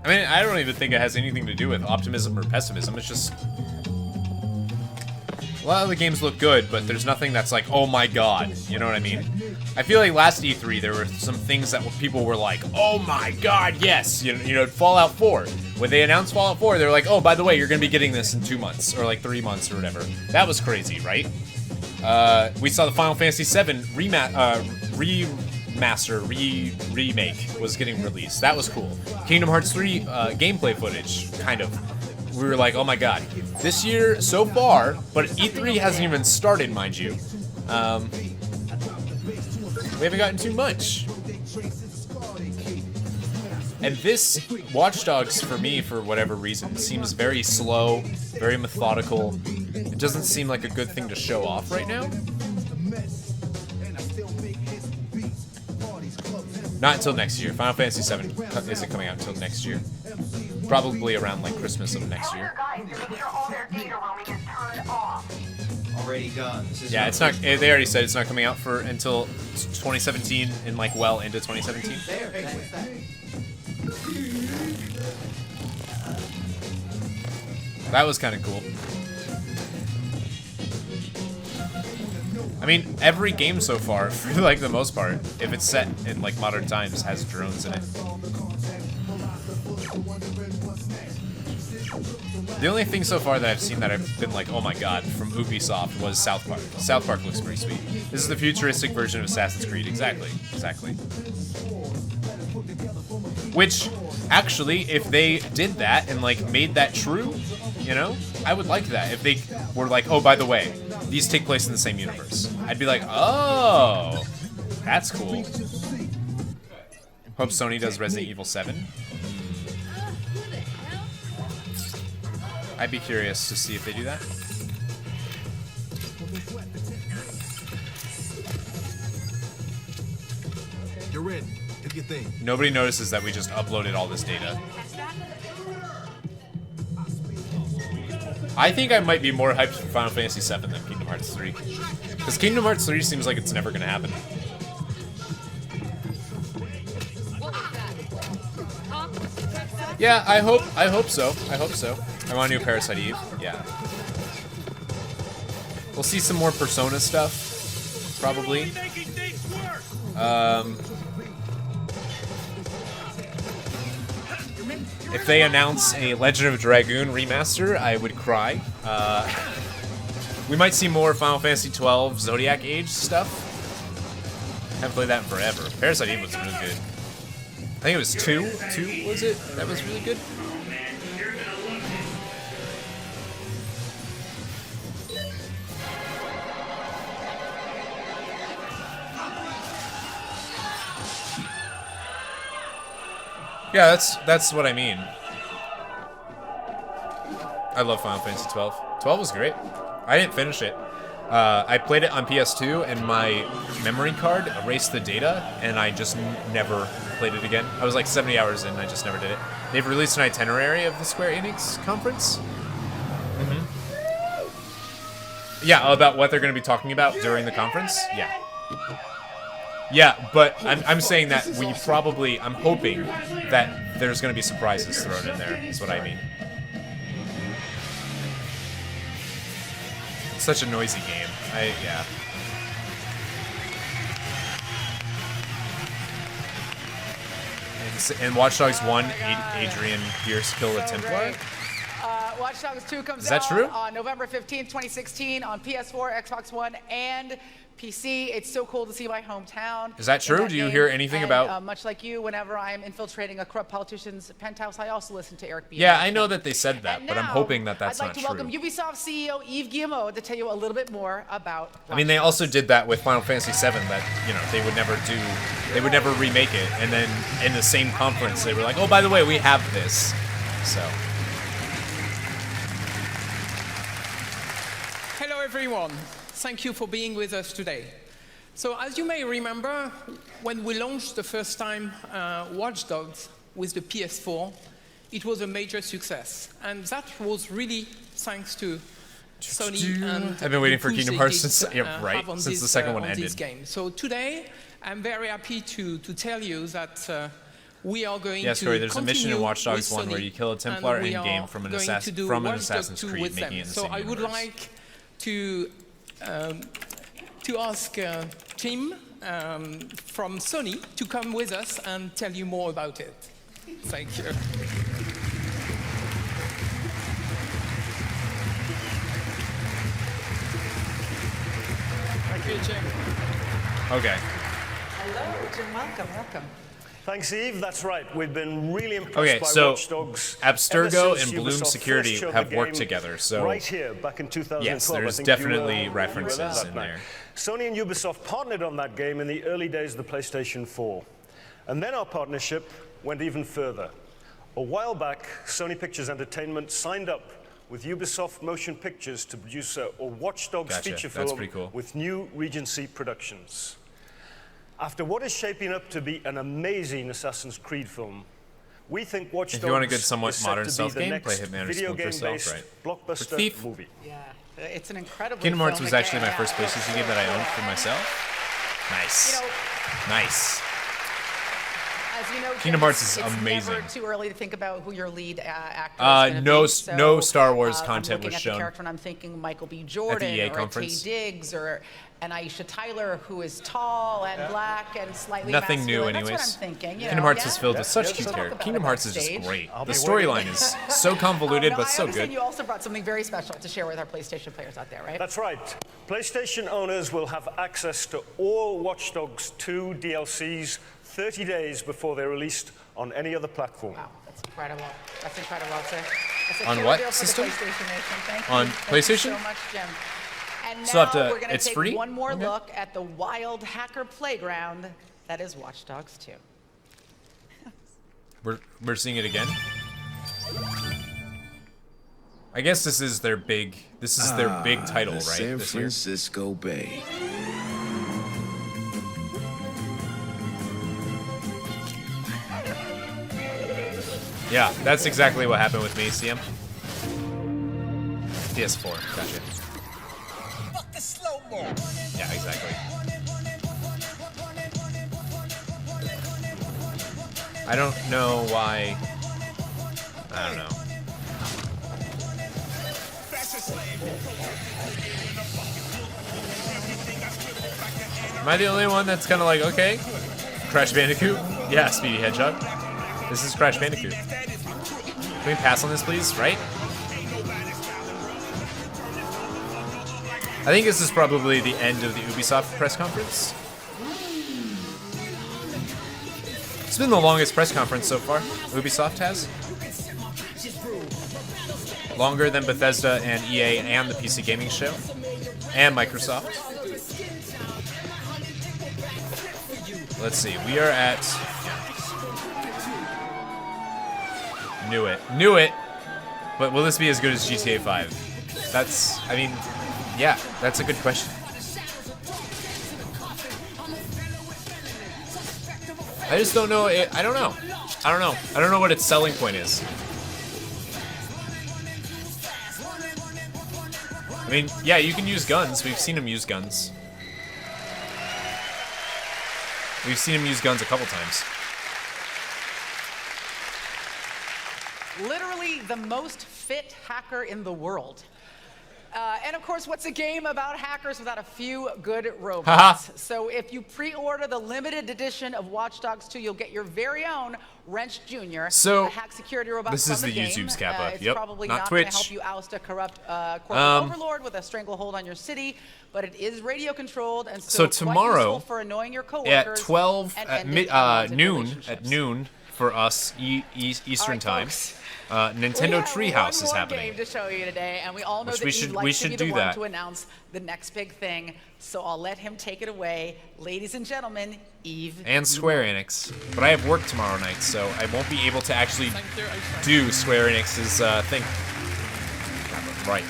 [SPEAKER 2] I mean, I don't even think it has anything to do with optimism or pessimism. It's just a lot of the games look good, but there's nothing that's like, oh my god. You know what I mean? I feel like last E3 there were some things that people were like, oh my god, yes. You know, Fallout 4. When they announced Fallout 4, they were like, oh, by the way, you're gonna be getting this in 2 months or like 3 months or whatever. That was crazy, right? We saw the Final Fantasy VII remake was getting released. That was cool. Kingdom Hearts 3 gameplay footage, kind of. We were like, oh my god. This year, so far, but E3 hasn't even started, mind you. We haven't gotten too much. And this Watch Dogs, for me, for whatever reason, seems very slow, very methodical. It doesn't seem like a good thing to show off right now. Not until next year. Final Fantasy VII isn't coming out until next year. Probably around like Christmas of next year.
[SPEAKER 3] Already done.
[SPEAKER 2] Yeah, it's not. They already said it's not coming out for until 2017 and like well into 2017. That was kind of cool. I mean, every game so far, for like the most part, if it's set in like modern times, has drones in it. The only thing so far that I've seen that I've been like, oh my god, from Ubisoft was South Park. South Park looks pretty sweet. This is the futuristic version of Assassin's Creed. Exactly. Which, actually, if they did that and like made that true, you know, I would like that. If they were like, oh, by the way, these take place in the same universe. I'd be like, oh, that's cool. Hope Sony does Resident Evil 7. I'd be curious to see if they do that.
[SPEAKER 5] You're in. Do your thing.
[SPEAKER 2] Nobody notices that we just uploaded all this data. I think I might be more hyped for Final Fantasy VII than Kingdom Hearts 3. Because Kingdom Hearts 3 seems like it's never going to happen. Yeah, I hope so. I want a new Parasite Eve. Yeah. We'll see some more Persona stuff, probably. If they announce a Legend of Dragoon remaster, I would cry. We might see more Final Fantasy XII Zodiac Age stuff. Haven't played that in forever. Parasite Eve was really good. I think it was 2. 2 was it? That was really good. Yeah, that's what I mean. I love Final Fantasy 12. 12 was great. I didn't finish it. I played it on PS2, and my memory card erased the data, and I just never played it again. I was like 70 hours in, and I just never did it. They've released an itinerary of the Square Enix conference. Yeah, about what they're going to be talking about during the conference. Yeah. Yeah, but I'm saying that we probably, I'm hoping that there's going to be surprises thrown in there, is what I mean. It's such a noisy game. Yeah. And Watch Dogs 1, Adrian Pierce killed a Templar.
[SPEAKER 6] Watch Dogs 2 comes
[SPEAKER 2] Is that
[SPEAKER 6] out
[SPEAKER 2] true?
[SPEAKER 6] on November 15th, 2016 on PS4, Xbox One, and PC. It's so cool to see my hometown.
[SPEAKER 2] Is that true? Do you hear anything about...
[SPEAKER 6] much like you, whenever I'm infiltrating a corrupt politician's penthouse, I also listen to Eric B.
[SPEAKER 2] Yeah, I know that they said that, but I'm hoping that that's
[SPEAKER 6] I'd
[SPEAKER 2] not
[SPEAKER 6] like to
[SPEAKER 2] true.
[SPEAKER 6] welcome Ubisoft CEO Yves Guillemot to tell you a little bit more about...
[SPEAKER 2] I mean, they also did that with Final Fantasy VII, that, you know, they would never remake it, and then in the same conference, they were like, oh, by the way, we have this. So...
[SPEAKER 17] Hello everyone, thank you for being with us today. So as you may remember, when we launched the first time Watch Dogs with the PS4, it was a major success. And that was really thanks to Sony and
[SPEAKER 2] I've been waiting for
[SPEAKER 17] the push
[SPEAKER 2] Kingdom
[SPEAKER 17] they
[SPEAKER 2] Hearts
[SPEAKER 17] did,
[SPEAKER 2] since the second one
[SPEAKER 17] on this
[SPEAKER 2] ended.
[SPEAKER 17] game. So today, I'm very happy to tell you that we are going
[SPEAKER 2] yes,
[SPEAKER 17] to
[SPEAKER 2] Cory, there's a mission in
[SPEAKER 17] continue
[SPEAKER 2] Watch Dogs
[SPEAKER 17] with
[SPEAKER 2] 1 where
[SPEAKER 17] Sony,
[SPEAKER 2] you kill a Templar
[SPEAKER 17] and we
[SPEAKER 2] in-game
[SPEAKER 17] are
[SPEAKER 2] from an
[SPEAKER 17] going to do
[SPEAKER 2] Assassin's
[SPEAKER 17] Watch Dogs 2
[SPEAKER 2] Creed,
[SPEAKER 17] with
[SPEAKER 2] making it in the
[SPEAKER 17] them.
[SPEAKER 2] same
[SPEAKER 17] So I would
[SPEAKER 2] universe.
[SPEAKER 17] like to ask Tim from Sony to come with us and tell you more about it. Thank you. Thank you, Jim.
[SPEAKER 2] Okay.
[SPEAKER 6] Hello, Jim. Welcome.
[SPEAKER 21] Thanks, Eve. That's right. We've been really impressed
[SPEAKER 2] Okay,
[SPEAKER 21] by
[SPEAKER 2] so
[SPEAKER 21] Watch Dogs.
[SPEAKER 2] Abstergo
[SPEAKER 21] ever since
[SPEAKER 2] and Bloom
[SPEAKER 21] Ubisoft
[SPEAKER 2] Security
[SPEAKER 21] first showed
[SPEAKER 2] have
[SPEAKER 21] the
[SPEAKER 2] worked
[SPEAKER 21] game
[SPEAKER 2] together, so
[SPEAKER 21] right here, back in 2012.
[SPEAKER 2] yes,
[SPEAKER 21] I
[SPEAKER 2] there's
[SPEAKER 21] think
[SPEAKER 2] definitely
[SPEAKER 21] you were
[SPEAKER 2] references
[SPEAKER 21] that
[SPEAKER 2] in
[SPEAKER 21] night.
[SPEAKER 2] there.
[SPEAKER 21] Sony and Ubisoft partnered on that game in the early days of the PlayStation 4. And then our partnership went even further. A while back, Sony Pictures Entertainment signed up with Ubisoft Motion Pictures to produce a Watch Dogs
[SPEAKER 2] Gotcha.
[SPEAKER 21] feature
[SPEAKER 2] That's
[SPEAKER 21] film
[SPEAKER 2] pretty cool.
[SPEAKER 21] with New Regency Productions. After what is shaping up to be an amazing Assassin's Creed film, We think Watch Dogs
[SPEAKER 2] If you want a good, somewhat
[SPEAKER 21] is set
[SPEAKER 2] modern
[SPEAKER 21] to be
[SPEAKER 2] stealth
[SPEAKER 21] the
[SPEAKER 2] game,
[SPEAKER 21] next
[SPEAKER 2] play Hitman or
[SPEAKER 21] video
[SPEAKER 2] Splinter Cell,
[SPEAKER 21] game-based
[SPEAKER 2] right?
[SPEAKER 21] blockbuster
[SPEAKER 2] Thief.
[SPEAKER 21] movie.
[SPEAKER 6] Yeah, it's an incredible.
[SPEAKER 2] Kingdom Hearts was actually my first PlayStation game that I owned for myself. Nice. Nice.
[SPEAKER 6] As you know,
[SPEAKER 2] Kingdom Hearts is
[SPEAKER 6] it's
[SPEAKER 2] amazing.
[SPEAKER 6] Never too early to think about who your lead actor is going to
[SPEAKER 2] no,
[SPEAKER 6] be. So,
[SPEAKER 2] no Star Wars
[SPEAKER 6] I'm
[SPEAKER 2] content
[SPEAKER 6] looking
[SPEAKER 2] was
[SPEAKER 6] at
[SPEAKER 2] shown
[SPEAKER 6] the character and I'm thinking Michael B. Jordan
[SPEAKER 2] at the EA
[SPEAKER 6] or
[SPEAKER 2] conference.
[SPEAKER 6] Taye Diggs or an Aisha Tyler who is tall and black and slightly
[SPEAKER 2] Nothing new,
[SPEAKER 6] masculine.
[SPEAKER 2] anyways.
[SPEAKER 6] That's what I'm thinking.
[SPEAKER 2] Kingdom Hearts is filled with such cute characters. Kingdom Hearts is just great. The storyline is so convoluted,
[SPEAKER 6] No,
[SPEAKER 2] but
[SPEAKER 6] I
[SPEAKER 2] so
[SPEAKER 6] understand
[SPEAKER 2] good.
[SPEAKER 6] you also brought something very special to share with our PlayStation players out there, right?
[SPEAKER 21] That's right. PlayStation owners will have access to all Watch Dogs 2 DLCs 30 days before they're released on any other platform.
[SPEAKER 6] Wow, that's incredible. That's incredible, sir. That's a
[SPEAKER 2] On
[SPEAKER 6] killer
[SPEAKER 2] what
[SPEAKER 6] deal for the
[SPEAKER 2] system?
[SPEAKER 6] PlayStation Nation. Thank you.
[SPEAKER 2] On
[SPEAKER 6] Thank
[SPEAKER 2] PlayStation?
[SPEAKER 6] you so much, Jim. And now
[SPEAKER 2] So have to-
[SPEAKER 6] we're going to
[SPEAKER 2] it's
[SPEAKER 6] take
[SPEAKER 2] free?
[SPEAKER 6] one more
[SPEAKER 2] Okay.
[SPEAKER 6] look at the wild hacker playground that is Watch Dogs 2.
[SPEAKER 2] We're seeing it again. I guess this is their big title, right?
[SPEAKER 5] San
[SPEAKER 2] This year.
[SPEAKER 5] Francisco Bay.
[SPEAKER 2] Yeah, that's exactly what happened with me, CM. PS4, gotcha. Yeah, exactly. I don't know why. I don't know. Am I the only one that's kind of like, okay, Crash Bandicoot? Yeah, Speedy Hedgehog. This is Crash Bandicoot. Can we pass on this, please? Right? I think this is probably the end of the Ubisoft press conference. It's been the longest press conference so far, Ubisoft has. Longer than Bethesda and EA and the PC Gaming Show. And Microsoft. Let's see, we are at... Knew it. Knew it! But will this be as good as GTA 5? That's, I mean, yeah, that's a good question. I just don't know, I don't know. I don't know. I don't know what its selling point is. I mean, yeah, you can use guns. We've seen him use guns. We've seen him use guns a couple times.
[SPEAKER 6] Literally the most fit hacker in the world. And of course, what's a game about hackers without a few good robots? So if you pre-order the limited edition of Watch Dogs 2, you'll get your very own Wrench Jr.,
[SPEAKER 2] So,
[SPEAKER 6] a hack security robot
[SPEAKER 2] this
[SPEAKER 6] from
[SPEAKER 2] is
[SPEAKER 6] the
[SPEAKER 2] the
[SPEAKER 6] game.
[SPEAKER 2] YouTube's Kappa.
[SPEAKER 6] It's
[SPEAKER 2] Yep,
[SPEAKER 6] probably
[SPEAKER 2] not
[SPEAKER 6] not going to
[SPEAKER 2] Twitch.
[SPEAKER 6] help you oust a corrupt corporate overlord with a stranglehold on your city, but it is radio controlled and
[SPEAKER 2] So
[SPEAKER 6] quite
[SPEAKER 2] tomorrow
[SPEAKER 6] useful for annoying your
[SPEAKER 2] at
[SPEAKER 6] coworkers
[SPEAKER 2] 12
[SPEAKER 6] and
[SPEAKER 2] at
[SPEAKER 6] ending unwanted
[SPEAKER 2] noon
[SPEAKER 6] relationships.
[SPEAKER 2] for us Eastern time. Nintendo Treehouse is happening.
[SPEAKER 6] Game to show you today, and we all know
[SPEAKER 2] Which
[SPEAKER 6] that
[SPEAKER 2] we
[SPEAKER 6] Eve
[SPEAKER 2] should-
[SPEAKER 6] likes
[SPEAKER 2] we
[SPEAKER 6] to
[SPEAKER 2] should
[SPEAKER 6] be the
[SPEAKER 2] do
[SPEAKER 6] one
[SPEAKER 2] that.
[SPEAKER 6] to announce the next big thing. So I'll let him take it away, ladies and gentlemen. Eve
[SPEAKER 2] And Square Enix. But I have work tomorrow night, so I won't be able to actually do Square Enix's thing. Right.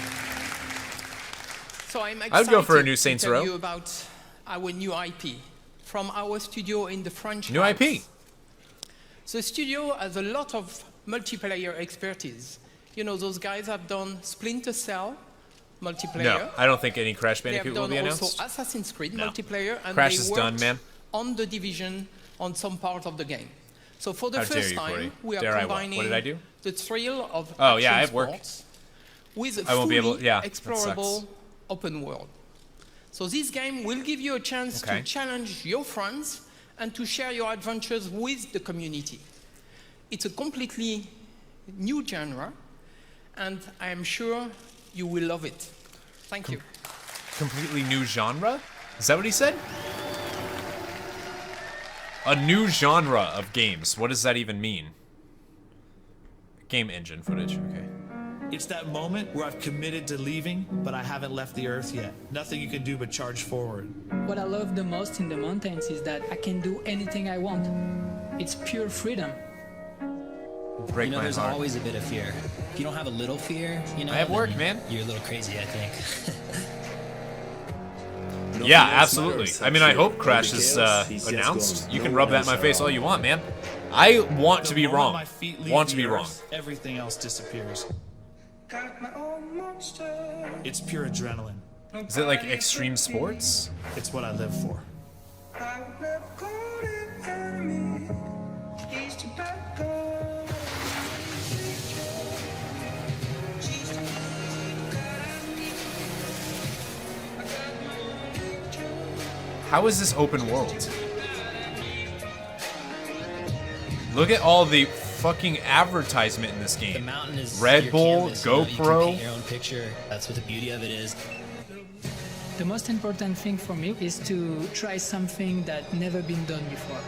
[SPEAKER 17] So I'm excited
[SPEAKER 2] I'd go for a new Saints
[SPEAKER 17] to tell
[SPEAKER 2] Row.
[SPEAKER 17] you about our new IP from our studio in the French
[SPEAKER 2] New
[SPEAKER 17] Alps.
[SPEAKER 2] IP.
[SPEAKER 17] The studio has a lot of multiplayer expertise. You know, those guys have done Splinter Cell multiplayer.
[SPEAKER 2] No, I don't think any Crash
[SPEAKER 17] They have
[SPEAKER 2] Bandicoot will
[SPEAKER 17] done
[SPEAKER 2] be
[SPEAKER 17] also
[SPEAKER 2] announced.
[SPEAKER 17] Assassin's Creed
[SPEAKER 2] No.
[SPEAKER 17] multiplayer, and
[SPEAKER 2] Crash
[SPEAKER 17] they
[SPEAKER 2] is
[SPEAKER 17] worked
[SPEAKER 2] done, man.
[SPEAKER 17] on The Division on some part of the game. So for the
[SPEAKER 2] How dare
[SPEAKER 17] first
[SPEAKER 2] you, Cory.
[SPEAKER 17] time, we are
[SPEAKER 2] Dare I what?
[SPEAKER 17] combining
[SPEAKER 2] What did I do?
[SPEAKER 17] the thrill of
[SPEAKER 2] Oh,
[SPEAKER 17] action
[SPEAKER 2] yeah, I have work.
[SPEAKER 17] sports with a
[SPEAKER 2] I won't be able-
[SPEAKER 17] fully
[SPEAKER 2] yeah, that
[SPEAKER 17] explorable
[SPEAKER 2] sucks.
[SPEAKER 17] open world. So this game will give you a chance
[SPEAKER 2] Okay.
[SPEAKER 17] to challenge your friends and to share your adventures with the community. It's a completely new genre, and I am sure you will love it. Thank you.
[SPEAKER 2] Completely new genre? Is that what he said? A new genre of games. What does that even mean? Game engine footage, okay.
[SPEAKER 11] It's that moment where I've committed to leaving, but I haven't left the earth yet. Nothing you can do but charge forward.
[SPEAKER 18] What I love the most in the mountains is that I can do anything I want. It's pure freedom.
[SPEAKER 2] Break
[SPEAKER 22] you know,
[SPEAKER 2] my
[SPEAKER 22] there's
[SPEAKER 2] heart.
[SPEAKER 22] always a bit of fear. If you don't have a little fear, you know,
[SPEAKER 2] I have
[SPEAKER 22] then
[SPEAKER 2] work, man.
[SPEAKER 22] You're a little crazy, I think.
[SPEAKER 2] Yeah, absolutely. I mean, I hope Crash is announced. You can rub that in my face all you want, man. I want to be
[SPEAKER 11] The moment
[SPEAKER 2] wrong.
[SPEAKER 11] my feet leave
[SPEAKER 2] Want to
[SPEAKER 11] the
[SPEAKER 2] be wrong.
[SPEAKER 11] earth, everything else disappears. It's pure adrenaline.
[SPEAKER 2] Is it like extreme sports?
[SPEAKER 11] It's what I live for.
[SPEAKER 2] How is this open world? Look at all the fucking advertisement in this game.
[SPEAKER 22] The mountain is
[SPEAKER 2] Red
[SPEAKER 22] your
[SPEAKER 2] Bull,
[SPEAKER 22] canvas, you know, you can
[SPEAKER 2] GoPro.
[SPEAKER 22] paint your own picture. That's what the beauty of it is.
[SPEAKER 18] The most important thing for me is to try something that never been done before.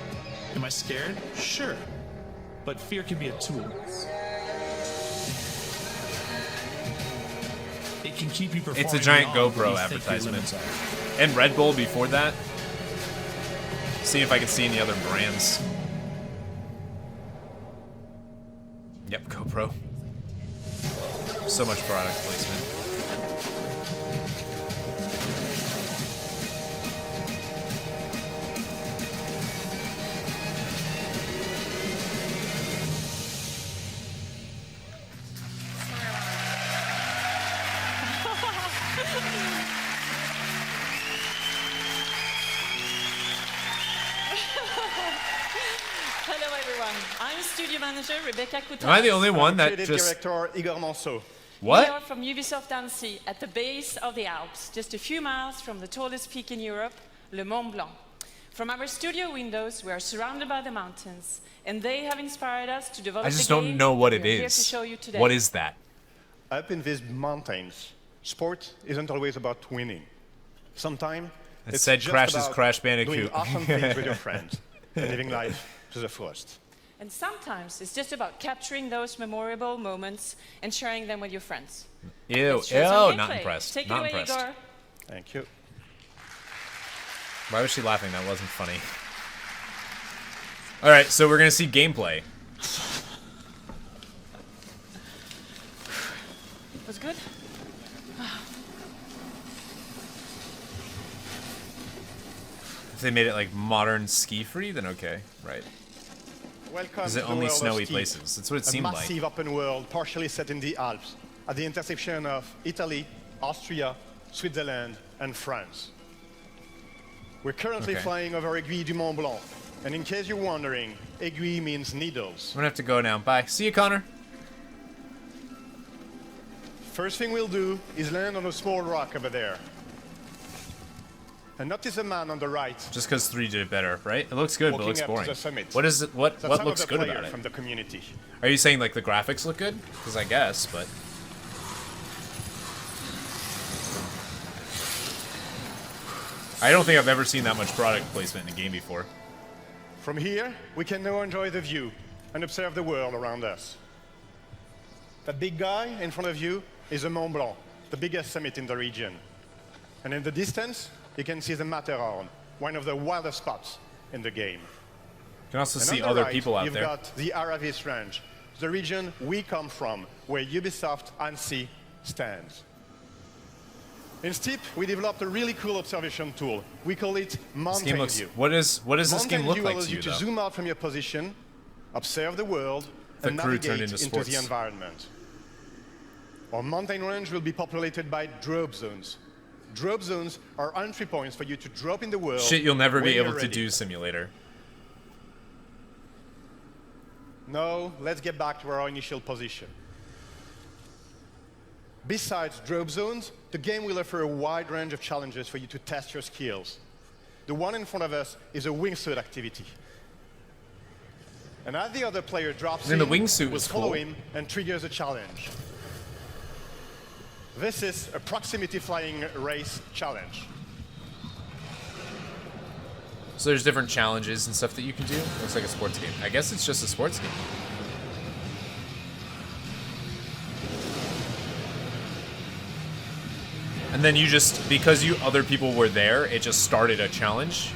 [SPEAKER 11] Am I scared? Sure. But fear can be a tool. It can keep you performing.
[SPEAKER 2] It's a giant
[SPEAKER 11] beyond what
[SPEAKER 2] GoPro
[SPEAKER 11] you think your
[SPEAKER 2] advertisement.
[SPEAKER 11] limits are.
[SPEAKER 2] And Red Bull before that. See if I can see any other brands. Yep, GoPro. So much product placement.
[SPEAKER 1] Hello everyone, I'm studio manager Rebecca Coutin.
[SPEAKER 2] Am I the only one that
[SPEAKER 7] Creative
[SPEAKER 2] just...
[SPEAKER 7] director Igor Manso.
[SPEAKER 2] What?
[SPEAKER 1] We are from Ubisoft Annecy at the base of the Alps, just a few miles from the tallest peak in Europe, Le Mont Blanc. From our studio windows, we are surrounded by the mountains, and they have inspired us to develop
[SPEAKER 2] I just
[SPEAKER 1] the
[SPEAKER 2] don't
[SPEAKER 1] game
[SPEAKER 2] know what
[SPEAKER 1] we
[SPEAKER 2] it
[SPEAKER 1] are here to
[SPEAKER 2] is.
[SPEAKER 1] show you today.
[SPEAKER 2] What is that?
[SPEAKER 7] Up in these mountains, sport isn't always about winning. Sometimes
[SPEAKER 2] It
[SPEAKER 7] it's
[SPEAKER 2] said
[SPEAKER 7] just
[SPEAKER 2] Crash's
[SPEAKER 7] about
[SPEAKER 2] Crash Bandicoot.
[SPEAKER 7] doing awesome things with your friends and living life to the fullest.
[SPEAKER 1] And sometimes it's just about capturing those memorable moments and sharing them with your friends.
[SPEAKER 2] Ew,
[SPEAKER 1] Let's show some
[SPEAKER 2] ew, not
[SPEAKER 1] gameplay.
[SPEAKER 2] impressed.
[SPEAKER 1] Take
[SPEAKER 2] Not
[SPEAKER 1] it away,
[SPEAKER 2] impressed.
[SPEAKER 1] Igor.
[SPEAKER 7] Thank you.
[SPEAKER 2] Why was she laughing? That wasn't funny. Alright, so we're gonna see gameplay.
[SPEAKER 1] Was good?
[SPEAKER 2] If they made it like modern ski-free, then okay, right.
[SPEAKER 7] Welcome
[SPEAKER 2] Is
[SPEAKER 7] to
[SPEAKER 2] it
[SPEAKER 7] the
[SPEAKER 2] only
[SPEAKER 7] world of
[SPEAKER 2] snowy
[SPEAKER 7] ski.
[SPEAKER 2] places? That's what it
[SPEAKER 7] a
[SPEAKER 2] seemed like.
[SPEAKER 7] massive open world, partially set in the Alps, at the intersection of Italy, Austria, Switzerland, and France. We're currently
[SPEAKER 2] Okay.
[SPEAKER 7] flying over Aiguille du Mont Blanc, and in case you're wondering, aiguille means needles.
[SPEAKER 2] I'm gonna have to go now. Bye. See you, Connor.
[SPEAKER 7] First thing we'll do is land on a small rock over there. And notice the man on the right.
[SPEAKER 2] Just because 3 did it better, right? It looks good, but it
[SPEAKER 7] walking
[SPEAKER 2] looks
[SPEAKER 7] up to
[SPEAKER 2] boring.
[SPEAKER 7] the summit.
[SPEAKER 2] What is it? What
[SPEAKER 7] That's some
[SPEAKER 2] looks
[SPEAKER 7] of the
[SPEAKER 2] good
[SPEAKER 7] player
[SPEAKER 2] about it?
[SPEAKER 7] from the community.
[SPEAKER 2] Are you saying like the graphics look good? Because I guess, but I don't think I've ever seen that much product placement in a game before.
[SPEAKER 7] From here, we can now enjoy the view and observe the world around us. That big guy in front of you is the Mont Blanc, the biggest summit in the region. And in the distance, you can see the Matterhorn, one of the wildest spots in the game.
[SPEAKER 2] You can also
[SPEAKER 7] And
[SPEAKER 2] see
[SPEAKER 7] on the
[SPEAKER 2] other
[SPEAKER 7] right,
[SPEAKER 2] people out
[SPEAKER 7] you've
[SPEAKER 2] there.
[SPEAKER 7] got the Aravis Range, the region we come from, where Ubisoft Annecy stands. In Steep, we developed a really cool observation tool. We call it
[SPEAKER 2] This
[SPEAKER 7] Mountain
[SPEAKER 2] game looks.
[SPEAKER 7] View.
[SPEAKER 2] What does this
[SPEAKER 7] Mountain
[SPEAKER 2] game look
[SPEAKER 7] View
[SPEAKER 2] like
[SPEAKER 7] allows
[SPEAKER 2] to
[SPEAKER 7] you
[SPEAKER 2] you
[SPEAKER 7] to
[SPEAKER 2] though?
[SPEAKER 7] zoom out from your position, observe the world,
[SPEAKER 2] The
[SPEAKER 7] and
[SPEAKER 2] crew
[SPEAKER 7] navigate
[SPEAKER 2] turned into
[SPEAKER 7] into
[SPEAKER 2] sports.
[SPEAKER 7] the environment. Our mountain range will be populated by drop zones. Drop zones are entry points for you to drop in the world.
[SPEAKER 2] Shit, you'll never be
[SPEAKER 7] when you're
[SPEAKER 2] able to
[SPEAKER 7] ready.
[SPEAKER 2] do simulator.
[SPEAKER 7] No, let's get back to our initial position. Besides drop zones, the game will offer a wide range of challenges for you to test your skills. The one in front of us is a wingsuit activity. And as the other player drops
[SPEAKER 2] Then
[SPEAKER 7] in,
[SPEAKER 2] the wingsuit
[SPEAKER 7] we'll
[SPEAKER 2] is
[SPEAKER 7] follow
[SPEAKER 2] cool.
[SPEAKER 7] him and triggers a challenge. This is a proximity flying race challenge.
[SPEAKER 2] So there's different challenges and stuff that you can do. Looks like a sports game. I guess it's just a sports game. And then you just, because you other people were there, it just started a challenge.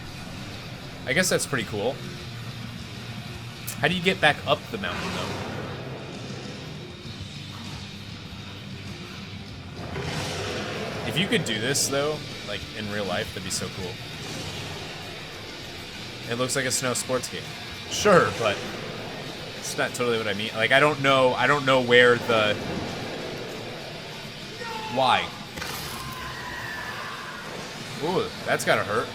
[SPEAKER 2] I guess that's pretty cool. How do you get back up the mountain though? If you could do this though, like in real life, that'd be so cool. It looks like a snow sports game. Sure, but That's not totally what I mean. Like, I don't know where the... Why? Ooh, that's gotta hurt.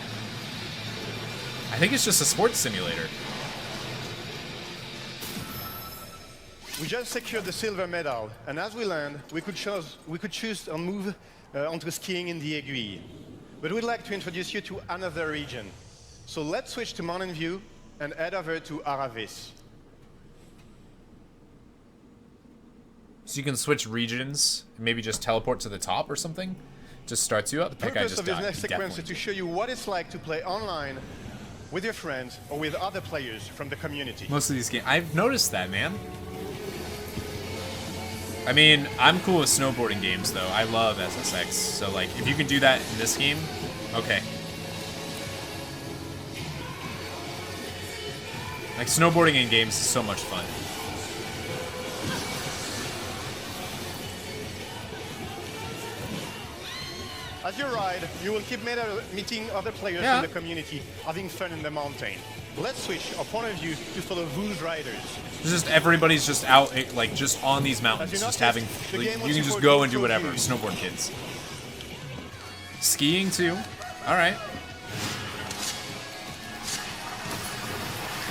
[SPEAKER 2] I think it's just a sports simulator.
[SPEAKER 7] We just secured the silver medal, and as we land, we could choose to move onto skiing in the Aiguille. But we'd like to introduce you to another region. So let's switch to Mountain View and head over to Aravis.
[SPEAKER 2] So you can switch regions, and maybe just teleport to the top or something? Just starts you up?
[SPEAKER 7] The purpose of this next sequence is to show you what it's like to play online with your friends or with other players from the community.
[SPEAKER 2] Most of these games, I've noticed that, man. I mean, I'm cool with snowboarding games, though. I love SSX, so, like, if you can do that in this game, okay. Like, snowboarding in games is so much fun.
[SPEAKER 7] As you ride, you will keep meeting other players
[SPEAKER 2] Yeah.
[SPEAKER 7] in the community, having fun in the mountain. Let's switch our point of view to follow whose riders.
[SPEAKER 2] It's just everybody's just out, like, just on these mountains,
[SPEAKER 7] As you
[SPEAKER 2] just
[SPEAKER 7] notice,
[SPEAKER 2] having,
[SPEAKER 7] the
[SPEAKER 2] like,
[SPEAKER 7] game
[SPEAKER 2] you
[SPEAKER 7] will
[SPEAKER 2] can just
[SPEAKER 7] support
[SPEAKER 2] go
[SPEAKER 7] you
[SPEAKER 2] and do
[SPEAKER 7] for
[SPEAKER 2] whatever.
[SPEAKER 7] views.
[SPEAKER 2] Snowboard kids. Skiing, too. Alright.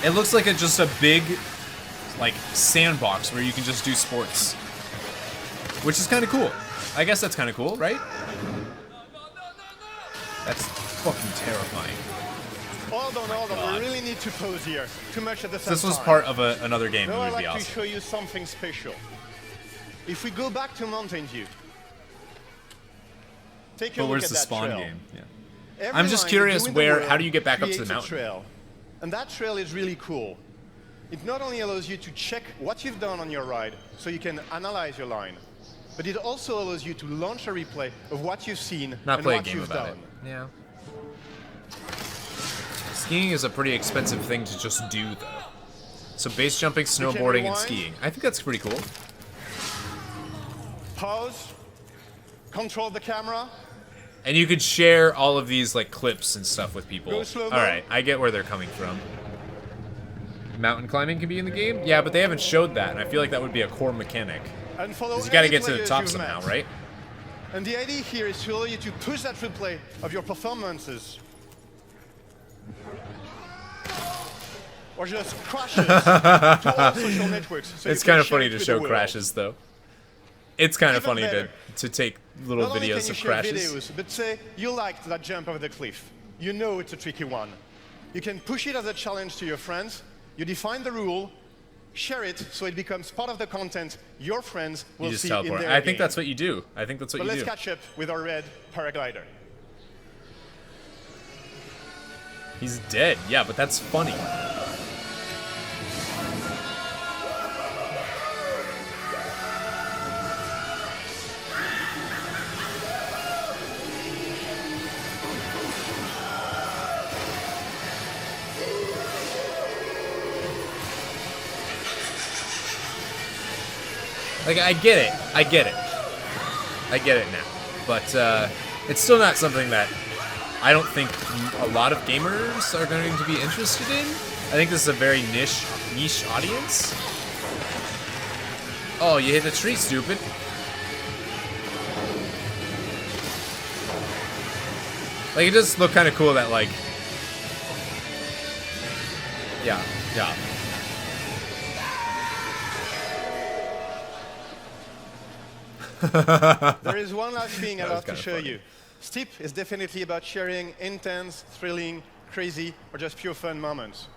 [SPEAKER 2] It looks like just a big, like, sandbox where you can just do sports. Which is kind of cool. I guess that's kind of cool, right? That's fucking terrifying.
[SPEAKER 7] Hold on, we really need to pause here. Too much at the same time.
[SPEAKER 2] If this was part of another game,
[SPEAKER 7] Now
[SPEAKER 2] it
[SPEAKER 7] I'd
[SPEAKER 2] would
[SPEAKER 7] like
[SPEAKER 2] be
[SPEAKER 7] to
[SPEAKER 2] awesome.
[SPEAKER 7] show you something special. If we go back to Mountain View, take a
[SPEAKER 2] But
[SPEAKER 7] look
[SPEAKER 2] where's
[SPEAKER 7] at
[SPEAKER 2] the
[SPEAKER 7] that
[SPEAKER 2] spawn
[SPEAKER 7] trail.
[SPEAKER 2] game? Yeah.
[SPEAKER 7] Every
[SPEAKER 2] I'm just
[SPEAKER 7] line
[SPEAKER 2] curious
[SPEAKER 7] you do in the
[SPEAKER 2] where,
[SPEAKER 7] world
[SPEAKER 2] how do you get back up to the
[SPEAKER 7] creates a
[SPEAKER 2] mountain?
[SPEAKER 7] Trail. And that trail is really cool. It not only allows you to check what you've done on your ride, so you can analyze your line, but it also allows you to launch a replay of what you've seen
[SPEAKER 2] Not
[SPEAKER 7] and
[SPEAKER 2] play a
[SPEAKER 7] what
[SPEAKER 2] game
[SPEAKER 7] you've
[SPEAKER 2] about
[SPEAKER 7] done.
[SPEAKER 2] it. Yeah. Skiing is a pretty expensive thing to just do, though. So base jumping,
[SPEAKER 7] can
[SPEAKER 2] snowboarding, and
[SPEAKER 7] rewind.
[SPEAKER 2] skiing. I think that's pretty cool.
[SPEAKER 7] Pause. Control the camera.
[SPEAKER 2] And you could share all of these, like, clips and stuff with people.
[SPEAKER 7] Go slow-mo.
[SPEAKER 2] Alright, I get where they're coming from. Mountain climbing can be in the game? Yeah, but they haven't showed that, and I feel like that would be a core mechanic.
[SPEAKER 7] And follow
[SPEAKER 2] Because you gotta
[SPEAKER 7] any
[SPEAKER 2] get to the
[SPEAKER 7] players
[SPEAKER 2] top
[SPEAKER 7] you've
[SPEAKER 2] somehow,
[SPEAKER 7] met.
[SPEAKER 2] right?
[SPEAKER 7] And the idea here is to allow you to push that replay of your performances. Or just crashes to all social networks. So
[SPEAKER 2] It's
[SPEAKER 7] you can
[SPEAKER 2] kind of
[SPEAKER 7] share
[SPEAKER 2] funny
[SPEAKER 7] it
[SPEAKER 2] to
[SPEAKER 7] with
[SPEAKER 2] show
[SPEAKER 7] the world.
[SPEAKER 2] crashes, though. It's kind of
[SPEAKER 7] Even
[SPEAKER 2] funny
[SPEAKER 7] better.
[SPEAKER 2] to take little
[SPEAKER 7] Not only
[SPEAKER 2] videos
[SPEAKER 7] can you
[SPEAKER 2] of
[SPEAKER 7] share
[SPEAKER 2] crashes.
[SPEAKER 7] videos, but say you liked that jump over the cliff. You know it's a tricky one. You can push it as a challenge to your friends. You define the rule, share it so it becomes part of the content your friends will
[SPEAKER 2] You just
[SPEAKER 7] see
[SPEAKER 2] teleport.
[SPEAKER 7] in their
[SPEAKER 2] I think
[SPEAKER 7] game.
[SPEAKER 2] that's what you do. I think that's what
[SPEAKER 7] But
[SPEAKER 2] you
[SPEAKER 7] let's
[SPEAKER 2] do.
[SPEAKER 7] catch up with our red paraglider.
[SPEAKER 2] He's dead. Yeah, but that's funny. Like, I get it. I get it. I get it now. But it's still not something that I don't think a lot of gamers are going to be interested in. I think this is a very niche audience. Oh, you hit the tree, stupid. Like, it does look kind of cool that, like... Yeah, yeah.
[SPEAKER 7] There is one last thing I'd
[SPEAKER 2] That was
[SPEAKER 7] love to
[SPEAKER 2] kinda
[SPEAKER 7] show
[SPEAKER 2] funny.
[SPEAKER 7] you. Steep is definitely about sharing intense, thrilling, crazy, or just pure fun moments.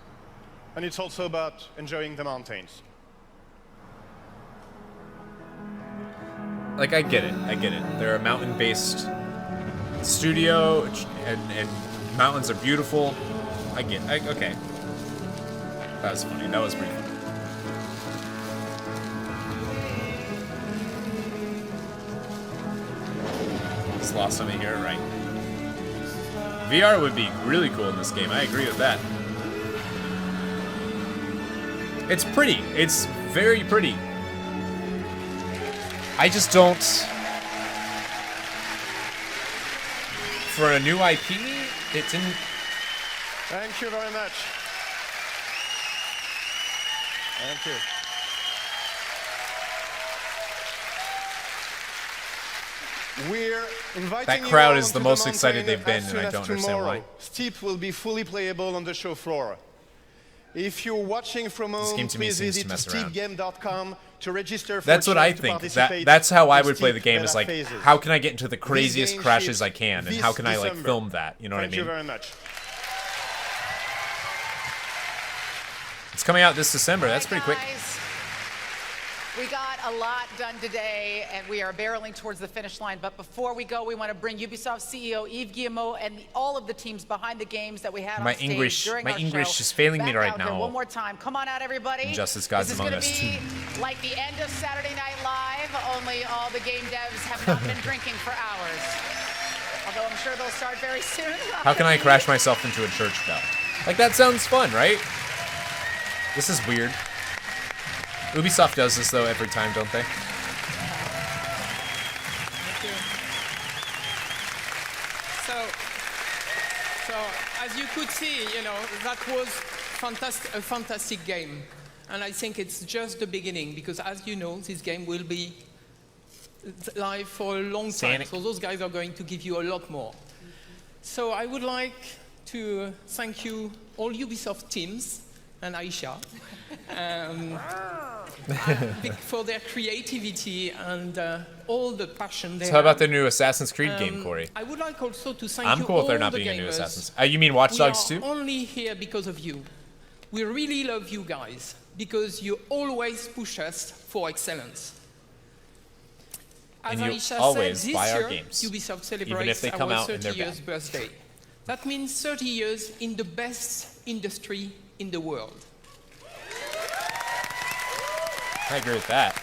[SPEAKER 7] And it's also about enjoying the mountains.
[SPEAKER 2] Like, I get it. I get it. They're a mountain-based studio, and mountains are beautiful. Okay. That was funny. That was pretty funny. Just lost on me here, right? VR would be really cool in this game. I agree with that. It's pretty. It's very pretty. I just don't... For a new IP, it didn't...
[SPEAKER 7] Thank you very much. Thank you. We're inviting
[SPEAKER 2] That
[SPEAKER 7] you
[SPEAKER 2] crowd
[SPEAKER 7] all
[SPEAKER 2] is the
[SPEAKER 7] onto
[SPEAKER 2] most
[SPEAKER 7] mountain
[SPEAKER 2] excited they've
[SPEAKER 7] as
[SPEAKER 2] been,
[SPEAKER 7] soon
[SPEAKER 2] and I
[SPEAKER 7] as
[SPEAKER 2] don't understand
[SPEAKER 7] tomorrow.
[SPEAKER 2] why.
[SPEAKER 7] Steep will be fully playable on the show floor. If you're watching from
[SPEAKER 2] This
[SPEAKER 7] home,
[SPEAKER 2] game to me
[SPEAKER 7] please
[SPEAKER 2] seems to
[SPEAKER 7] visit
[SPEAKER 2] mess around.
[SPEAKER 7] steepgame.com to register for
[SPEAKER 2] That's
[SPEAKER 7] a
[SPEAKER 2] what I
[SPEAKER 7] chance to
[SPEAKER 2] think.
[SPEAKER 7] participate
[SPEAKER 2] That's how I
[SPEAKER 7] in
[SPEAKER 2] would play the
[SPEAKER 7] Steep
[SPEAKER 2] game.
[SPEAKER 7] beta
[SPEAKER 2] Is like,
[SPEAKER 7] phases.
[SPEAKER 2] how can I get into the
[SPEAKER 7] This
[SPEAKER 2] craziest
[SPEAKER 7] game
[SPEAKER 2] crashes
[SPEAKER 7] ships
[SPEAKER 2] I can, and
[SPEAKER 7] this
[SPEAKER 2] how can I like
[SPEAKER 7] December.
[SPEAKER 2] film that? You know what I
[SPEAKER 7] Thank you
[SPEAKER 2] mean?
[SPEAKER 7] very much.
[SPEAKER 2] It's coming out this December. That's pretty quick.
[SPEAKER 6] We got a lot done today, and we are barreling towards the finish line. But before we go, we want to bring Ubisoft CEO Yves Guillemot and all of the teams behind the games that we had
[SPEAKER 2] My
[SPEAKER 6] on stage
[SPEAKER 2] English-
[SPEAKER 6] during
[SPEAKER 2] my
[SPEAKER 6] our
[SPEAKER 2] English
[SPEAKER 6] show
[SPEAKER 2] is failing me
[SPEAKER 6] back
[SPEAKER 2] right
[SPEAKER 6] out here
[SPEAKER 2] now.
[SPEAKER 6] one more time. Come on out, everybody.
[SPEAKER 2] Injustice Gods
[SPEAKER 6] this is
[SPEAKER 2] Among
[SPEAKER 6] gonna
[SPEAKER 2] Us
[SPEAKER 6] be like the end of Saturday Night Live, only all the game devs have not been drinking for hours. Although I'm sure they'll start very soon.
[SPEAKER 2] How can I crash myself into a church bell? Like, that sounds fun, right? This is weird. Ubisoft does this, though, every time, don't they?
[SPEAKER 17] So as you could see, you know, that was a fantastic game. And I think it's just the beginning, because as you know, this game will be live for a long time. So those guys are going to give you a lot more. So I would like to thank you, all Ubisoft teams, and Aisha, for their creativity and all the passion they
[SPEAKER 2] So how about the new Assassin's Creed game, Cory?
[SPEAKER 17] I would like also to thank
[SPEAKER 2] I'm
[SPEAKER 17] you
[SPEAKER 2] cool with
[SPEAKER 17] all
[SPEAKER 2] there not
[SPEAKER 17] the
[SPEAKER 2] being a new
[SPEAKER 17] gamers.
[SPEAKER 2] Assassin's. You mean Watch Dogs 2?
[SPEAKER 17] We are only here because of you. We really love you guys, because you always push us for excellence. As
[SPEAKER 2] And you
[SPEAKER 17] Aisha
[SPEAKER 2] always
[SPEAKER 17] said,
[SPEAKER 2] buy
[SPEAKER 17] this
[SPEAKER 2] our
[SPEAKER 17] year,
[SPEAKER 2] games,
[SPEAKER 17] Ubisoft celebrates
[SPEAKER 2] even if they come
[SPEAKER 17] our
[SPEAKER 2] out and
[SPEAKER 17] 30
[SPEAKER 2] they're
[SPEAKER 17] years
[SPEAKER 2] bad.
[SPEAKER 17] birthday. That means 30 years in the best industry in the world.
[SPEAKER 2] I agree with that.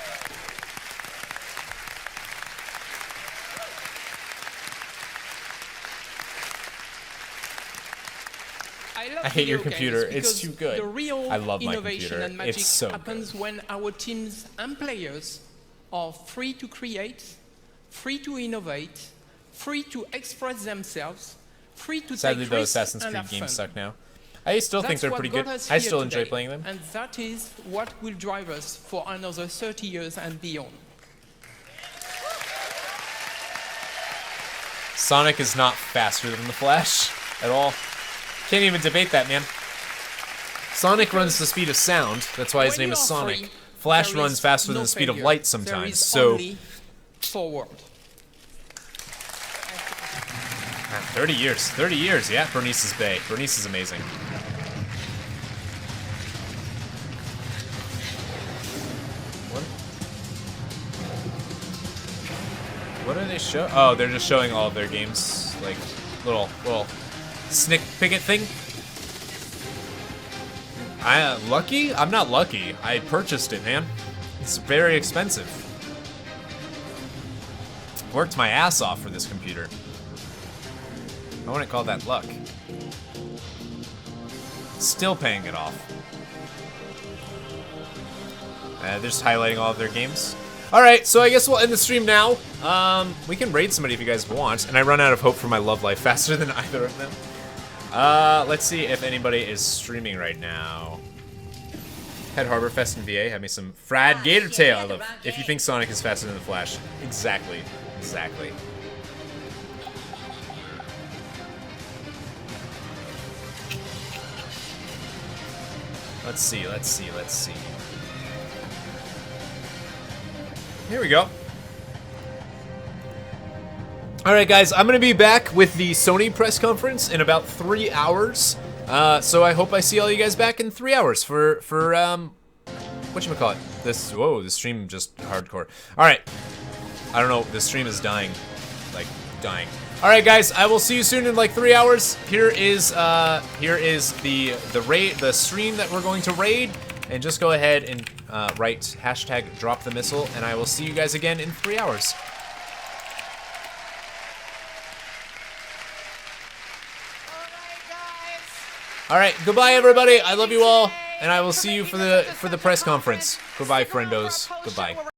[SPEAKER 2] I hate your computer. It's too good.
[SPEAKER 17] The real
[SPEAKER 2] I love my
[SPEAKER 17] innovation
[SPEAKER 2] computer.
[SPEAKER 17] and magic
[SPEAKER 2] It's so
[SPEAKER 17] happens when our teams and players are free to create, free to innovate, free to express themselves, free to
[SPEAKER 2] Sadly,
[SPEAKER 17] take
[SPEAKER 2] though,
[SPEAKER 17] risks
[SPEAKER 2] Assassin's
[SPEAKER 17] and
[SPEAKER 2] Creed
[SPEAKER 17] have
[SPEAKER 2] games
[SPEAKER 17] fun.
[SPEAKER 2] suck now. I still think
[SPEAKER 17] That's
[SPEAKER 2] they're
[SPEAKER 17] what
[SPEAKER 2] pretty
[SPEAKER 17] got
[SPEAKER 2] good.
[SPEAKER 17] us
[SPEAKER 2] I
[SPEAKER 17] here
[SPEAKER 2] still enjoy
[SPEAKER 17] today,
[SPEAKER 2] playing them.
[SPEAKER 17] And that is what will drive us for another 30 years and beyond.
[SPEAKER 2] Sonic is not faster than the Flash at all. Can't even debate that, man. Sonic runs the speed of sound. That's why his name is Sonic. Flash runs faster than the speed of light sometimes. So, 30 years. 30 years, yeah. Bernice's Bay. Bernice is amazing. What are they showing? Oh, they're just showing all of their games. Like, little snick picket thing. Lucky? I'm not lucky. I purchased it, man. It's very expensive. Worked my ass off for this computer. I wouldn't call that luck. Still paying it off. They're just highlighting all of their games. Alright, so I guess we'll end the stream now. We can raid somebody if you guys want. And I run out of hope for my love life faster than either of them. Let's see if anybody is streaming right now. Head Harbor Fest in VA. Have me some Frad Gator Tail. I love. If you think Sonic is faster than the Flash. Exactly. Exactly. Let's see, let's see, let's see. Here we go. Alright guys, I'm going to be back with the Sony press conference in about 3 hours. So I hope I see all you guys back in 3 hours for whatchamacallit? Whoa, the stream just hardcore. Alright. I don't know, the stream is dying. Like, dying. Alright guys, I will see you soon in like 3 hours. Here is the stream that we're going to raid. And just go ahead and write hashtag drop the missile, and I will see you guys again in 3 hours. All right, goodbye everybody. I love you all, and I will see you for the press conference. Goodbye, friendos. Goodbye.